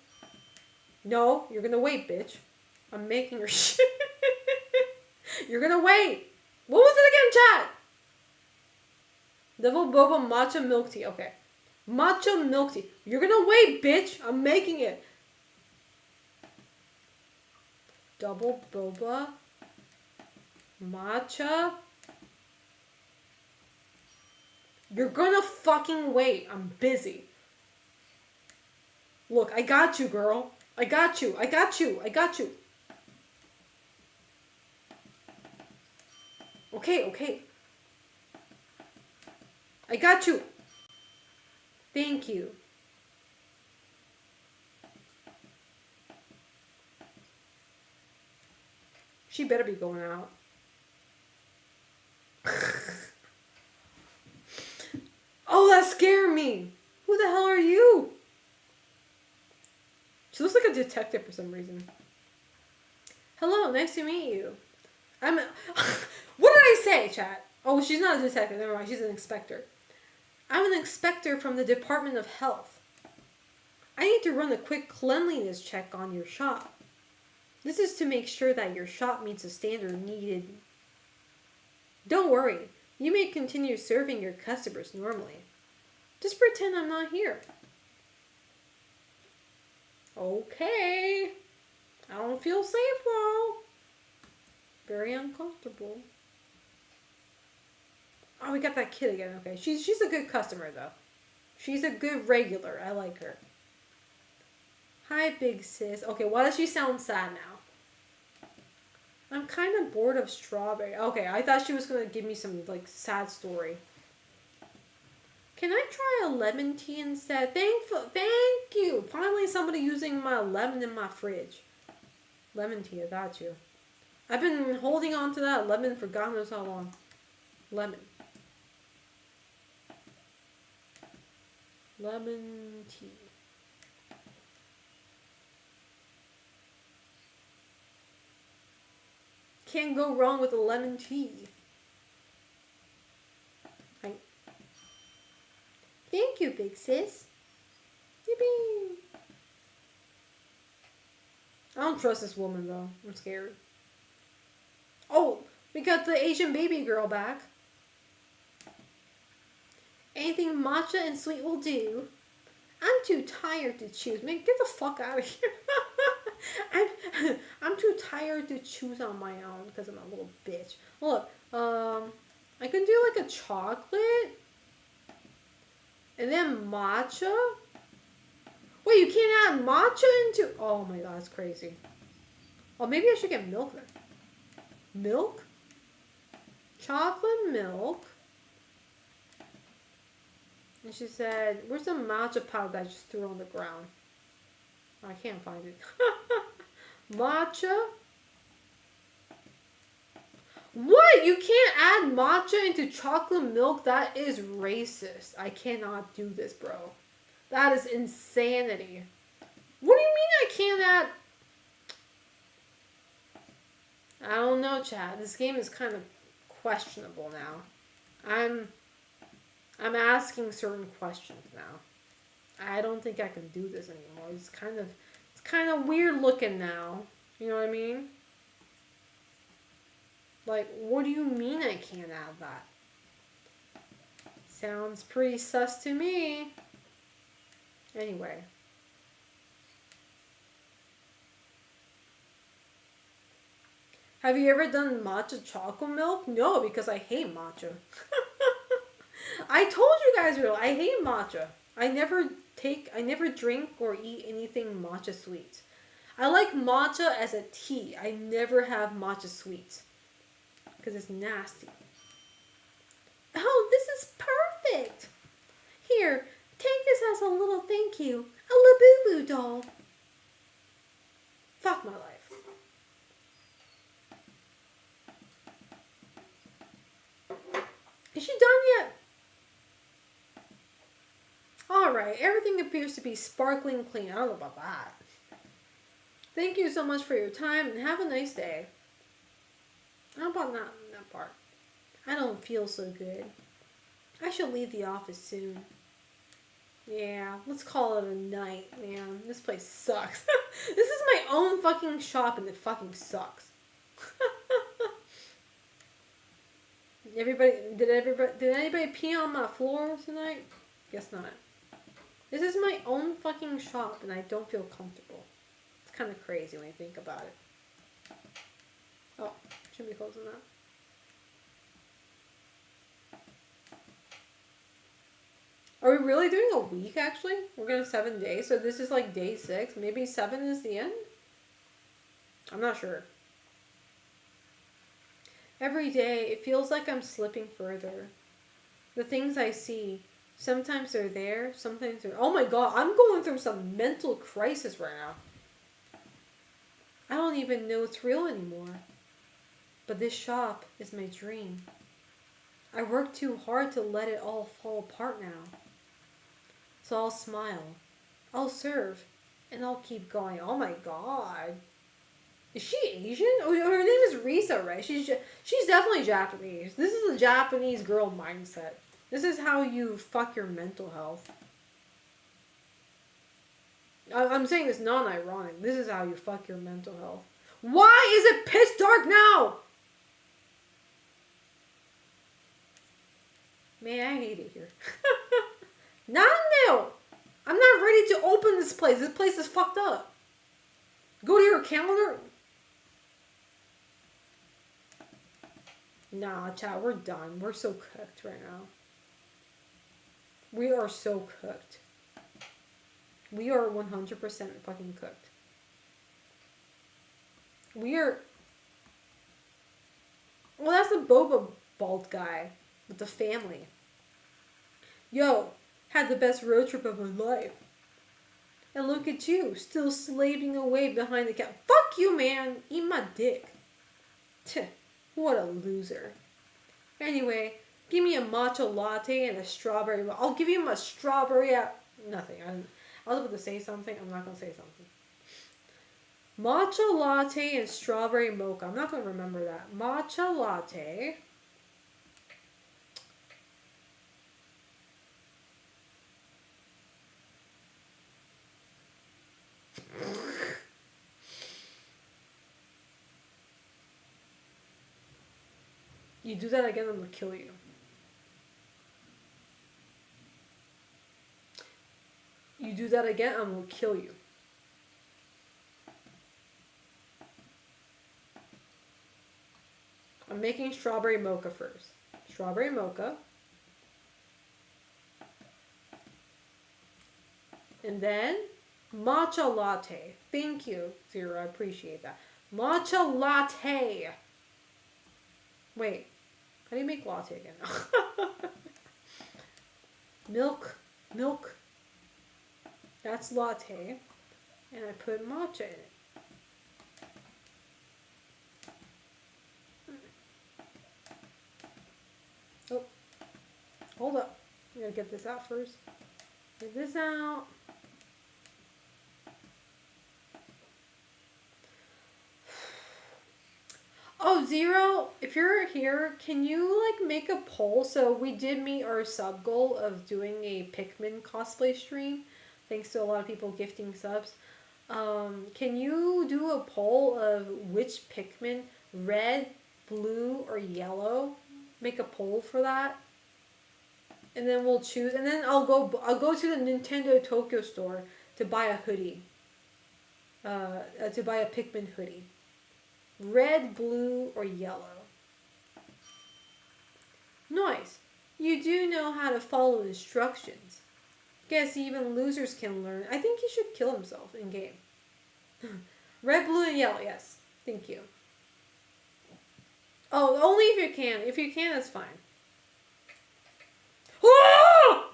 No, you're gonna wait, bitch. I'm making her shit. You're gonna wait. What was it again, chat? Double boba matcha milk tea. Okay. Matcha milk tea. You're gonna wait, bitch. I'm making it. Double boba matcha. You're gonna fucking wait. I'm busy. Look, I got you, girl. I got you. Okay. I got you. Thank you. She better be going out. Oh, that scared me. Who the hell are you? She looks like a detective for some reason. Hello, nice to meet you. What did I say, chat? Oh, she's not a detective. Never mind. She's an inspector. I'm an inspector from the Department of Health. I need to run a quick cleanliness check on your shop. This is to make sure that your shop meets the standard needed. Don't worry. You may continue serving your customers normally. Just pretend I'm not here. Okay. I don't feel safe though. Very uncomfortable. Oh, we got that kid again. Okay, she's a good customer though. She's a good regular. I like her. Hi, big sis. Okay, why does she sound sad now? I'm kind of bored of strawberry. Okay, I thought she was gonna give me some like sad story. Can I try a lemon tea instead? Thank you. Finally, somebody using my lemon in my fridge. Lemon tea, I got you. I've been holding on to that lemon for God knows how long. Lemon. Lemon tea. Can't go wrong with a lemon tea. Right. Thank you, big sis. Yippee. I don't trust this woman though. I'm scared. Oh, we got the Asian baby girl back. Anything matcha and sweet will do. I'm too tired to choose. Man, get the fuck out of here. I'm too tired to choose on my own because I'm a little bitch. Look, I can do like a chocolate and then matcha. Wait, you can't add matcha into... Oh my god, that's crazy. Oh, maybe I should get milk then. Milk? Chocolate milk. And she said, where's the matcha powder that I just threw on the ground? I can't find it. Matcha? What? You can't add matcha into chocolate milk? That is racist. I cannot do this, bro. That is insanity. What do you mean I can't add... I don't know, Chad. This game is kind of questionable now. I'm asking certain questions now. I don't think I can do this anymore. It's kind of weird looking now. You know what I mean? Like, what do you mean I can't add that? Sounds pretty sus to me. Anyway. Have you ever done matcha chocolate milk? No, because I hate matcha. I told you guys earlier, I hate matcha. I never drink or eat anything matcha sweet. I like matcha as a tea. I never have matcha sweet. Because it's nasty. Oh, this is perfect. Here, take this as a little thank you. A Labubu doll. Fuck my life. Is she done yet? Alright, everything appears to be sparkling clean. I don't know about that. Thank you so much for your time and have a nice day. How about not that part? I don't feel so good. I should leave the office soon. Yeah, let's call it a night, man. This place sucks. This is my own fucking shop and it fucking sucks. Did anybody pee on my floor tonight? Guess not. This is my own fucking shop and I don't feel comfortable. It's kind of crazy when you think about it. Oh, should be closing that. Are we really doing a week actually? We're going to 7 days, so this is like day 6. Maybe 7 is the end? I'm not sure. Every day, it feels like I'm slipping further. The things I see, sometimes they're there, sometimes they're... Oh my god, I'm going through some mental crisis right now. I don't even know it's real anymore. But this shop is my dream. I worked too hard to let it all fall apart now. So I'll smile, I'll serve, and I'll keep going. Oh my god. Is she Asian? Oh, her name is Risa, right? She's definitely Japanese. This is a Japanese girl mindset. This is how you fuck your mental health. I'm saying this non-ironic. This is how you fuck your mental health. Why is it pitch dark now? Man, I hate it here. Not now. I'm not ready to open this place. This place is fucked up. Go to your calendar. Nah, chat, we're done. We're so cooked right now. We are so cooked. We are 100% fucking cooked. We are... Well, that's the boba bald guy with the family. Yo, had the best road trip of my life. And look at you, still slaving away behind the cat. Fuck you, man. Eat my dick. Tch, what a loser. Anyway, give me a matcha latte and a strawberry. I'll give you my strawberry nothing. I was about to say something. I'm not going to say something. Matcha latte and strawberry mocha. I'm not going to remember that. Matcha latte. You do that again, I'm going to kill you. You do that again, I'm going to kill you. I'm making strawberry mocha first. Strawberry mocha. And then matcha latte. Thank you, Zero. I appreciate that. Matcha latte. Wait. How do you make latte again? Milk. That's latte. And I put matcha in it. Oh. Hold up. I gotta get this out first. Get this out. Oh, Zero, if you're here, can you like make a poll? So we did meet our sub goal of doing a Pikmin cosplay stream. Thanks to a lot of people gifting subs. Can you do a poll of which Pikmin, red, blue, or yellow? Make a poll for that. And then we'll choose. And then I'll go to the Nintendo Tokyo store to buy a hoodie. To buy a Pikmin hoodie. Red, blue, or yellow. Nice. You do know how to follow instructions. Guess even losers can learn. I think he should kill himself in game. Red, blue, and yellow. Yes. Thank you. Oh, only if you can. If you can, that's fine. Ah!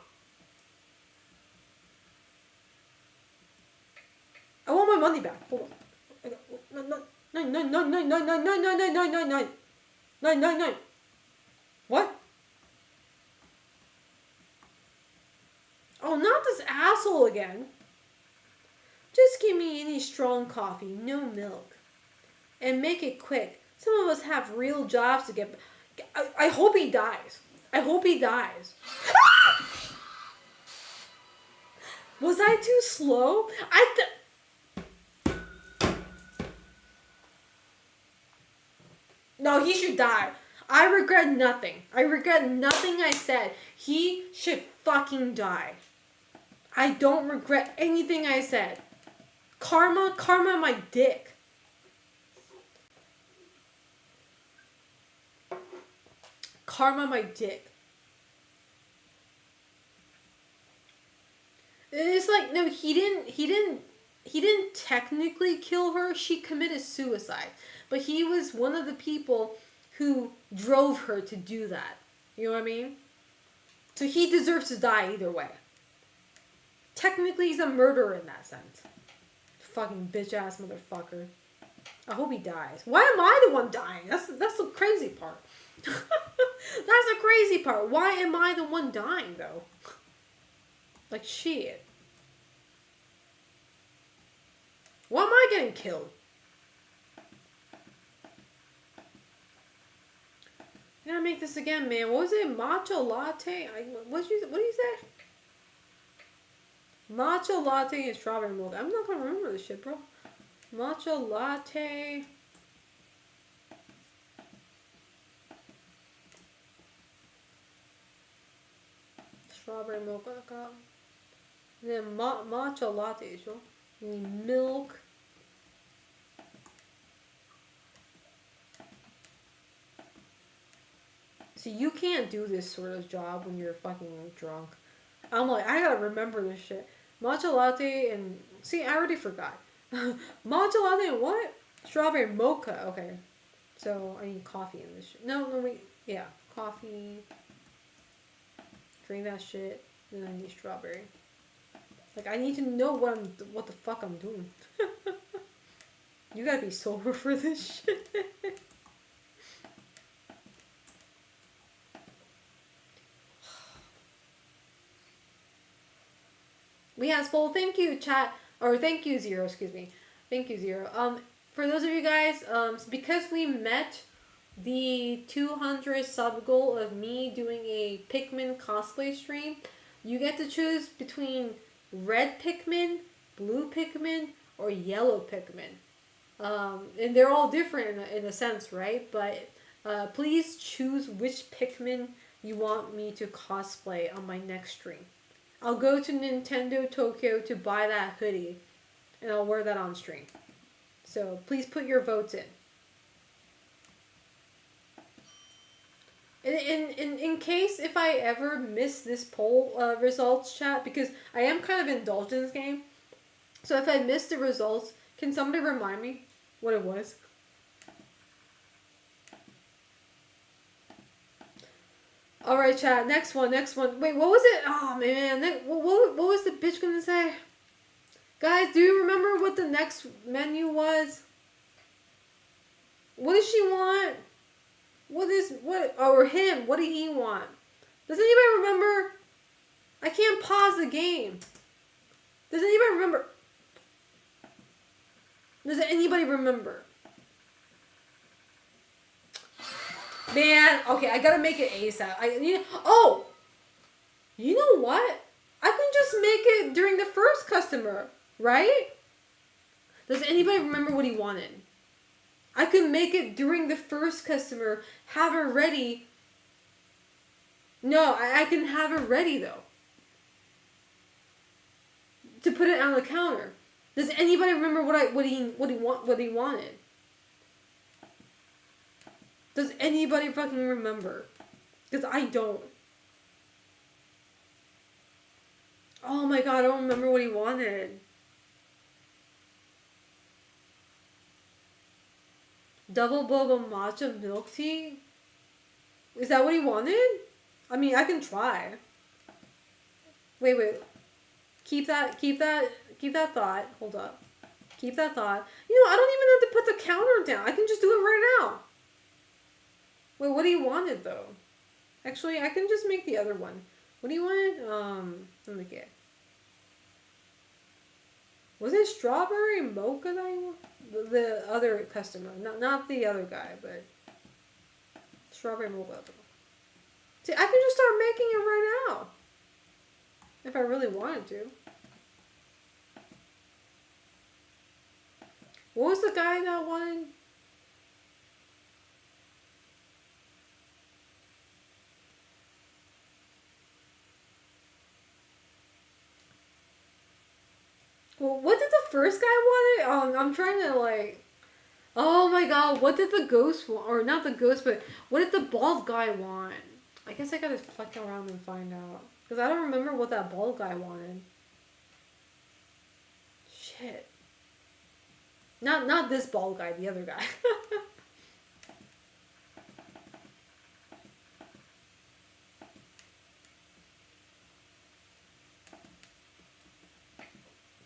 I want my money back. Hold on. No. What? Oh, not this asshole again. Just give me any strong coffee, no milk. And make it quick. Some of us have real jobs to get. I hope he dies. I hope he dies. Was I too slow? No, he should die. I regret nothing. I regret nothing I said. He should fucking die. I don't regret anything I said. Karma my dick. Karma my dick. It's like, no, he didn't technically kill her. She committed suicide. But he was one of the people who drove her to do that. You know what I mean? So he deserves to die either way. Technically, he's a murderer in that sense. Fucking bitch-ass motherfucker. I hope he dies. Why am I the one dying? That's the crazy part. That's the crazy part. Why am I the one dying, though? Like, shit. Why am I getting killed? I gotta make this again, man. What was it? Matcha latte? What do you say? Matcha latte and strawberry milk. I'm not gonna remember this shit, bro. Matcha latte. Strawberry milk. Then matcha latte, sure. You need milk. So you can't do this sort of job when you're fucking drunk. I'm like, I gotta remember this shit. Matcha latte and see, I already forgot. Matcha latte and what? Strawberry mocha. Okay, so I need coffee in this shit. No, wait. Yeah, coffee. Drink that shit. Then I need strawberry. Like I need to know what the fuck I'm doing. You gotta be sober for this shit. We have full thank you chat or thank you Zero, excuse me. Thank you Zero. For those of you guys, because we met the 200 sub goal of me doing a Pikmin cosplay stream, you get to choose between red Pikmin, blue Pikmin, or yellow Pikmin. And they're all different in a sense, right? But please choose which Pikmin you want me to cosplay on my next stream. I'll go to Nintendo Tokyo to buy that hoodie, and I'll wear that on stream. So please put your votes in. In case if I ever miss this poll results chat, because I am kind of indulged in this game, so if I miss the results, can somebody remind me what it was? Alright, chat. Next one. Wait, what was it? Oh, man. What was the bitch gonna say? Guys, do you remember what the next menu was? What does she want? Or him, what did he want? Does anybody remember? I can't pause the game. Does anybody remember? Does anybody remember? Man, okay, I gotta make it ASAP. You know what? I can just make it during the first customer, right? Does anybody remember what he wanted? I could make it during the first customer, have it ready. No, I can have it ready though. To put it on the counter. Does anybody remember what he wanted? Does anybody fucking remember? Because I don't. Oh my god, I don't remember what he wanted. Double boba matcha milk tea? Is that what he wanted? I mean, I can try. Wait. Keep that thought. Hold up. Keep that thought. You know, I don't even have to put the counter down. I can just do it right now. Wait, what do you wanted though? Actually, I can just make the other one. What do you want? Let me get. Was it strawberry mocha that you want? The other customer, not the other guy, but strawberry mocha. See, I can just start making it right now. If I really wanted to. What was the guy that wanted? Well, what did the first guy want? I'm trying to like... Oh my god, what did the ghost want? Or not the ghost, but what did the bald guy want? I guess I gotta fuck around and find out. Because I don't remember what that bald guy wanted. Shit. Not this bald guy, the other guy.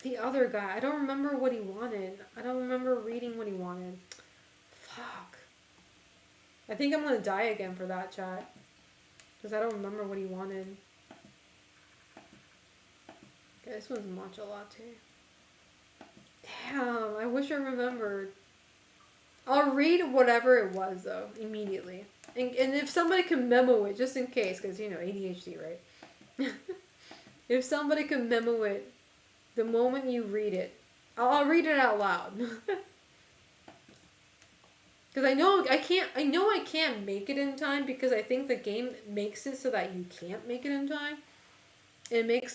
The other guy. I don't remember what he wanted. I don't remember reading what he wanted. Fuck. I think I'm gonna die again for that, chat. Because I don't remember what he wanted. Okay, this one's matcha latte. Damn, I wish I remembered. I'll read whatever it was, though, immediately. And if somebody can memo it, just in case, because, you know, ADHD, right? If somebody can memo it, the moment you read it, I'll read it out loud. Because I know I can't make it in time because I think the game makes it so that you can't make it in time. It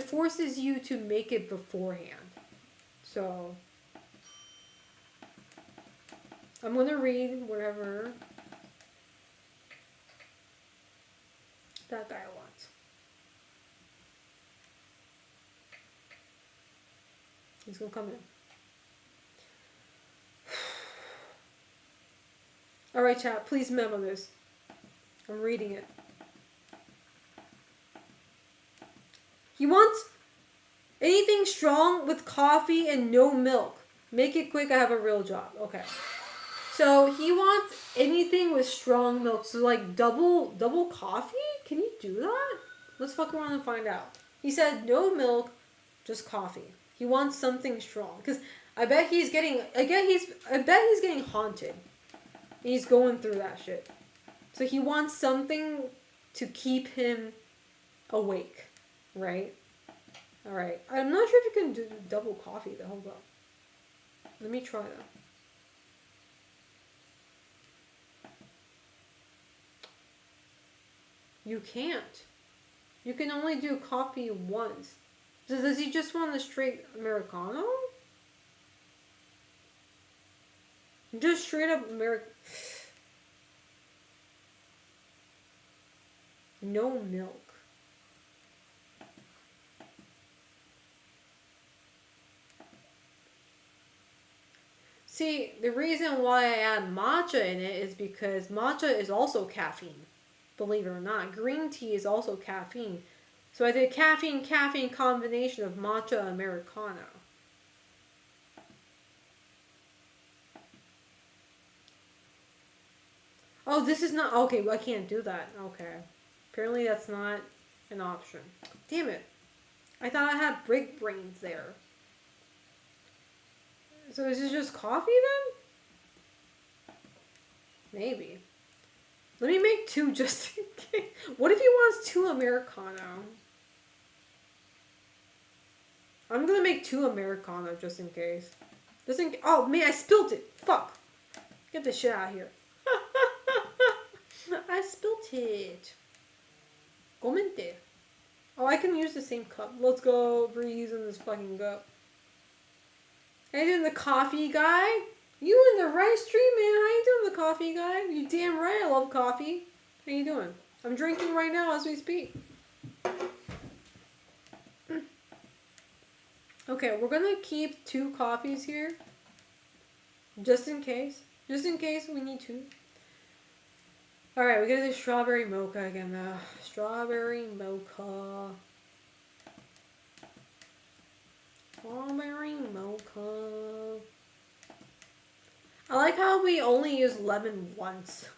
forces you to make it beforehand. So I'm gonna read whatever. That guy wants. He's gonna come in. Alright, chat, please memo this. I'm reading it. He wants anything strong with coffee and no milk. Make it quick, I have a real job. Okay. So he wants anything with strong milk. So like double coffee? Can you do that? Let's fuck around and find out. He said no milk, just coffee. He wants something strong. Because I bet he's getting haunted. He's going through that shit. So he wants something to keep him awake. Right? Alright. I'm not sure if you can do double coffee though. Hold up. Let me try that. You can't. You can only do coffee once. Does he just want a straight Americano? Just straight up No milk. See, the reason why I add matcha in it is because matcha is also caffeine. Believe it or not. Green tea is also caffeine. So I did caffeine combination of matcha Americano. Oh, this is not... Okay, I can't do that. Okay. Apparently that's not an option. Damn it. I thought I had big brains there. So is this just coffee then? Maybe. Let me make two just in case. What if he wants two Americano? I'm gonna make two Americano just in case. Oh man, I spilt it. Fuck. Get this shit out of here. I spilt it. Comente. Oh, I can use the same cup. Let's go. We're using this fucking cup. How you doing, the coffee guy? You in the right stream, man. How you doing, the coffee guy? You damn right I love coffee. How you doing? I'm drinking right now as we speak. Okay, we're gonna keep two coffees here. Just in case. Just in case we need to. Alright, we gotta do strawberry mocha again though. Strawberry mocha. Strawberry mocha. I like how we only use lemon once.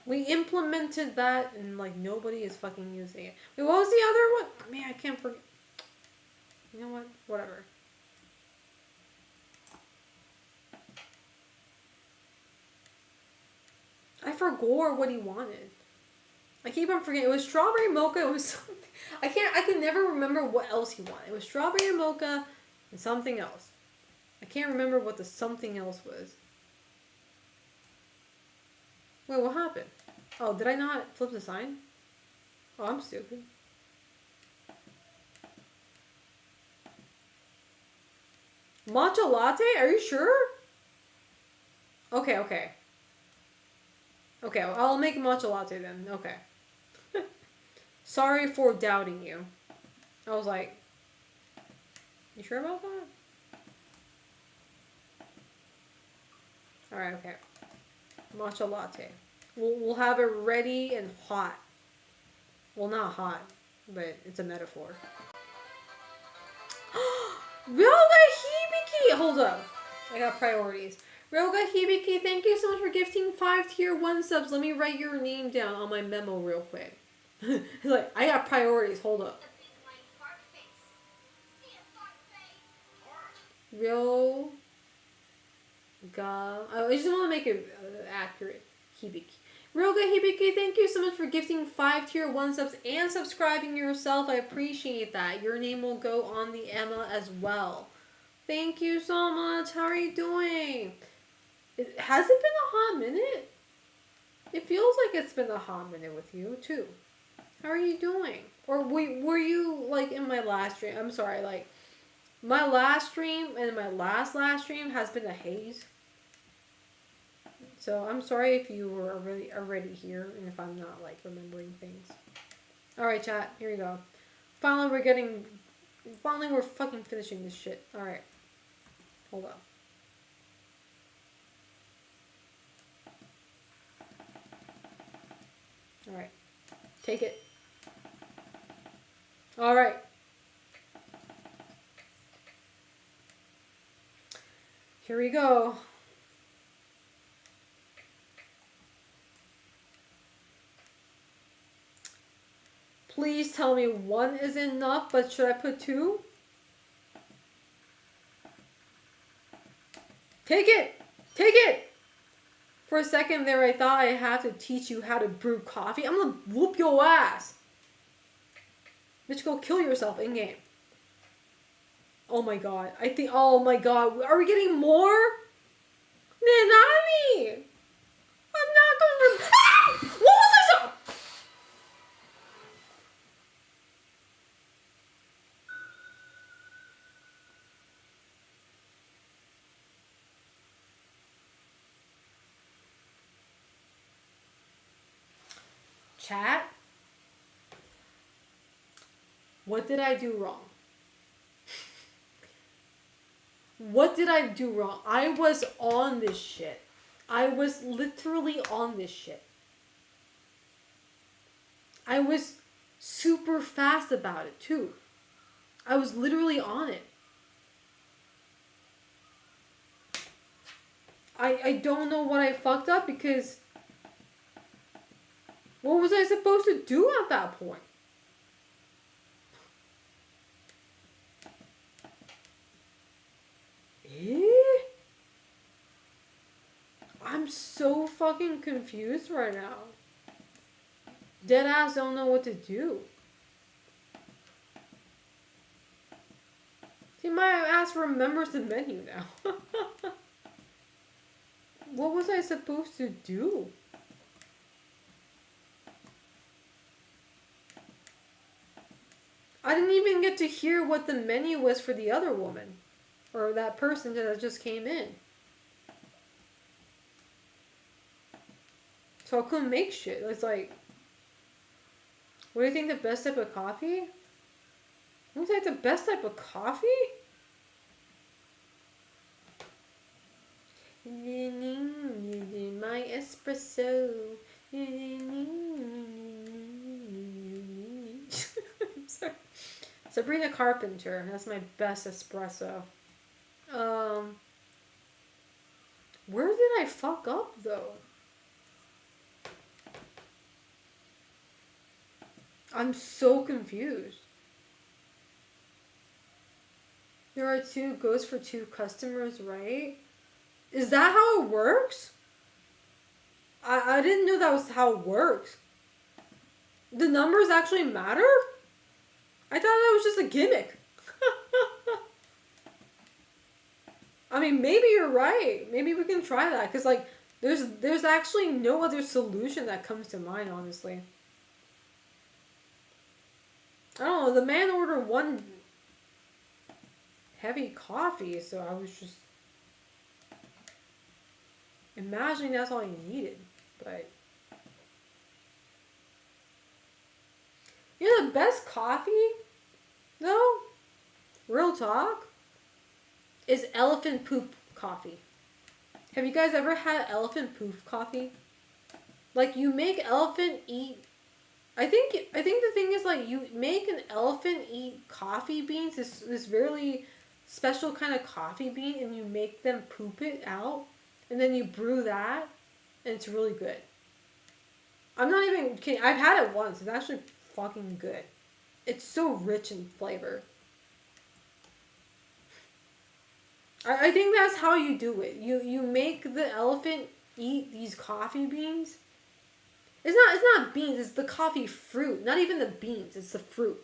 We implemented that and like nobody is fucking using it. Wait, what was the other one? Man, I can't forget. You know what? Whatever. I forgot what he wanted. I keep on forgetting. It was strawberry mocha. It was something. I could never remember what else he wanted. It was strawberry mocha and something else. I can't remember what the something else was. Wait, what happened? Oh, did I not flip the sign? Oh, I'm stupid. Matcha latte? Are you sure? Okay, okay. Okay, I'll make a matcha latte then. Okay. Sorry for doubting you. I was like, you sure about that? Alright, okay. Matcha latte. We'll have it ready and hot. Well, not hot, but it's a metaphor. Ryoga Hibiki! Hold up. I got priorities. Ryoga Hibiki, thank you so much for gifting 5 tier 1 subs. Let me write your name down on my memo real quick. He's like, I got priorities. Hold up. Ryoga. I just want to make it accurate. Hibiki. Ryoga Hibiki, thank you so much for gifting 5 tier 1 subs and subscribing yourself. I appreciate that. Your name will go on the Emma as well. Thank you so much. How are you doing? Has it been a hot minute? It feels like it's been a hot minute with you too. How are you doing? Or were you like in my last stream? I'm sorry, like my last stream and my last stream has been a haze. So I'm sorry if you were already here and if I'm not like remembering things. All right, chat. Here we go. Finally we're fucking finishing this shit. All right. Hold on. All right. Take it. All right. Here we go. Please tell me one is enough, but should I put two? Take it! Take it! For a second there, I thought I had to teach you how to brew coffee. I'm gonna whoop your ass. Bitch, go kill yourself in game. Oh my god. Oh my god. Are we getting more? Nanami! I'm not gonna... Ah! What was this? Chat? What did I do wrong? What did I do wrong? I was on this shit. I was literally on this shit. I was super fast about it too. I was literally on it. I don't know what I fucked up because what was I supposed to do at that point? I'm so fucking confused right now. Deadass don't know what to do. See, my ass remembers the menu now. What was I supposed to do? I didn't even get to hear what the menu was for the other woman. Or that person that just came in. So I couldn't make shit. It's like, what do you think the best type of coffee? What do you think the best type of coffee? My espresso. I'm sorry. Sabrina Carpenter. That's my best espresso. Where did I fuck up though? I'm so confused. There are two goes for two customers, right? Is that how it works? I didn't know that was how it works. The numbers actually matter? I thought that was just a gimmick. I mean, maybe you're right. Maybe we can try that. Because, like, there's actually no other solution that comes to mind, honestly. I don't know. The man ordered one heavy coffee, so I was just imagining that's all he needed. But you know the best coffee, though, real talk, is elephant poop coffee. Have you guys ever had elephant poop coffee? Like, you make elephant eat. I think the thing is, like, you make an elephant eat coffee beans, this really special kind of coffee bean, and you make them poop it out, and then you brew that, and it's really good. I'm not even kidding. I've had it once. It's actually fucking good. It's so rich in flavor. I think that's how you do it. You make the elephant eat these coffee beans. It's not beans, it's the coffee fruit. Not even the beans, it's the fruit.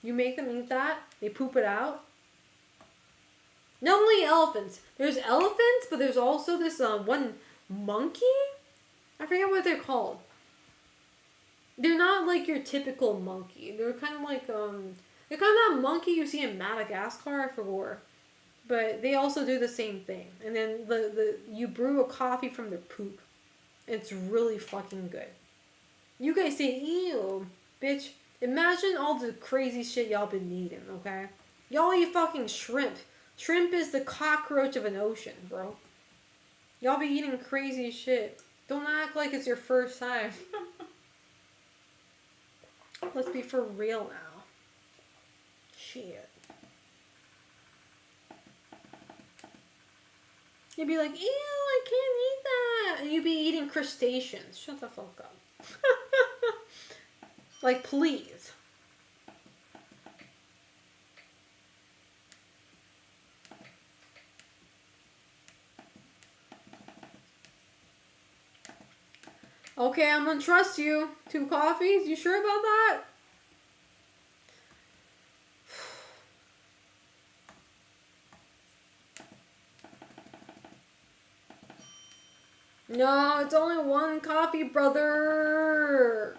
You make them eat that, they poop it out. Not only elephants. There's elephants, but there's also this one monkey? I forget what they're called. They're not like your typical monkey. They're kind of like they're kind of that monkey you see in Madagascar. I forgot. but they also do the same thing. And then the you brew a coffee from their poop. It's really fucking good. You guys say, ew, bitch. Imagine all the crazy shit y'all been eating, okay? Y'all eat fucking shrimp. Shrimp is the cockroach of an ocean, bro. Y'all be eating crazy shit. Don't act like it's your first time. Let's be for real now. Shit. You'd be like, ew, I can't eat that. And you'd be eating crustaceans. Shut the fuck up. Like, please. Okay, I'm gonna trust you. 2 coffees? You sure about that? No, it's only 1 coffee, brother.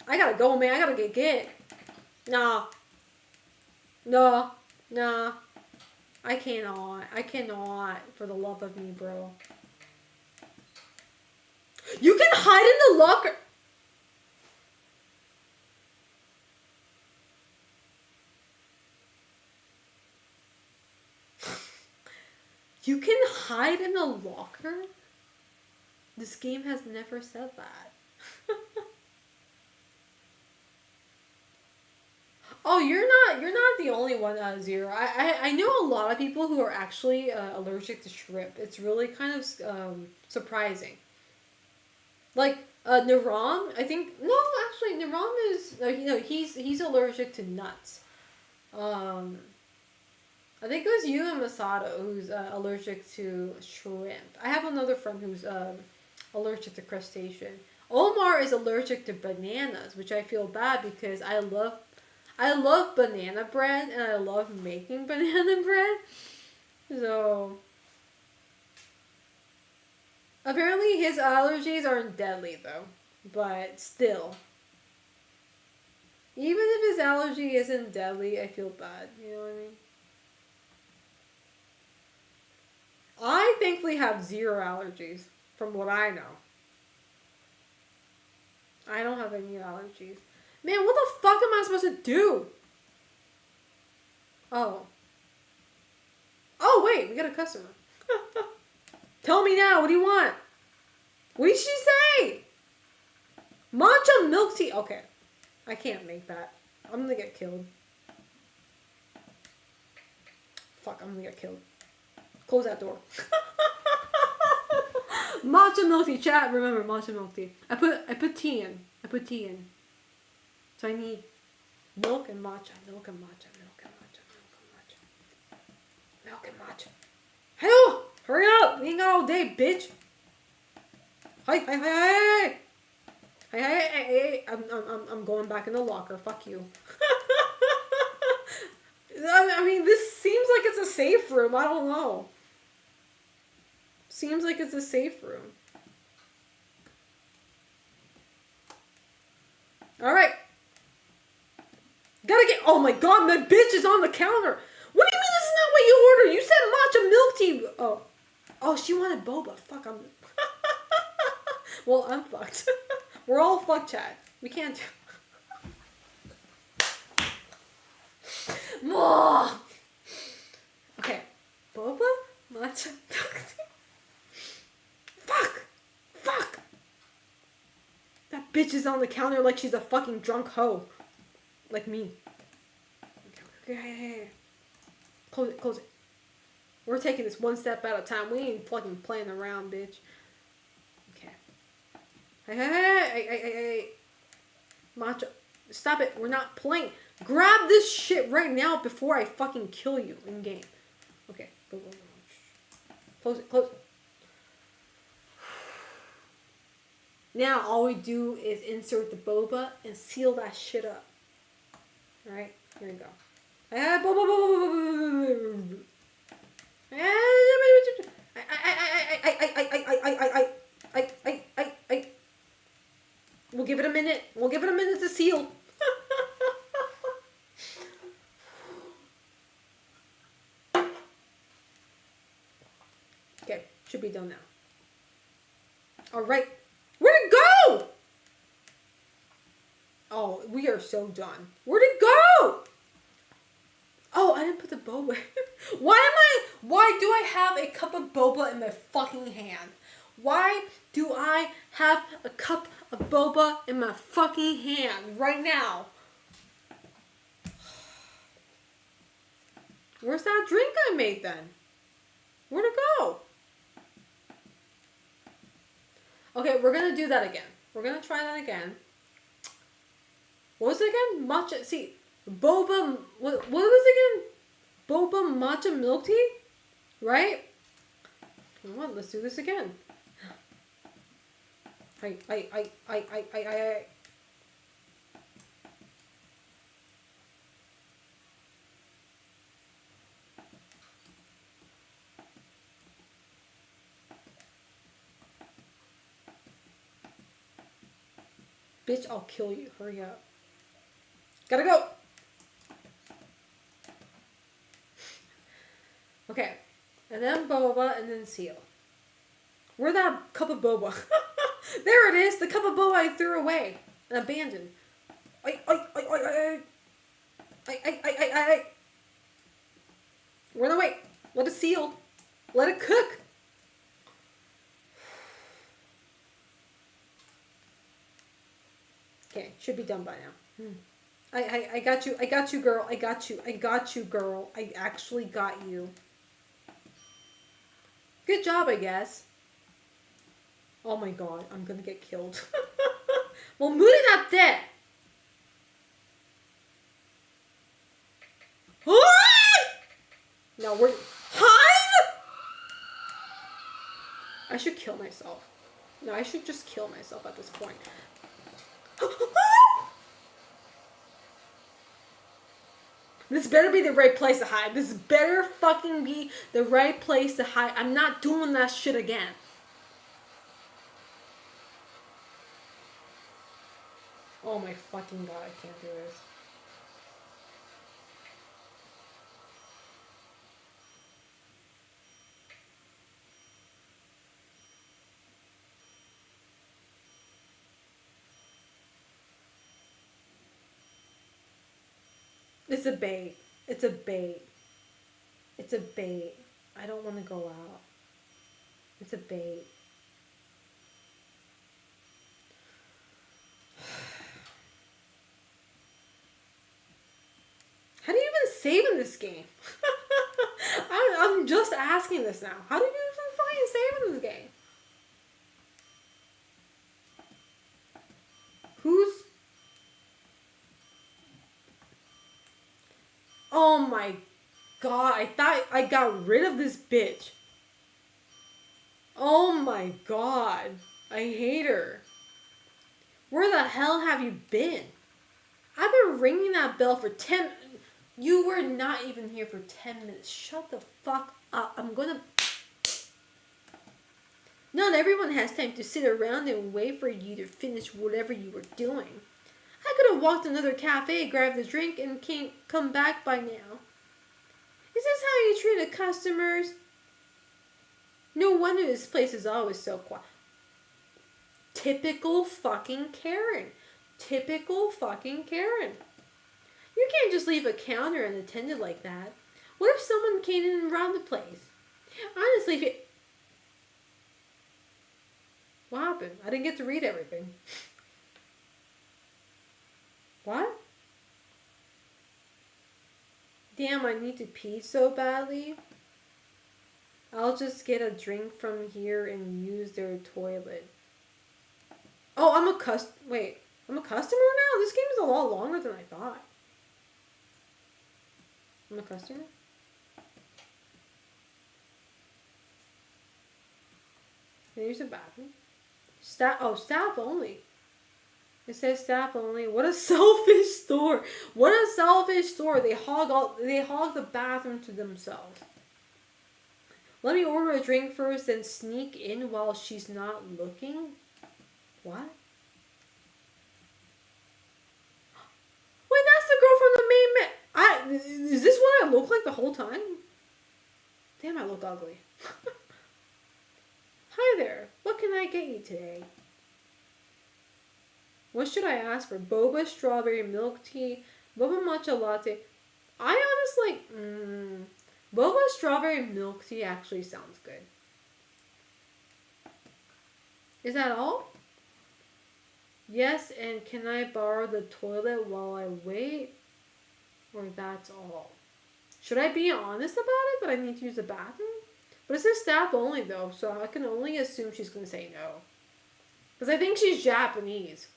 I gotta go, man. I gotta get. Nah. No. Nah. I cannot. I cannot. For the love of me, bro. You can hide in the locker. You can hide in the locker? This game has never said that. Oh, you're not the only one, Zero. I know a lot of people who are actually allergic to shrimp. It's really kind of surprising. Like Naram, I think no, actually Naram is he's allergic to nuts. Um, I think it was you and Masato who's allergic to shrimp. I have another friend who's allergic to crustacean. Omar is allergic to bananas, which I feel bad because I love banana bread and I love making banana bread. So apparently his allergies aren't deadly though, but still. Even if his allergy isn't deadly, I feel bad. You know what I mean? I thankfully have 0 allergies, from what I know. I don't have any allergies. Man, what the fuck am I supposed to do? Oh. Oh, wait, we got a customer. Tell me now, what do you want? What did she say? Matcha milk tea. Okay. I can't make that. I'm gonna get killed. Fuck, I'm gonna get killed. Close that door. Matcha milk tea. Chat, remember matcha milk tea. I put tea in. I put tea in. So I need milk and matcha. Milk and matcha. Milk and matcha. Milk and matcha. Milk and matcha. Hello! Hurry up! We ain't got all day, bitch. Hi. Hey. I'm going back in the locker. Fuck you. I mean, this seems like it's a safe room. I don't know. Seems like it's a safe room. Alright. Gotta get. Oh my god, my bitch is on the counter. What do you mean this is not what you ordered? You said matcha milk tea. Oh, she wanted boba. Fuck, I'm. Well, I'm fucked. We're all fucked, chat. We can't do. Okay. Boba? Matcha milk tea? Fuck! That bitch is on the counter like she's a fucking drunk hoe. Like me. Okay, hey. Close it. We're taking this one step at a time. We ain't fucking playing around, bitch. Okay. Hey. Matcha. Stop it. We're not playing. Grab this shit right now before I fucking kill you in game. Okay. Go. Close it. Now all we do is insert the boba and seal that shit up. Alright, here we go. We'll give it a minute. We'll give it a minute to seal. Should be done now. All right. Where'd it go? Oh, we are so done. Where'd it go? Oh, I didn't put the boba. Why do I have a cup of boba in my fucking hand? Why do I have a cup of boba in my fucking hand right now? Where's that drink I made then? Where'd it go? Okay, we're gonna do that again. We're gonna try that again. What was it again? Matcha. See, boba. What was it again? Boba matcha milk tea, right? Come on, let's do this again. I. Bitch, I'll kill you. Hurry up. Gotta go. Okay. And then boba and then seal. Where'd that cup of boba? There it is. The cup of boba I threw away and abandoned. I. Run away. Let it seal. Let it cook. Okay, should be done by now. I got you. I got you, girl. I got you. I got you, girl. I actually got you. Good job, I guess. Oh my god, I'm gonna get killed. Well, Moody not dead. No, we're... Hide! I should kill myself. No, I should just kill myself at this point. This better be the right place to hide. This better fucking be the right place to hide. I'm not doing that shit again. Oh my fucking god, I can't do this. It's a bait. It's a bait. It's a bait. I don't want to go out. It's a bait. How do you even save in this game? I'm just asking this now. How do you even fucking save in this game? Who's... Oh my god, I thought I got rid of this bitch. Oh my god, I hate her. Where the hell have you been? I've been ringing that bell for 10... You were not even here for 10 minutes. Shut the fuck up. I'm gonna... Not everyone has time to sit around and wait for you to finish whatever you were doing. I could have walked to another cafe, grabbed a drink, and come back by now. Is this how you treat the customers? No wonder this place is always so quiet. Typical fucking Karen. Typical fucking Karen. You can't just leave a counter unattended like that. What if someone came in and robbed the place? Honestly, if it... What happened? I didn't get to read everything. What? Damn, I need to pee so badly. I'll just get a drink from here and use their toilet. Oh, I'm a customer now? This game is a lot longer than I thought. I'm a customer? Can I use the bathroom? Staff only. It says staff only. What a selfish store. What a selfish store. They hog the bathroom to themselves. Let me order a drink first, then sneak in while she's not looking. What? Wait, that's the girl from the main is this what I look like the whole time? Damn, I look ugly. Hi there. What can I get you today? What should I ask for? Boba strawberry milk tea, boba matcha latte. I honestly, boba strawberry milk tea actually sounds good. Is that all? Yes, and can I borrow the toilet while I wait? Or that's all? Should I be honest about it that I need to use the bathroom? But it says staff only though, so I can only assume she's gonna say no. Because I think she's Japanese.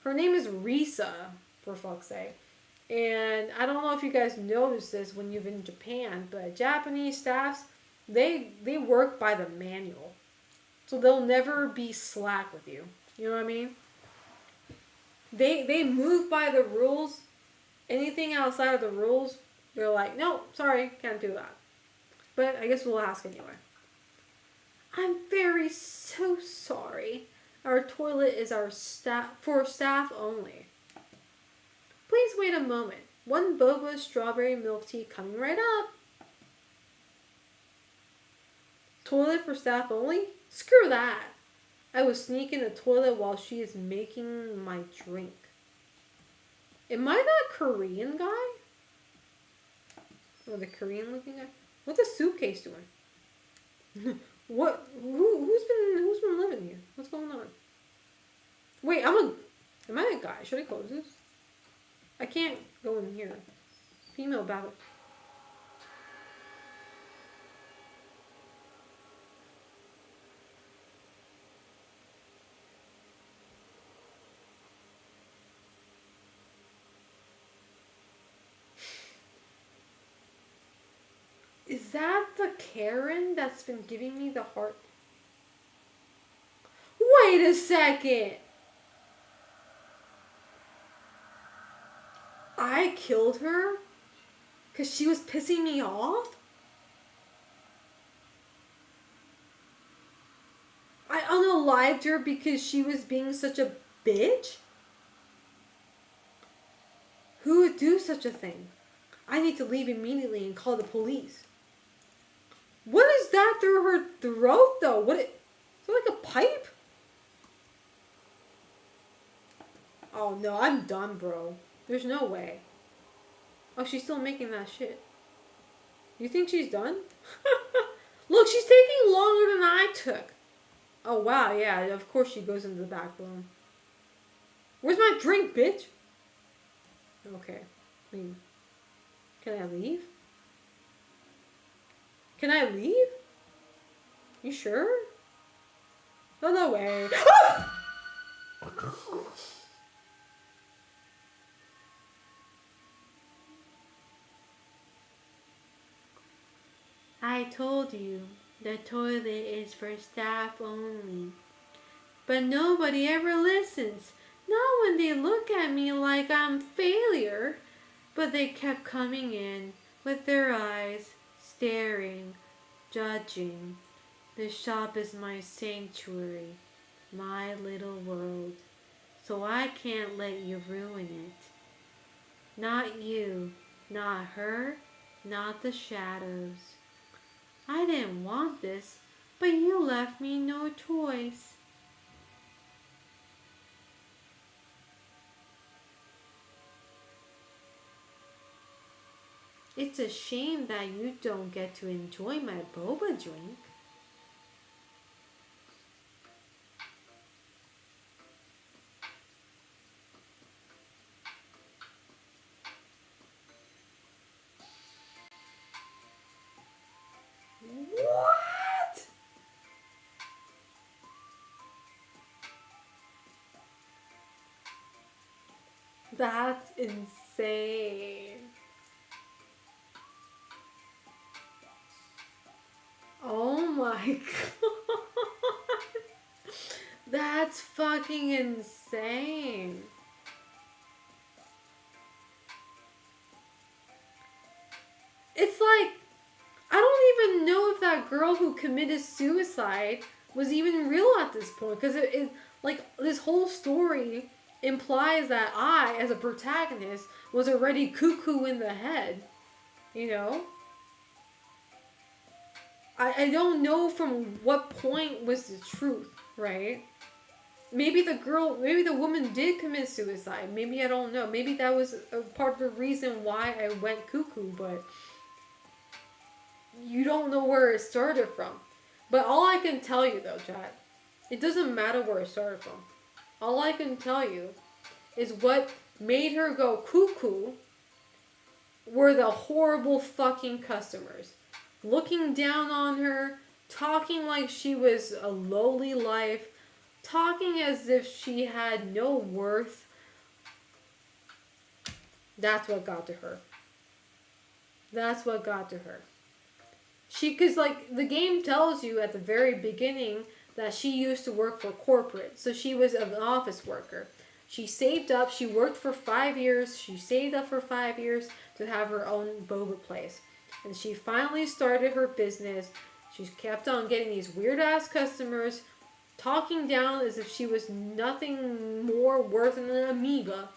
Her name is Risa, for fuck's sake. And I don't know if you guys noticed this when you've been in Japan, but Japanese staffs, they work by the manual. So they'll never be slack with you. You know what I mean? They move by the rules. Anything outside of the rules, they're like, no, sorry, can't do that. But I guess we'll ask anyway. I'm very so sorry. Our toilet is for staff only. Please wait a moment. One boba strawberry milk tea coming right up. Toilet for staff only? Screw that. I will sneak in the toilet while she is making my drink. Am I that Korean guy? Or the Korean looking guy? What's the suitcase doing? What? Who's been living here? What's going on? Wait, am I a guy? Should I close this? I can't go in here. Female bathroom. Is that the Karen that's been giving me the heart? Wait a second. I killed her because she was pissing me off? I unalived her because she was being such a bitch? Who would do such a thing? I need to leave immediately and call the police. What is that through her throat though? Is it like a pipe? Oh no, I'm done, bro. There's no way. Oh, she's still making that shit. You think she's done? Look, she's taking longer than I took. Oh wow, yeah, of course she goes into the back room. Where's my drink, bitch? Okay. I mean, can I leave? Can I leave? You sure? Oh, no way. I told you, the toilet is for staff only. But nobody ever listens. Not when they look at me like I'm failure. But they kept coming in with their eyes, staring, judging. The shop is my sanctuary, my little world. So I can't let you ruin it. Not you, not her, not the shadows. I didn't want this, but you left me no choice. It's a shame that you don't get to enjoy my boba drink. What? That's insane. Oh my god. That's fucking insane. It's like, I don't even know if that girl who committed suicide was even real at this point. Because like, this whole story implies that I, as a protagonist, was already cuckoo in the head. You know? I don't know from what point was the truth, right? Maybe maybe the woman did commit suicide. Maybe I don't know. Maybe that was a part of the reason why I went cuckoo, but you don't know where it started from. But all I can tell you though, Chad, it doesn't matter where it started from. All I can tell you is what made her go cuckoo were the horrible fucking customers. Looking down on her, talking like she was a lowly life, talking as if she had no worth. That's what got to her. That's what got to her. Cause like the game tells you at the very beginning that she used to work for corporate. So she was an office worker. She saved up, she worked for 5 years, she saved up for 5 years to have her own boba place. And she finally started her business. She kept on getting these weird ass customers, talking down as if she was nothing more worth than an amoeba,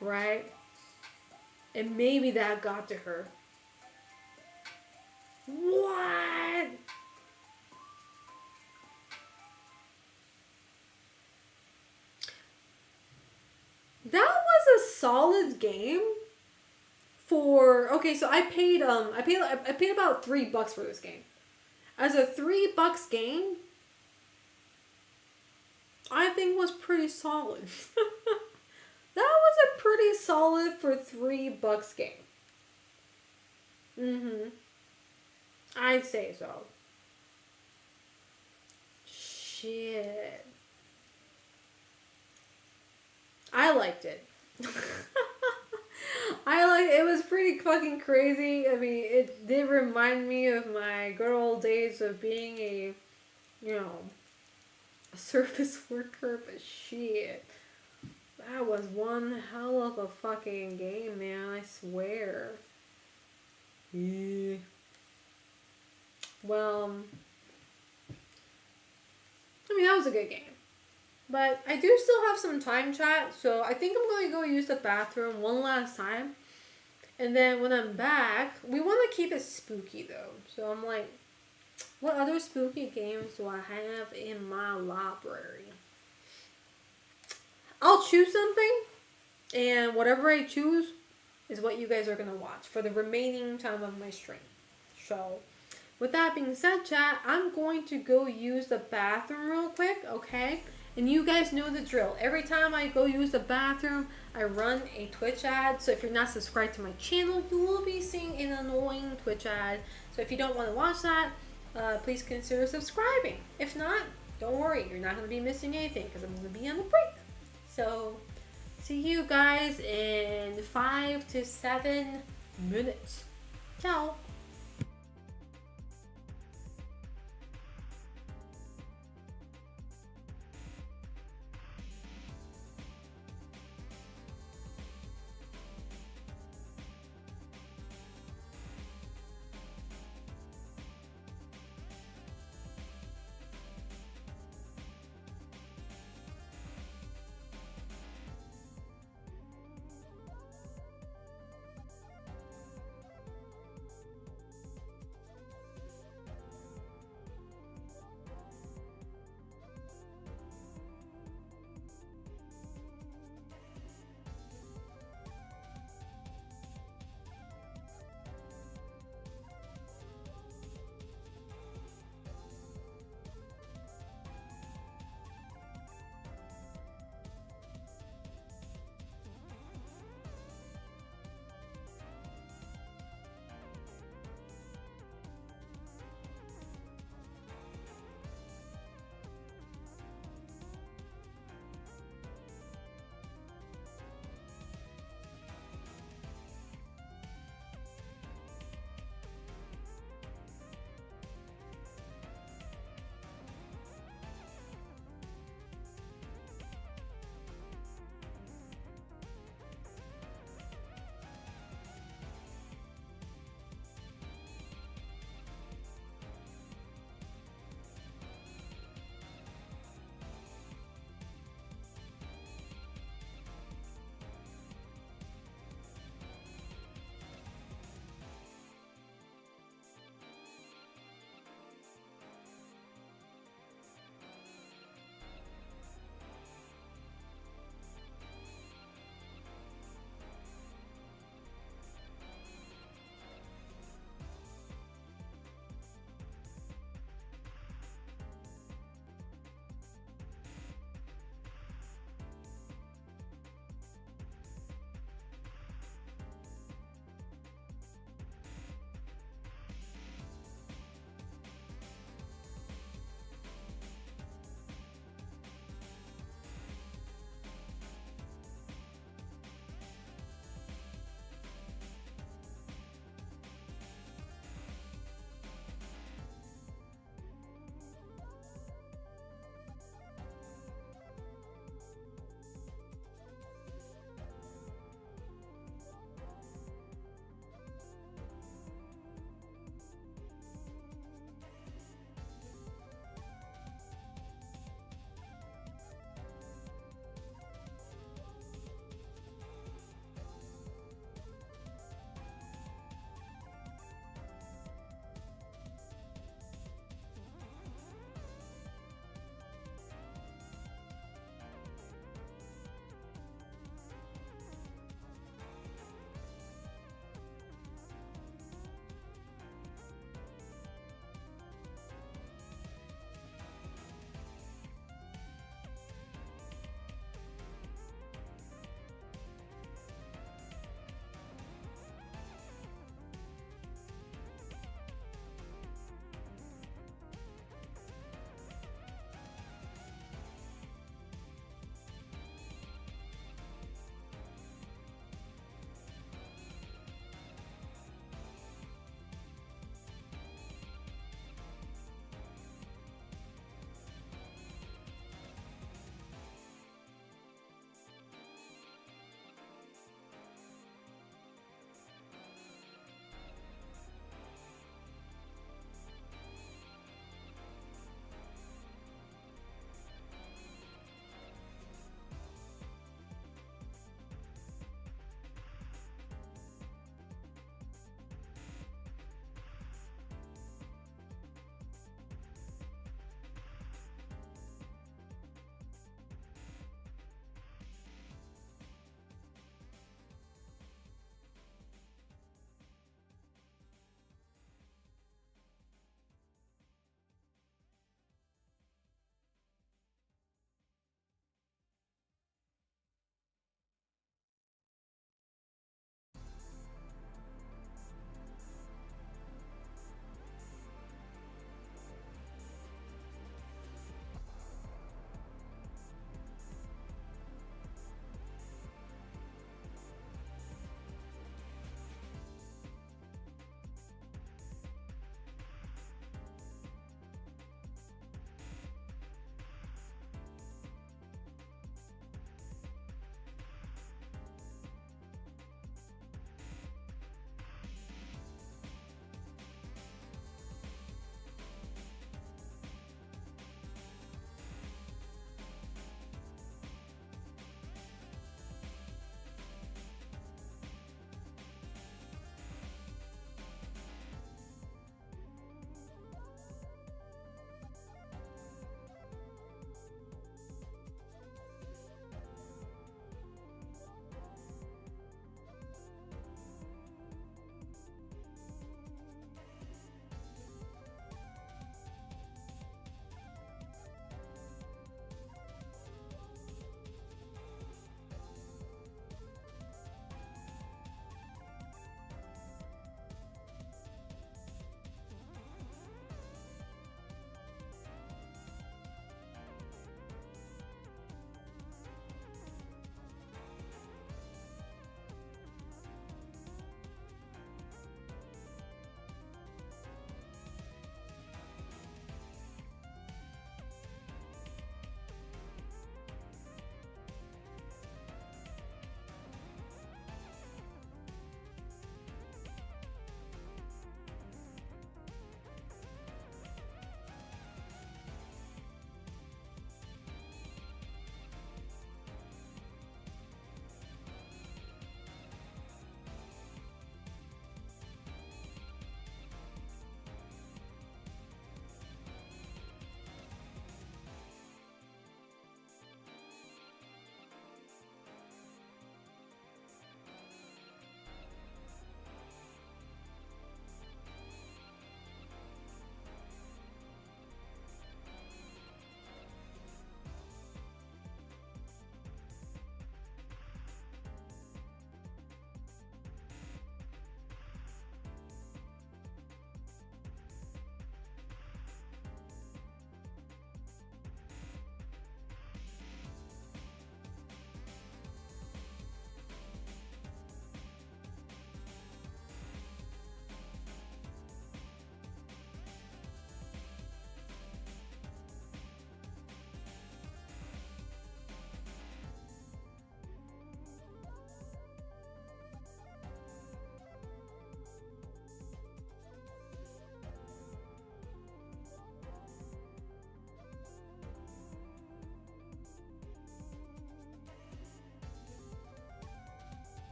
right? And maybe that got to her. What? That was a solid game for okay, so I paid about $3 for this game. As a $3 game, I think was pretty solid. That was a pretty solid for $3 game. I'd say so. Shit. I liked it. It was pretty fucking crazy. I mean, it did remind me of my good old days of being a service worker, but shit. That was one hell of a fucking game, man, I swear. Yeah. Well, I mean, that was a good game. But I do still have some time, chat, so I think I'm going to go use the bathroom one last time. And then when I'm back, we want to keep it spooky, though. So I'm like, what other spooky games do I have in my library? I'll choose something, and whatever I choose is what you guys are going to watch for the remaining time of my stream. So, with that being said, chat, I'm going to go use the bathroom real quick, okay? And you guys know the drill. Every time I go use the bathroom, I run a Twitch ad. So if you're not subscribed to my channel, you will be seeing an annoying Twitch ad. So if you don't want to watch that, please consider subscribing. If not, don't worry. You're not going to be missing anything because I'm going to be on the break. So, see you guys in 5 to 7 minutes. Ciao.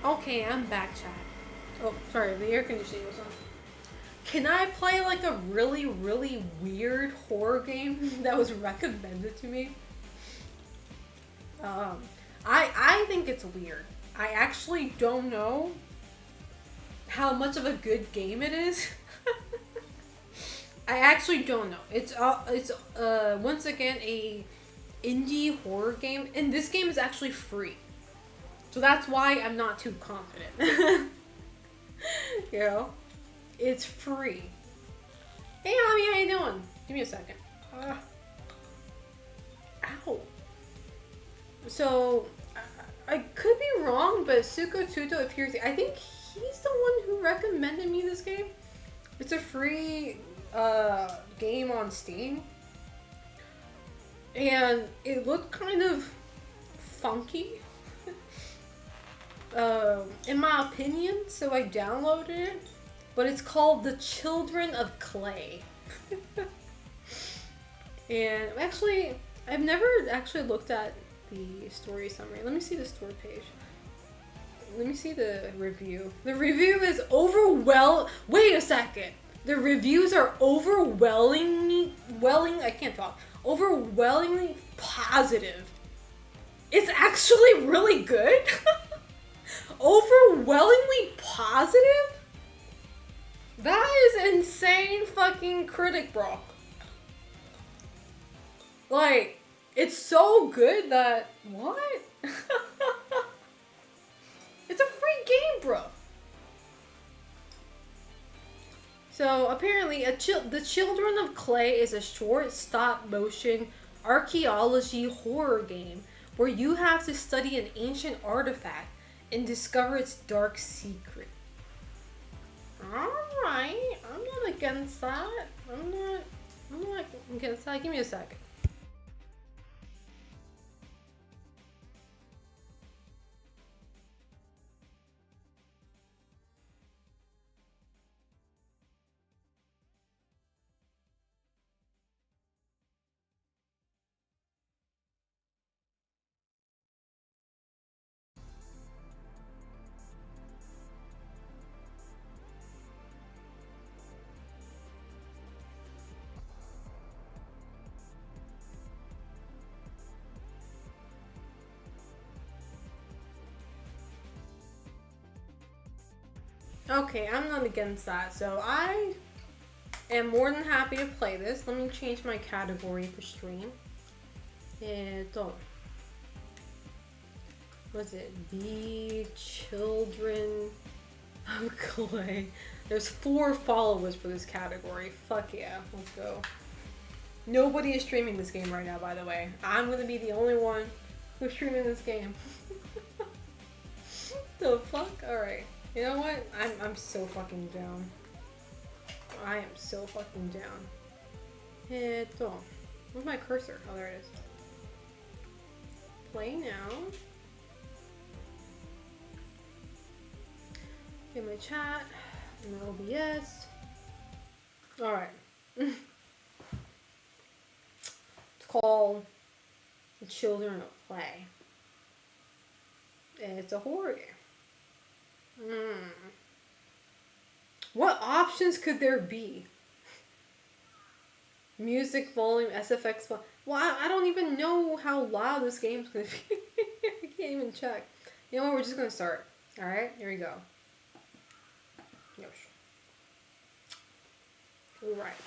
Okay, I'm back, chat. Oh, sorry, the air conditioning was on. Can I play like a really, really weird horror game that was recommended to me? Um, I think it's weird. I actually don't know how much of a good game it is. I actually don't know. It's once again a indie horror game, and this game is actually free. So that's why I'm not too confident. You know, it's free. Hey, Ami, how you doing? Give me a second. Ow. So, I could be wrong, but Suko Tuto appears. I think he's the one who recommended me this game. It's a free game on Steam, and it looked kind of funky, in my opinion. So I downloaded it, but it's called The Children of Clay. And actually, I've never actually looked at the story summary. Let me see the story page. Let me see the review. The review is Wait a second. The reviews are I can't talk. Overwhelmingly positive. It's actually really good. Overwhelmingly positive? That is insane fucking critic, bro. Like, it's so good that... What? It's a free game, bro. So, apparently, The Children of Clay is a short stop-motion archaeology horror game where you have to study an ancient artifact and discover its dark secret. Alright, I'm not against that. I'm not against that. Give me a second. Okay, I'm not against that. So I am more than happy to play this. Let me change my category for stream. Was it The Children of Clay? There's 4 followers for this category. Fuck yeah, let's go. Nobody is streaming this game right now, by the way. I'm gonna be the only one who's streaming this game. The fuck? Alright. You know what? I'm so fucking down. I am so fucking down. Where's my cursor? Oh, there it is. Play now. In my chat. In my OBS. Alright. It's called The Children of Clay. And it's a horror game. What options could there be? Music volume, SFX volume. Well, I don't even know how loud this game's gonna be. I can't even check. You know what? We're just gonna start. Alright, here we go. Yosh. Alright.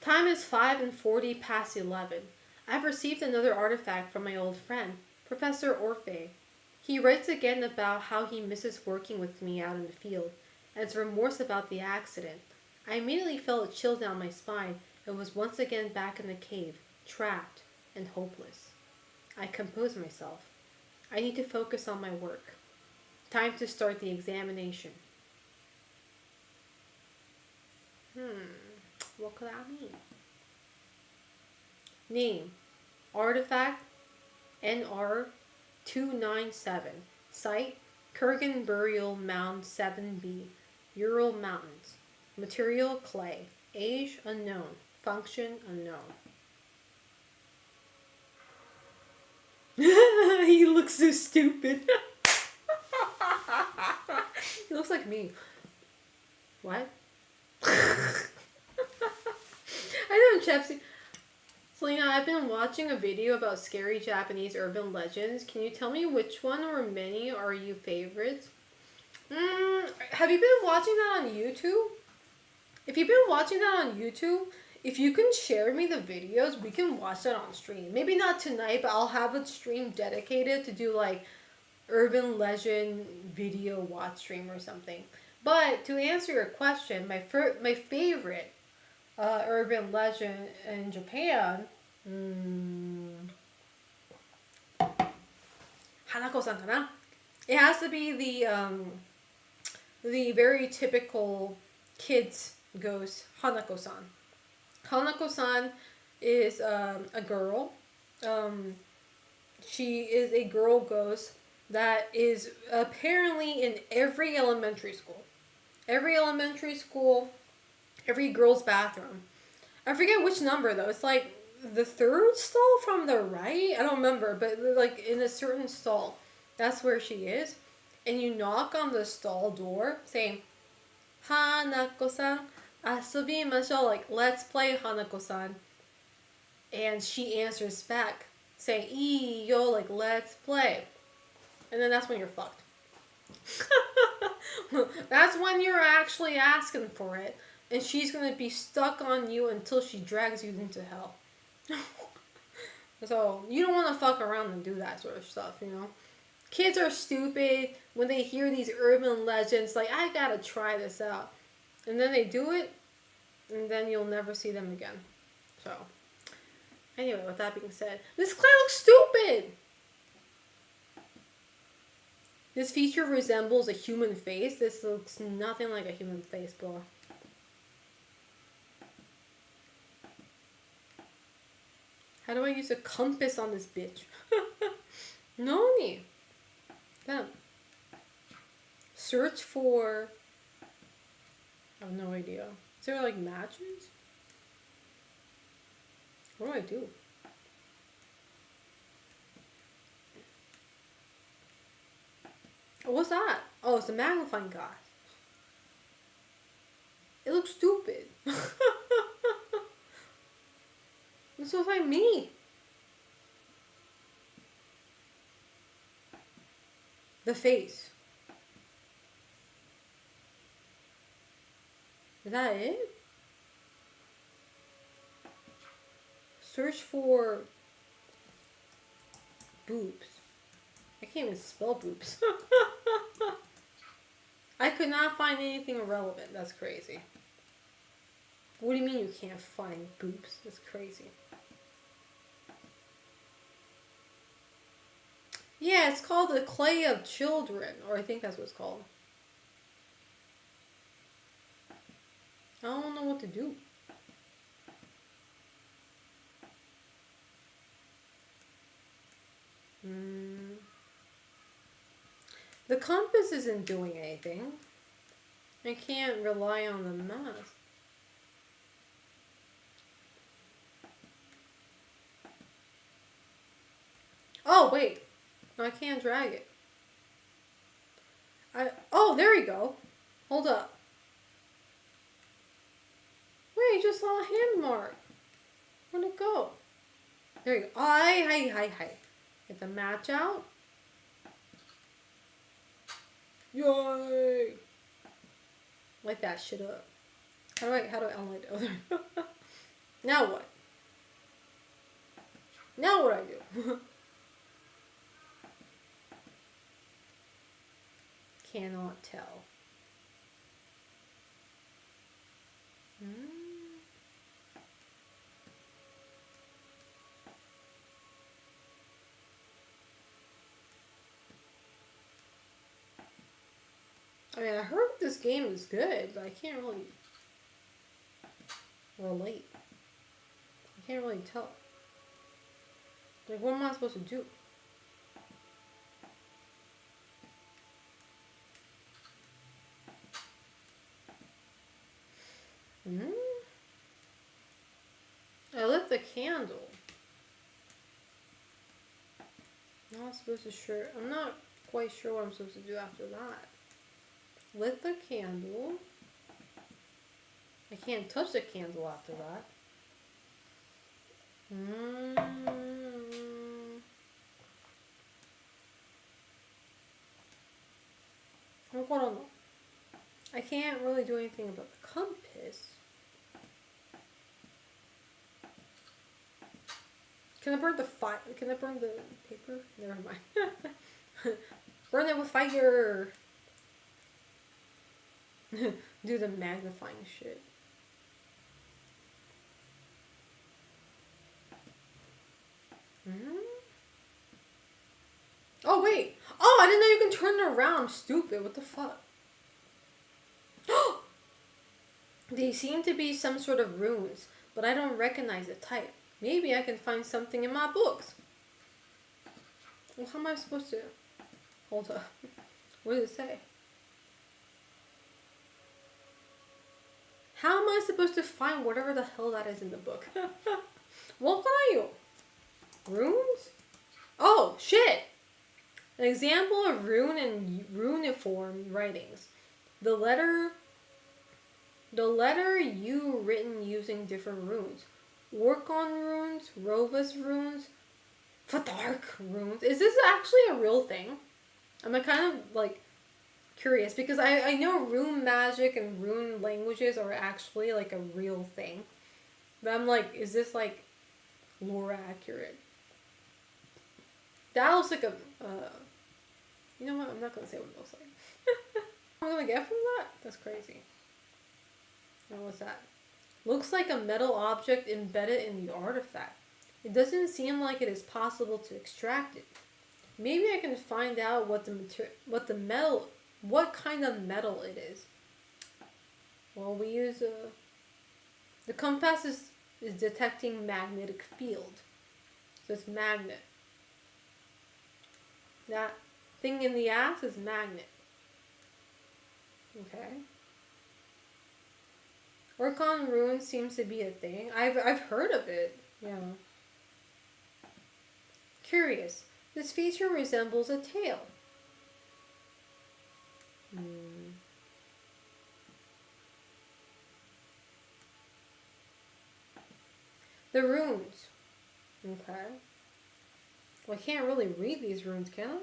Time is 5:40 past 11. I've received another artifact from my old friend, Professor Orphe. He writes again about how he misses working with me out in the field, and his remorse about the accident. I immediately felt a chill down my spine and was once again back in the cave, trapped and hopeless. I composed myself. I need to focus on my work. Time to start the examination. What could that mean? Name: Artifact NR297. Site: Kurgan Burial Mound 7B, Ural Mountains. Material: clay. Age: unknown. Function: unknown. He looks so stupid. looks like me. What? I know, Chepsy. Selena, I've been watching a video about scary Japanese urban legends. Can you tell me which one or many are you favorites? Have you been watching that on YouTube? If you've been watching that on YouTube, if you can share me the videos, we can watch that on stream. Maybe not tonight, but I'll have a stream dedicated to do like urban legend video watch stream or something. But to answer your question, my favorite urban legend in Japan, Hanako-san kana? It has to be the very typical kids ghost, Hanako-san. Hanako-san is a girl. She is a girl ghost that is apparently in every elementary school. Every elementary school, every girl's bathroom. I forget which number though. It's like the third stall from the right. I don't remember, but like in a certain stall, that's where she is. And you knock on the stall door saying, Hanako-san, asubimashou, like let's play, Hanako-san. And she answers back saying, Iyo, like let's play. And then that's when you're fucked. That's when you're actually asking for it. And she's going to be stuck on you until she drags you into hell. So, you don't want to fuck around and do that sort of stuff, you know? Kids are stupid when they hear these urban legends, like, I gotta try this out. And then they do it, and then you'll never see them again. So, anyway, with that being said, this clown looks stupid! This feature resembles a human face. This looks nothing like a human face, bro. How do I use a compass on this bitch? Noni. Damn. Search for... I have no idea. Is there like matches? What do I do? What's that? Oh, it's a magnifying glass. It looks stupid. This looks like me. The face. Is that it? Search for boobs. I can't even spell boobs. I could not find anything relevant. That's crazy. What do you mean you can't find boobs? That's crazy. Yeah, it's called The Clay of Children, or I think that's what it's called. I don't know what to do. The compass isn't doing anything. I can't rely on the math. Oh, wait. No, I can't drag it. Oh, there we go. Hold up. Wait, I just saw a hand mark. Where'd it go? There you go. Oh, hi. Get the match out. Yay! Light that shit up. How do I unlight it? Oh, there. Now what? Now what do I do? Cannot tell. I mean, I heard this game is good, but I can't really relate. I can't really tell. Like, what am I supposed to do? I lit the candle. I'm not quite sure what I'm supposed to do after that. lit the candle. I can't touch the candle after that. Hold on. I can't really do anything about the compass. Can I burn the fire? Can I burn the paper? Never mind. Burn it with fire. Do the magnifying shit. Oh wait. Oh, I didn't know you can turn it around. I'm stupid. What the fuck? They seem to be some sort of runes, but I don't recognize the type. Maybe I can find something in my books. Well, how am I supposed to? Hold up. What does it say? How am I supposed to find whatever the hell that is in the book? What are you? Runes? Oh, shit! An example of rune and runiform writings. The letter U written using different runes. Orkon runes, Rovus runes, Fathark runes. Is this actually a real thing? I'm kind of like curious because I know rune magic and rune languages are actually like a real thing. But I'm like, is this like lore accurate? That looks like a, you know what? I'm not gonna say what it looks like. What am I gonna get from that? That's crazy. Now what's that? Looks like a metal object embedded in the artifact. It doesn't seem like it is possible to extract it. Maybe I can find out what kind of metal it is. Well, we use the compass is detecting magnetic field. So it's magnet. That thing in the ass is magnet. Okay. Orkon runes seems to be a thing. I've heard of it. Yeah. Curious. This feature resembles a tail. The runes. Okay. Well, I can't really read these runes, can I?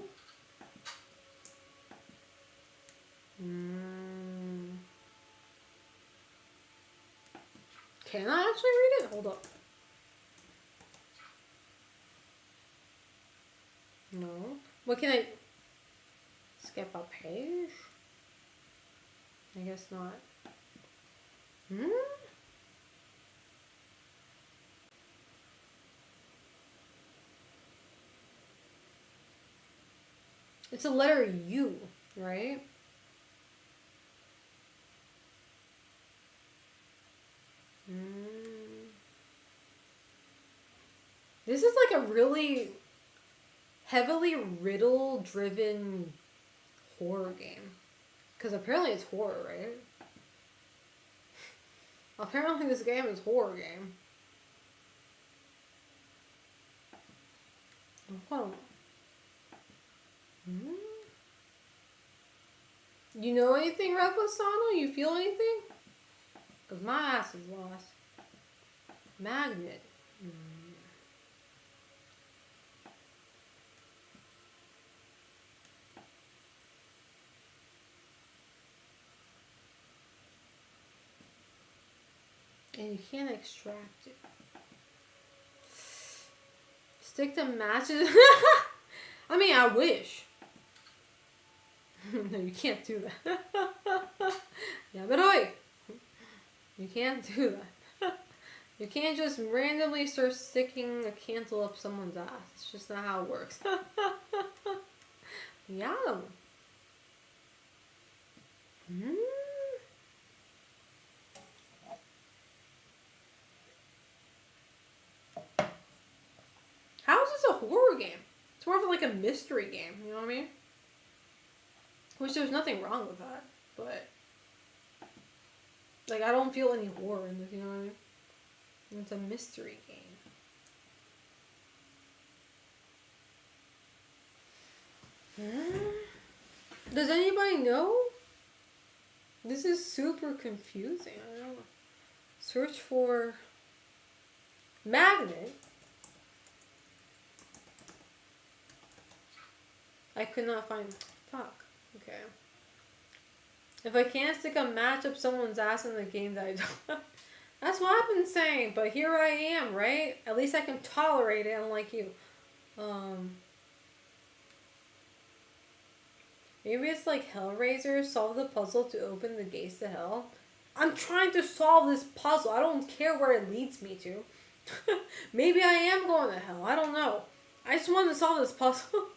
Can I actually read it? Hold up. No. What can I... Skip a page? I guess not. It's a letter U, right? This is like a really heavily riddle-driven horror game. Because apparently it's horror, right? Apparently this game is horror game. Hold on. You know anything, Reposano? You feel anything? Because my ass is lost. Magnet. And you can't extract it. Stick to matches. I mean, I wish. No, you can't do that. Yeah, but oi! You can't do that. You can't just randomly start sticking a candle up someone's ass. It's just not how it works. Yeah. How is this a horror game? It's more of like a mystery game, you know what I mean? Which there's nothing wrong with that, but like I don't feel any horror in this, you know what I mean? It's a mystery game. Does anybody know This is super confusing. I don't know. Search for magnet. I could not find. Fuck. Okay. If I can't stick a match up someone's ass in the game that I don't. That's what I've been saying, but here I am, right? At least I can tolerate it, unlike you. Maybe it's like Hellraiser, solve the puzzle to open the gates to hell. I'm trying to solve this puzzle. I don't care where it leads me to. Maybe I am going to hell. I don't know. I just want to solve this puzzle.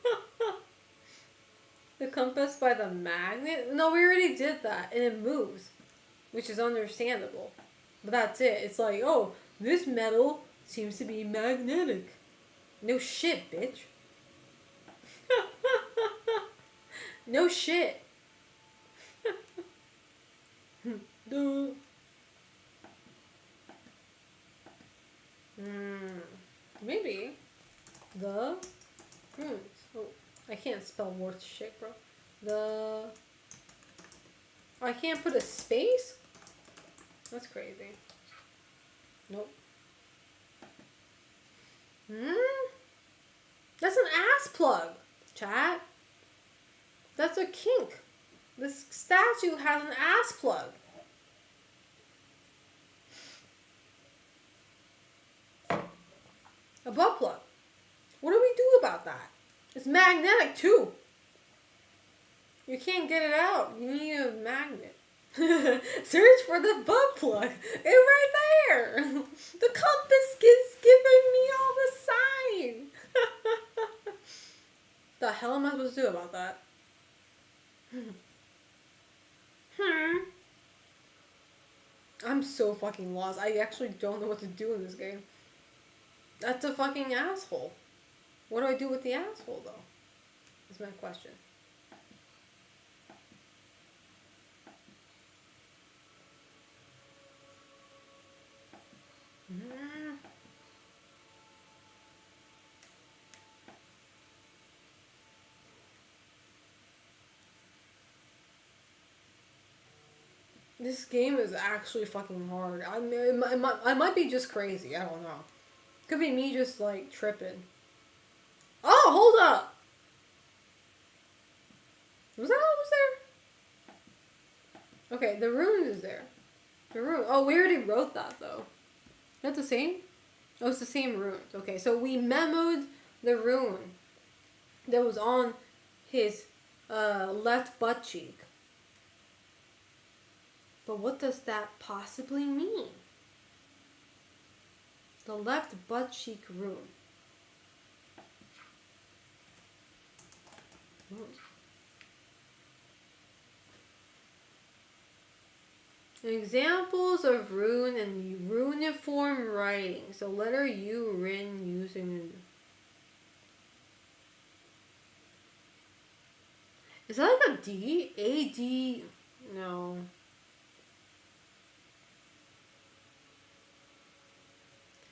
The compass by the magnet? No, we already did that. And it moves. Which is understandable. But that's it. It's like, oh, this metal seems to be magnetic. No shit, bitch. No shit. Duh. Maybe the runes. Oh, I can't spell worth shit, bro. Oh, I can't put a space? That's crazy. Nope. That's an ass plug, chat. That's a kink. This statue has an ass plug. A butt plug. What do we do about that? It's magnetic too. You can't get it out. You need a magnet. Search for the butt plug. It's right there. The compass is giving me all the sign. The hell am I supposed to do about that? I'm so fucking lost. I actually don't know what to do in this game. That's a fucking asshole. What do I do with the asshole, though? That's my question. This game is actually fucking hard. I mean, I might be just crazy. I don't know. Could be me just like tripping. Oh, hold up! Was that all that was there? Okay, the rune is there. The rune. Oh, we already wrote that though. Is that the same? Oh, it's the same rune. Okay, so we memoed the rune that was on his left butt cheek. But what does that possibly mean? The left butt cheek rune. Examples of rune and runiform writing. So letter U, rin, using. Is that like a D? A, D? No.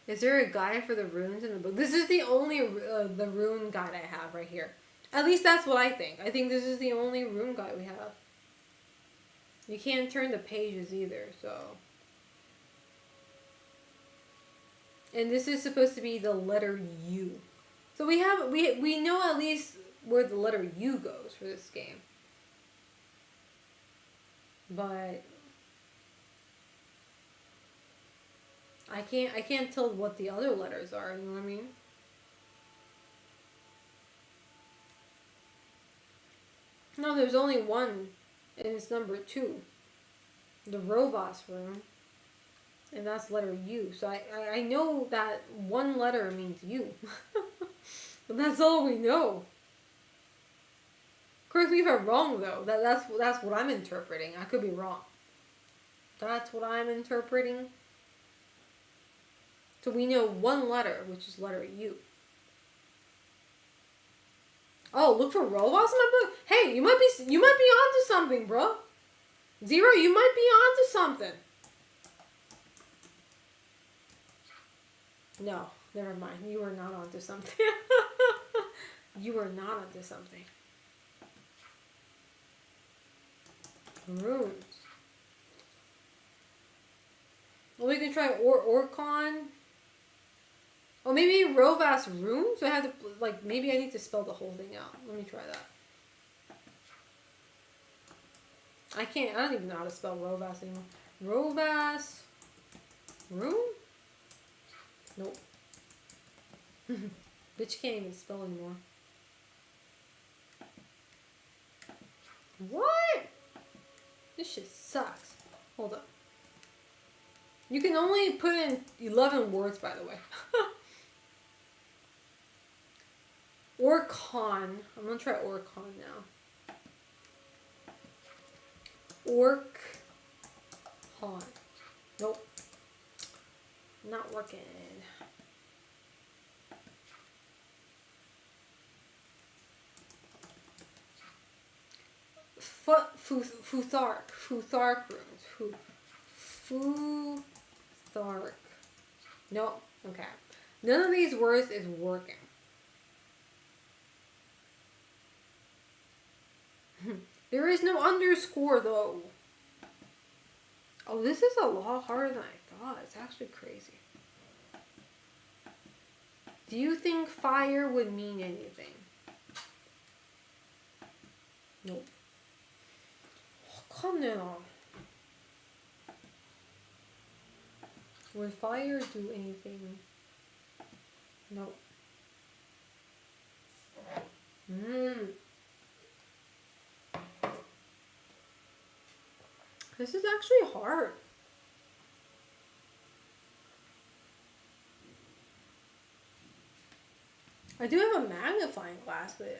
Is there a guide for the runes in the book? This is the only the rune guide I have right here. At least that's what I think. I think this is the only rune guide we have. You can't turn the pages either, so. And this is supposed to be the letter U. So we know at least where the letter U goes for this game. But I can't tell what the other letters are, you know what I mean? No, there's only one, and it's number 2. The Rovas rune. And that's letter U. So I know that one letter means U. But that's all we know. Correct me if I'm wrong though. That's what I'm interpreting. I could be wrong. That's what I'm interpreting. So we know one letter, which is letter U. Oh, look for robots in my book. Hey, you might be onto something, bro. Zero, you might be onto something. No, never mind. You are not onto something. You are not onto something. Runes. Well, we can try Orcon. Oh, maybe Rovas runes? So I have to, like, maybe I need to spell the whole thing out. Let me try that. I don't even know how to spell Rovas anymore. Rovas rune? Nope. Bitch can't even spell anymore. What? This shit sucks. Hold up. You can only put in 11 words, by the way. Orcon. I'm gonna try Orcon now. Orcon. Nope. Not working. Futhark. Futhark runes. Futhark. No. Okay. None of these words is working. There is no underscore though. Oh, this is a lot harder than I thought. It's actually crazy. Do you think fire would mean anything? Nope. Oh, come now. Would fire do anything? Nope. This is actually hard. I do have a magnifying glass, but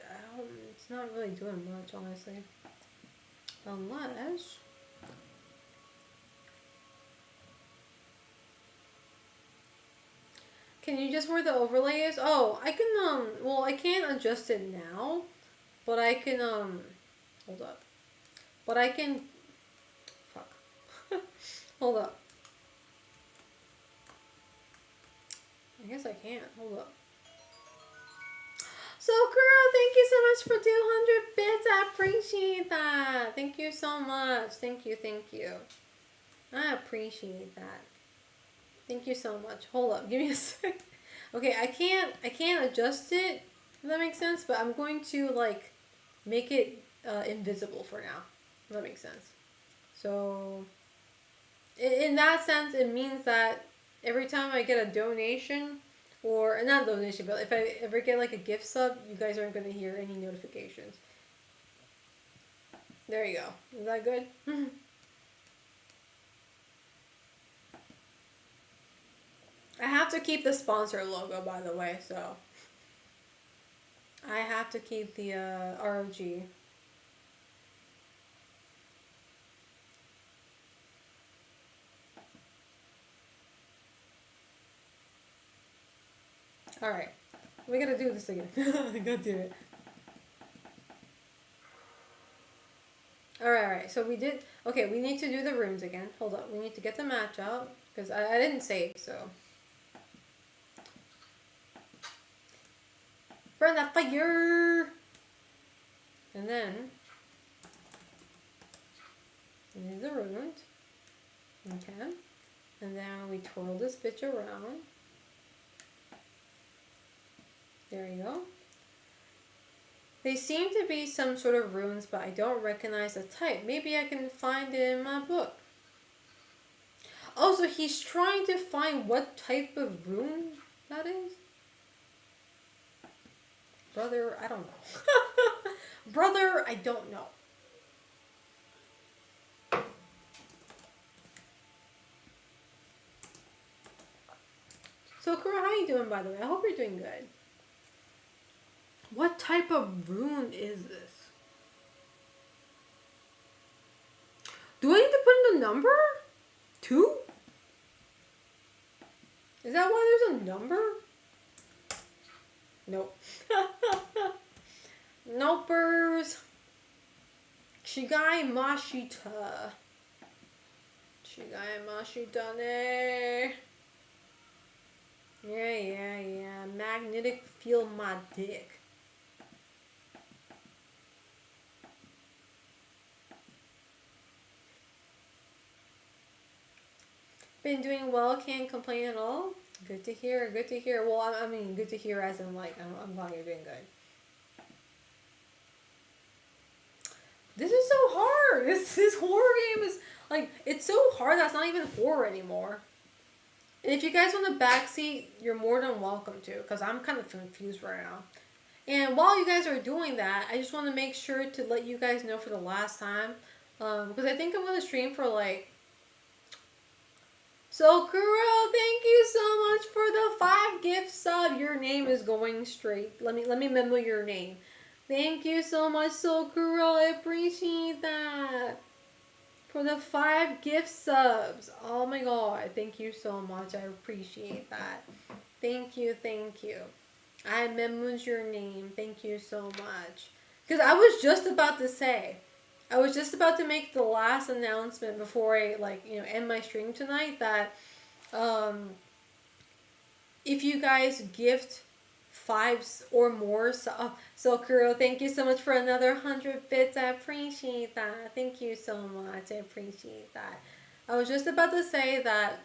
it's not really doing much, honestly. Unless... Can you just where the overlay is? Oh, I can, well, I can't adjust it now, but I can, hold up. But I can, fuck. Hold up. I guess I can't. Hold up. So, girl, thank you so much for 200 bits. I appreciate that. Thank you so much. Thank you, thank you. I appreciate that. Thank you so much. Hold up, give me a sec. Okay, I can't adjust it, if that makes sense, but I'm going to, like, make it invisible for now. If that makes sense. So, in that sense, it means that every time I get a donation, or not a donation, but if I ever get like a gift sub, you guys aren't going to hear any notifications. There you go. Is that good? I have to keep the sponsor logo, by the way, so I have to keep the ROG. Alright. We gotta do this again. I gotta do it. Alright. So we did... Okay, we need to do the runes again. Hold up. We need to get the match out. Because I didn't save, so... Burn that fire! And then... we need the runes. Okay. And then we twirl this bitch around. There you go. They seem to be some sort of runes, but I don't recognize the type. Maybe I can find it in my book. Oh, so he's trying to find what type of rune that is? Brother, I don't know. Brother, I don't know. So, Kura, how are you doing, by the way? I hope you're doing good. What type of rune is this? Do I need to put in the number? 2? Is that why there's a number? Nope. Nopers. Shigai Mashita. Shigai Mashita ne. Yeah. Magnetic field my dick. Been doing well, can't complain at all. Good to hear, good to hear. Well, I mean, good to hear as in, like, I'm glad you're doing good. This is so hard. This horror game is, like, it's so hard that's not even horror anymore. And if you guys want the backseat, you're more than welcome to, because I'm kind of confused right now. And while you guys are doing that, I just want to make sure to let you guys know for the last time, because I think I'm going to stream for, like, so Kuro, thank you so much for the 5 gift sub. Your name is going straight. Let me memo your name. Thank you so much, So Kuro. I appreciate that. For the 5 gift subs. Oh my god. Thank you so much. I appreciate that. Thank you, thank you. I memoed your name. Thank you so much. Because I was just about to say, I was just about to make the last announcement before I, like, end my stream tonight that if you guys gift 5 or more, so Kuro, thank you so much for another 100 bits. I appreciate that. Thank you so much. I appreciate that. I was just about to say that,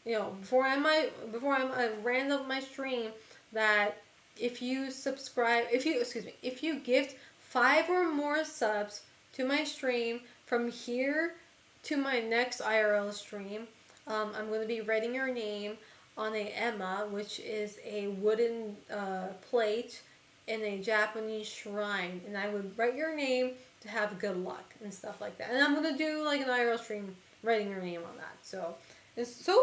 before I ran up my stream, that if you gift 5 or more subs to my stream from here to my next IRL stream, I'm going to be writing your name on a ema, which is a wooden plate in a Japanese shrine, and I would write your name to have good luck and stuff like that. And I'm going to do like an IRL stream writing your name on that. So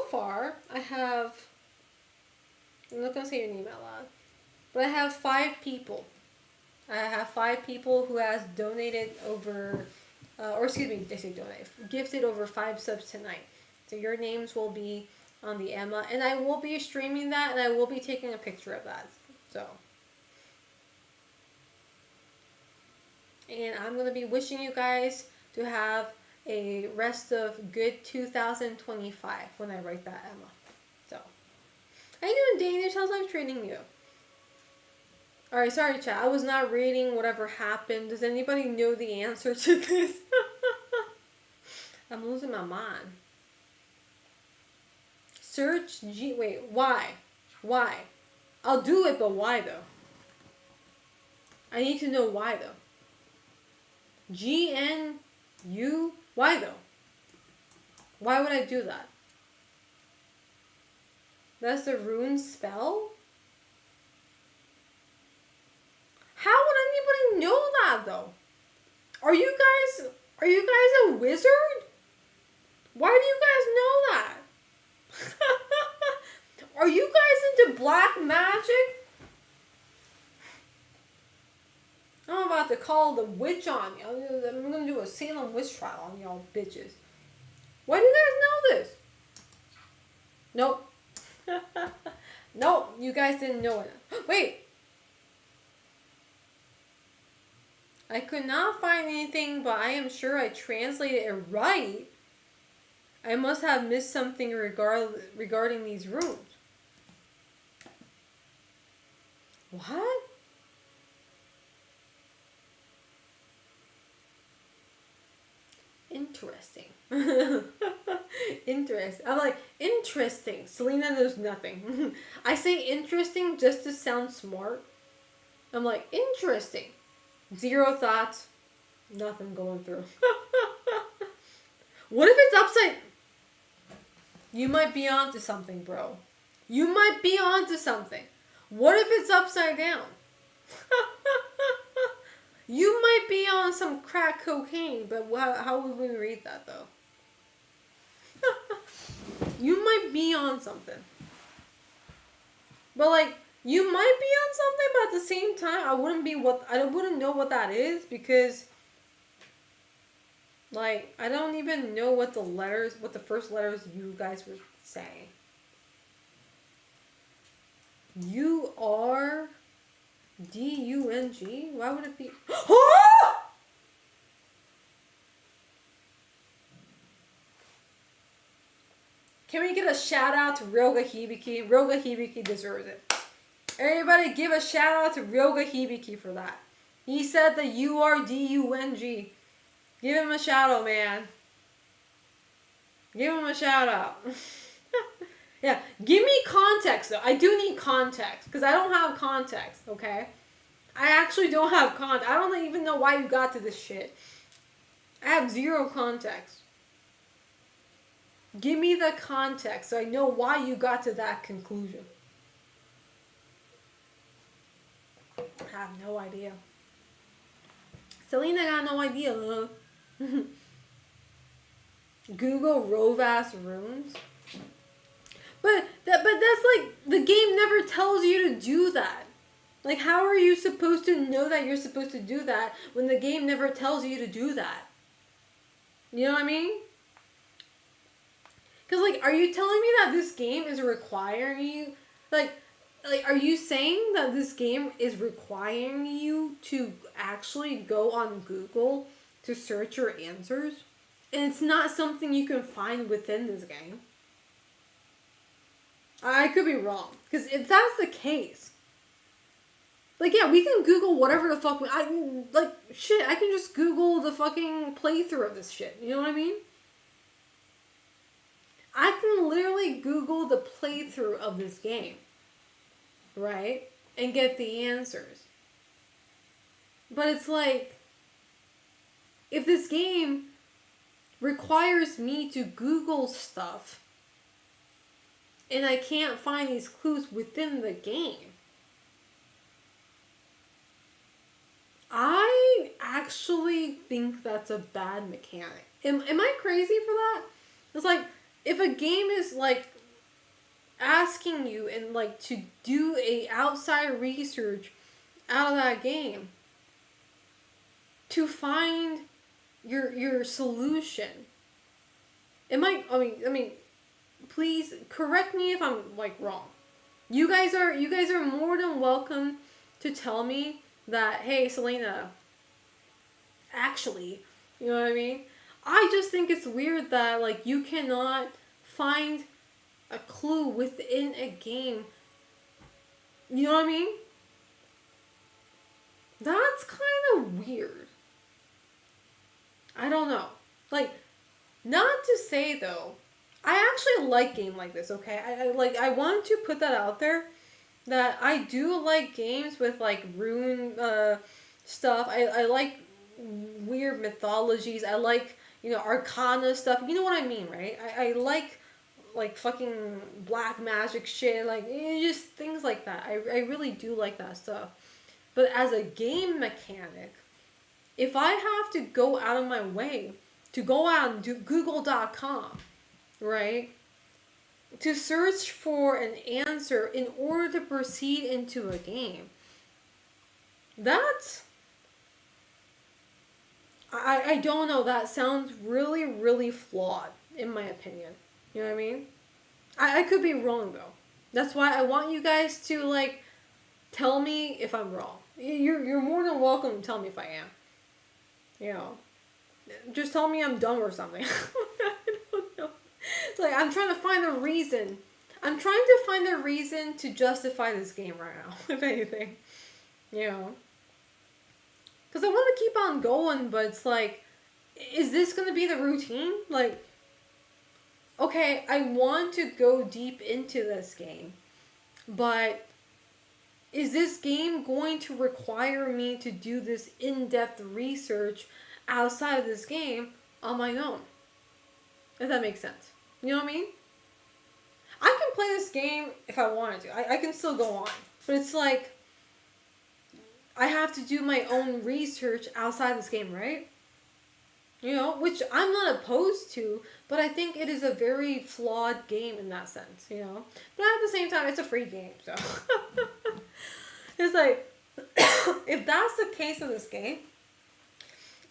far I have, I'm not going to say your name out loud, but I have 5 people. I have 5 people who has donated over, they say donate, gifted over 5 subs tonight. So your names will be on the ema, and I will be streaming that, and I will be taking a picture of that. So, and I'm gonna be wishing you guys to have a rest of good 2025 when I write that ema. So, how you doing, Danish? How's life treating you? Alright, sorry chat, I was not reading whatever happened. Does anybody know the answer to this? I'm losing my mind. Search wait, why? Why? I'll do it, but why though? I need to know why though. GNU? Why though? Why would I do that? That's the rune spell? How would anybody know that though? Are you guys a wizard? Why do you guys know that? Are you guys into black magic? I'm about to call the witch on you. I'm gonna do a Salem witch trial on y'all bitches. Why do you guys know this? Nope. Nope, you guys didn't know it. Wait. I could not find anything, but I am sure I translated it right. I must have missed something regarding these runes. What? Interesting. Interesting. I'm like, interesting. Selena knows nothing. I say interesting just to sound smart. I'm like, interesting. 0 thoughts. Nothing going through. What if it's upside? You might be onto something, bro. You might be onto something. What if it's upside down? You might be on some crack cocaine, but how would we read that though? You might be on something. But like, you might be on something, but at the same time, I wouldn't know what that is, because like, I don't even know what the first letters you guys were saying. U-R-D-U-N-G? Why would it be? Can we get a shout out to Ryoga Hibiki? Ryoga Hibiki deserves it. Everybody give a shout out to Ryoga Hibiki for that. He said the U-R-D-U-N-G. Give him a shout out, man. Give him a shout out. Yeah, give me context though. I do need context because I don't have context. Okay, I actually don't have context. I don't even know why you got to this shit. I have zero context. Give me the context so I know why you got to that conclusion. I have no idea. Selena got no idea. Google Rovas runes. But that's like the game never tells you to do that. Like how are you supposed to know that you're supposed to do that when the game never tells you to do that? You know what I mean? Cuz like are you telling me that this game is requiring you like are you saying that this game is requiring you to actually go on Google to search your answers? And it's not something you can find within this game. I could be wrong. Because if that's the case, like, yeah, we can Google whatever the fuck. I can just Google the fucking playthrough of this shit. You know what I mean? I can literally Google the playthrough of this game. Right? And get the answers. But it's like, if this game requires me to Google stuff and I can't find these clues within the game, I actually think that's a bad mechanic. Am I crazy for that? It's like, if a game is like asking you and like to do a outside research out of that game to find your solution. I mean, please correct me if I'm like wrong. You guys are more than welcome to tell me that, hey, Selena, actually, you know what I mean? I just think it's weird that like you cannot find a clue within a game. You know what I mean? That's kind of weird. I don't know. Like, not to say though, I actually like game like this, okay? I want to put that out there that I do like games with like rune stuff. I like weird mythologies. I like, you know, arcana stuff. You know what I mean, right? I like fucking black magic shit, like just things like that. I really do like that stuff. But as a game mechanic, if I have to go out of my way to go out and do Google.com, right, to search for an answer in order to proceed into a game, that's, I don't know, that sounds really, really flawed, in my opinion. You know what I mean? I could be wrong, though. That's why I want you guys to, like, tell me if I'm wrong. You're more than welcome to tell me if I am. You know, just tell me I'm dumb or something. I don't know. Like, I'm trying to find a reason. I'm trying to find a reason to justify this game right now, if anything. You know? Because I want to keep on going, but it's like, is this going to be the routine? Like, okay, I want to go deep into this game, but is this game going to require me to do this in-depth research outside of this game on my own? If that makes sense. You know what I mean? I can play this game if I wanted to. I can still go on. But it's like, I have to do my own research outside this game, right? You know, which I'm not opposed to, but I think it is a very flawed game in that sense, you know? But at the same time, it's a free game, so. It's like, if that's the case of this game,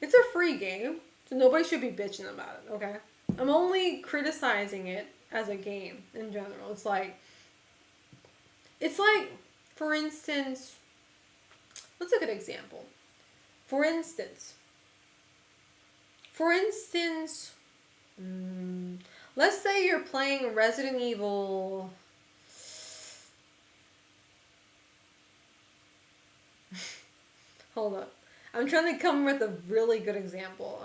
it's a free game, so nobody should be bitching about it, okay? I'm only criticizing it as a game in general. It's like, for instance, what's a good example? For instance, let's say you're playing Resident Evil. Hold up. I'm trying to come with a really good example.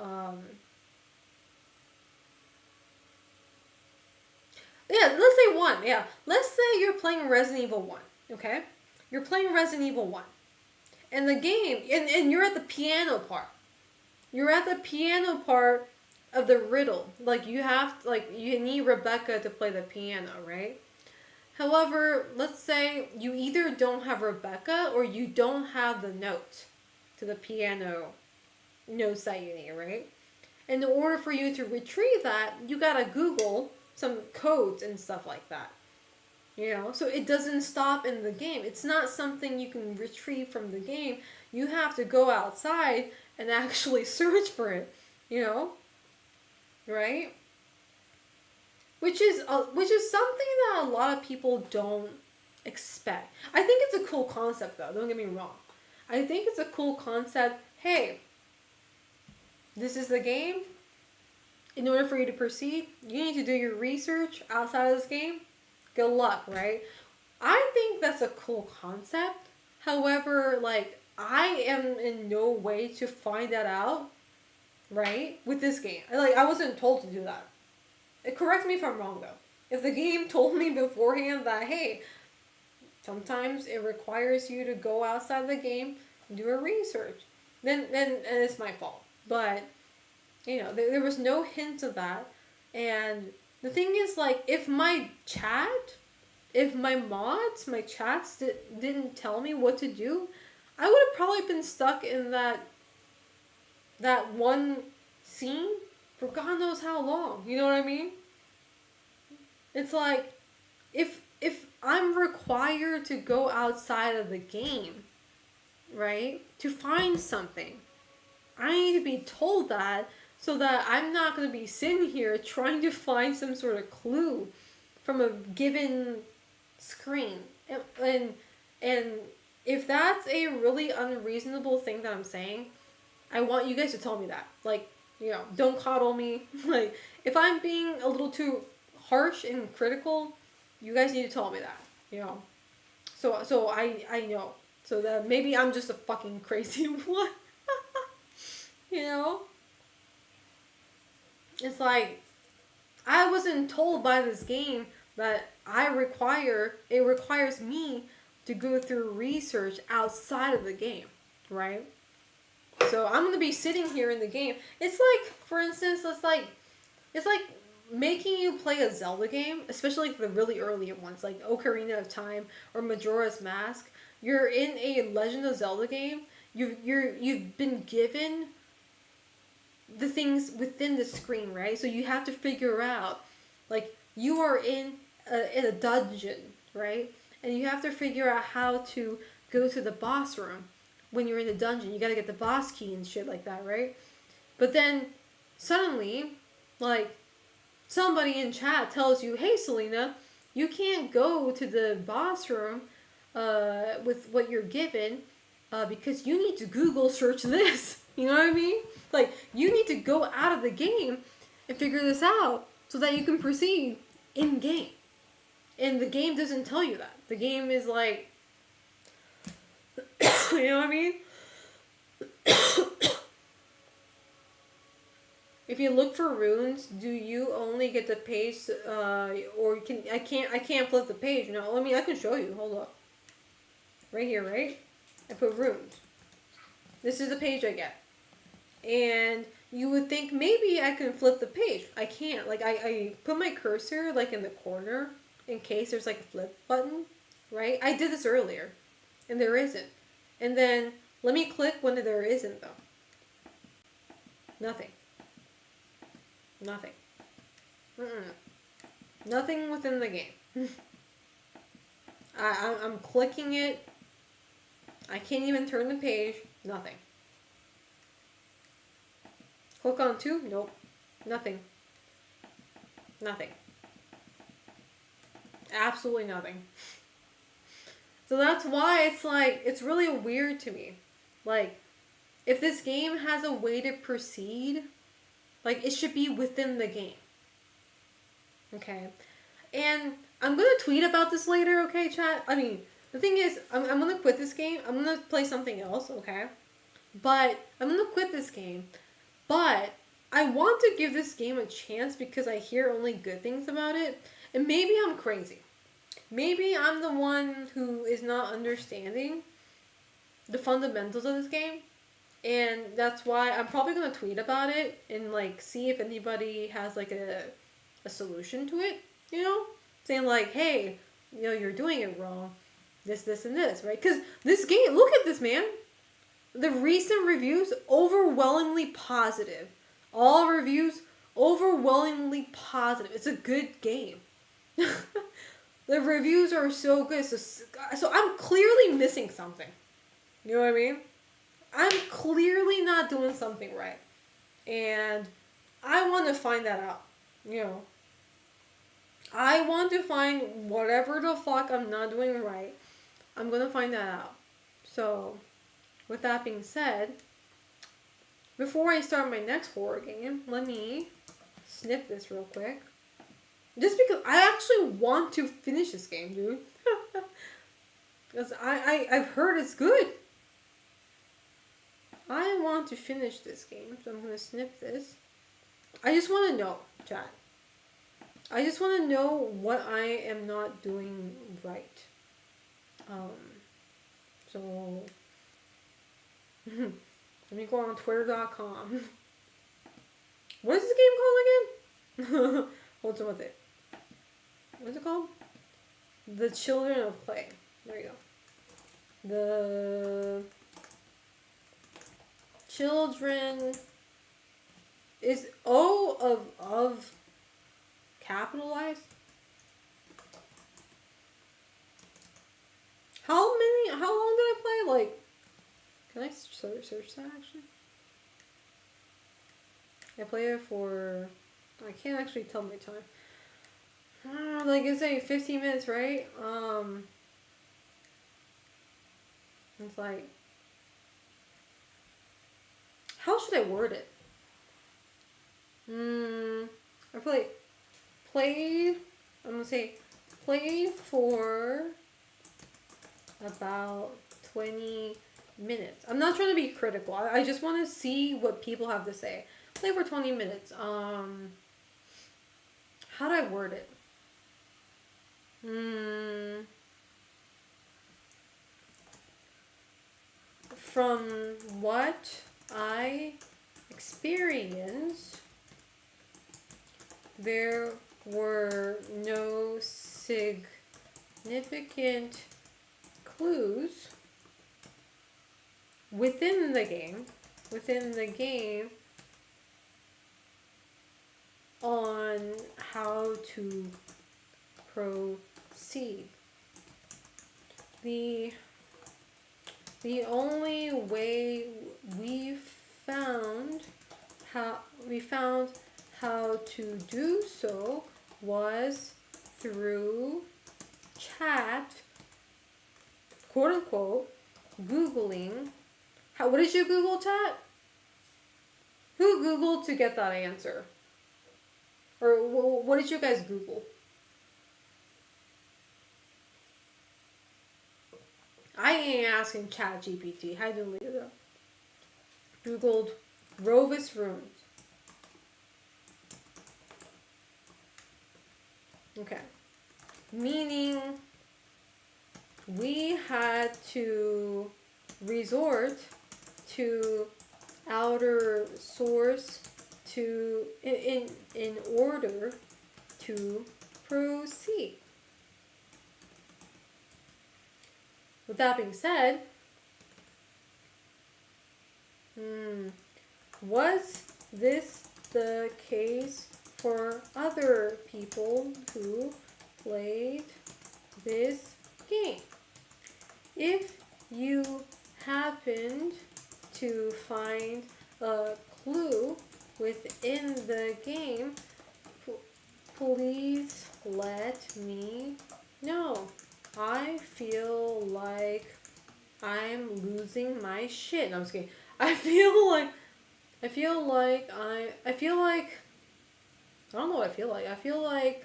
Yeah, let's say 1. Yeah. Let's say you're playing Resident Evil 1. Okay? You're playing Resident Evil 1. And the game, and you're at the piano part. You're at the piano part of the riddle. Like, you need Rebecca to play the piano, right? However, let's say you either don't have Rebecca or you don't have the notes to the piano notes that you need, right? And in order for you to retrieve that, you gotta Google some codes and stuff like that. You know, so it doesn't stop in the game. It's not something you can retrieve from the game. You have to go outside and actually search for it. You know, right? Which is something that a lot of people don't expect. I think it's a cool concept, though. Don't get me wrong. I think it's a cool concept. Hey, this is the game. In order for you to proceed, you need to do your research outside of this game. Good luck, right? I think that's a cool concept. However, like, I am in no way to find that out, right? With this game. Like, I wasn't told to do that. Correct me if I'm wrong, though. If the game told me beforehand that, hey, sometimes it requires you to go outside the game and do a research, then it's my fault. But, you know, there was no hint of that. And the thing is, like, if my mods, my chats didn't tell me what to do, I would have probably been stuck in that one scene for God knows how long. You know what I mean? It's like, if I'm required to go outside of the game, right, to find something, I need to be told that so that I'm not going to be sitting here trying to find some sort of clue from a given screen. And if that's a really unreasonable thing that I'm saying, I want you guys to tell me that. Like, you know, don't coddle me. Like, if I'm being a little too harsh and critical, you guys need to tell me that, you know. So I know. So that maybe I'm just a fucking crazy one. You know? It's like, I wasn't told by this game that it requires me to go through research outside of the game, right? So I'm gonna be sitting here in the game. It's like, for instance, it's like making you play a Zelda game, especially like the really early ones, like Ocarina of Time or Majora's Mask. You're in a Legend of Zelda game. You've been given the things within the screen, right? So you have to figure out, like, you are in a dungeon, right? And you have to figure out how to go to the boss room when you're in the dungeon. You gotta get the boss key and shit like that, right? But then suddenly, like, somebody in chat tells you, hey, Selena, you can't go to the boss room with what you're given because you need to Google search this. You know what I mean? Like, you need to go out of the game and figure this out so that you can proceed in game. And the game doesn't tell you that. The game is like, you know what I mean? If you look for runes, do you only get the page, or I can't flip the page. No, I can show you. Hold up. Right here, right? I put runes. This is the page I get. And you would think maybe I can flip the page. I can't. Like, I put my cursor, like, in the corner in case there's, like, a flip button, right? I did this earlier, and there isn't. And then, let me click when there isn't, though. Nothing. Nothing. Nothing within the game. I'm clicking it. I can't even turn the page. Nothing. Click on 2? Nope. Nothing. Nothing. Absolutely nothing. So that's why it's like, it's really weird to me. Like, if this game has a way to proceed, like, it should be within the game. Okay? And I'm gonna tweet about this later, okay, chat? I mean, the thing is, I'm gonna quit this game. I'm gonna play something else, okay? But I'm gonna quit this game. But I want to give this game a chance because I hear only good things about it. And maybe I'm crazy. Maybe I'm the one who is not understanding the fundamentals of this game. And that's why I'm probably gonna tweet about it and like see if anybody has like a solution to it, you know? Saying like, hey, you know, you're doing it wrong. This, and this, right? Because this game, look at this, man. The recent reviews, overwhelmingly positive. All reviews, overwhelmingly positive. It's a good game. The reviews are so good. So I'm clearly missing something. You know what I mean? I'm clearly not doing something right. And I want to find that out. You know, I want to find whatever the fuck I'm not doing right. I'm going to find that out. So, with that being said, before I start my next horror game, let me snip this real quick. Just because I actually want to finish this game, dude. Because I've heard it's good. I want to finish this game, so I'm going to snip this. I just want to know, chat. I just want to know what I am not doing right. So... let me go on twitter.com. What is this game called again? What's with it? What's it called? The Children of Play. There you go. The Children is O of capitalized? How long did I play? Like, can I search that actually? I play it for, I can't actually tell my time. Like it's saying 15 minutes, right? It's like, how should I word it? I played, I'm gonna say, played for about 20 minutes. I'm not trying to be critical. I just want to see what people have to say. Play for 20 minutes. How do I word it? From what I experienced, there were no significant clues within the game on how to proceed. The only way we found how to do so was through chat, quote unquote, Googling. What did you Google, chat? Who Googled to get that answer? Or what did you guys Google? I ain't asking ChatGPT. I deleted it. Googled Rovus runes. Okay. Meaning we had to resort to outer source to in order to proceed. With that being said, was this the case for other people who played this game? If you happened to find a clue within the game, please let me know. I feel like I'm losing my shit. No, I'm just kidding. I feel like I don't know what I feel like. I feel like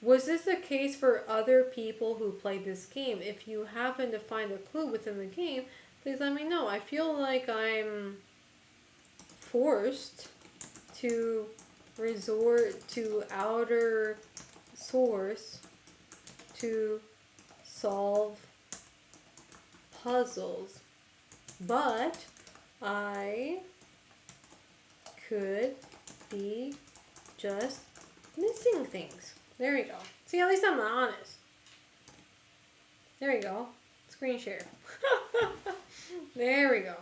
Was this the case for other people who played this game? If you happen to find a clue within the game, please let me know. I feel like I'm forced to resort to outer source to solve puzzles. But I could be just missing things. There you go. See, at least I'm honest. There you go. Screen share. There we go.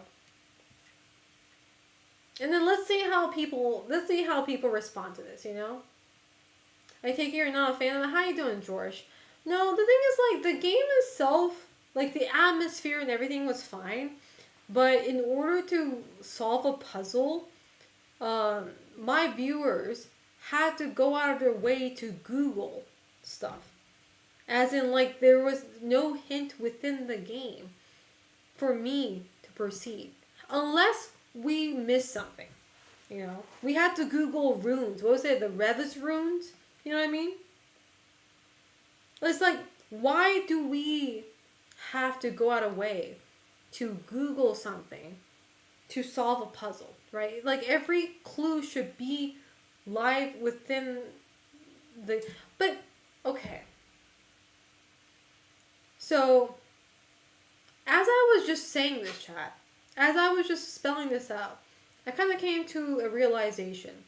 And then let's see how people respond to this, you know? I take it you're not a fan of it. How you doing, George? No, the thing is, like, the game itself, like, the atmosphere and everything was fine. But in order to solve a puzzle, my viewers had to go out of their way to Google stuff. As in, like, there was no hint within the game for me to proceed. Unless we missed something, you know? We had to Google runes. What was it? The Revis runes? You know what I mean? It's like, why do we have to go out of way to Google something to solve a puzzle, right? Like, every clue should be live within the... But, okay. So, as I was just saying this, chat, as I was just spelling this out, I kind of came to a realization.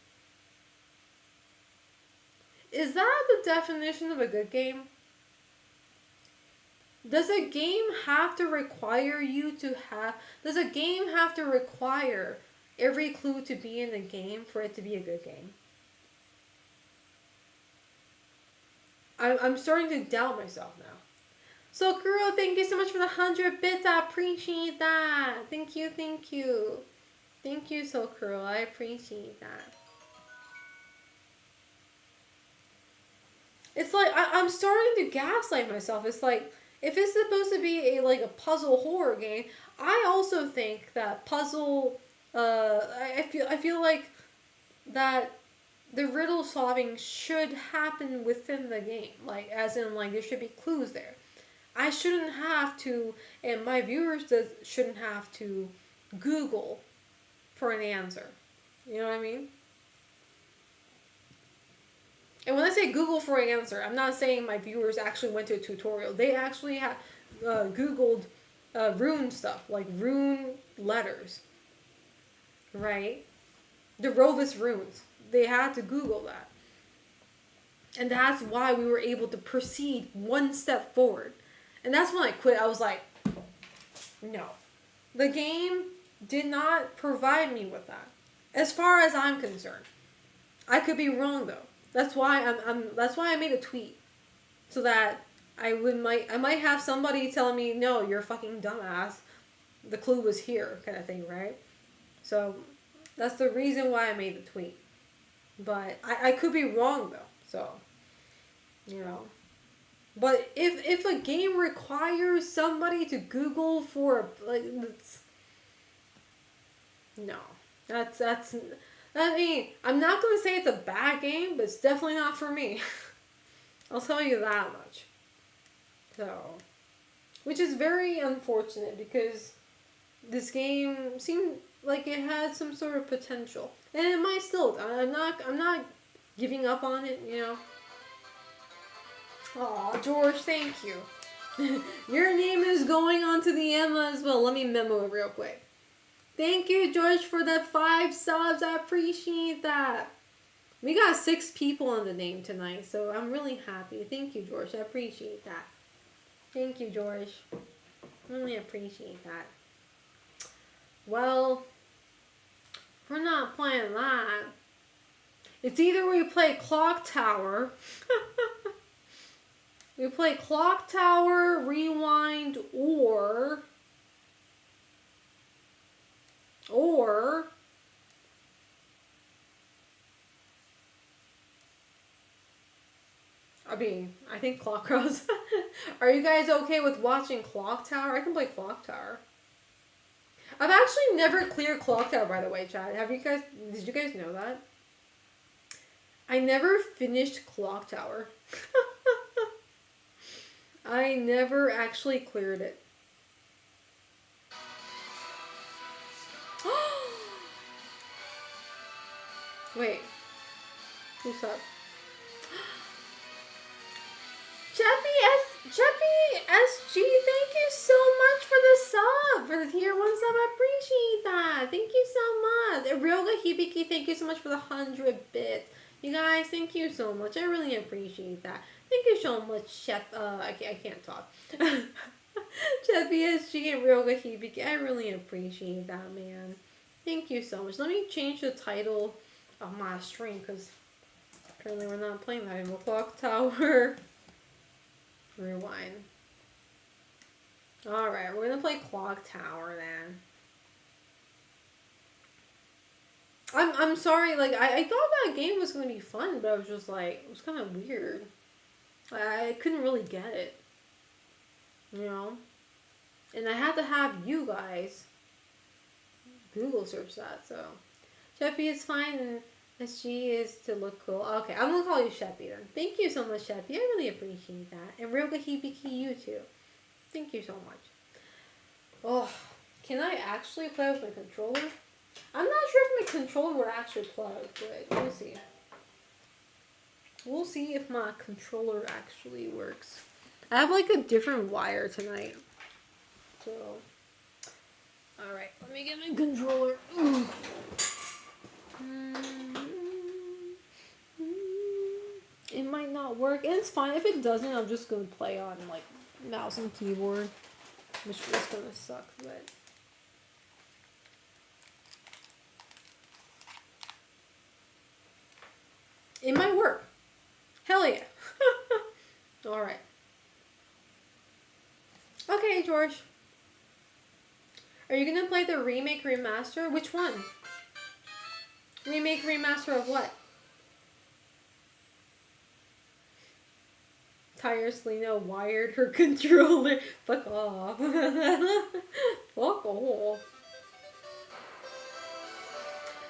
Is that the definition of a good game? Does a game have to require does a game have to require every clue to be in the game for it to be a good game? I'm starting to doubt myself now. So, Kuro, thank you so much for the 100 bits. I appreciate that. Thank you, thank you. Thank you, Sokuro. I appreciate that. It's like, I'm starting to gaslight myself. It's like, if it's supposed to be a puzzle horror game, I also think that puzzle, I feel like that the riddle solving should happen within the game. Like, as in, like, there should be clues there. I shouldn't have to, and my viewers shouldn't have to Google for an answer. You know what I mean? And when I say Google for an answer, I'm not saying my viewers actually went to a tutorial. They actually Googled rune stuff, like rune letters. Right? The Rovis runes. They had to Google that. And that's why we were able to proceed one step forward. And that's when I quit. I was like, no. The game did not provide me with that. As far as I'm concerned. I could be wrong though. That's why that's why I made a tweet. So that I might have somebody telling me, no, you're a fucking dumbass. The clue was here, kind of thing, right? So that's the reason why I made the tweet. But I could be wrong though. So, you know. But if a game requires somebody to Google for no, I'm not gonna say it's a bad game, but it's definitely not for me. I'll tell you that much. So, which is very unfortunate because this game seemed like it had some sort of potential, and it might still. I'm not giving up on it, you know. Aw, George, thank you. Your name is going on to the Emma as well. Let me memo it real quick. Thank you, George, for the 5 subs. I appreciate that. We got 6 people on the name tonight, so I'm really happy. Thank you, George. I appreciate that. Thank you, George. Really appreciate that. Well, we're not playing that. It's either we play Clock Tower... We play Clock Tower, Rewind, or I mean, I think Clock Cross. Are you guys okay with watching Clock Tower? I can play Clock Tower. I've actually never cleared Clock Tower, by the way, Chad. Did you guys know that? I never finished Clock Tower. I never actually cleared it. Wait. Who's up? Cheppy SG, thank you so much for the sub, for the tier 1 sub. I appreciate that. Thank you so much. Ryoga Hibiki, thank you so much for the 100 bits. You guys, thank you so much. I really appreciate that. Thank you so much, Chef. I can't talk. Cheppy SG and Ryoga Hibiki, I really appreciate that, man. Thank you so much. Let me change the title of my stream because apparently we're not playing that anymore. Clock Tower. Rewind. Alright, we're gonna play Clock Tower then. I'm sorry, like I thought that game was gonna be fun, but I was just like, it was kind of weird. I couldn't really get it, you know. And I had to have you guys Google search that. So Sheppy is fine, and SG is to look cool. Okay, I'm gonna call you Sheppy then. Thank you so much, Sheppy. I really appreciate that. And Ryoga Hibiki, you too. Thank you so much. Oh, can I actually play with my controller? I'm not sure if my controller would actually plug, but we'll see. We'll see if my controller actually works. I have like a different wire tonight. So, alright, let me get my controller. It might not work, and it's fine. If it doesn't, I'm just gonna play on like mouse and keyboard, which is gonna suck, but. It might work. Hell yeah. Alright. Okay, George. Are you gonna play the remake remaster? Which one? Remake remaster of what? Selena wired her controller. Fuck off. Fuck off.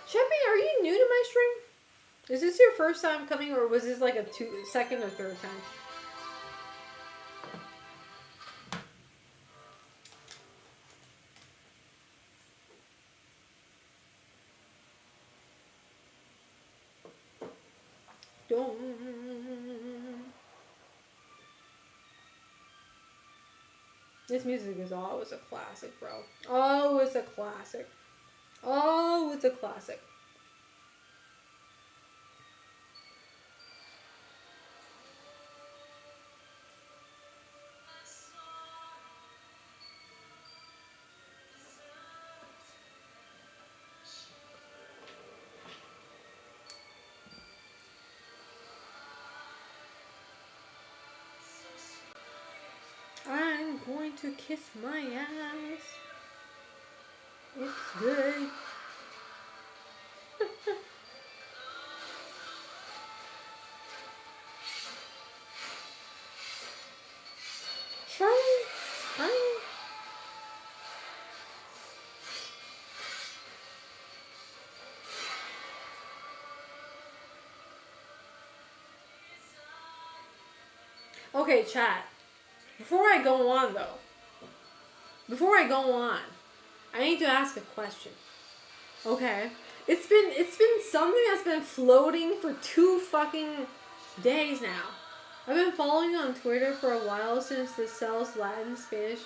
Sheppy, are you new to my stream? Is this your first time coming, or was this like a second or third time? Don't. This music is always a classic, bro. Always a classic. Always a classic. I'm going to kiss my ass. It's good. Okay, chat. Before I go on, I need to ask a question. Okay, it's been something that's been floating for 2 fucking days now. I've been following you on Twitter for a while since the sells Latin Spanish,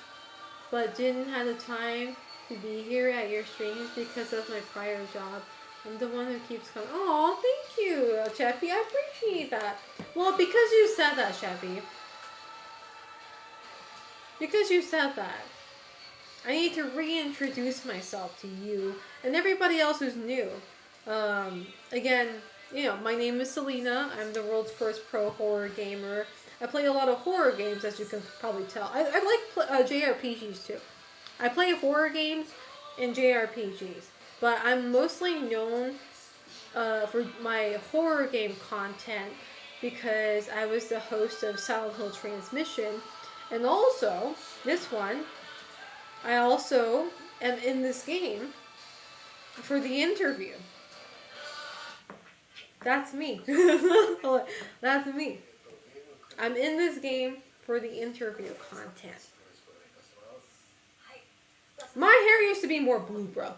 but didn't have the time to be here at your streams because of my prior job. I'm the one who keeps coming. Oh, thank you, Cheppy. I appreciate that. Well, because you said that, Cheppy. Because you said that, I need to reintroduce myself to you and everybody else who's new. Again, you know, my name is Selena. I'm the world's first pro horror gamer. I play a lot of horror games, as you can probably tell. I like JRPGs too. I play horror games and JRPGs, but I'm mostly known for my horror game content because I was the host of Silent Hill Transmission. And also, this one, I also am in this game for the interview. That's me. That's me. I'm in this game for the interview content. My hair used to be more blue, bro.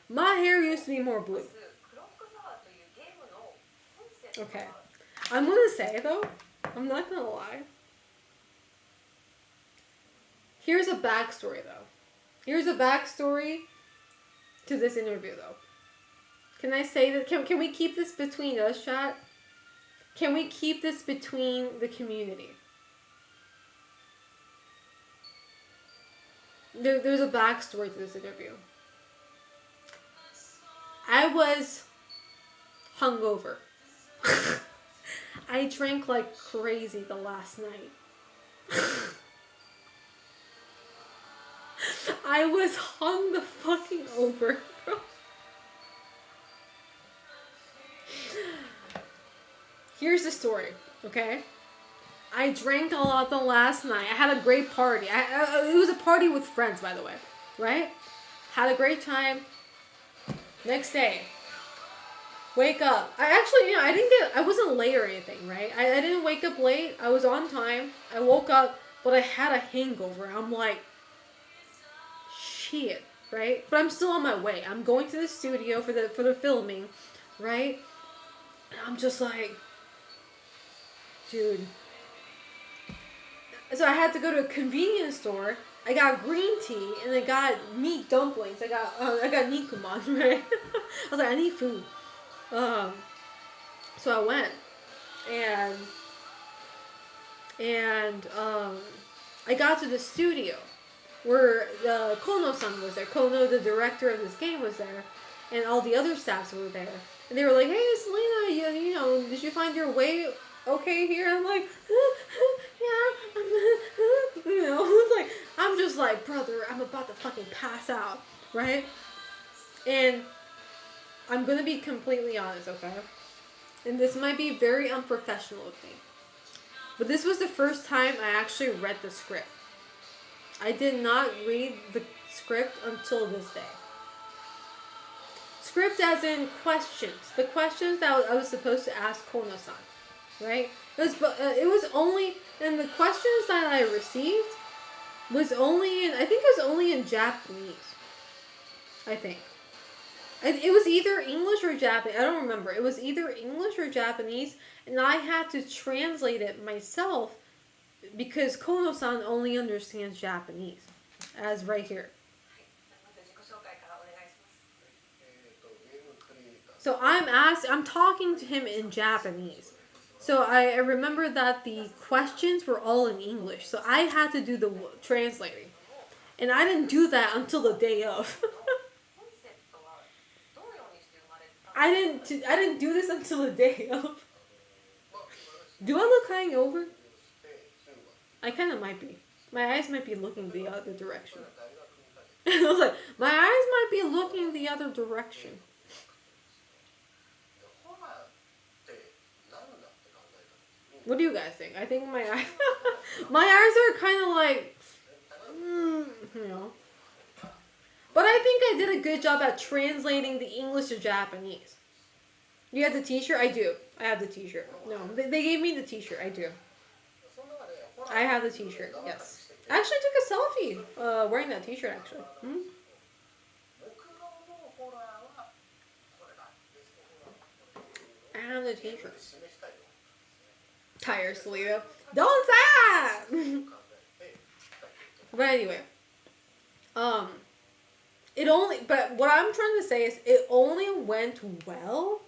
My hair used to be more blue. Okay. I'm gonna say though, I'm not gonna lie. Here's a backstory though. Here's a backstory to this interview though. Can I say that? Can we keep this between us, chat? Can we keep this between the community? There's a backstory to this interview. I was hungover. I drank like crazy the last night. I was hung the fucking over, bro. Here's the story, okay? I drank a lot the last night. I had a great party. It was a party with friends, by the way, right? Had a great time. Next day, wake up. I wasn't late or anything, right? I didn't wake up late. I was on time. I woke up, but I had a hangover. I'm like, shit, right? But I'm still on my way. I'm going to the studio for the filming, right? And I'm just like, dude. So I had to go to a convenience store. I got green tea and I got meat dumplings. I got nikuman, right? I was like, I need food. So I went and I got to the studio where Kono-san was there. Kono, the director of this game, was there, and all the other staffs were there. And they were like, "Hey, Selena, you know, did you find your way okay here?" I'm like, yeah, you know, it's like, I'm just like, brother, I'm about to fucking pass out, right? And I'm gonna be completely honest, okay? And this might be very unprofessional of me, but this was the first time I actually read the script. I did not read the script until this day. Script as in questions. The questions that I was supposed to ask Kono-san, right? It was only, and the questions that I received was only in, I think it was only in Japanese. I think. It was either English or Japanese. I don't remember. It was either English or Japanese, and I had to translate it myself because Kono-san only understands Japanese, as right here. So I'm talking to him in Japanese. So I remember that the questions were all in English. So I had to do the translating. And I didn't do that until the day of. I didn't do this until the day of. Do I look hungover? I kind of might be. My eyes might be looking the other direction. I was like, my eyes might be looking the other direction. What do you guys think? I think my eyes, my eyes are kind of like, you know. But I think I did a good job at translating the English to Japanese. You have the t-shirt? I do. I have the t-shirt. No, they gave me the t-shirt. I do. I have the t-shirt, yes. I actually took a selfie wearing that t-shirt, actually. I have the t-shirt. Tire Selena. Don't say that! But anyway. But what I'm trying to say is it only went well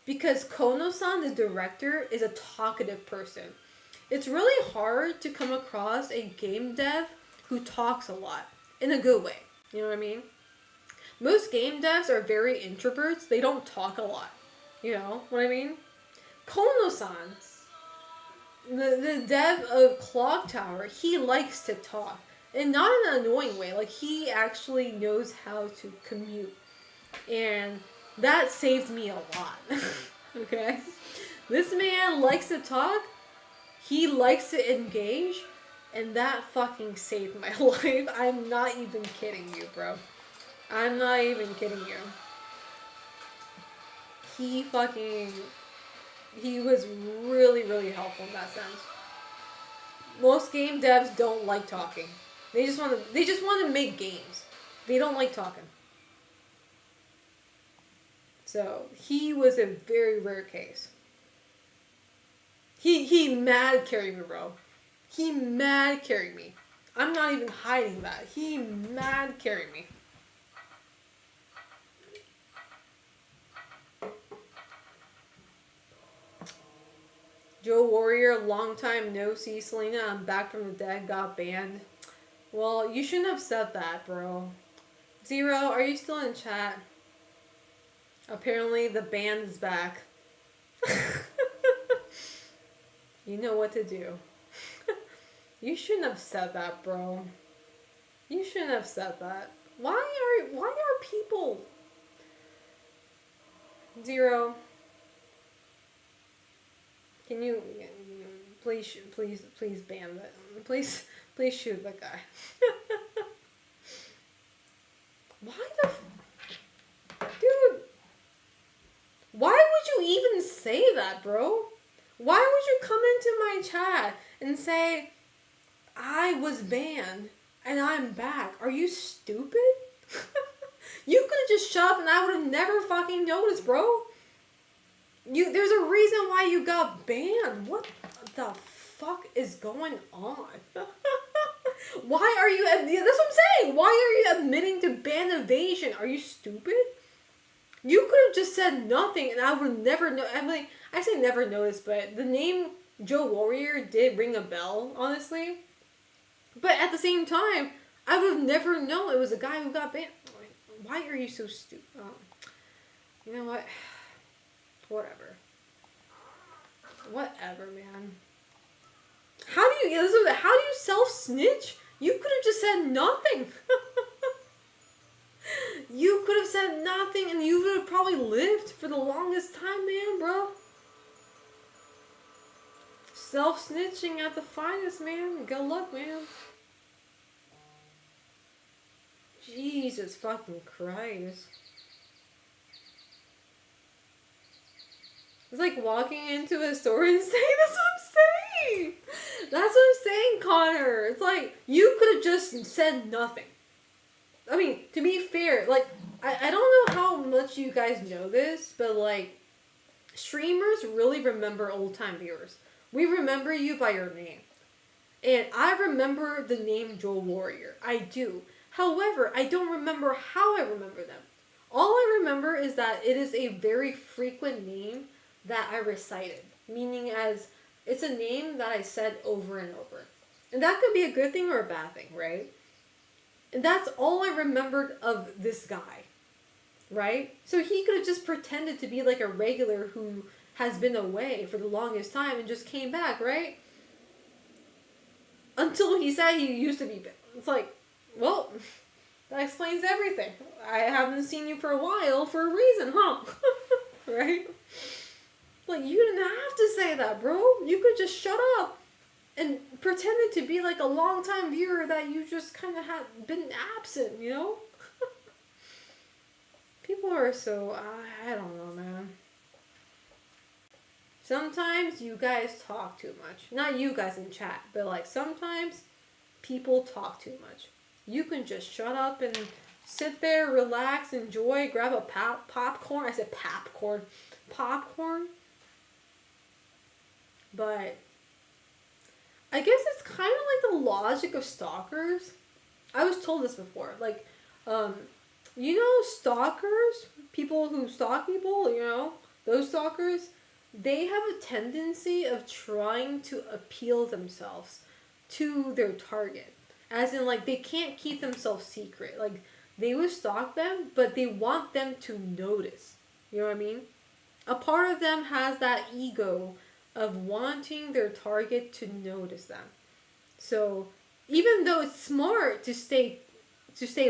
because Kono-san, the director, is a talkative person. It's really hard to come across a game dev who talks a lot in a good way. You know what I mean? Most game devs are very introverts. They don't talk a lot. You know what I mean? Kono-san, the dev of Clock Tower, he likes to talk. And not in an annoying way. Like, he actually knows how to commute. And that saved me a lot. Okay? This man likes to talk. He likes to engage. And that fucking saved my life. I'm not even kidding you, bro. I'm not even kidding you. He was really, really helpful in that sense. Most game devs don't like talking. They just want to make games. They don't like talking. So he was a very rare case. He mad carried me, bro. He mad carried me. I'm not even hiding that. He mad carried me. Joe Warrior, long time no see. Selena, I'm back from the dead, got banned. Well, you shouldn't have said that, bro. Zero, are you still in chat? Apparently the band is back. You know what to do. You shouldn't have said that, bro. You shouldn't have said that. Why are people Zero? Can you please ban that? Please shoot that guy. Why the dude? Why would you even say that, bro? Why would you come into my chat and say I was banned and I'm back? Are you stupid? You could have just shut up and I would have never fucking noticed, bro. There's a reason why you got banned. What the fuck is going on? Why are you? That's what I'm saying. Why are you admitting to ban evasion? Are you stupid? You could have just said nothing, and I would never know. I mean, I say never noticed, but the name Joe Warrior did ring a bell, honestly. But at the same time, I would have never known it was a guy who got banned. Why are you so stupid? You know what? Whatever. Whatever, man. How do you self-snitch? You could have just said nothing. You could have said nothing and you would have probably lived for the longest time, man, bro. Self-snitching at the finest, man. Good luck, man. Jesus fucking Christ. It's like walking into a store and saying, that's what I'm saying. That's what I'm saying, Connor. It's like, you could have just said nothing. I mean, to be fair, like, I don't know how much you guys know this, but, like, streamers really remember old-time viewers. We remember you by your name. And I remember the name Joel Warrior. I do. However, I don't remember how I remember them. All I remember is that it is a very frequent name that I recited. Meaning as, it's a name that I said over and over. And that could be a good thing or a bad thing, right? And that's all I remembered of this guy, right? So he could have just pretended to be like a regular who has been away for the longest time and just came back, right? Until he said he used to be. It's like, well, that explains everything. I haven't seen you for a while for a reason, huh? Right? Like, you didn't have to say that, bro. You could just shut up and pretended to be like a long-time viewer that you just kind of had been absent, you know? People are so, I don't know, man. Sometimes you guys talk too much. Not you guys in chat, but like sometimes people talk too much. You can just shut up and sit there, relax, enjoy, grab a popcorn. I said popcorn. Popcorn. But I guess it's kind of like the logic of stalkers. I was told this before. Like, you know, stalkers, people who stalk people, you know, those stalkers, they have a tendency of trying to appeal themselves to their target. As in, like, they can't keep themselves secret. Like, they would stalk them, but they want them to notice. You know what I mean? A part of them has that ego of wanting their target to notice them. So even though it's smart to stay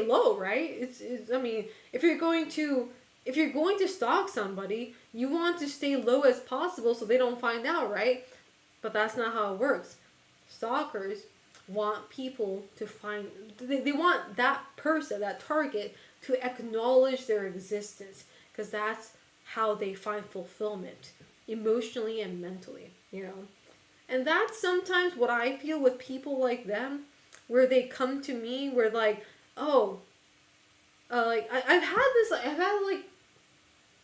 low, right? It's I mean, if you're going to stalk somebody, you want to stay low as possible so they don't find out, right? But that's not how it works. Stalkers want people to find, they want that person, that target, to acknowledge their existence, because that's how they find fulfillment emotionally and mentally, you know. And that's sometimes what I feel with people like them, where they come to me, where like, oh, I've had this, I've had like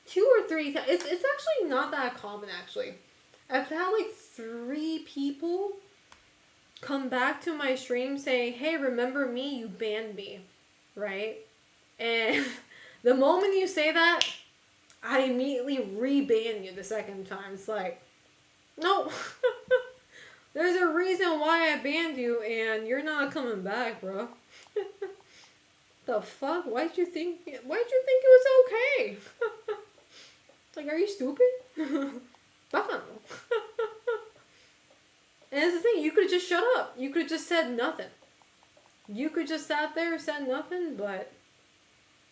2 or 3 times. It's actually not that common actually. I've had like 3 people come back to my stream saying, "Hey, remember me? You banned me," right? And the moment you say that, I immediately re-ban you the second time. It's like, no. There's a reason why I banned you, and you're not coming back, bro. The fuck? Why'd you think it was okay? It's like, are you stupid? Fuck no. And that's the thing, you could have just shut up. You could have just said nothing. You could just sat there and said nothing, but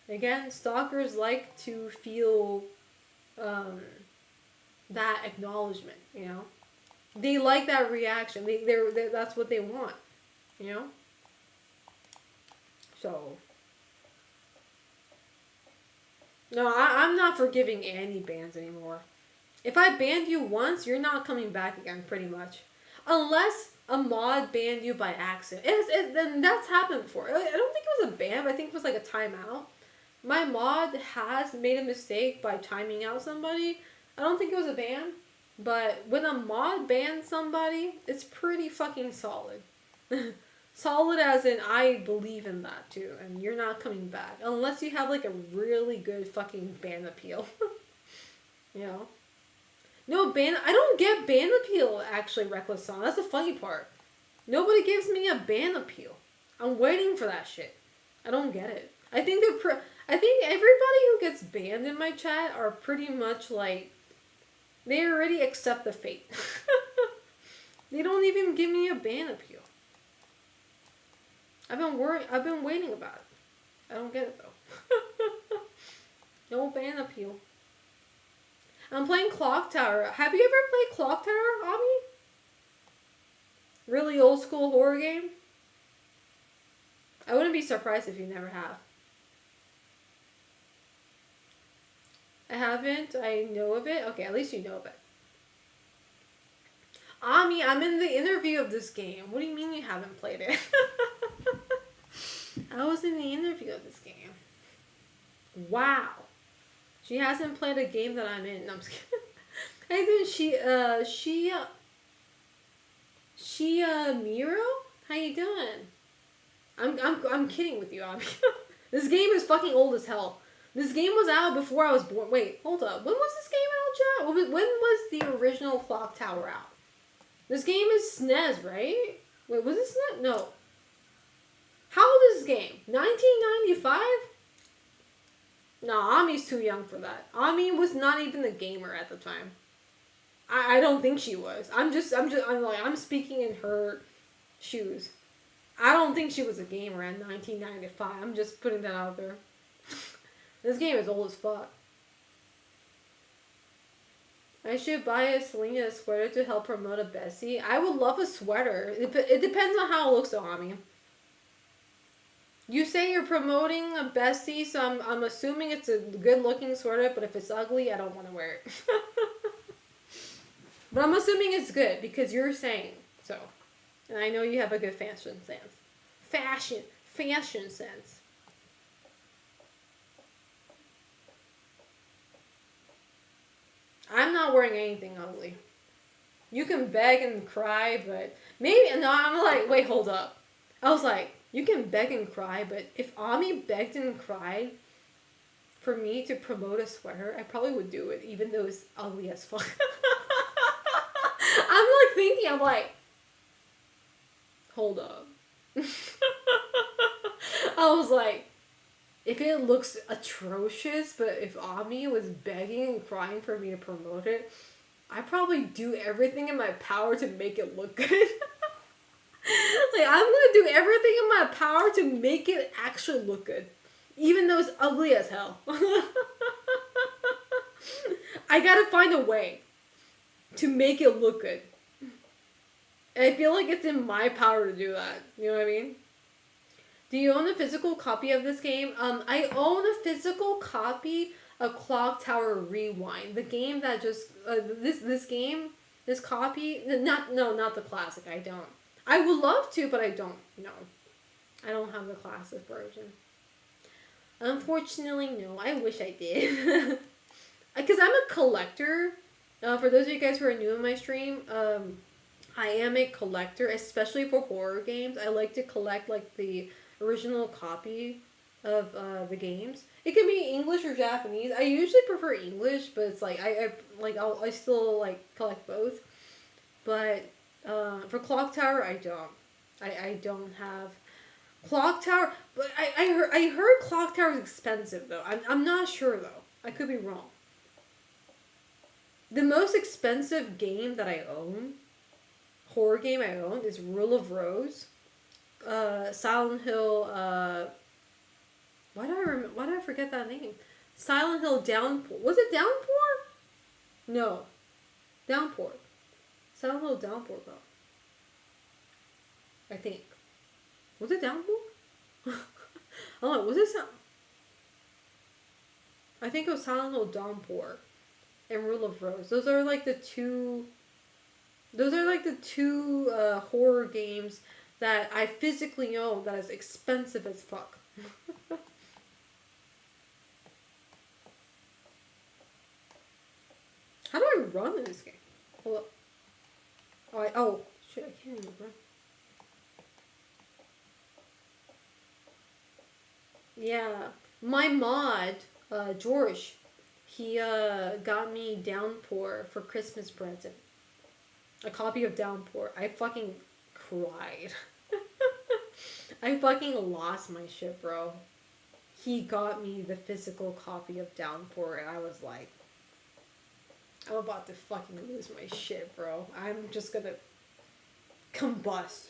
again, stalkers like to feel that acknowledgement, you know? They like that reaction. They're that's what they want, you know? So, no, I'm not forgiving any bans anymore. If I banned you once, you're not coming back again, pretty much. Unless a mod banned you by accident. Then that's happened before. I don't think it was a ban, but I think it was like a timeout. My mod has made a mistake by timing out somebody. I don't think it was a ban, but when a mod bans somebody, it's pretty fucking solid. Solid as in, I believe in that too, and you're not coming back. Unless you have like a really good fucking ban appeal. You know? No, I don't get ban appeal, actually, Reckless Song. That's the funny part. Nobody gives me a ban appeal. I'm waiting for that shit. I don't get it. I think I think everybody who gets banned in my chat are pretty much like, they already accept the fate. They don't even give me a ban appeal. I've been waiting about it. I don't get it though. No ban appeal. I'm playing Clock Tower. Have you ever played Clock Tower, Ami? Really old school horror game? I wouldn't be surprised if you never have. I haven't. I know of it. Okay, at least you know of it. Ami, I'm in the interview of this game. What do you mean you haven't played it? I was in the interview of this game. Wow. She hasn't played a game that I'm in. No, I'm just kidding. I think Miro? How you doing? I'm kidding with you, Abby. This game is fucking old as hell. This game was out before I was born. Wait, hold up. When was this game out, chat? When was the original Clock Tower out? This game is SNES, right? Wait, was it SNES? No. How old is this game? 1995? No, Ami's too young for that. Ami was not even a gamer at the time. I don't think she was. I'm speaking in her shoes. I don't think she was a gamer in 1995. I'm just putting that out there. This game is old as fuck. I should buy a Selena sweater to help promote a bestie. I would love a sweater. It depends on how it looks though, Ami. You say you're promoting a bestie, so I'm assuming it's a good looking sweater, but if it's ugly, I don't want to wear it. But I'm assuming it's good because you're saying so. And I know you have a good fashion sense. Fashion sense. I'm not wearing anything ugly. You can beg and cry, but maybe, no, I'm like, wait, hold up. I was like, you can beg and cry, but if Ami begged and cried for me to promote a sweater, I probably would do it, even though it's ugly as fuck. I'm like thinking, I'm like, hold up. I was like, if it looks atrocious, but if Ami was begging and crying for me to promote it, I'd probably do everything in my power to make it look good. Like, I'm gonna do everything in my power to make it actually look good. Even though it's ugly as hell. I gotta find a way to make it look good. And I feel like it's in my power to do that. You know what I mean? Do you own a physical copy of this game? I own a physical copy of Clock Tower Rewind. The game that just... this game This copy, not the classic. I don't. I would love to, but I don't. No, I don't have the classic version. Unfortunately, no. I wish I did. Because I'm a collector. For those of you guys who are new in my stream, I am a collector, especially for horror games. I like to collect like the original copy of the games. It can be English or Japanese. I usually prefer English, but it's like I still like collect both. But for Clock Tower, I don't. I don't have Clock Tower. But I heard Clock Tower is expensive though. I'm not sure though. I could be wrong. The most expensive game that I own, horror game I own, is Rule of Rose. Silent Hill. Why did I forget that name? Silent Hill Downpour. Was it Downpour? No, Downpour. Silent Hill Downpour though. I think. Was it Downpour? Oh, was it I think it was Silent Hill Downpour and Rule of Rose. Those are like the two horror games that I physically own that is expensive as fuck. How do I run in this game? Hold up. Oh shit, I can't even run. Yeah. My mod, George, he got me Downpour for Christmas present. A copy of Downpour. I fucking cried. I fucking lost my shit, bro. He got me the physical copy of Downpour and I was like, I'm about to fucking lose my shit, bro. I'm just gonna combust.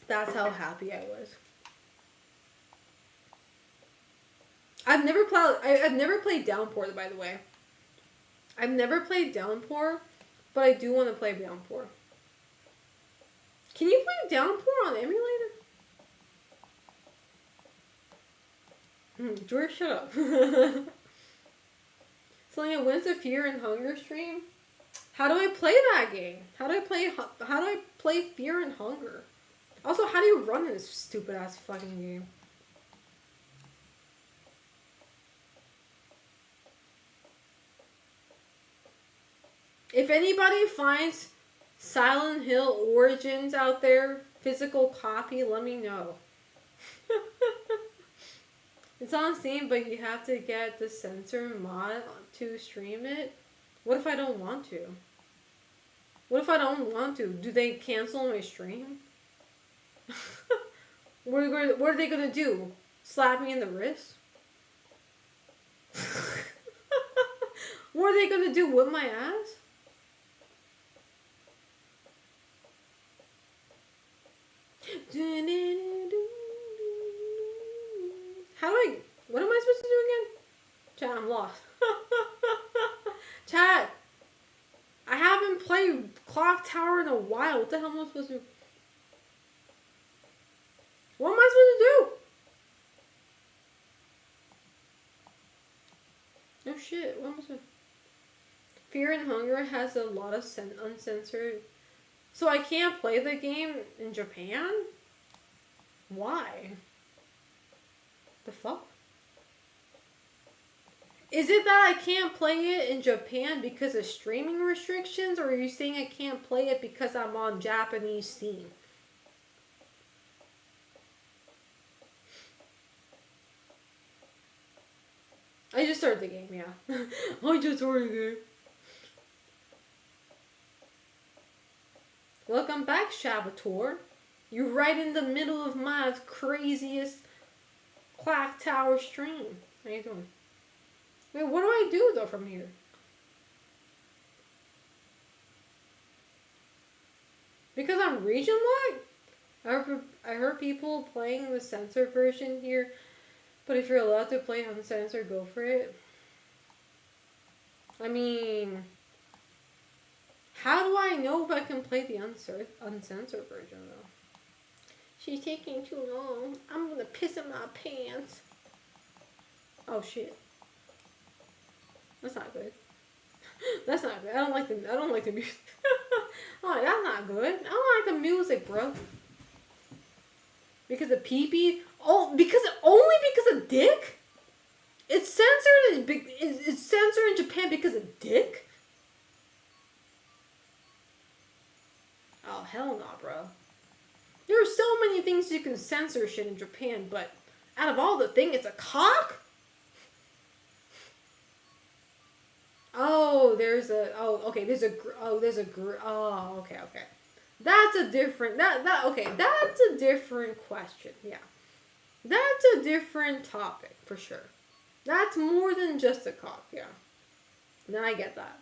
That's how happy I was. I've never played Downpour, by the way. I've never played Downpour, but I do want to play Downpour. Can you play Downpour on emulator? George, shut up. Selena, when's the Fear and Hunger stream? How do I play that game? How do I play Fear and Hunger? Also, how do you run this stupid ass fucking game? If anybody finds Silent Hill Origins out there, physical copy, let me know. It's on Steam, but you have to get the censor mod to stream it. What if I don't want to? What if I don't want to? Do they cancel my stream? What are they gonna do? Slap me in the wrist? What are they gonna do? Whip my ass? What am I supposed to do again? Chat, I'm lost. Chat, I haven't played Clock Tower in a while. What the hell am I supposed to do? What am I supposed to do? Oh shit, what am I supposed to do? Fear and Hunger has a lot of uncensored. So I can't play the game in Japan? Why? The fuck? Is it that I can't play it in Japan because of streaming restrictions, or are you saying I can't play it because I'm on Japanese Steam? I just started the game, yeah. I just started the game. Welcome back, Shabator. You're right in the middle of my craziest Clock Tower stream. How you doing? Wait, what do I do though from here? Because I'm region locked? I heard people playing the censored version here, but if you're allowed to play uncensored, go for it. I mean, how do I know if I can play the uncensored version though? She's taking too long. I'm gonna piss in my pants. Oh shit. That's not good. That's not good. I don't like the music. Oh, that's not good. I don't like the music, bro. Because of pee-pee? Oh, only because of dick? It's censored it's censored in Japan because of dick? Oh, hell no, bro. There are so many things you can censor shit in Japan, but out of all the things, it's a cock? Oh, okay. That's a different, that's a different question, yeah. That's a different topic, for sure. That's more than just a cock, yeah. Now I get that.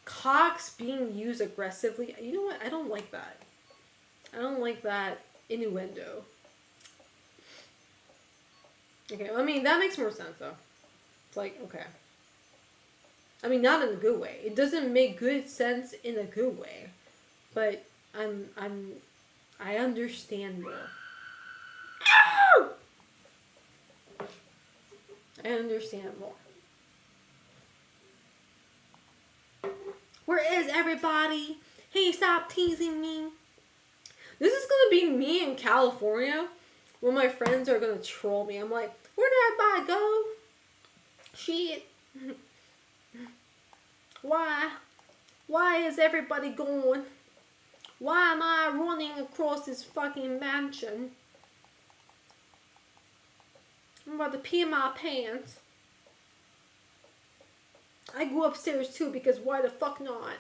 Cocks being used aggressively, you know what, I don't like that. I don't like that innuendo. Okay, well, I mean, that makes more sense, though. It's like, okay. I mean, not in a good way. It doesn't make good sense in a good way. But I understand more. I understand more. Where is everybody? Hey, stop teasing me. This is gonna be me in California when my friends are gonna troll me. I'm like, where did everybody go? Shit. Why? Why is everybody gone? Why am I running across this fucking mansion? I'm about to pee my pants. I go upstairs too because why the fuck not?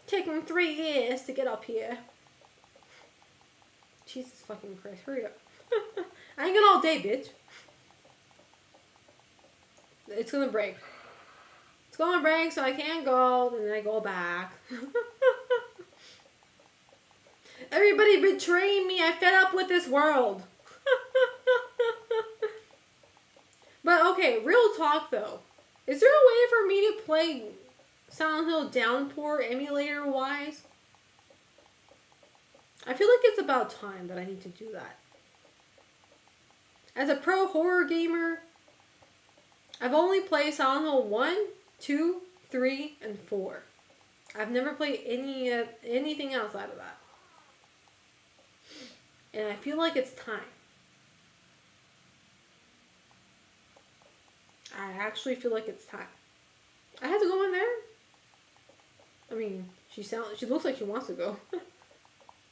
Taking 3 years to get up here. Jesus fucking Christ, hurry up. I ain't gonna all day, bitch. It's gonna break. It's gonna break, so I can't go, and then I go back. Everybody betraying me. I fed up with this world. But okay, real talk though. Is there a way for me to play Silent Hill Downpour emulator wise? I feel like it's about time that I need to do that. As a pro horror gamer, I've only played Silent Hill 1, 2, 3, and 4. I've never played anything outside of that. And I feel like it's time. I actually feel like it's time. I have to go in there? I mean, she looks like she wants to go.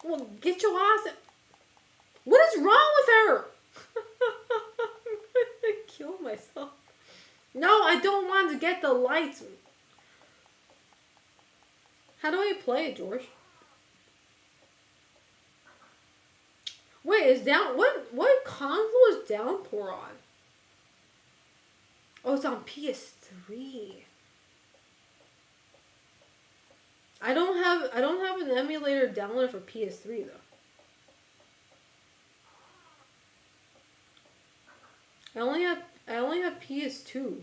Well, get your ass in. What is wrong with her? I'm gonna kill myself. No, I don't want to get the lights. How do I play it, George? Wait, what console is Downpour on? Oh, it's on PS3. I don't have an emulator downloaded for PS3 though. I only have PS2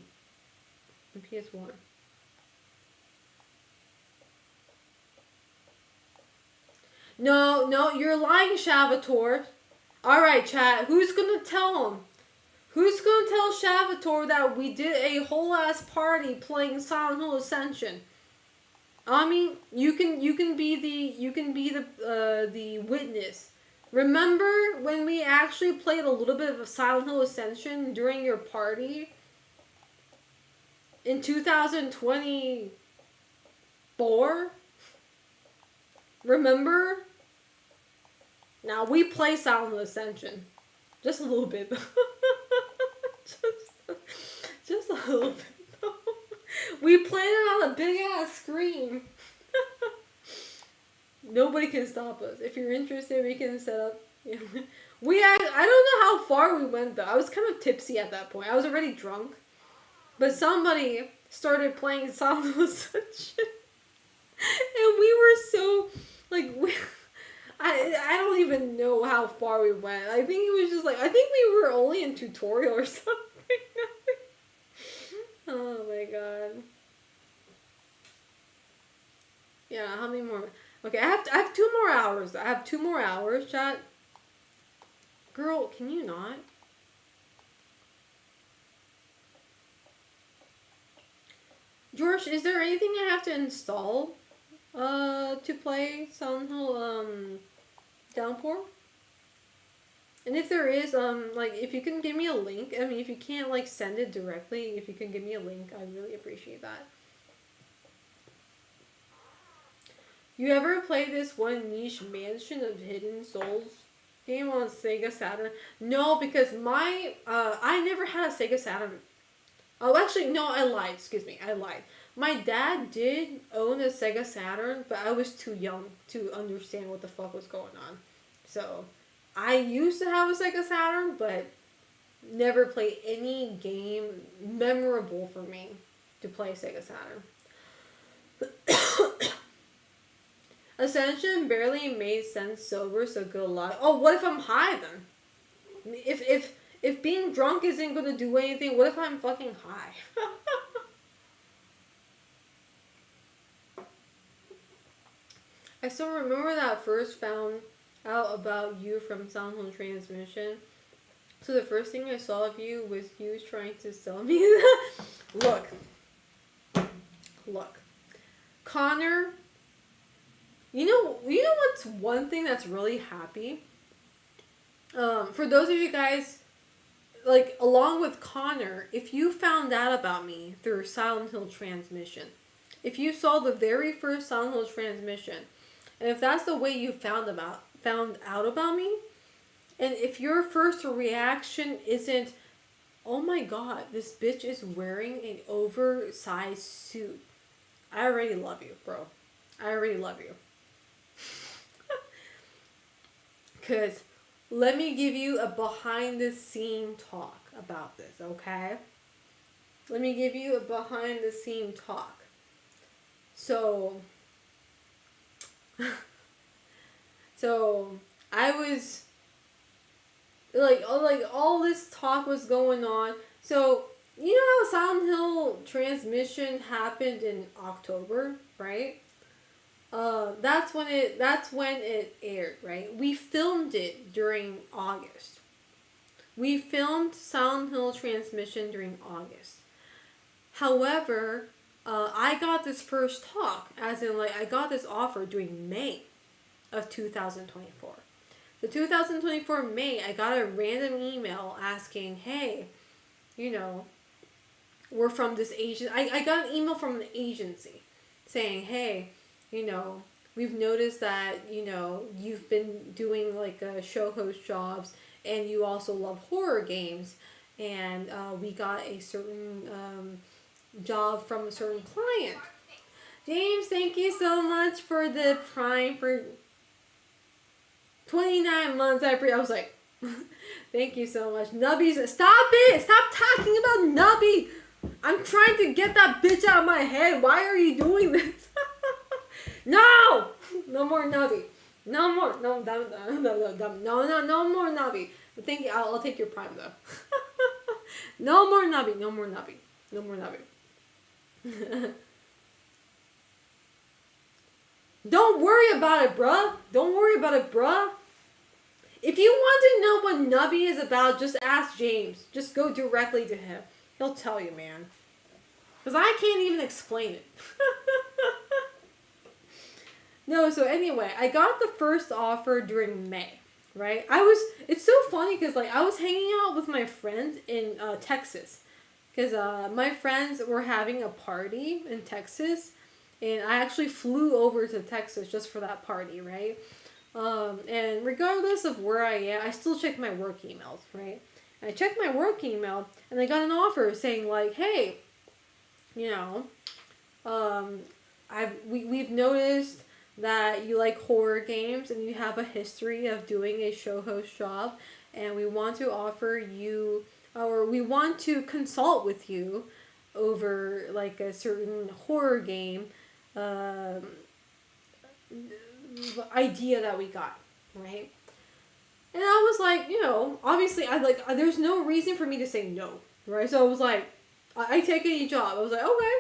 and PS1. No, you're lying, Shavator. Alright, chat, who's gonna tell him? Who's gonna tell Shavator that we did a whole ass party playing Silent Hill Ascension? I mean, you can be the witness. Remember when we actually played a little bit of Silent Hill Ascension during your party in 2024? Remember? Now we play Silent Hill Ascension, just a little bit. just a little bit. We played it on a big ass screen. Nobody can stop us. If you're interested, we can set up. I don't know how far we went though. I was kind of tipsy at that point. I was already drunk, but somebody started playing Silent Hill Ascension, and we were so like I don't even know how far we went. I think it was just like I think we were only in tutorial or something. Oh my god. Yeah, how many more? Okay, I have 2 more hours. I have 2 more hours, chat. Girl, can you not? George, is there anything I have to install to play Silent Hill Downpour? And if there is, like, if you can give me a link, I mean, if you can't, like, send it directly, if you can give me a link, I really appreciate that. You ever play this one niche Mansion of Hidden Souls game on Sega Saturn? No, because I never had a Sega Saturn. Oh, actually, no, I lied. Excuse me, I lied. My dad did own a Sega Saturn, but I was too young to understand what the fuck was going on. So, I used to have a Sega Saturn, but never played any game memorable for me to play Sega Saturn. Ascension barely made sense sober, so good luck. Oh, what if I'm high then? If being drunk isn't gonna do anything, what if I'm fucking high? I still remember that I first found out about you from Silent Hill Transmission. So the first thing I saw of you was you trying to sell me. Look. Connor, you know what's one thing that's really happy? For those of you guys, like, along with Connor, if you found out about me through Silent Hill Transmission, if you saw the very first Silent Hill Transmission, and if that's the way you found out about me, and if your first reaction isn't, oh my god, this bitch is wearing an oversized suit, I already love you, bro. I already love you. Because let me give you a behind the scene talk about this, okay? Let me give you a behind the scene talk. So I was like all this talk was going on. So you know how Silent Hill Transmission happened in October, right? That's when it aired, right? We filmed it during August. We filmed Silent Hill Transmission during August. However, I got this first talk, as in, like, I got this offer during May of 2024. So 2024 May, I got a random email asking, hey, you know, we're from this agent. I got an email from an agency saying, hey, you know, we've noticed that, you know, you've been doing, like, show host jobs, and you also love horror games, and we got a certain job from a certain client. James, thank you so much for the Prime for 29 months. I was like, thank you so much. Nubby's, stop it! Stop talking about Nubby! I'm trying to get that bitch out of my head. Why are you doing this? No! No more Nubby. No more. No more Nubby. But thank you. I'll take your Prime though. No more Nubby. No more Nubby. No more Nubby. Don't worry about it, bruh. Don't worry about it, bruh. If you want to know what Nubby is about, just ask James. Just go directly to him. He'll tell you, man. Because I can't even explain it. No, so anyway, I got the first offer during May, right? It's so funny because, like, I was hanging out with my friends in Texas. Because my friends were having a party in Texas. And I actually flew over to Texas just for that party, right? And regardless of where I am, I still check my work emails, right? And I checked my work email, and I got an offer saying, like, hey, you know, we've noticed that you like horror games and you have a history of doing a show host job, and we want to offer you, or we want to consult with you over, like, a certain horror game idea that we got, right? And I was like, you know, obviously there's no reason for me to say no, right? So I was like, I take any job. I was like, okay.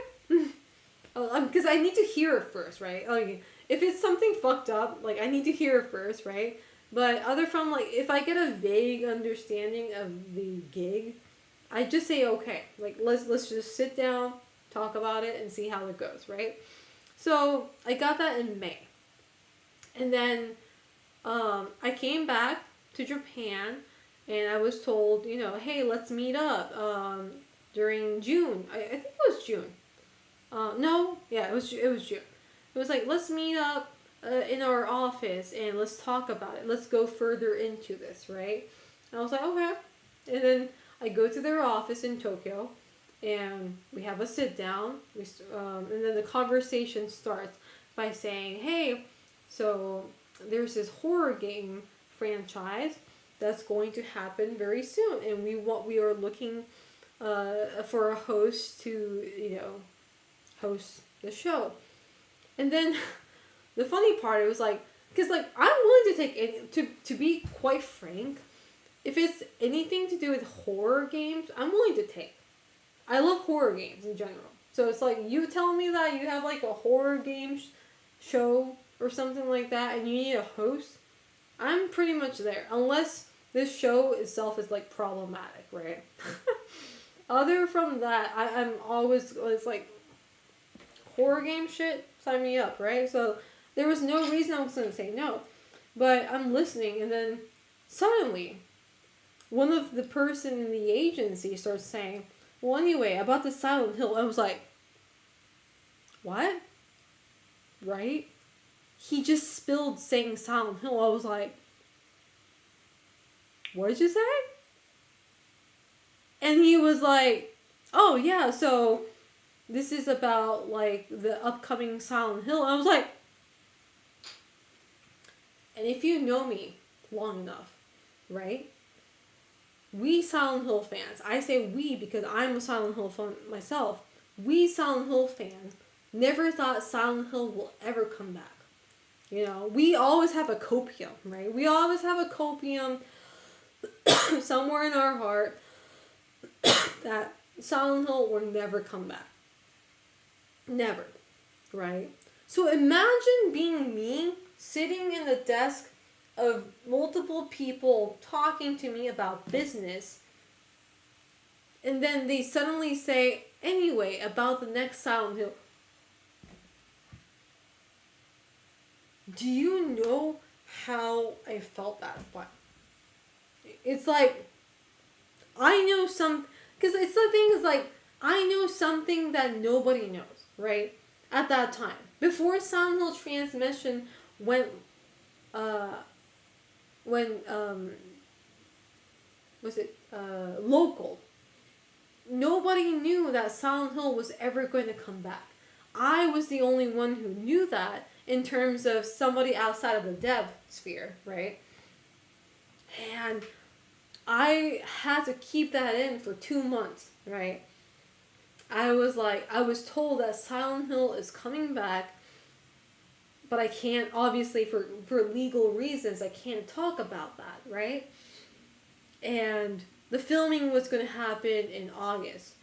Because I need to hear it first, right? Like, if it's something fucked up, like I need to hear it first, right? But other from like if I get a vague understanding of the gig, I just say okay. Like let's just sit down, talk about it, and see how it goes, right? So I got that in May, and then I came back to Japan, and I was told, hey, let's meet up during June. I think it was June. No, yeah, it was June. It was like, let's meet up in our office and let's talk about it. Let's go further into this, right? And I was like, okay. And then I go to their office in Tokyo, and we have a sit down. And then the conversation starts by saying, hey, so there's this horror game franchise that's going to happen very soon, and we are looking for a host to host the show. And then the funny part, it was like, because like I'm willing to take it to be quite frank, if it's anything to do with horror games, I'm willing to take. I love horror games in general. So it's like you tell me that you have like a horror game show or something like that, and you need a host, I'm pretty much there. Unless this show itself is like problematic, right? Other from that, I'm always, it's like horror game shit, sign me up, right? So there was no reason I was going to say no. But I'm listening, and then suddenly one of the person in the agency starts saying, well, anyway, about the Silent Hill. I was like, what? Right? He just spilled saying Silent Hill. I was like, what did you say? And he was like, oh yeah, so this is about like the upcoming Silent Hill. I was like, and if you know me long enough, right? We Silent Hill fans, I say we because I'm a Silent Hill fan myself. We Silent Hill fans never thought Silent Hill will ever come back. We always have a copium, right? We always have a copium somewhere in our heart that Silent Hill will never come back. Never, right? So imagine being me, sitting in the desk of multiple people talking to me about business, and then they suddenly say, anyway, about the next Silent Hill. Do you know how I felt that point? It's like, I know because it's the thing is like, I know something that nobody knows, right? At that time. Before Silent Hill Transmission went, local, nobody knew that Silent Hill was ever going to come back. I was the only one who knew that in terms of somebody outside of the dev sphere, right? And I had to keep that in for 2 months, right? I was told that Silent Hill is coming back, but I can't, obviously for legal reasons, I can't talk about that, right? And the filming was going to happen in August.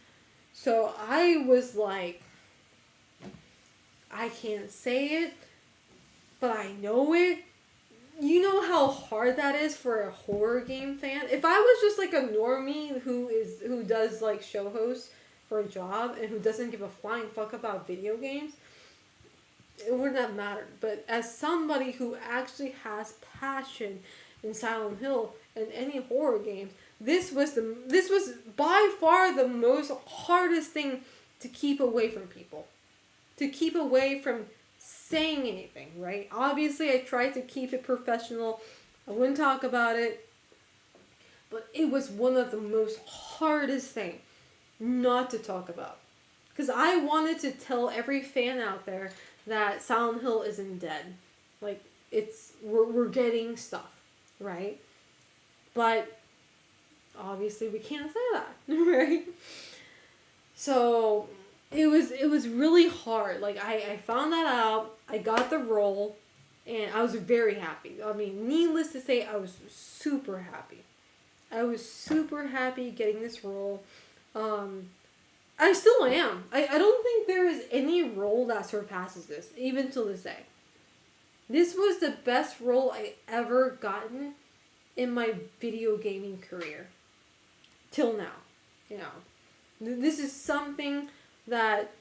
So I was like, I can't say it, but I know it. You know how hard that is for a horror game fan? If I was just like a normie who does like show hosts for a job and who doesn't give a flying fuck about video games, it wouldn't have mattered. But as somebody who actually has passion in Silent Hill and any horror games, this was by far the most hardest thing to keep away from people. To keep away from saying anything, right? Obviously, I tried to keep it professional. I wouldn't talk about it. But it was one of the most hardest things not to talk about. Because I wanted to tell every fan out there that Silent Hill isn't dead. Like, we're getting stuff, right? But obviously we can't say that, right? So it was really hard. Like I found that out. I got the role, and I was very happy. I mean, needless to say, I was super happy. I was super happy getting this role. I still am. I don't think there is any role that surpasses this, even till this day. This was the best role I ever gotten in my video gaming career. Till now. You know. This is something that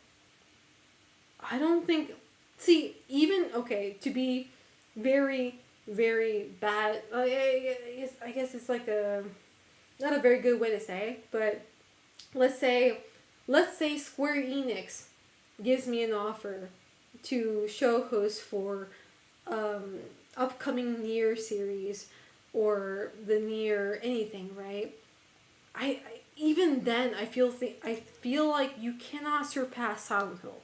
I don't think... See, even, okay, to be very, very bad... I guess it's like a... Not a very good way to say, but let's say Square Enix gives me an offer to show host for upcoming Nier series or the Nier anything, right? I even then I feel like you cannot surpass Silent Hill.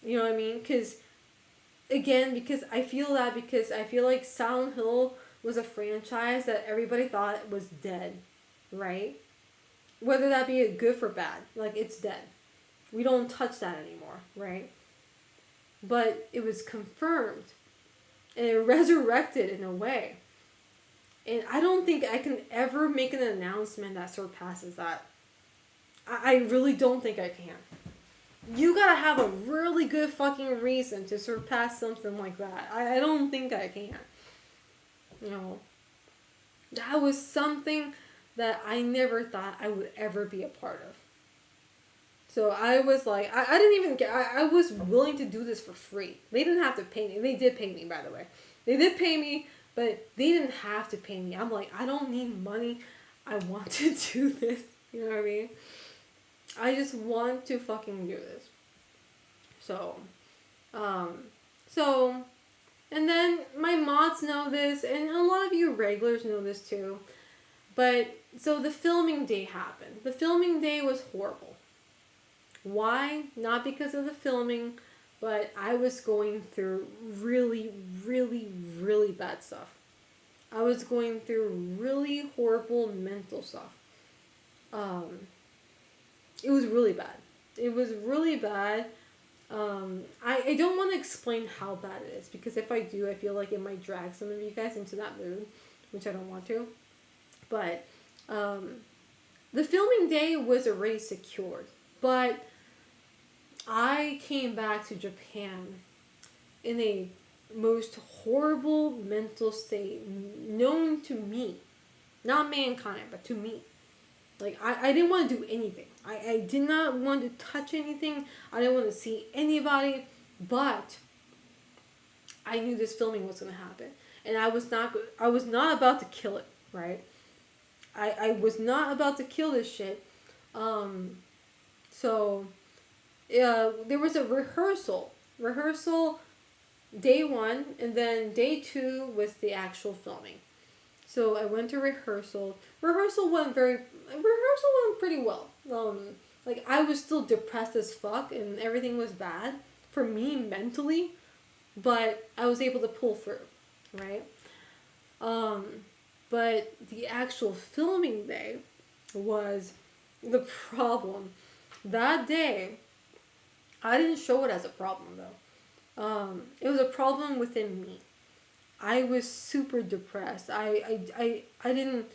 You know what I mean? Because I feel like Silent Hill was a franchise that everybody thought was dead, right? Whether that be good or bad, like it's dead. We don't touch that anymore, right? But it was confirmed and it resurrected in a way. And I don't think I can ever make an announcement that surpasses that. I really don't think I can. You gotta have a really good fucking reason to surpass something like that. I don't think I can. You know, that was something that I never thought I would ever be a part of. So I was like, I didn't even get, I was willing to do this for free. They didn't have to pay me. They did pay me, by the way. They did pay me, but they didn't have to pay me. I'm like, I don't need money. I want to do this. You know what I mean? I just want to fucking do this. So, and then my mods know this, and a lot of you regulars know this too. But, so the filming day happened. The filming day was horrible. Why? Not because of the filming, but I was going through really, really, really bad stuff. I was going through really horrible mental stuff. It was really bad. It was really bad. I don't want to explain how bad it is, because if I do, I feel like it might drag some of you guys into that mood, which I don't want to. But the filming day was already secured. But I came back to Japan in a most horrible mental state known to me. Not mankind, but to me. Like, I didn't want to do anything. I did not want to touch anything. I didn't want to see anybody. But I knew this filming was going to happen. And I was not about to kill it, right? I was not about to kill this shit. So, there was a rehearsal. Rehearsal day 1, and then day 2 was the actual filming. So I went to rehearsal. Rehearsal went pretty well. Like, I was still depressed as fuck and everything was bad for me mentally, but I was able to pull through, right? But the actual filming day was the problem. That day, I didn't show it as a problem though. It was a problem within me. I was super depressed. I didn't...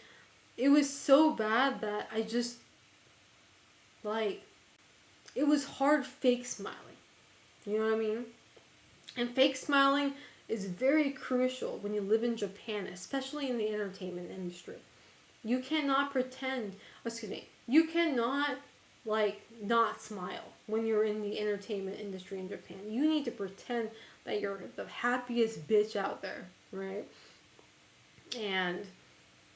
It was so bad that I just... Like... It was hard fake smiling. You know what I mean? And fake smiling is very crucial when you live in Japan, especially in the entertainment industry. You cannot pretend... Excuse me. You cannot, like, not smile when you're in the entertainment industry in Japan. You need to pretend that you're the happiest bitch out there, right? And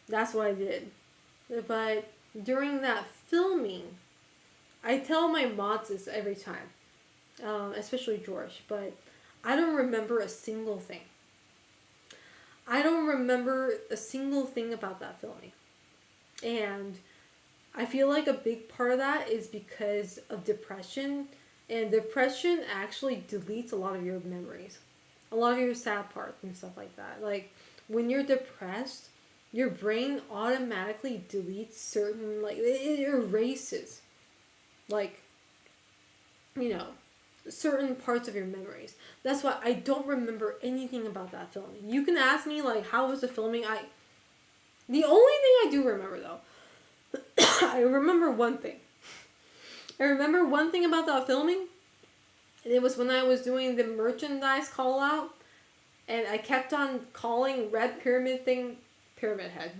that's what I did. But during that filming, I tell my mods this every time, especially George, but I don't remember a single thing. I don't remember a single thing about that filming. And I feel like a big part of that is because of depression. And depression actually deletes a lot of your memories. A lot of your sad parts and stuff like that. Like, when you're depressed, your brain automatically deletes certain, like, it erases, like, you know, certain parts of your memories. That's why I don't remember anything about that filming. You can ask me, like, how was the filming? The only thing I do remember, though, I remember one thing. I remember one thing about that filming. It was when I was doing the merchandise call out and I kept on calling Red Pyramid thing Pyramid Head.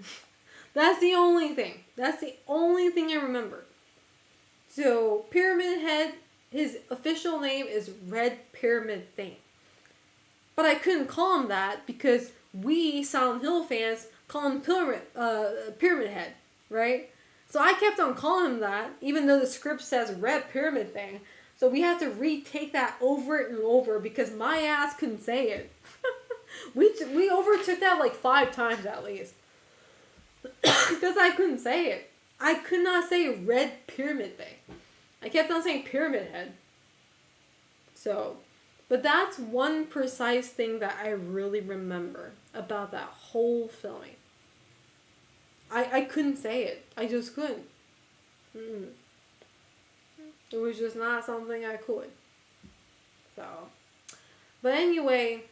That's the only thing. That's the only thing I remember. So Pyramid Head, his official name is Red Pyramid Thing. But I couldn't call him that because we Silent Hill fans call him Pyramid Head, right? So I kept on calling him that, even though the script says Red Pyramid Thing. So we had to retake that over and over because my ass couldn't say it. we overtook that like 5 times at least. Because I couldn't say it. I could not say Red Pyramid Thing. I kept on saying Pyramid Head. So, but that's one precise thing that I really remember about that whole filming. I couldn't say it. I just couldn't. Mm-mm. It was just not something I could. So, but anyway,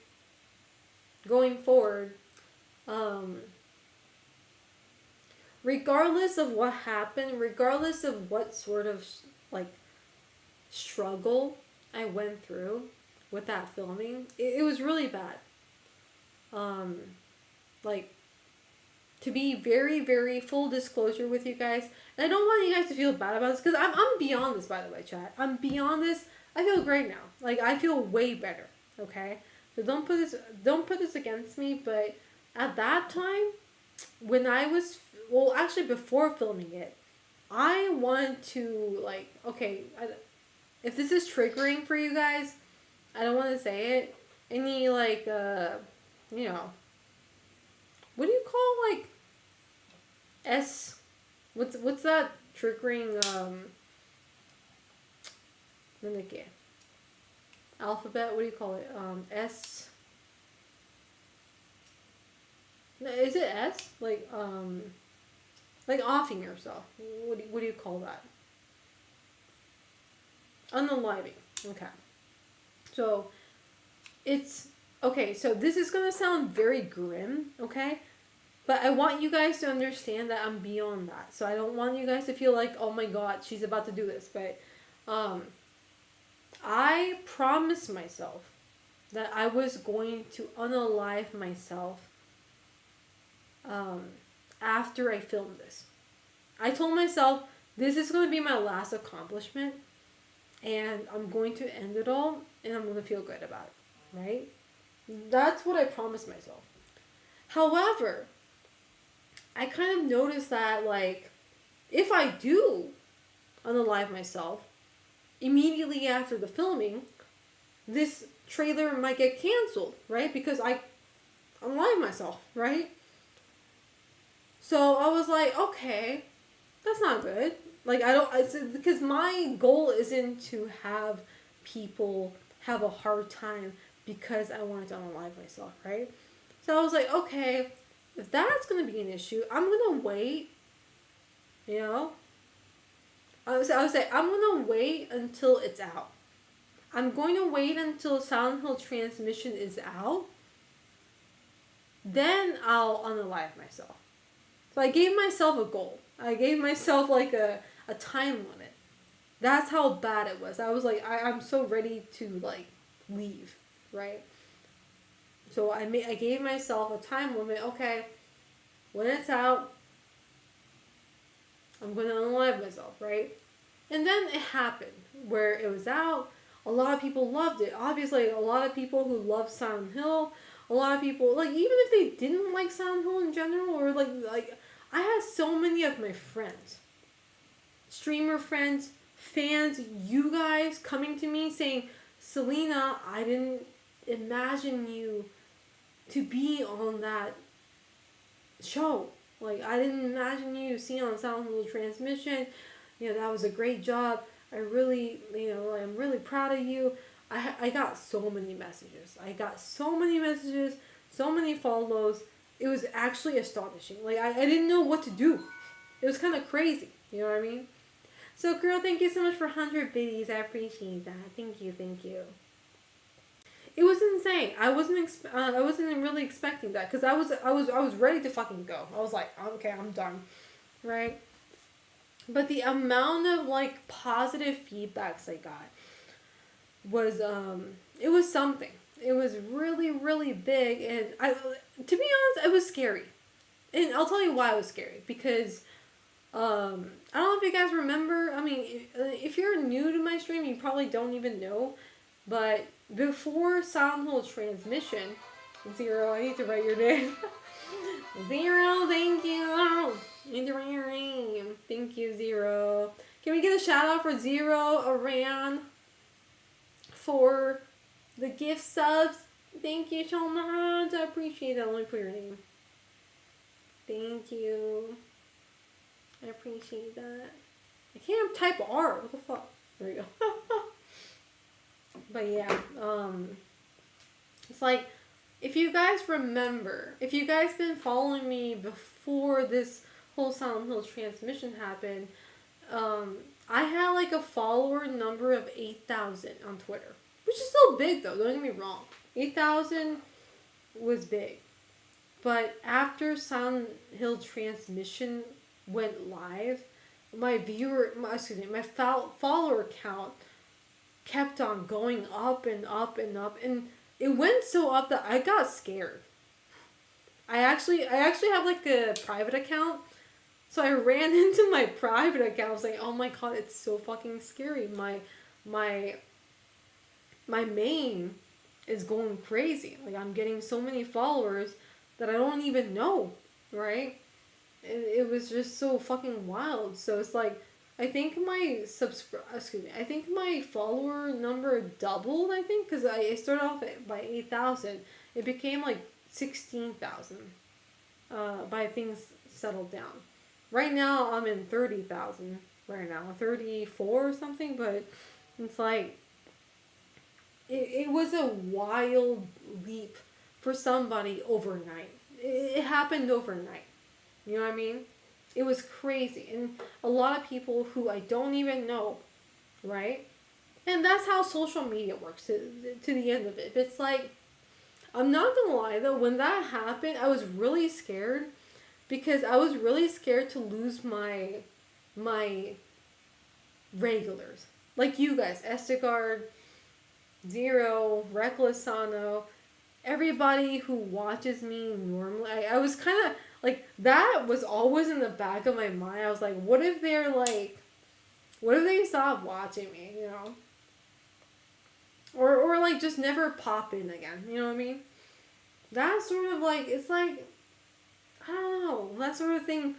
going forward, regardless of what happened, regardless of what sort of like struggle I went through with that filming, it was really bad. Like, to be very, very full disclosure with you guys, and I don't want you guys to feel bad about this, because I'm beyond this, by the way, chat. I'm beyond this. I feel great now. Like, I feel way better, okay? So don't put this against me, but at that time, when I was, well, actually before filming it, I wanted to, like, okay, if this is triggering for you guys, I don't want to say it. Any, like, you know, what do you call, like, what's that triggering, alphabet, what do you call it? S, no, is it S? Like offing yourself. What do you call that? Unaliving. Okay. So, it's, okay, so this is gonna sound very grim, okay? But I want you guys to understand that I'm beyond that. So I don't want you guys to feel like, oh my god, she's about to do this. But I promised myself that I was going to unalive myself after I filmed this. I told myself, this is going to be my last accomplishment. And I'm going to end it all. And I'm going to feel good about it. Right? That's what I promised myself. However, I kind of noticed that, like, if I do unalive myself immediately after the filming, this trailer might get canceled, right? Because I unalive myself, right? So I was like, okay, that's not good. Like, because my goal isn't to have people have a hard time because I wanted to unalive myself, right? So I was like, okay, if that's going to be an issue, I'm going to wait, you know? I would say, I'm going to wait until it's out. I'm going to wait until Silent Hill Transmission is out. Then I'll unalive myself. So I gave myself a goal. I gave myself, like, a time limit. That's how bad it was. I was like, I'm so ready to, like, leave, right? So I gave myself a time limit. Okay, when it's out, I'm going to unalive myself, right? And then it happened where it was out. A lot of people loved it. Obviously, a lot of people who love Silent Hill, a lot of people, like, even if they didn't like Silent Hill in general, or like I had so many of my friends, streamer friends, fans, you guys coming to me saying, Selena, I didn't imagine you to be on that show. Like, I didn't imagine you to see on Silent Hill Transmission. You know, that was a great job. I really, you know, I'm really proud of you. I got so many messages. So many follows. It was actually astonishing. Like, I didn't know what to do. It was kind of crazy. You know what I mean? So, girl, thank you so much for 100 biddies. I appreciate that. Thank you. It was insane. I wasn't really expecting that because I was ready to fucking go. I was like, okay, I'm done, right? But the amount of, like, positive feedbacks I got was it was something. was really really big, and to be honest, it was scary. And I'll tell you why it was scary, because I don't know if you guys remember. I mean, if you're new to my stream, you probably don't even know. But before Silent Hill Transmission, Zero, I need to write your name. Zero, thank you. I need to write your name. Thank you, Zero. Can we get a shout out for Zero Aran for the gift subs? Thank you so much. I appreciate that. Let me put your name. Thank you. I appreciate that. I can't type R. What the fuck? There we go. But yeah, it's like, if you guys remember, if you guys been following me before this whole Silent Hill Transmission happened, I had like a follower number of 8,000 on Twitter, which is still big though. Don't get me wrong, 8,000 was big, but after Silent Hill Transmission went live, my follower count kept on going up and up and up, and it went so up that I got scared. I actually have like a private account, so I ran into my private account. I was like, oh my god, it's so fucking scary. My main is going crazy. Like, I'm getting so many followers that I don't even know, right? It was just so fucking wild. So it's like, I think my follower number doubled, I think, because I started off by 8,000. It became like 16,000 by things settled down. Right now, I'm in 30,000 right now, 34 or something, but it's like, it was a wild leap for somebody overnight. It happened overnight. You know what I mean? It was crazy. And a lot of people who I don't even know, right? And that's how social media works to the end of it. It's like, I'm not gonna lie though, when that happened, I was really scared, because I was really scared to lose my regulars. Like you guys, Estegard, Zero, Reckless Sano, everybody who watches me normally. I was kind of like, that was always in the back of my mind. I was like, what if they stop watching me, you know? Or like just never pop in again, you know what I mean? That sort of like, it's like, I don't know, that sort of thing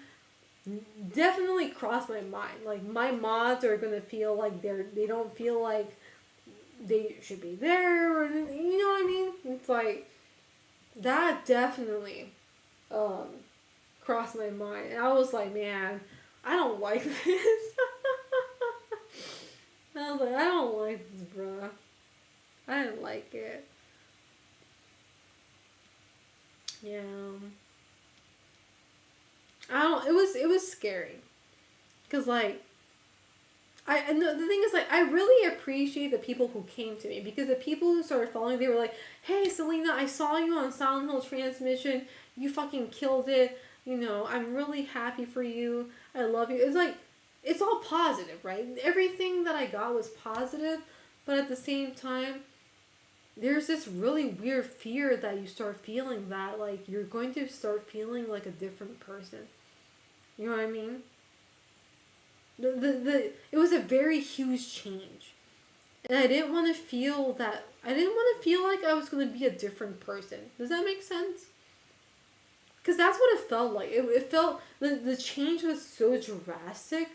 definitely crossed my mind. Like, my mods are gonna feel like they don't feel like they should be there, or, you know what I mean? It's like, that definitely crossed my mind. And I was like, man, I don't like this. I was like, I don't like this, bruh. I didn't like it. Yeah. It was scary. Cause like, and the thing is, like, I really appreciate the people who came to me, because the people who started following, they were like, hey, Selena, I saw you on Silent Hill Transmission. You fucking killed it. You know, I'm really happy for you. I love you. It's like, it's all positive, right? Everything that I got was positive, but at the same time, there's this really weird fear that you start feeling, that, like, you're going to start feeling like a different person. You know what I mean? It was a very huge change. And I didn't want to feel that, I didn't want to feel like I was going to be a different person. Does that make sense? Because that's what it felt like. It felt, the change was so drastic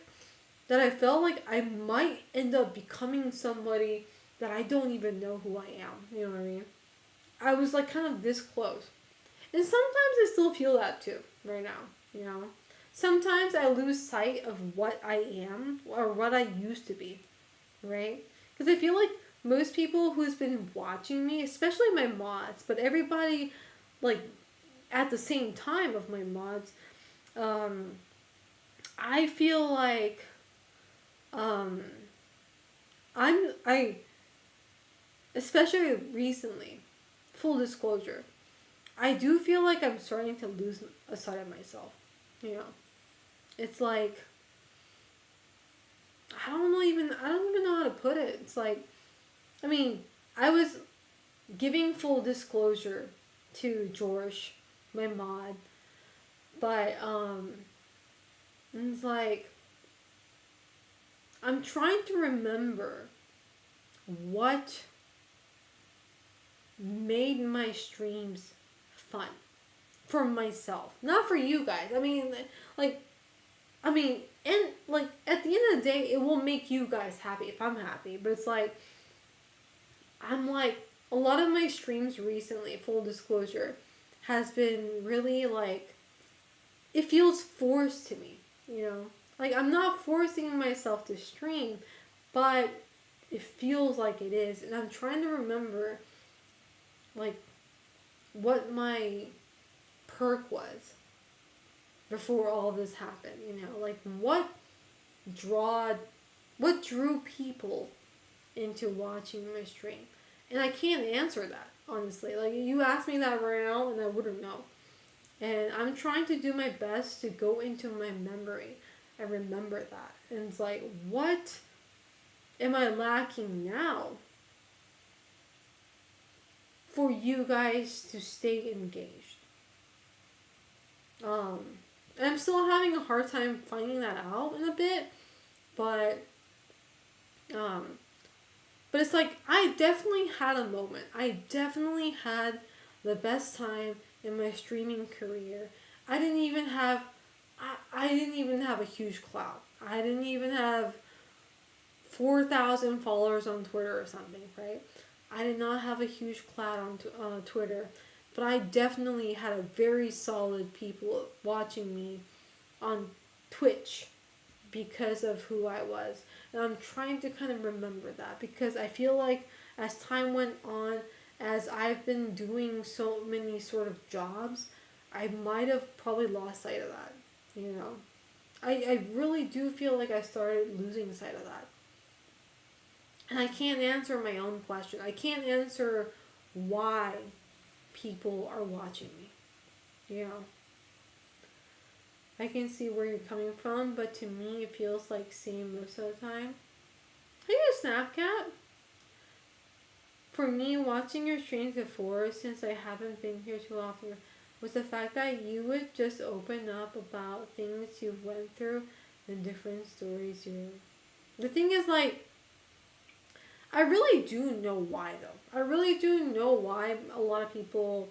that I felt like I might end up becoming somebody that I don't even know who I am. You know what I mean? I was like kind of this close. And sometimes I still feel that too, right now, you know? Sometimes I lose sight of what I am, or what I used to be, right? Because I feel like most people who's been watching me, especially my mods, but everybody, like, at the same time of my mods, I feel like, especially recently, full disclosure, I do feel like I'm starting to lose a side of myself, you know? It's like, I don't even know how to put it. It's like, I mean, I was giving full disclosure to George, my mod, but it's like I'm trying to remember what made my streams fun for myself, not for you guys. Like, and like at the end of the day, it will make you guys happy if I'm happy. But it's like, I'm like, a lot of my streams recently, full disclosure, has been really like, it feels forced to me, you know? Like, I'm not forcing myself to stream, but it feels like it is. And I'm trying to remember, like, what my perk was before all this happened, you know? Like, what drew people into watching my stream? And I can't answer that, honestly. Like, you asked me that right now, and I wouldn't know. And I'm trying to do my best to go into my memory and remember that. And it's like, what am I lacking now for you guys to stay engaged? And I'm still having a hard time finding that out in a bit, but it's like, I definitely had a moment. I definitely had the best time in my streaming career. I didn't even have a huge clout. I didn't even have 4,000 followers on Twitter or something, right? I did not have a huge clout on Twitter, but I definitely had a very solid people watching me on Twitch because of who I was. And I'm trying to kind of remember that, because I feel like as time went on, as I've been doing so many sort of jobs, I might have probably lost sight of that, you know. I really do feel like I started losing sight of that. And I can't answer my own question. I can't answer why people are watching me, you know. I can see where you're coming from, but to me it feels like same most of the time. Are you a Snapcat? For me, watching your streams before, since I haven't been here too often, was the fact that you would just open up about things you went through and different stories you... The thing is, like, I really do know why, though. I really do know why a lot of people,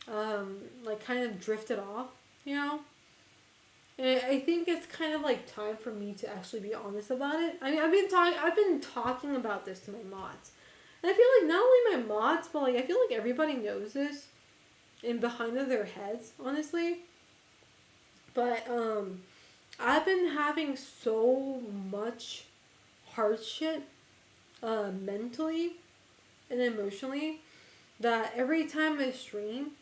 like, kind of drifted off, you know? And I think it's kind of like time for me to actually be honest about it. I mean, I've been talking about this to my mods. And I feel like not only my mods, but like I feel like everybody knows this in behind of their heads, honestly. But I've been having so much hardship mentally and emotionally that every time I stream,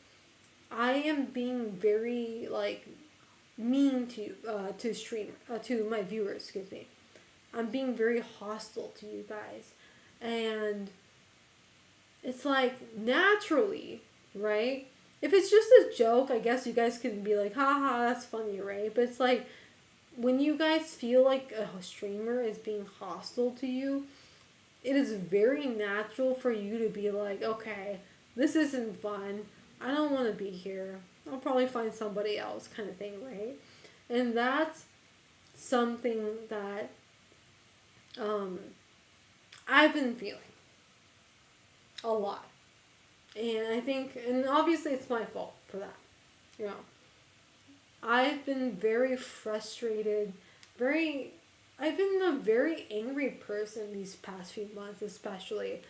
I am being very like mean to my viewers, excuse me. I'm being very hostile to you guys. And it's like, naturally, right? If it's just a joke, I guess you guys can be like, haha, that's funny, right? But it's like, when you guys feel like a streamer is being hostile to you, it is very natural for you to be like, okay, this isn't fun. I don't want to be here. I'll probably find somebody else, kind of thing, right? And that's something that I've been feeling a lot. And I think, and obviously it's my fault for that, you know. I've been very frustrated, I've been a very angry person these past few months, especially.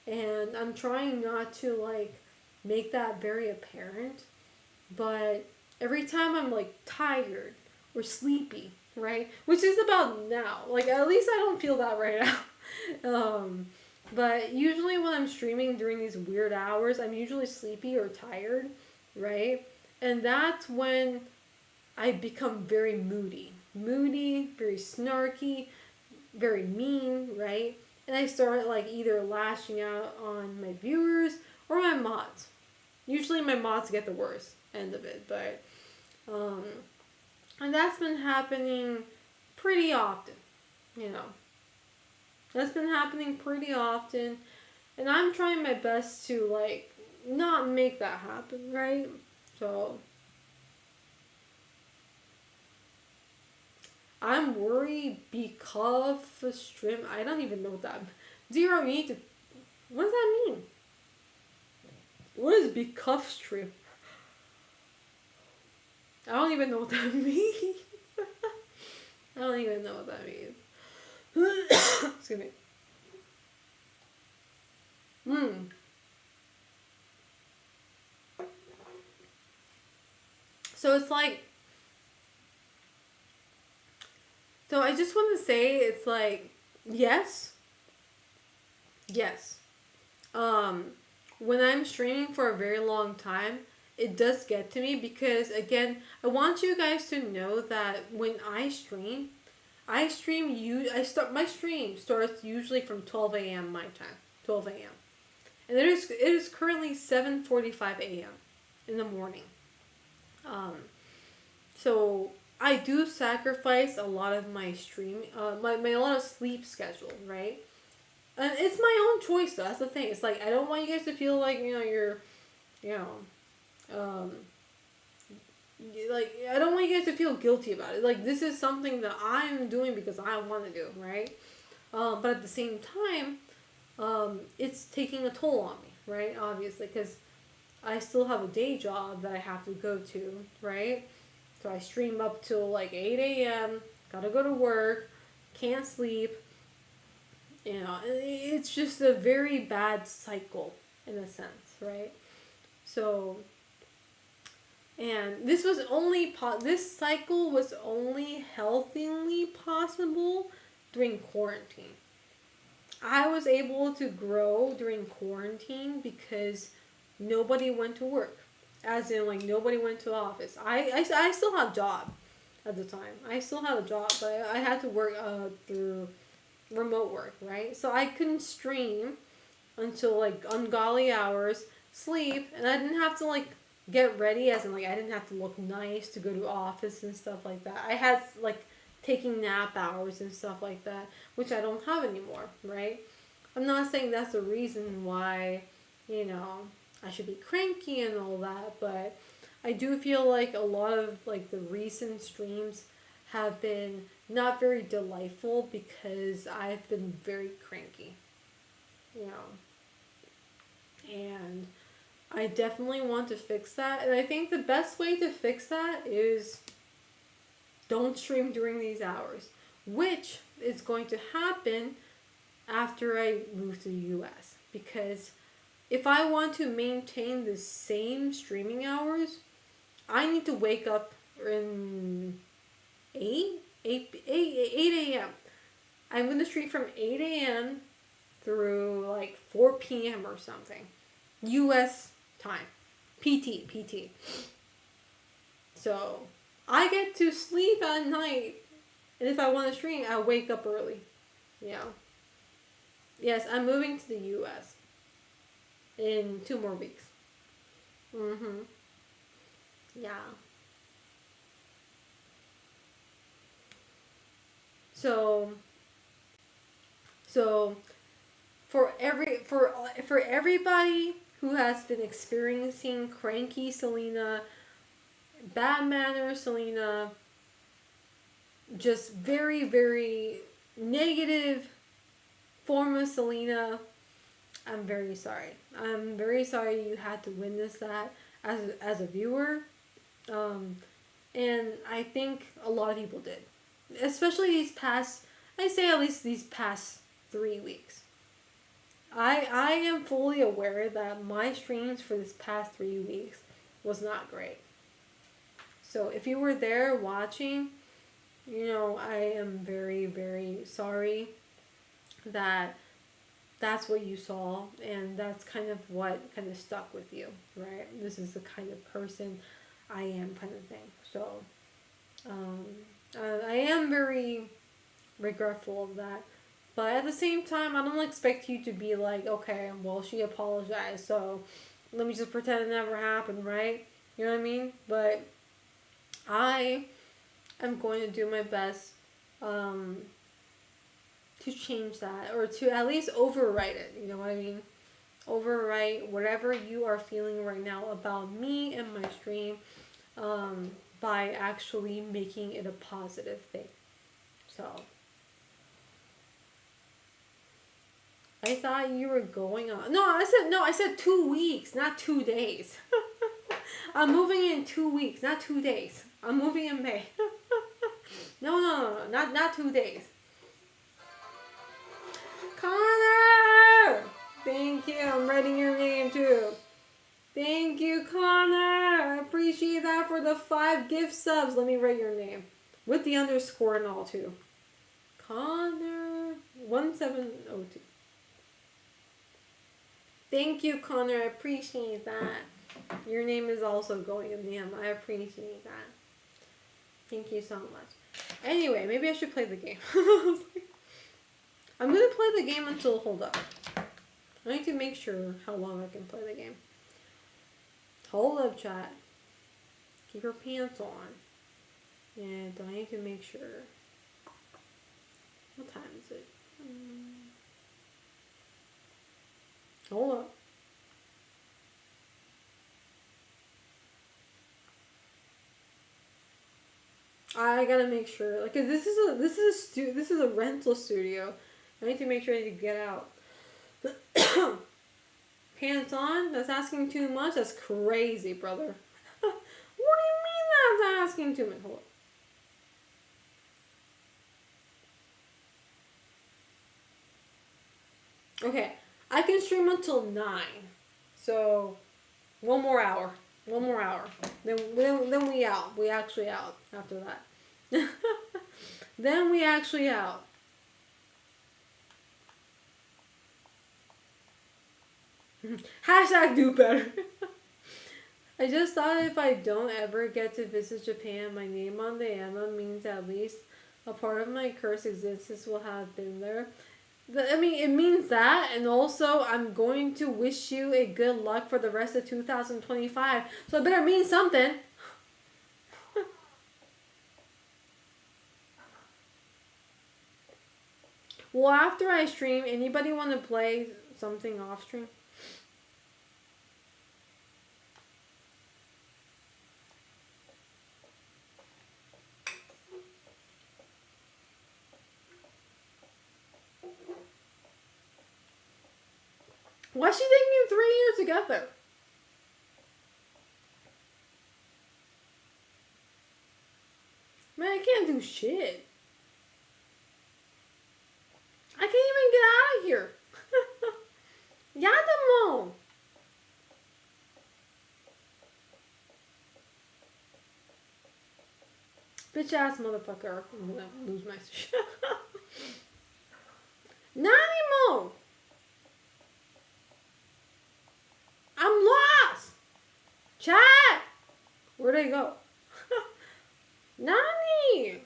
And I'm trying not to, like, make that very apparent. But every time I'm, like, tired or sleepy, right? Which is about now. Like, at least I don't feel that right now. But usually when I'm streaming during these weird hours, I'm usually sleepy or tired, right? And that's when I become very moody. Moody, very snarky, very mean, right? And I start like either lashing out on my viewers or my mods. Usually my mods get the worst end of it, but and that's been happening pretty often, you know. That's been happening pretty often, And I'm trying my best to like not make that happen, right? So I'm worried because the stream. I don't even know what that. Do you need to? What does that mean? What is becuff stream? I don't even know what that means. I don't even know what that means. Excuse me. Hmm. So it's like. So I just want to say it's like yes, yes. Um, when I'm streaming for a very long time, it does get to me because again, I want you guys to know that when I stream you. I start my stream starts usually from 12 a.m. my time, 12 a.m. And it is currently 7:45 a.m. in the morning. Um, so I do sacrifice a lot of my stream, my a lot of sleep schedule, right? And it's my own choice though. That's the thing. It's like I don't want you guys to feel like you're, you know, like I don't want you guys to feel guilty about it. Like this is something that I'm doing because I want to do, right? But at the same time, it's taking a toll on me, right? Obviously, because I still have a day job that I have to go to, right? So I stream up till like 8 a.m. Gotta go to work, can't sleep. It's just a very bad cycle in a sense, right? So, and this cycle was only healthily possible during quarantine. I was able to grow during quarantine because nobody went to work. As in, like, nobody went to the office. I still have a job at the time. I still have a job, but I had to work through remote work, right? So I couldn't stream until, like, ungodly hours, sleep, and I didn't have to, like, get ready, as in, like, I didn't have to look nice to go to office and stuff like that. I had, like, taking nap hours and stuff like that, which I don't have anymore, right? I'm not saying that's the reason why, you know, I should be cranky and all that, but I do feel like a lot of like the recent streams have been not very delightful because I've been very cranky, you know. And I definitely want to fix that. And I think the best way to fix that is don't stream during these hours, which is going to happen after I move to the US. Because if I want to maintain the same streaming hours, I need to wake up in 8 a.m. I'm going to stream from 8 a.m. through like 4 p.m. or something. US time. PT. So I get to sleep at night. And if I want to stream, I wake up early. Yeah. Yes, I'm moving to the US in 2 more weeks. Mm-hmm. Yeah. So so for everybody who has been experiencing cranky Selena, bad manner Selena, just very very negative form of Selena, I'm very sorry. I'm very sorry you had to witness that as a viewer. Um, and I think a lot of people did. Especially these past, I say at least these past 3 weeks. I am fully aware that my streams for this past 3 weeks was not great. So if you were there watching, I am very, very sorry that that's what you saw and that's kind of what kind of stuck with you, right? This is the kind of person I am, kind of thing. So um, I am very regretful of that. But at the same time, I don't expect you to be like, okay, well, she apologized, so let me just pretend it never happened, right? You know what I mean? But I am going to do my best to change that or to at least overwrite it. You know what I mean? overwrite whatever you are feeling right now about me and my stream, by actually making it a positive thing. So, I thought you were going on. No, I said 2 weeks, not 2 days. I'm moving in 2 weeks, not 2 days. I'm moving in May. No, not 2 days. Connor! Thank you. I'm writing your name too. Thank you, Connor. I appreciate that for the 5 gift subs. Let me write your name with the underscore and all too. Connor 1702. Thank you, Connor. I appreciate that. Your name is also going in the M. I appreciate that. Thank you so much. Anyway, maybe I should play the game. I'm gonna play the game until, hold up. I need to make sure how long I can play the game. Hold up, chat. Keep your pants on. And I need to make sure. What time is it? Hold up. I gotta make sure, like, 'cause this is a rental studio. I need to make sure I need to get out. Pants on? That's asking too much? That's crazy, brother. What do you mean that's asking too much? Hold on. Okay, I can stream until 9. So, one more hour. One more hour. Then we out. We actually out after that. Then we actually out. Hashtag do better. I just thought if I don't ever get to visit Japan, my name on the Emma means at least a part of my cursed existence will have been there. I mean, it means that, and also I'm going to wish you a good luck for the rest of 2025. So it better mean something. Well, after I stream, anybody want to play something off stream? Why's she taking 3 years together? Man, I can't do shit. I can't even get out of here. Yadamo. Bitch ass motherfucker. I'm gonna lose my shit. Not anymore. I'm lost. Chat. Where'd I go? Nani?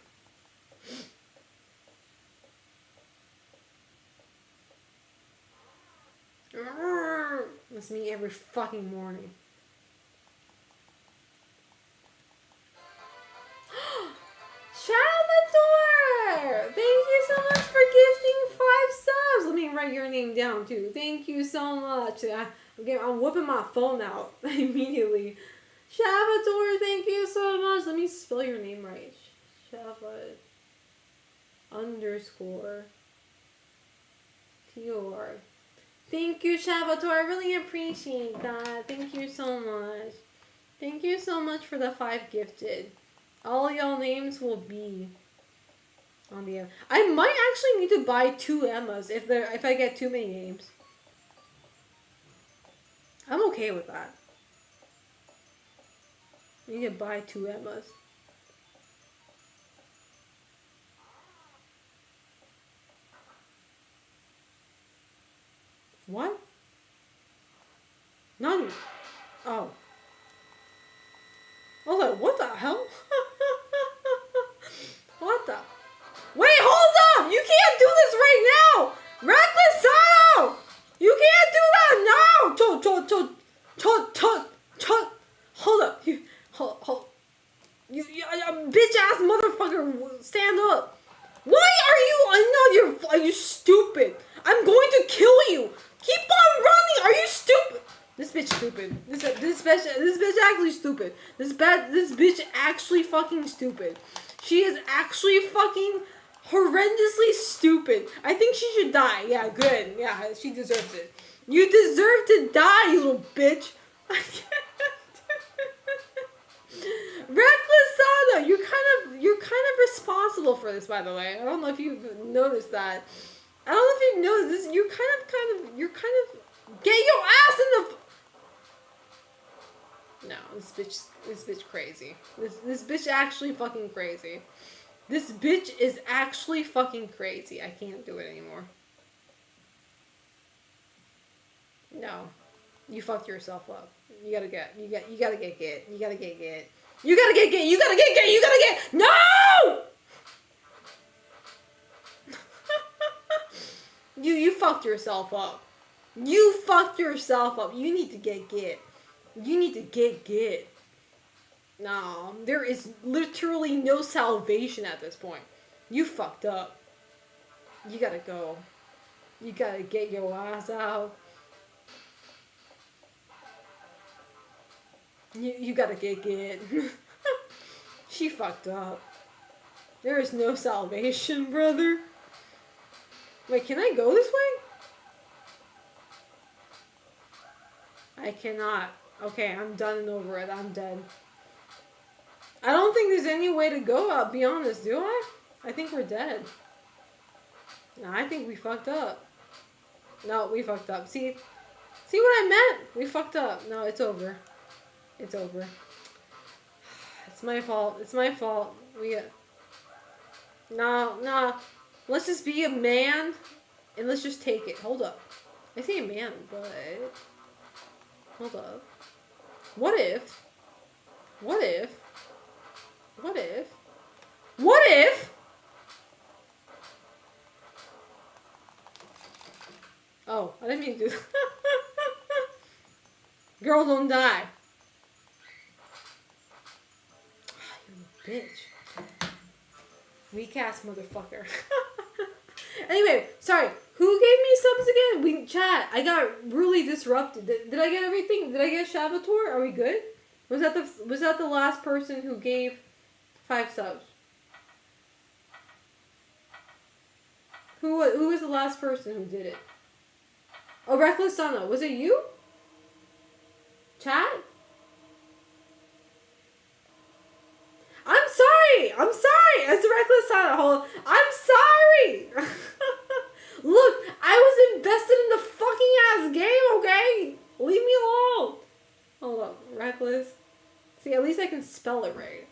That's me every fucking morning. Salvatore! Thank you so much for gifting 5 subs. Let me write your name down too. Thank you so much. I'm whipping my phone out immediately. Salvatore, thank you so much. Let me spell your name right. Shava underscore T-O-R. Thank you, Salvatore. I really appreciate that. Thank you so much. Thank you so much for the 5 gifted. All y'all names will be on the. I might actually need to buy 2 Emmas if I get too many names. I'm okay with that. I need to buy 2 Emmas. What? None. Oh. I was like, what the hell? What the? Wait, hold up! You can't do this right now! Reckless Sano! You can't do that now! Hold up. Hold. You bitch ass motherfucker, stand up. Why are you? I know are you stupid. I'm going to kill you. Keep on running! Are you stupid? This bitch stupid. This bitch actually stupid. This bitch actually fucking stupid. She is actually fucking horrendously stupid. I think she should die. Yeah, good. Yeah, she deserves it. You deserve to die, you little bitch. Reckless Sana, you're kind of responsible for this, by the way. I don't know if you've noticed that. I don't know if you know this. You're kind of get your ass in the. No, this bitch crazy. This bitch actually fucking crazy. This bitch is actually fucking crazy. I can't do it anymore. No, you fucked yourself up. You gotta get. You gotta get. You gotta get. You gotta get. You gotta get. You gotta get. No. You fucked yourself up. You fucked yourself up. You need to get. You need to get. No, there is literally no salvation at this point. You fucked up. You gotta go. You gotta get your ass out. You gotta get. She fucked up. There is no salvation, brother. Wait, can I go this way? I cannot. Okay, I'm done and over it. I'm dead. I don't think there's any way to go, I'll be honest, do I? I think we're dead. No, I think we fucked up. No, we fucked up. See what I meant? We fucked up. No, it's over. It's over. It's my fault. It's my fault. No. Let's just be a man and let's just take it. Hold up. I say a man, but hold up. What if? Oh, I didn't mean to do that. Girl, don't die. You bitch. Weak ass motherfucker. Anyway, sorry. Who gave me subs again? Chat. I got really disrupted. Did I get everything? Did I get Shabator? Are we good? Was that the last person who gave 5 subs? Who was the last person who did it? Oh, Reckless Sana. Was it you? Chat? I'm sorry. It's Reckless Sana. Hold on. I'm sorry. Look, I was invested in the fucking ass game, okay? Leave me alone. Hold up. Reckless. See, at least I can spell it right.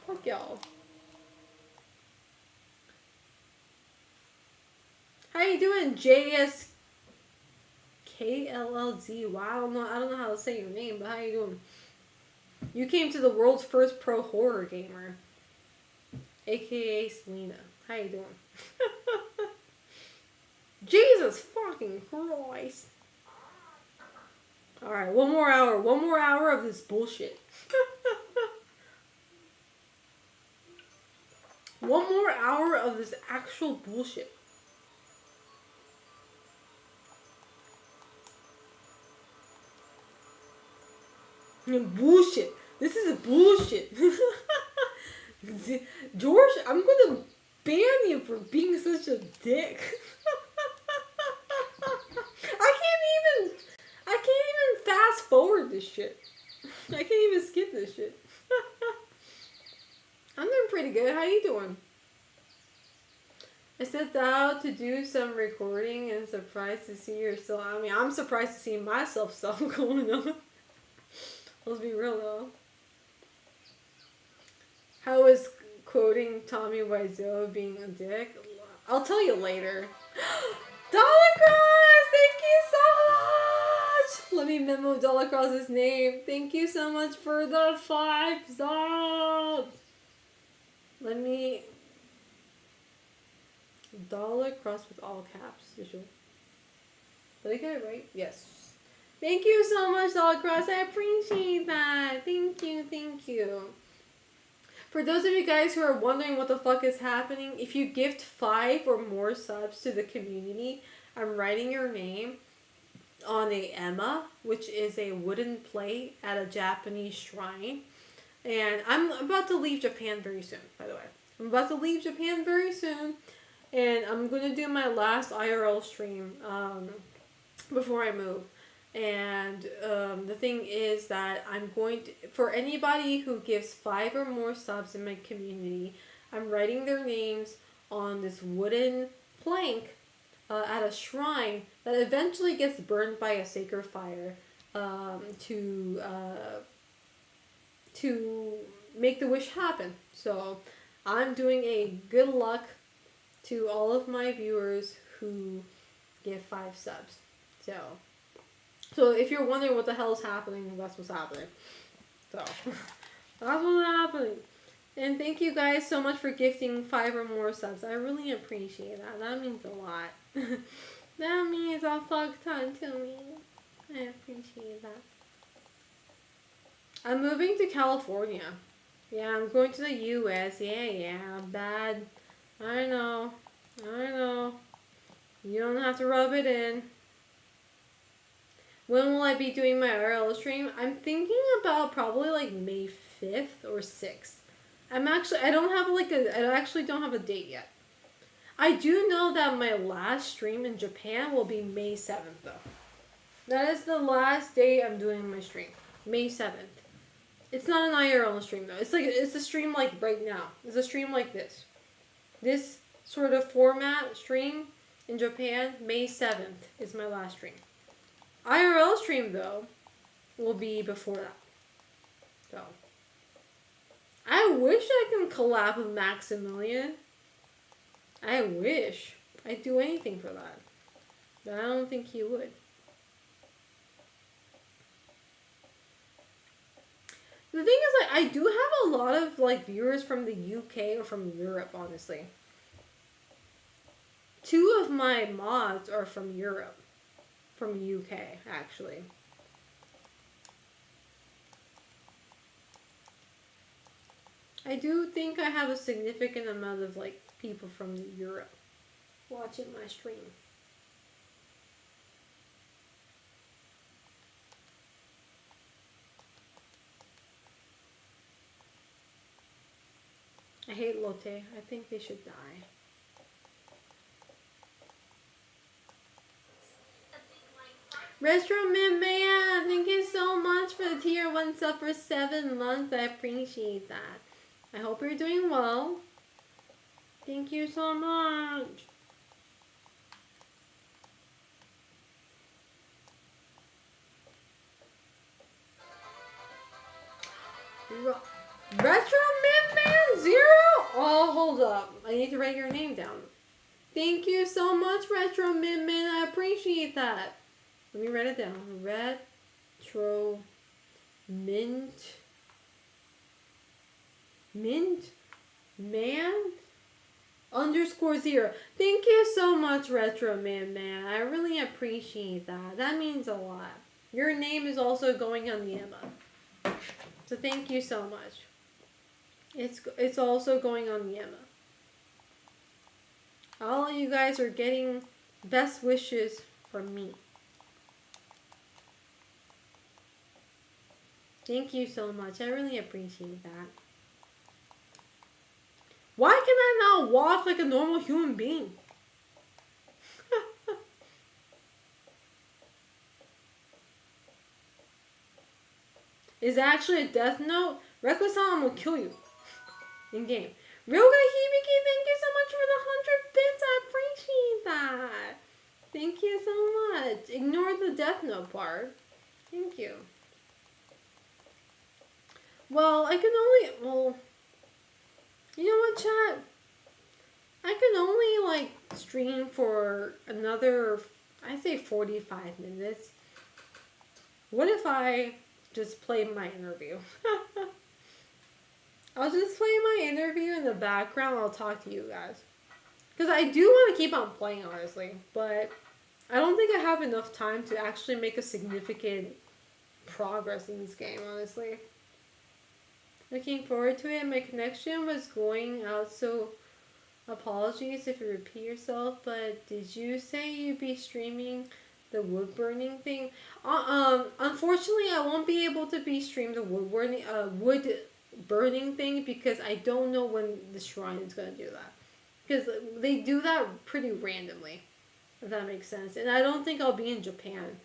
Fuck y'all. How you doing, JSKLLZ? Wow, I don't know how to say your name, but how you doing? You came to the world's first pro horror gamer, aka Selena. How you doing? Jesus fucking Christ! All right, one more hour of this bullshit. One more hour of this actual bullshit. Bullshit. This is bullshit. George, I'm gonna ban you for being such a dick. I can't even fast forward this shit. I can't even skip this shit. I'm doing pretty good. How you doing? I stepped out to do some recording and surprised to see you're still. I mean, I'm surprised to see myself still going on. Let's be real though. How is quoting Tommy Wiseau being a dick? I'll tell you later. Dollar Cross, thank you so much. Let me memo Dollar Cross's name. Thank you so much for the 5 subs. Let me Dollar Cross with all caps. You sure? Did I get it right? Yes. Thank you so much, Dollar Cross. I appreciate that. Thank you. For those of you guys who are wondering what the fuck is happening, if you gift 5 or more subs to the community, I'm writing your name on a ema, which is a wooden plate at a Japanese shrine. And I'm about to leave Japan very soon, by the way. I'm about to leave Japan very soon. And I'm going to do my last IRL stream before I move. And the thing is that I'm going to, for anybody who gives 5 or more subs in my community, I'm writing their names on this wooden plank at a shrine that eventually gets burned by a sacred fire to make the wish happen. So I'm doing a good luck to all of my viewers who give 5 subs. So if you're wondering what the hell is happening, that's what's happening. So that's what's happening. And thank you guys so much for gifting 5 or more subs. I really appreciate that. That means a lot. That means a fuck ton to me. I appreciate that. I'm moving to California. Yeah, I'm going to the US. Yeah, bad. I know. You don't have to rub it in. When will I be doing my RL stream? I'm thinking about probably like May 5th or 6th. I actually don't have a date yet. I do know that my last stream in Japan will be May 7th though. That is the last day I'm doing my stream. May 7th. It's not an IRL stream though. It's a stream like right now. It's a stream like this. This sort of format stream in Japan, May 7th is my last stream. IRL stream though will be before that. So I wish I can collab with Maximilian. I wish. I'd do anything for that. But I don't think he would. The thing is, like, I do have a lot of like viewers from the UK or from Europe, honestly. 2 of my mods are from Europe. From UK, actually. I do think I have a significant amount of like people from Europe watching my stream. I hate Lotte. I think they should die. Retro Mint Man, thank you so much for the tier 1 sub for 7 months. I appreciate that. I hope you're doing well. Thank you so much. Retro Mint Man 0? Oh, hold up. I need to write your name down. Thank you so much, Retro Mint Man. I appreciate that. Let me write it down. Retro Mint Man _0. Thank you so much, Retro Man. I really appreciate that. That means a lot. Your name is also going on the ema. So thank you so much. It's also going on the ema. All of you guys are getting best wishes from me. Thank you so much. I really appreciate that. Why can I not walk like a normal human being? Is it actually a death note? Reckless-san will kill you. In game. Ryoga Hibiki, thank you so much for the 100 bits. I appreciate that. Thank you so much. Ignore the death note part. Thank you. Well, you know what, chat? I can only, like, stream for another, I'd say 45 minutes. What if I just play my interview? I'll just play my interview in the background. I'll talk to you guys. Because I do want to keep on playing, honestly. But I don't think I have enough time to actually make a significant progress in this game, honestly. Looking forward to it. My connection was going out, so Apologies if you repeat yourself, but did you say you'd be streaming the wood burning thing? Unfortunately, I won't be able to be stream the wood burning thing because I don't know when the shrine is gonna do that. Because they do that pretty randomly, if that makes sense. And I don't think I'll be in Japan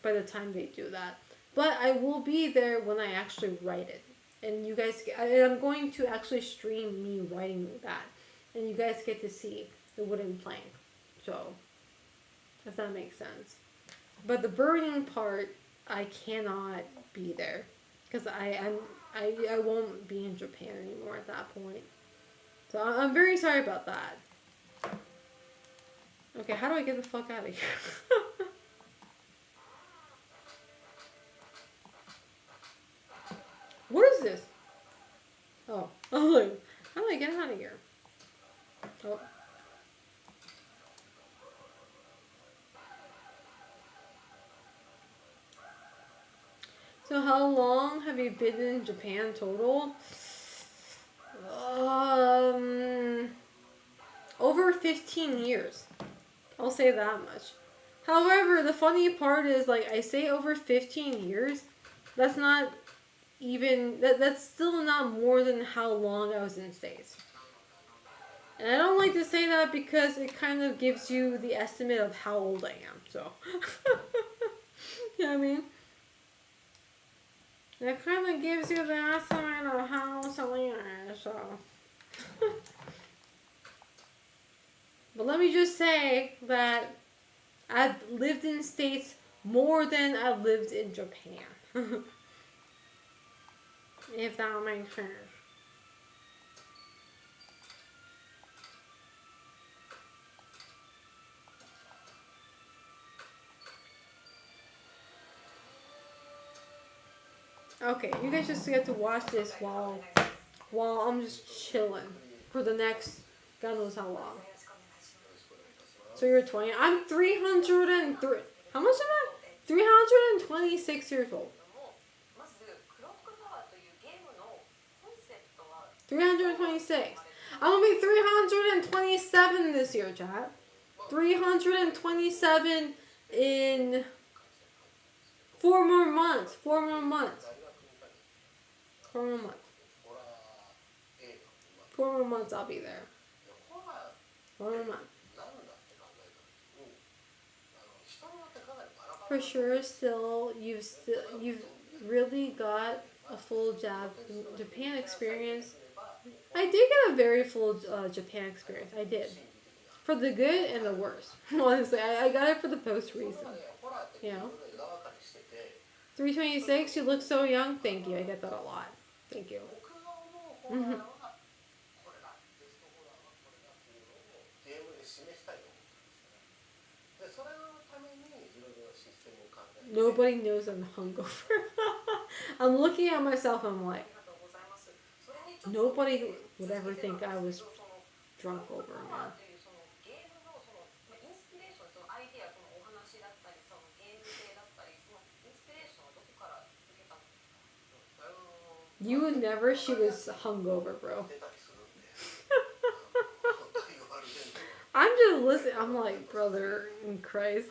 by the time they do that. But I will be there when I actually write it. And you guys, I'm going to actually stream me writing that. And you guys get to see the wooden plank. So, if that makes sense. But the burning part, I cannot be there. Because I won't be in Japan anymore at that point. So I'm very sorry about that. Okay, how do I get the fuck out of here? What is this? Oh. Oh, how do I get out of here? Oh. So how long have you been in Japan total? Over 15 years. I'll say that much. However, the funny part is, like, I say over 15 years, that's not even, that's still not more than how long I was in the States. And I don't like to say that because it kind of gives you the estimate of how old I am, so. You know what I mean? That kind of gives you the estimate of how old I am, so. But let me just say that I've lived in the States more than I've lived in Japan. If that makes sense. Okay, you guys just get to watch this while I'm just chilling for the next God knows how long. So you're 20. I'm 303. How much am I? 326 years old. 326. I'm gonna be 327 this year, chat. 327 in 4 more months. 4 more months. 4 more months. 4 more months I'll be there. 4 more months. For sure, you've really got a full Japan experience. I did get a very full Japan experience. I did. For the good and the worst. Honestly, I got it for the post reason. You know? 326, you look so young. Thank you. I get that a lot. Thank you. Nobody knows I'm hungover. I'm looking at myself, I'm like, nobody would ever think I was drunk over, man. You would never, she was hungover, bro. I'm just listening, I'm like, brother in Christ.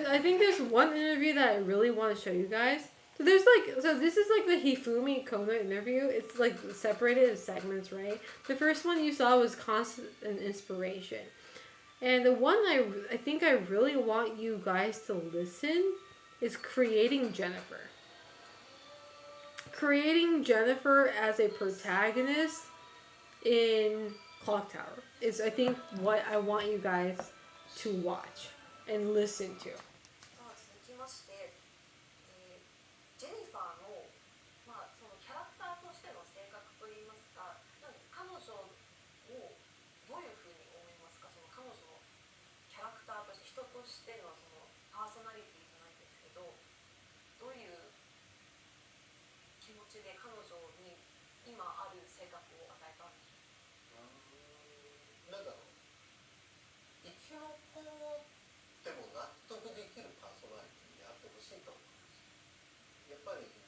I think there's one interview that I really want to show you guys. So there's so this is like the Hifumi Kono interview. It's like separated in segments, right? The first one you saw was Constant and Inspiration. And the one I think I really want you guys to listen is Creating Jennifer. Creating Jennifer as a protagonist in Clock Tower is, I think, what I want you guys to watch and listen to.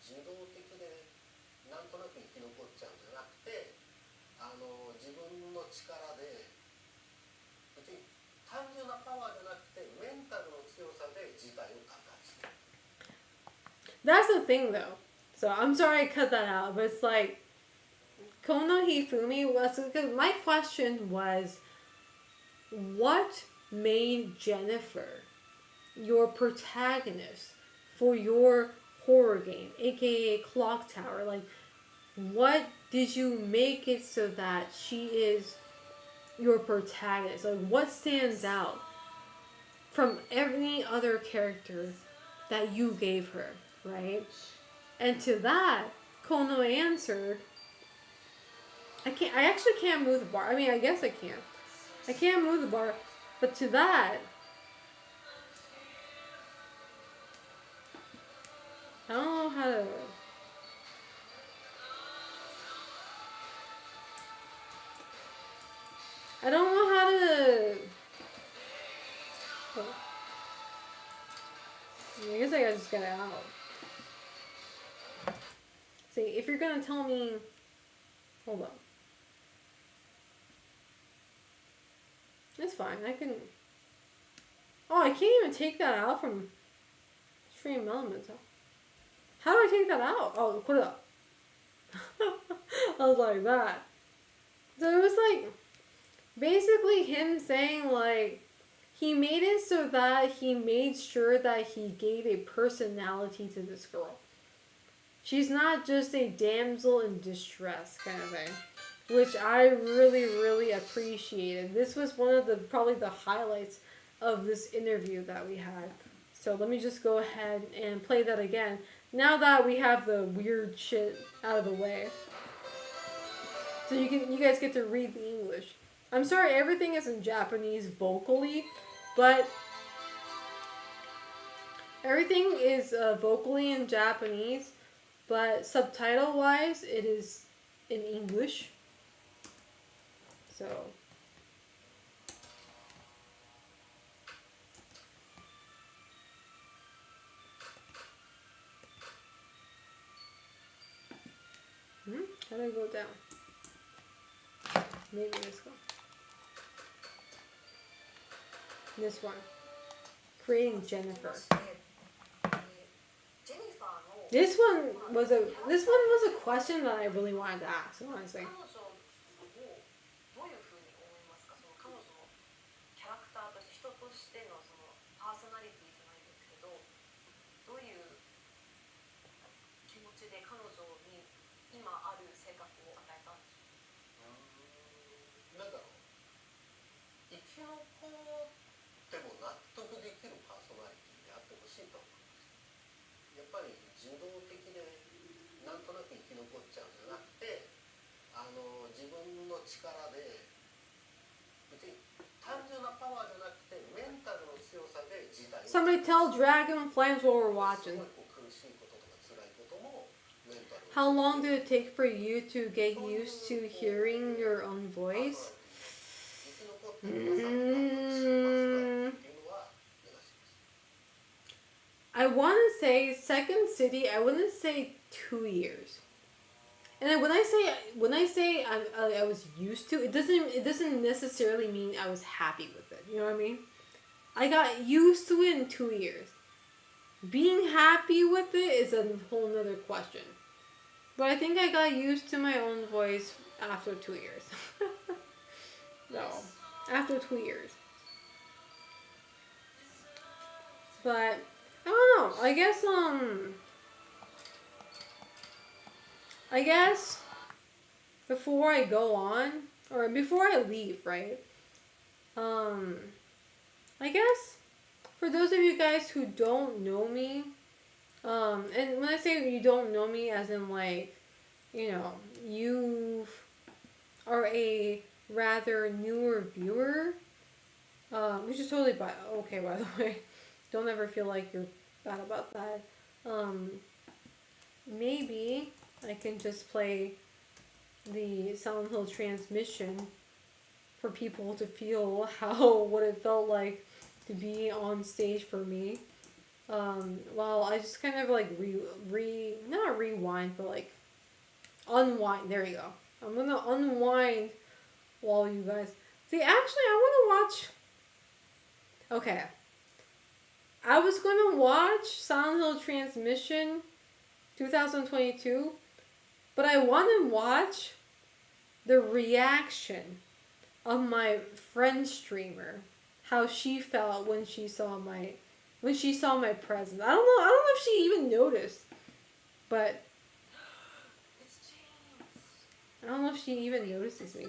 自動的でなんとなく生き残っちゃうんじゃなくて、自分の力で別に単純なパワーじゃなくてメンタルの強さで事態を打開して。That's the thing, though. So I'm sorry I cut that out, but it's like Kono Hifumi was because my question was, what made Jennifer your protagonist for your horror game, aka Clock Tower? Like, what did you make it so that she is your protagonist? Like, what stands out from any other character that you gave her, right? And to that, Kono answered, I actually can't move the bar. I mean, I guess I can. I can't move the bar. But to that, I don't know how to. I don't know how to. Oh. I guess I just got it out. See, if you're gonna tell me. Hold on. It's fine. I can. Oh, I can't even take that out from Stream Elements. How do I take that out? Oh, put it up. I was like that. So it was like basically him saying like he made it so that he made sure that he gave a personality to this girl. She's not just a damsel in distress kind of thing, which I really, really appreciated. This was one of the probably the highlights of this interview that we had. So let me just go ahead and play that again. Now that we have the weird shit out of the way. So you guys get to read the English. I'm sorry, everything is in Japanese vocally, but everything is vocally in Japanese, but subtitle wise, it is in English. So. How do I go down? Maybe this one. This one. Creating Jennifer. This one was a question that I really wanted to ask, honestly. Somebody tell Dragon Flames what we're watching. How long did it take for you to get used to hearing your own voice? I want to say Second City. I wouldn't say 2 years. And then when I say I was used to, it doesn't necessarily mean I was happy with it. You know what I mean? I got used to it in 2 years. Being happy with it is a whole nother question. But I think I got used to my own voice after 2 years. No, after 2 years. But I don't know. I guess before I go on or before I leave, right? I guess for those of you guys who don't know me, and when I say you don't know me, as in like, you know, you are a rather newer viewer, which is totally okay, by the way. Don't ever feel like you're bad about that. Maybe I can just play the Silent Hill transmission for people to feel what it felt like to be on stage for me. Well, I just kind of like not rewind, but like unwind. There you go. I'm gonna unwind while you guys see. Actually, I want to watch. Okay, I was gonna watch Silent Hill Transmission 2022, but I want to watch the reaction of my friend streamer, how she felt when she saw my presence. I don't know. I don't know if she even noticed, but I don't know if she even notices me.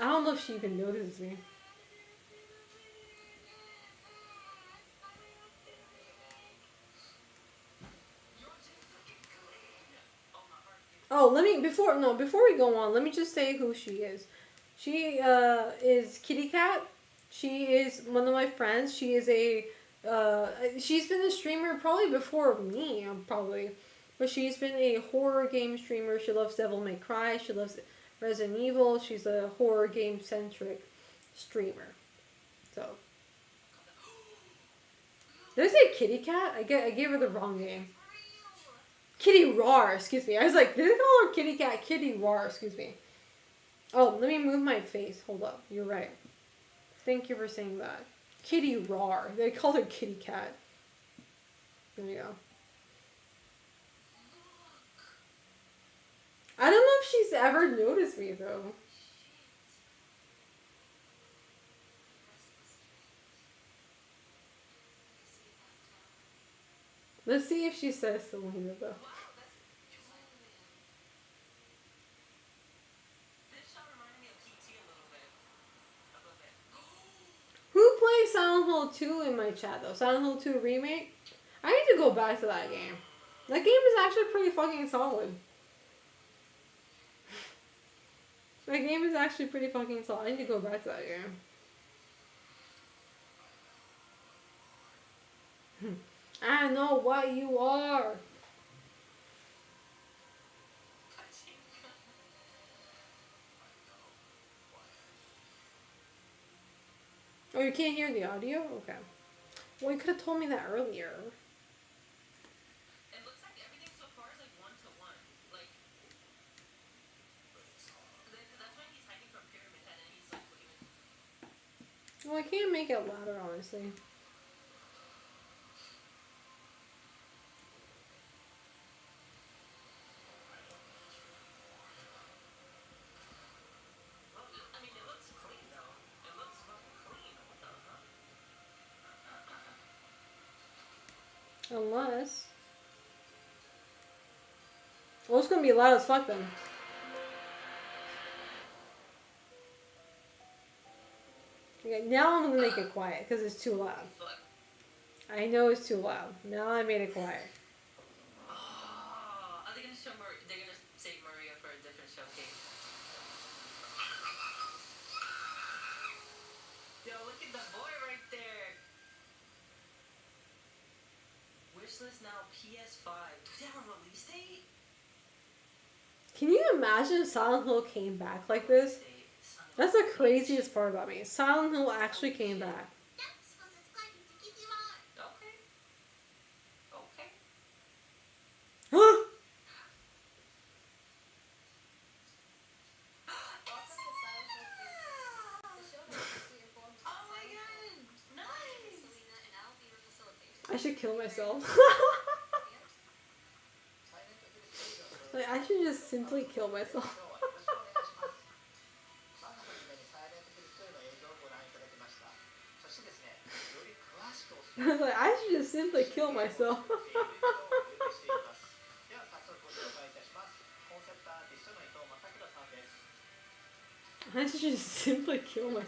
I don't know if she even notices me. Oh, before we go on, let me just say who she is. She is Kitty Cat. She is one of my friends. She is she's been a streamer probably before me, probably, but she's been a horror game streamer. She loves Devil May Cry. She loves Resident Evil. She's a horror game centric streamer. So, did I say Kitty Cat? I gave her the wrong name. Kitty Rar, excuse me. I was like, did they call her Kitty Cat? Kitty Rar, excuse me. Oh, let me move my face. Hold up. You're right. Thank you for saying that. Kitty Rar. They called her Kitty Cat. There you go. I don't know if she's ever noticed me, though. Let's see if she says Selena, though. Who plays Silent Hill 2 in my chat, though? Silent Hill 2 Remake? I need to go back to that game. That game is actually pretty fucking solid. That game is actually pretty fucking solid. I need to go back to that game. I know what you are. Oh, you can't hear the audio? Okay. Well, you could have told me that earlier. Well, I can't make it louder, honestly. Unless... Well, it's gonna be loud as fuck then. Okay, now I'm gonna make it quiet because it's too loud. I know it's too loud. Now I made it quiet. Are they gonna show Maria? They're gonna save Maria for a different showcase. Yo, look at the boy right there. Wishlist now PS5. Do they have a release date? Can you imagine if Silent Hill came back like this? That's the craziest part about me. Silent Hill actually came back. Okay. Okay. Huh? Oh my god! Nice! I should kill myself. Like, I should just simply kill myself. Like, I should just simply kill myself. I should just simply kill myself.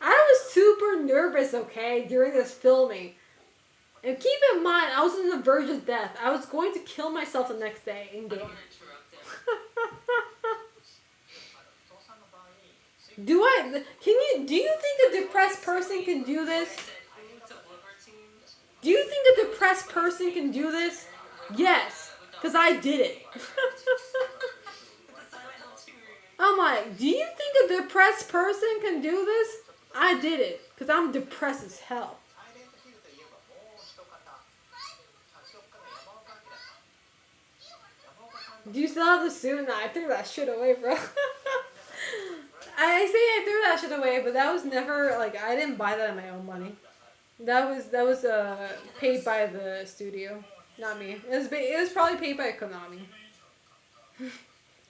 I was super nervous, okay, during this filming. And keep in mind, I was on the verge of death. I was going to kill myself the next day in I game. don't want to interrupt him. Do you think a depressed person can do this? I said, who to Bloober team? Do you think a depressed person can do this? Yes, because I did it. The Silent Hill 2 remake. I'm like, do you think a depressed person can do this? I did it, because I'm depressed as hell. サイレントヒルといえばもう一方、作曲家の山岡明さん。山岡さん Do you still have the suit? Nah, I threw that shit away, bro. I say I threw that shit away, but that was never like I didn't buy that in my own money. That was paid by the studio, not me. It was probably paid by Konami.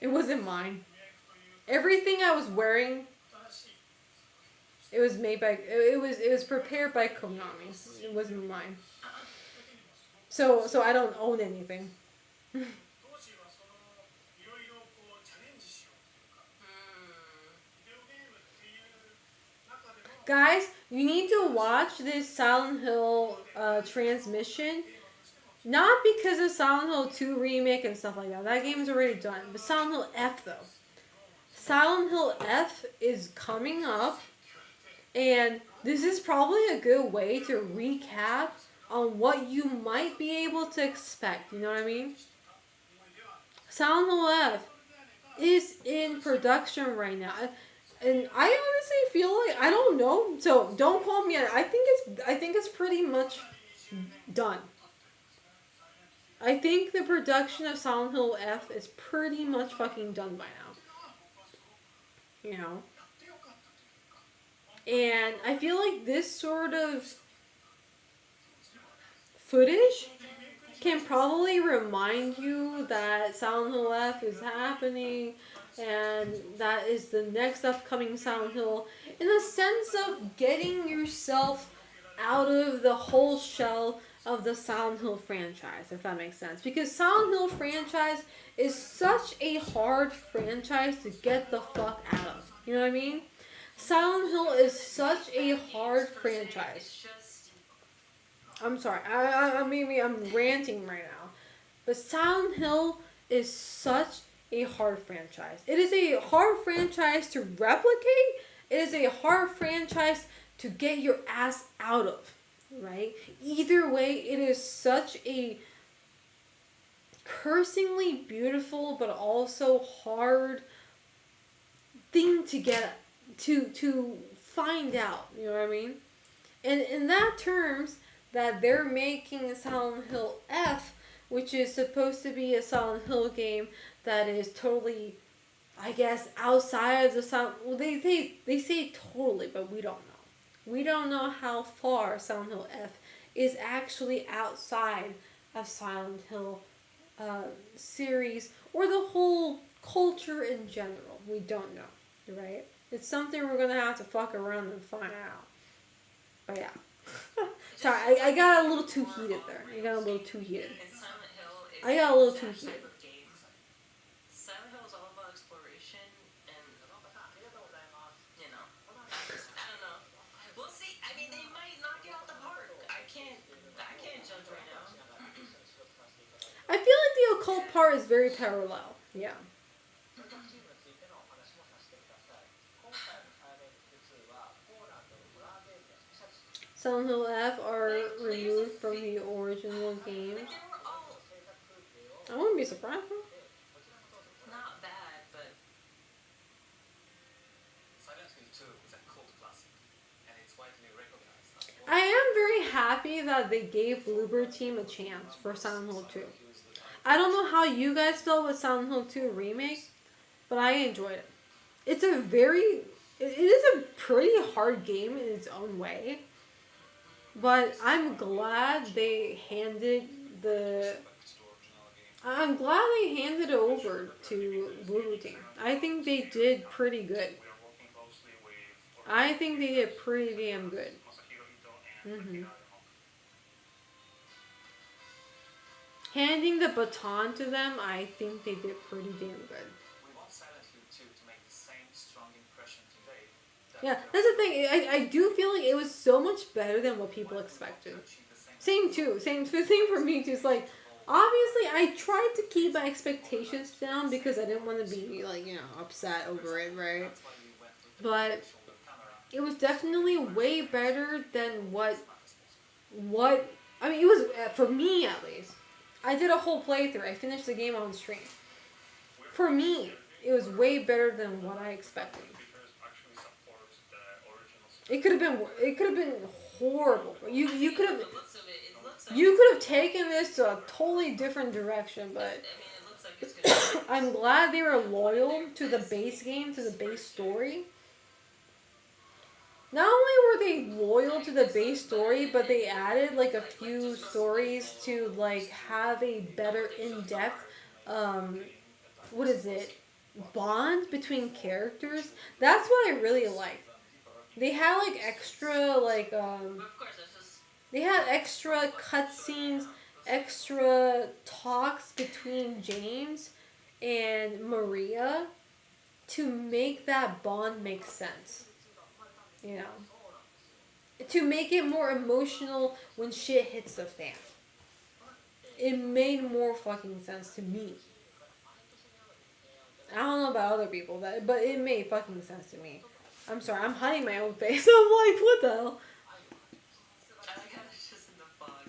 It wasn't mine. Everything I was wearing, it was made by it was prepared by Konami. It wasn't mine. So I don't own anything. 当時はそのいろいろこうチャレンジしようというか、ビデオゲームっていう中でも Guys, you need to watch this Silent Hill transmission. Not because of Silent Hill 2 remake and stuff like that. That game is already done. But Silent Hill F though. Silent Hill F is coming up. And this is probably a good way to recap on what you might be able to expect. You know what I mean? Silent Hill F is in production right now. And I honestly feel like I don't know. So don't call me. I think it's pretty much done. I think the production of Silent Hill F is pretty much fucking done by now. You know? And I feel like this sort of footage can probably remind you that Silent Hill F is happening and that is the next upcoming Silent Hill, in a sense of getting yourself out of the whole shell of the Silent Hill franchise, if that makes sense. Because Silent Hill franchise is such a hard franchise to get the fuck out of. You know what I mean? Silent Hill is such a hard franchise. It's just I'm sorry. Maybe I'm ranting right now. But Silent Hill is such a hard franchise. It is a hard franchise to replicate. It is a hard franchise to get your ass out of. Right? Either way, it is such a cursingly beautiful but also hard thing to get to find out. You know what I mean? And in that terms, that they're making a Silent Hill F, which is supposed to be a Silent Hill game that is totally, I guess, outside of the Silent. Well, they say totally, but we don't know. We don't know how far Silent Hill F is actually outside of Silent Hill series or the whole culture in general. We don't know, right? It's something we're gonna have to fuck around and find out. But yeah. Sorry, I got a little too heated there. I got a little too heated. in Silent Hill. It's I got a little too that heated. type of game. Silent Hill is all about exploration and you know. I don't know. We'll see. I mean, they might knock it out the park. I can't judge right now. I feel like the occult part is very parallel. Yeah. チームについてのお話もさせてください。今回のサイレント2はポーランドのホラーゲームやスペシャルス Silent Hill F are removed from the original games. They were all 制作風景を I wouldn't be surprised. Bro. こちらもどうぞご覧 not bad, but Silent Hill 2 is a cult classic, and it's widely recognized as one I am very happy that they gave Bloober Team a chance for Silent Hill 2. I don't know how you guys felt with Silent Hill 2 remake, but I enjoyed it. It is a pretty hard game in its own way, but I'm glad they handed I'm glad they handed it over to Bloober Team. I think they did pretty good. we are working closely with I think they did pretty damn good. Masahiro Ito and Mhm. Akira Yamamoto. Handing the baton to them, I think they did pretty damn good. We want Silent Hill 2 to make the same strong impression today. Yeah, that's the thing. I do feel like it was so much better than what people expected. Same too. Same thing for me too. It's like, obviously, I tried to keep my expectations down because I didn't want to be like, upset over it, right? But it was definitely way better than what I mean. It was for me at least. I did a whole playthrough. I finished the game on stream. For me, it was way better than what I expected. It could have been. It could have been horrible. You could have. You could have taken this to a totally different direction, but I'm glad they were loyal to the base game, to the base story. Not only were they loyal to the base story, but they added like a few stories to like have a better in-depth, what is it, bond between characters. That's what I really like. They had like extra they had extra cutscenes, extra talks between James and Maria to make that bond make sense. You know, to make it more emotional when shit hits the fan. It made more fucking sense to me. I don't know about other people, but it made fucking sense to me. I'm sorry, I'm hiding my own face. I'm like, what the hell?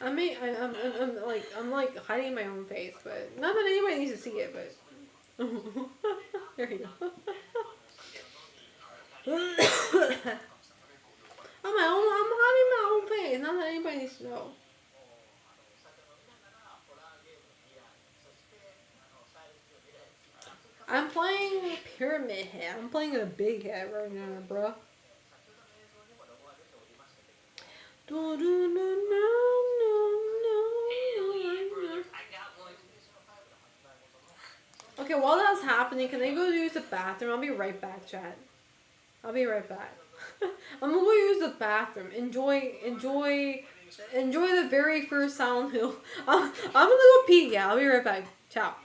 I mean, I'm like hiding my own face, but not that anybody needs to see it, but there you go. I'm hiding my own face, not that anybody needs to know. I'm playing Pyramid Head. I'm playing a big head right now, bro. Okay, while that's happening, can I go use the bathroom? I'll be right back, chat. I'll be right back. I'm gonna go use the bathroom. Enjoy the very first Silent Hill. I'm gonna go pee. Yeah, I'll be right back. Ciao.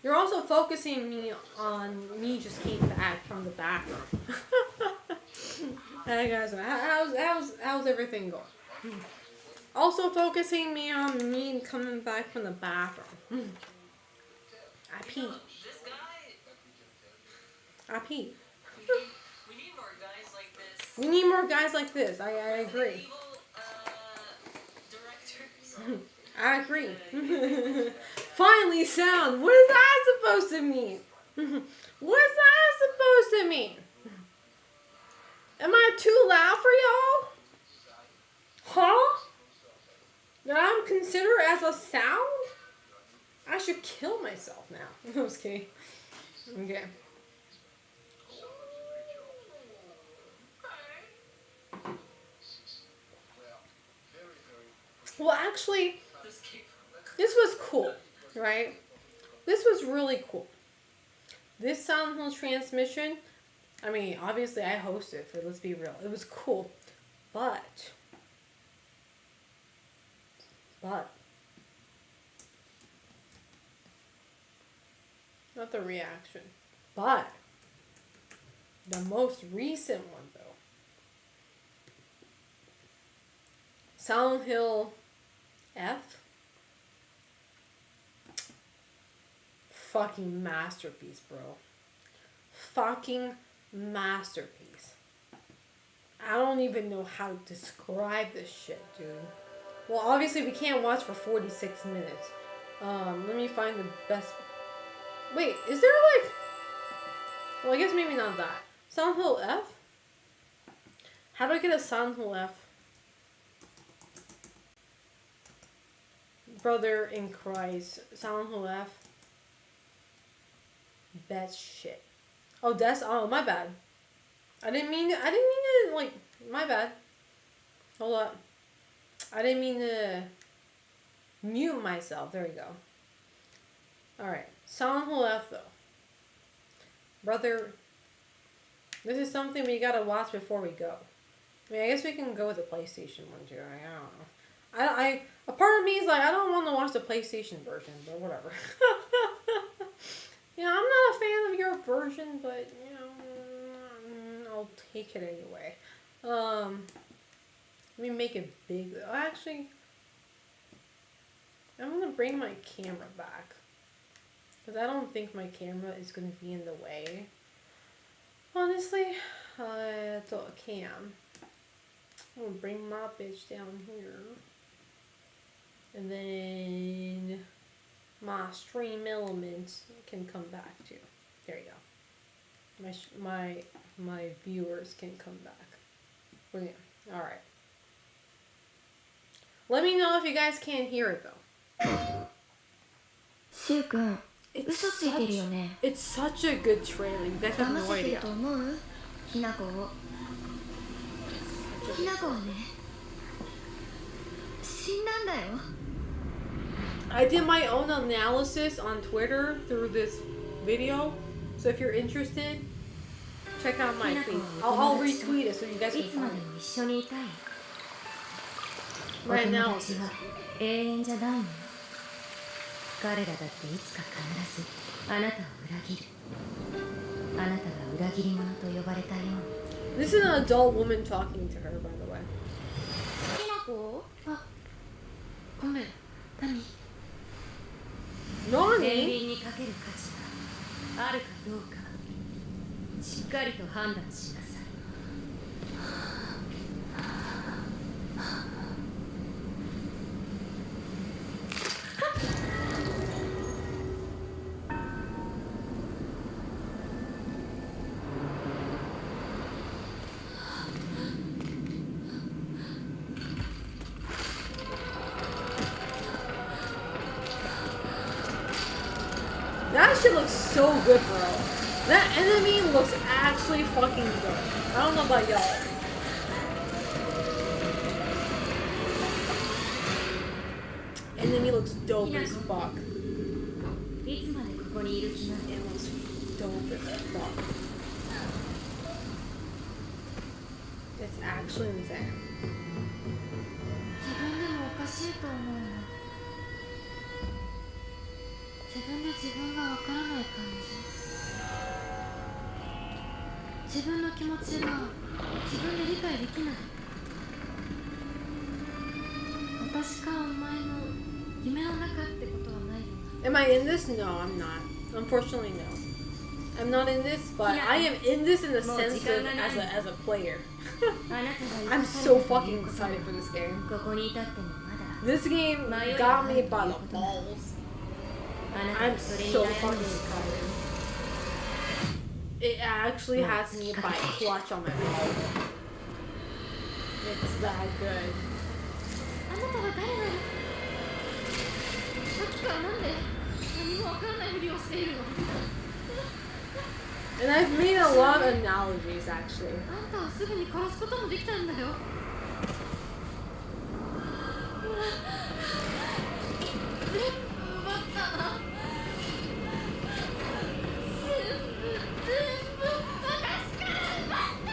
You're also focusing me on me just came back from the bathroom. Hey guys, how's everything going? Also focusing me on me coming back from the bathroom. I pee. This guy. I pee. We need more guys like this. We need more guys like this. I agree. Evil, directors. I agree. Finally, sound. What is that supposed to mean? What is that supposed to mean? Am I too loud for y'all? Huh? That I'm considered as a sound? I should kill myself now. I'm just kidding. Okay. Well, actually, this was cool, right? This was really cool. This Silent Hill transmission, I mean, obviously I hosted for, let's be real. It was cool. But, not the reaction. But, the most recent one, though. Silent Hill F. Fucking masterpiece, bro. Fucking masterpiece. I don't even know how to describe this shit, dude. Well, obviously we can't watch for 46 minutes. Let me find the best. Wait, is there like... Well, I guess maybe not that. Silent Hill F? How do I get a Silent Hill F? Brother in Christ. Silent Hill F. Best shit. Oh, that's... Oh, my bad. I didn't mean to, like... My bad. Hold up. I didn't mean to mute myself. There we go. Alright. Silent Hill F, though. Brother... This is something we gotta watch before we go. I mean, I guess we can go with the PlayStation one, too. I don't know. A part of me is like, I don't want to watch the PlayStation version, but whatever. You know, I'm not a fan of your version, but, you know, I'll take it anyway. Let me make it big. Actually, I'm going to bring my camera back. Because I don't think my camera is going to be in the way. Honestly, cam. I'm going to bring my bitch down here. And then my stream elements can come back too. There you go. My viewers can come back. Brilliant. All right. Let me know if you guys can't hear it though. シュウ君、嘘ついてるよね。 It's such a good trailer. You guys have 騙 no せてる idea. と思う？ひなこを。ひなこはね、死んだんだよ。 I did my own analysis on Twitter through this video. So if you're interested, check out my tweet. I'll retweet it so you guys い can つま find で it. も一緒にいたい。 My お友 analysis. 達は永遠じゃないの。彼らだっていつか必ずあなたを裏切る。あなたが裏切り者と呼ばれたように。 This is an adult woman talking to her, by the way. ひなこ？あ、ごめん。何？ 天 Nani? 秤にかける価値があるかどうかしっかりと判断しなさい。 That shit looks so good, bro. That enemy looks actually fucking good. I don't know about y'all. Enemy looks dope as fuck. いつまでここにいる気なの？ It looks dope as fuck. It's actually insane. 自分でもおかしいと思うの。自分で自分がわからない感じ。自分の気持ちが自分で理解できない。私かお前の夢の中ってことはないよな。 Am I in this? No, I'm not. Unfortunately, no. I'm not in this, but I am in this in the sense of as a player. あなたが I'm so fucking excited for this game. ここに至ってもまだ This game got me by the balls. あなた I'm がそれに so 悩ん fucking でいる excited. It actually has me by clutch on my balls. It's that good. あなたは誰なの？さっきからなんで何もわからないふりをしているの？ And I've made a lot of analogies actually. あんたをすぐに殺すこともできたんだよ。全部奪ったな。全部私から奪ったな。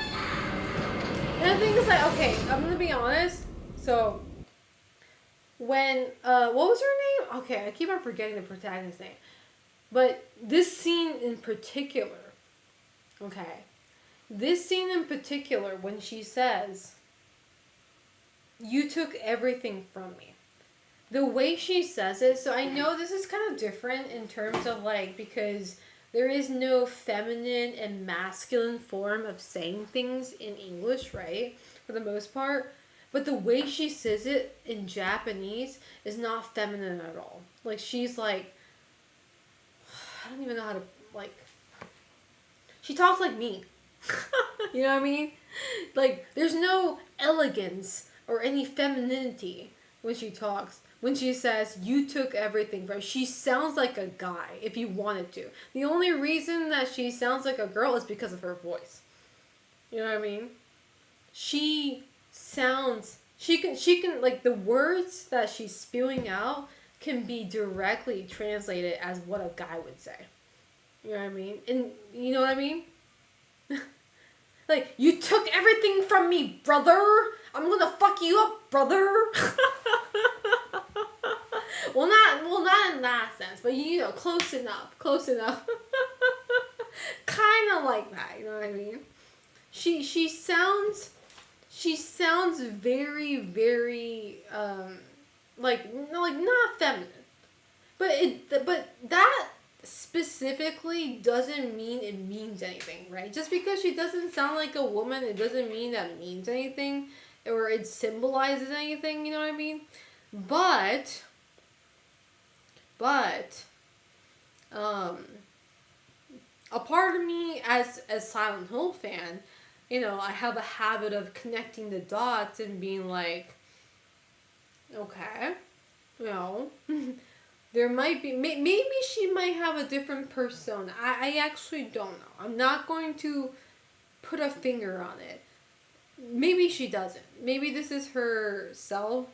And the thing is like, okay, I'm gonna be honest. So when what was her name? Okay, I keep on forgetting the protagonist's name. But this scene in particular, okay. This scene in particular when she says, "You took everything from me." The way she says it, so I know this is kind of different in terms of like because there is no feminine and masculine form of saying things in English, right? For the most part. But the way she says it in Japanese is not feminine at all. Like she's like, I don't even know how to like. She talks like me. You know what I mean? Like there's no elegance or any femininity when she talks. When she says, "You took everything from," she sounds like a guy if you wanted to. The only reason that she sounds like a girl is because of her voice. You know what I mean? She sounds, she can like the words that she's spewing out can be directly translated as what a guy would say. You know what I mean? And you know what I mean? Like, "You took everything from me, brother. I'm gonna fuck you up, brother." Well, not in that sense, but you know, close enough. Kind of like that, you know what I mean? She sounds very, very like not feminine, but that specifically doesn't mean it means anything, right? Just because she doesn't sound like a woman, it doesn't mean that it means anything or it symbolizes anything, you know what I mean? But a part of me as Silent Hill fan, you know, I have a habit of connecting the dots and being like, okay, you know, there might be, maybe she might have a different persona. I actually don't know. I'm not going to put a finger on it. Maybe she doesn't. Maybe this is herself.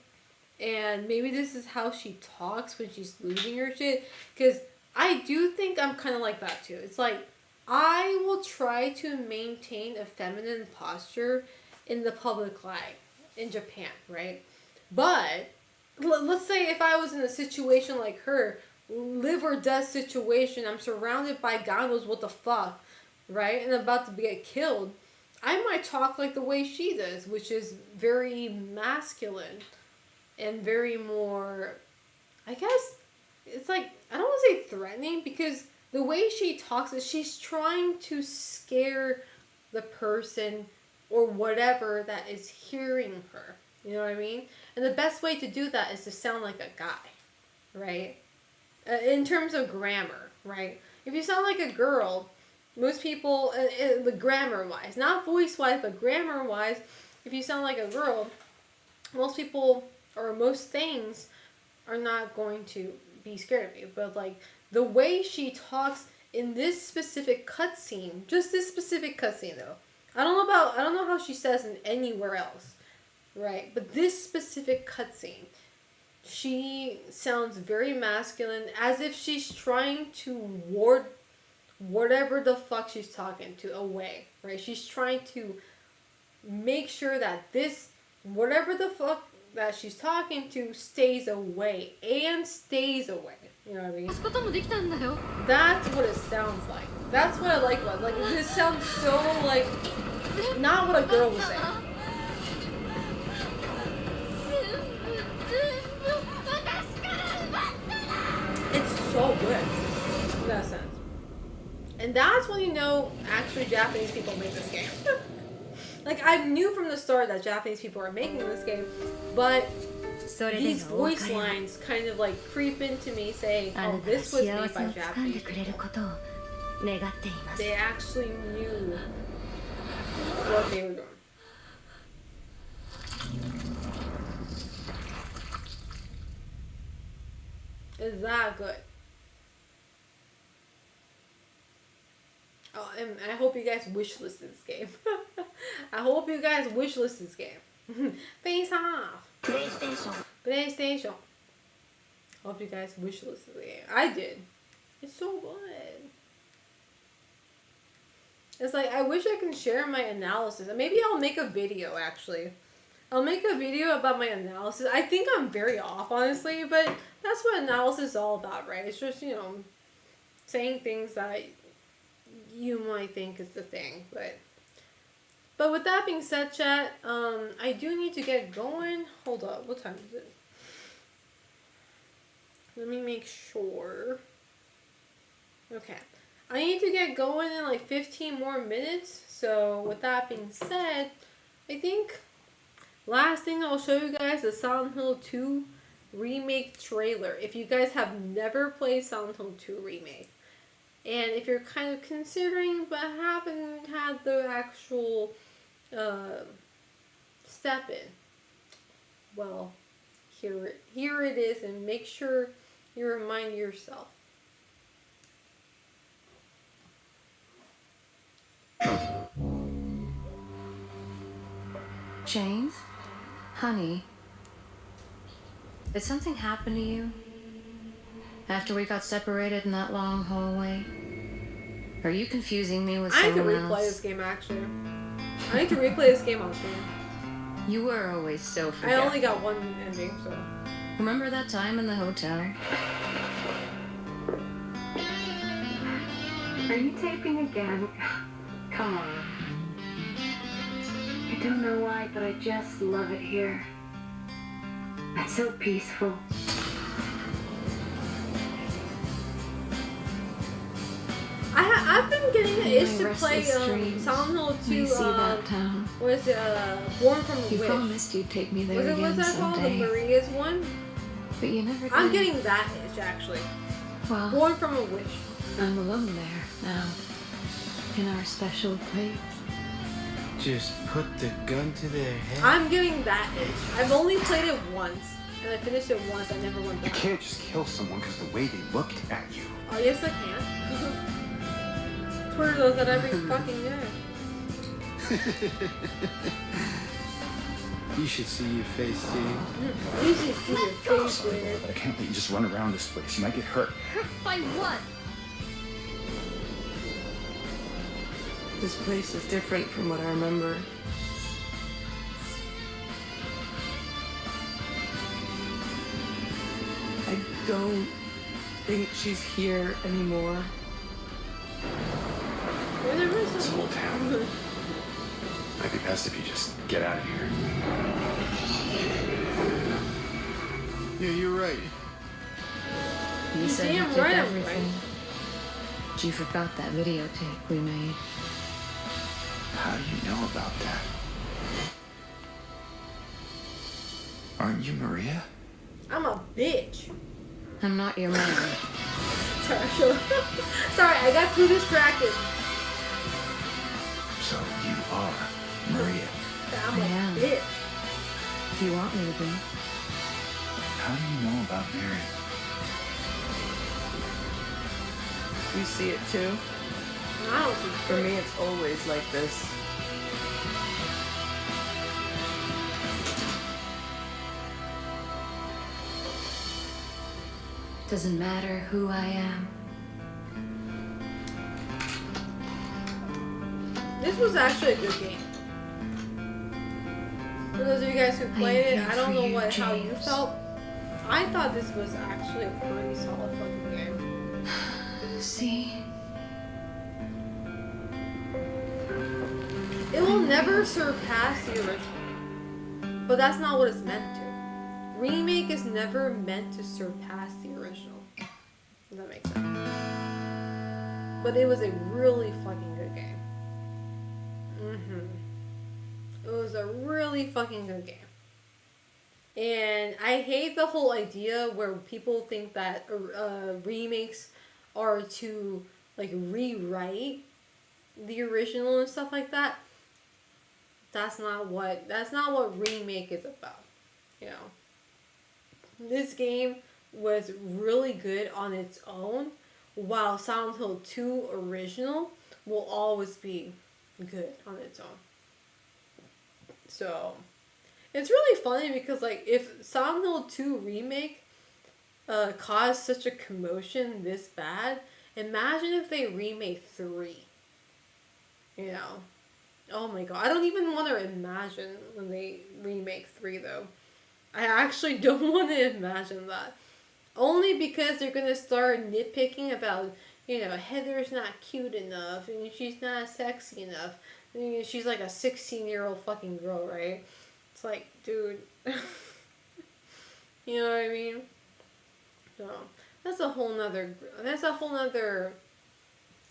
And maybe this is how she talks when she's losing her shit. Because I do think I'm kind of like that too. It's like, I will try to maintain a feminine posture in the public eye in Japan, right? But let's say if I was in a situation like her, live or death situation, I'm surrounded by God knows what the fuck, right? And about to get killed. I might talk like the way she does, which is very masculine. And very more, I guess, it's like, I don't want to say threatening, because the way she talks is she's trying to scare the person or whatever that is hearing her. You know what I mean? And the best way to do that is to sound like a guy, right? In terms of grammar, right? If you sound like a girl, most people, the grammar-wise, not voice-wise, but grammar-wise, if you sound like a girl, most people, or most things, are not going to be scared of you. But like the way she talks in this specific cutscene, just this specific cutscene though, I don't know how she says in anywhere else, right? But this specific cutscene, she sounds very masculine, as if she's trying to ward whatever the fuck she's talking to away, right? She's trying to make sure that this, whatever the fuck that she's talking to stays away and stays away. You know what I mean? こともできたんだよ That's what it sounds like. That's what I like about it. Like, this sounds so, like, not what a girl would say. It's so good in that sense. And that's when you know actually Japanese people make this game. Like, I knew from the start that Japanese people are making this game, but それで these のお voice 別れは lines kind of like creep into me saying, あ oh, なたが this was 幸 made せ by をつかんで Japanese くれる people. ことを願っています They actually knew what they were doing. Is that good? Oh, and I hope you guys wishlist this game. I hope you guys wishlist this game. Face off. PlayStation. Hope you guys wishlist this game. I did. It's so good. It's like, I wish I can share my analysis. And maybe I'll make a video, actually. I'll make a video about my analysis. I think I'm very off, honestly, but that's what analysis is all about, right? It's just, you know, saying things that you might think is the thing, but with that being said, chat, I do need to get going. Hold up, what time is it? Let me make sure. Okay, I need to get going in like 15 more minutes. So with that being said, I think last thing I'll show you guys is Silent Hill 2 remake trailer. If you guys have never played Silent Hill 2 remake, and if you're kind of considering but haven't had the actual step in, well, here it is, and make sure you remind yourself. James? Honey? Did something happen to you? After we got separated in that long hallway? Are you confusing me with I need to someone replay else? this game, actually. I need to replay this game on stream. You were always so I forgetful. only got one ending, so. Remember that time in the hotel? Are you taping again? Come on. I don't know why, but I just love it here. It's so peaceful. I've been getting an itch to restless play dreams. Silent Hill 2, We see that town. what is it, Born from a You Wish. promised you'd take me there What's again that called? The someday. Maria's one? But you never did. I'm getting that itch, actually. Well, Born from a Wish. I'm alone there now. In our special place. Just put the gun to their head. I'm getting that itch. I've only played it once, and I finished it once. I never went You back. can't just kill someone because the way they looked at you. Oh, yes, I can. Twitter does that every fucking day. You should see your face, Steve. You should see your face, Sorry, Twitter. but I can't let you just run around this place. You might get hurt. By what? This place is different from what I remember. I don't think she's here anymore. Whatever is It's an old town. Might be best if you just get out of here. Yeah, you're right. You said you damn did right I'm everything. But you forgot that videotape we made. How do you know about that? Aren't you Maria? I'm a bitch. I'm not your man. Sorry, sorry, I got too distracted. So you are Maria. I'm I a am. bitch. If you want me to be. How do you know about Mary? You see it too? I don't see For me, it's always like this. Doesn't matter who I am. This was actually a good game. For those of you guys who played it, am I don't here know for you, how you James. felt. I thought this was actually a pretty solid fucking game. See? It will never surpass the original. But that's not what it's meant to. Remake is never meant to surpass the original. If that makes sense. But it was a really fucking good game. It was a really fucking good game. And I hate the whole idea where people think that remakes are to like rewrite the original and stuff like that. That's not what remake is about. You know. This game was really good on its own, while Silent Hill 2 original will always be good on its own. So it's really funny because like if Silent Hill 2 remake caused such a commotion this bad, imagine if they remake 3. You know. Oh my god. I don't even want to imagine when they remake 3 though. I actually don't want to imagine that. Only because they're going to start nitpicking about, you know, Heather's not cute enough and she's not sexy enough. She's like a 16-year-old fucking girl, right? It's like, dude. You know what I mean? So, that's a whole nother,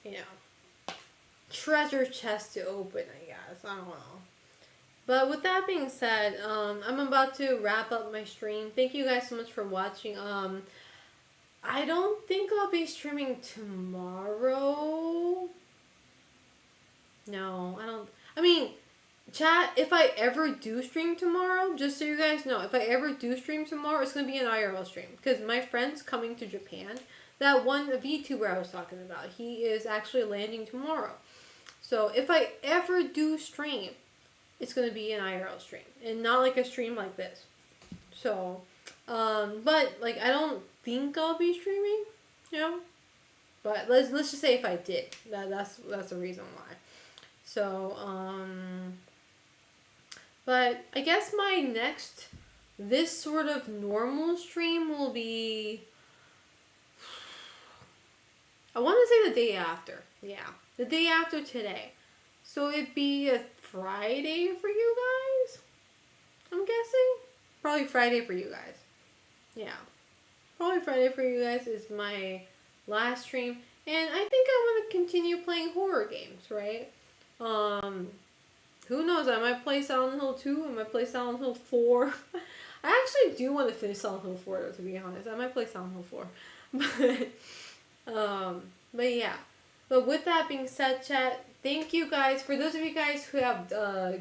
you know, treasure chest to open, I guess. I don't know. But with that being said, I'm about to wrap up my stream. Thank you guys so much for watching. I don't think I'll be streaming tomorrow. No, I don't. I mean, chat, if I ever do stream tomorrow, just so you guys know, if I ever do stream tomorrow, it's going to be an IRL stream. Because my friend's coming to Japan. That one VTuber I was talking about, he is actually landing tomorrow. So if I ever do stream, it's going to be an IRL stream. And not like a stream like this. So, but, like, I don't think I'll be streaming, you know? But let's just say if I did. That's the reason why. So, but I guess my next, this sort of normal stream will be, I want to say the day after. Yeah, the day after today. So it'd be a Friday for you guys, I'm guessing. Probably Friday for you guys. Yeah. Probably Friday for you guys is my last stream. And I think I want to continue playing horror games, right? Who knows? I might play Silent Hill 2. I might play Silent Hill 4. I actually do want to finish Silent Hill 4, though, to be honest. I might play Silent Hill 4. But yeah. But with that being said, chat, thank you guys. For those of you guys who have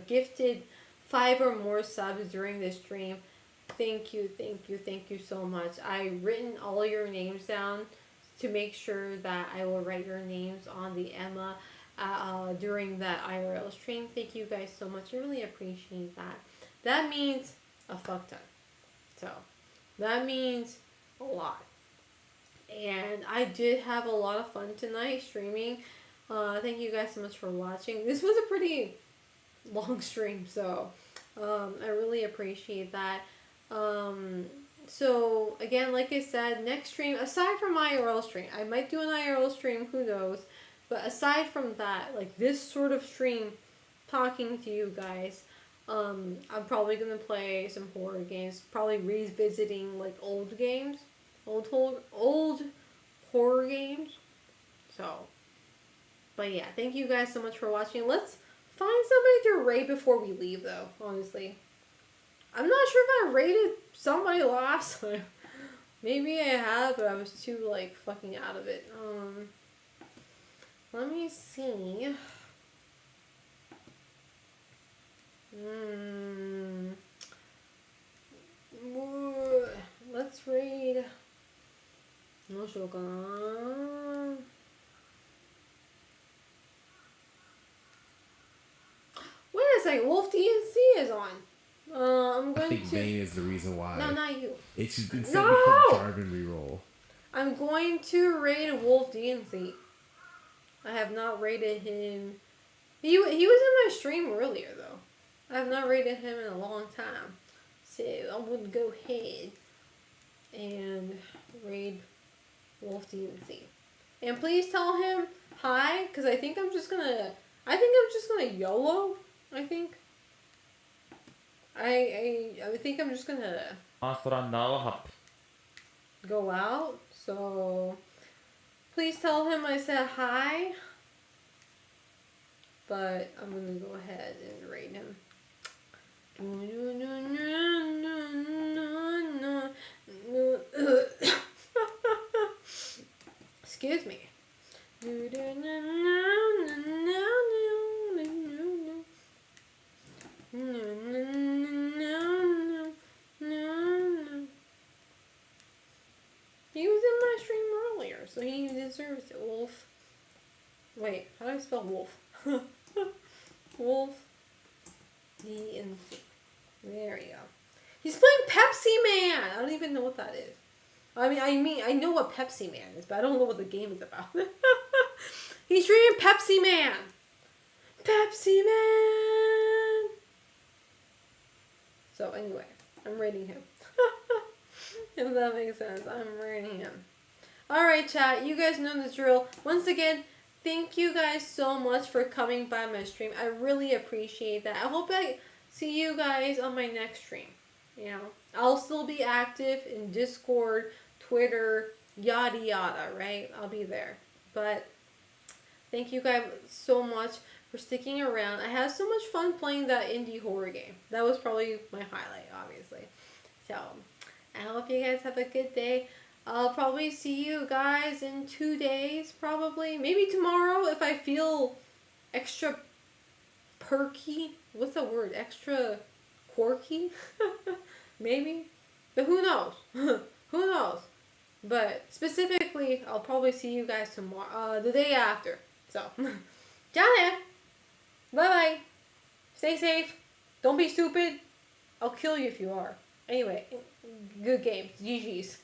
gifted 5 or more subs during this stream, thank you so much. I've written all your names down to make sure that I will write your names on the Emma during that IRL stream. Thank you guys so much. I really appreciate that. That means a fuck ton. So, that means a lot. And I did have a lot of fun tonight streaming. Thank you guys so much for watching. This was a pretty long stream, so I really appreciate that. So again, like I said, next stream, aside from my IRL stream, I might do an IRL stream, who knows. But aside from that, like this sort of stream, talking to you guys, I'm probably gonna play some horror games. Probably revisiting like old games, old horror games. So, but yeah, thank you guys so much for watching. Let's find somebody to raid before we leave, though. Honestly, I'm not sure if I raided somebody last time. Maybe I have, but I was too like fucking out of it. Let me see. Let's raid. Noしようかな. Wait a second, Wolf DNC is on. I'm going I think to. Bane is the reason why. No, not you. It's just instead No! of called Jarvan reroll. I'm going to raid Wolf DNC. I have not rated him. He was in my stream earlier though. I've not rated him in a long time. So I'm gonna go ahead and raid Wolf DNC. And please tell him hi, because I think I'm just gonna YOLO. I think I'm just gonna go out. So please tell him I said hi. But I'm gonna go ahead and rate him. Excuse me. He was in my stream earlier, so he deserves it. Wolf. Wait, how do I spell wolf? Wolf DNC. There we go. He's playing Pepsi Man. I don't even know what that is. I mean, I know what Pepsi Man is, but I don't know what the game is about. He's streaming Pepsi Man. Pepsi Man. So anyway, I'm rating him. If that makes sense, I'm rating him. All right, chat. You guys know the drill. Once again, thank you guys so much for coming by my stream. I really appreciate that. I hope I see you guys on my next stream. You know, I'll still be active in Discord, Twitter, yada yada, right? I'll be there. But thank you guys so much for sticking around. I had so much fun playing that indie horror game. That was probably my highlight, obviously. So, I hope you guys have a good day. I'll probably see you guys in 2 days, probably. Maybe tomorrow if I feel extra perky. What's the word? Extra quirky? Maybe. But who knows? Who knows? But specifically, I'll probably see you guys tomorrow. The day after. So, bye bye. Stay safe. Don't be stupid. I'll kill you if you are. Anyway, good games. GG's.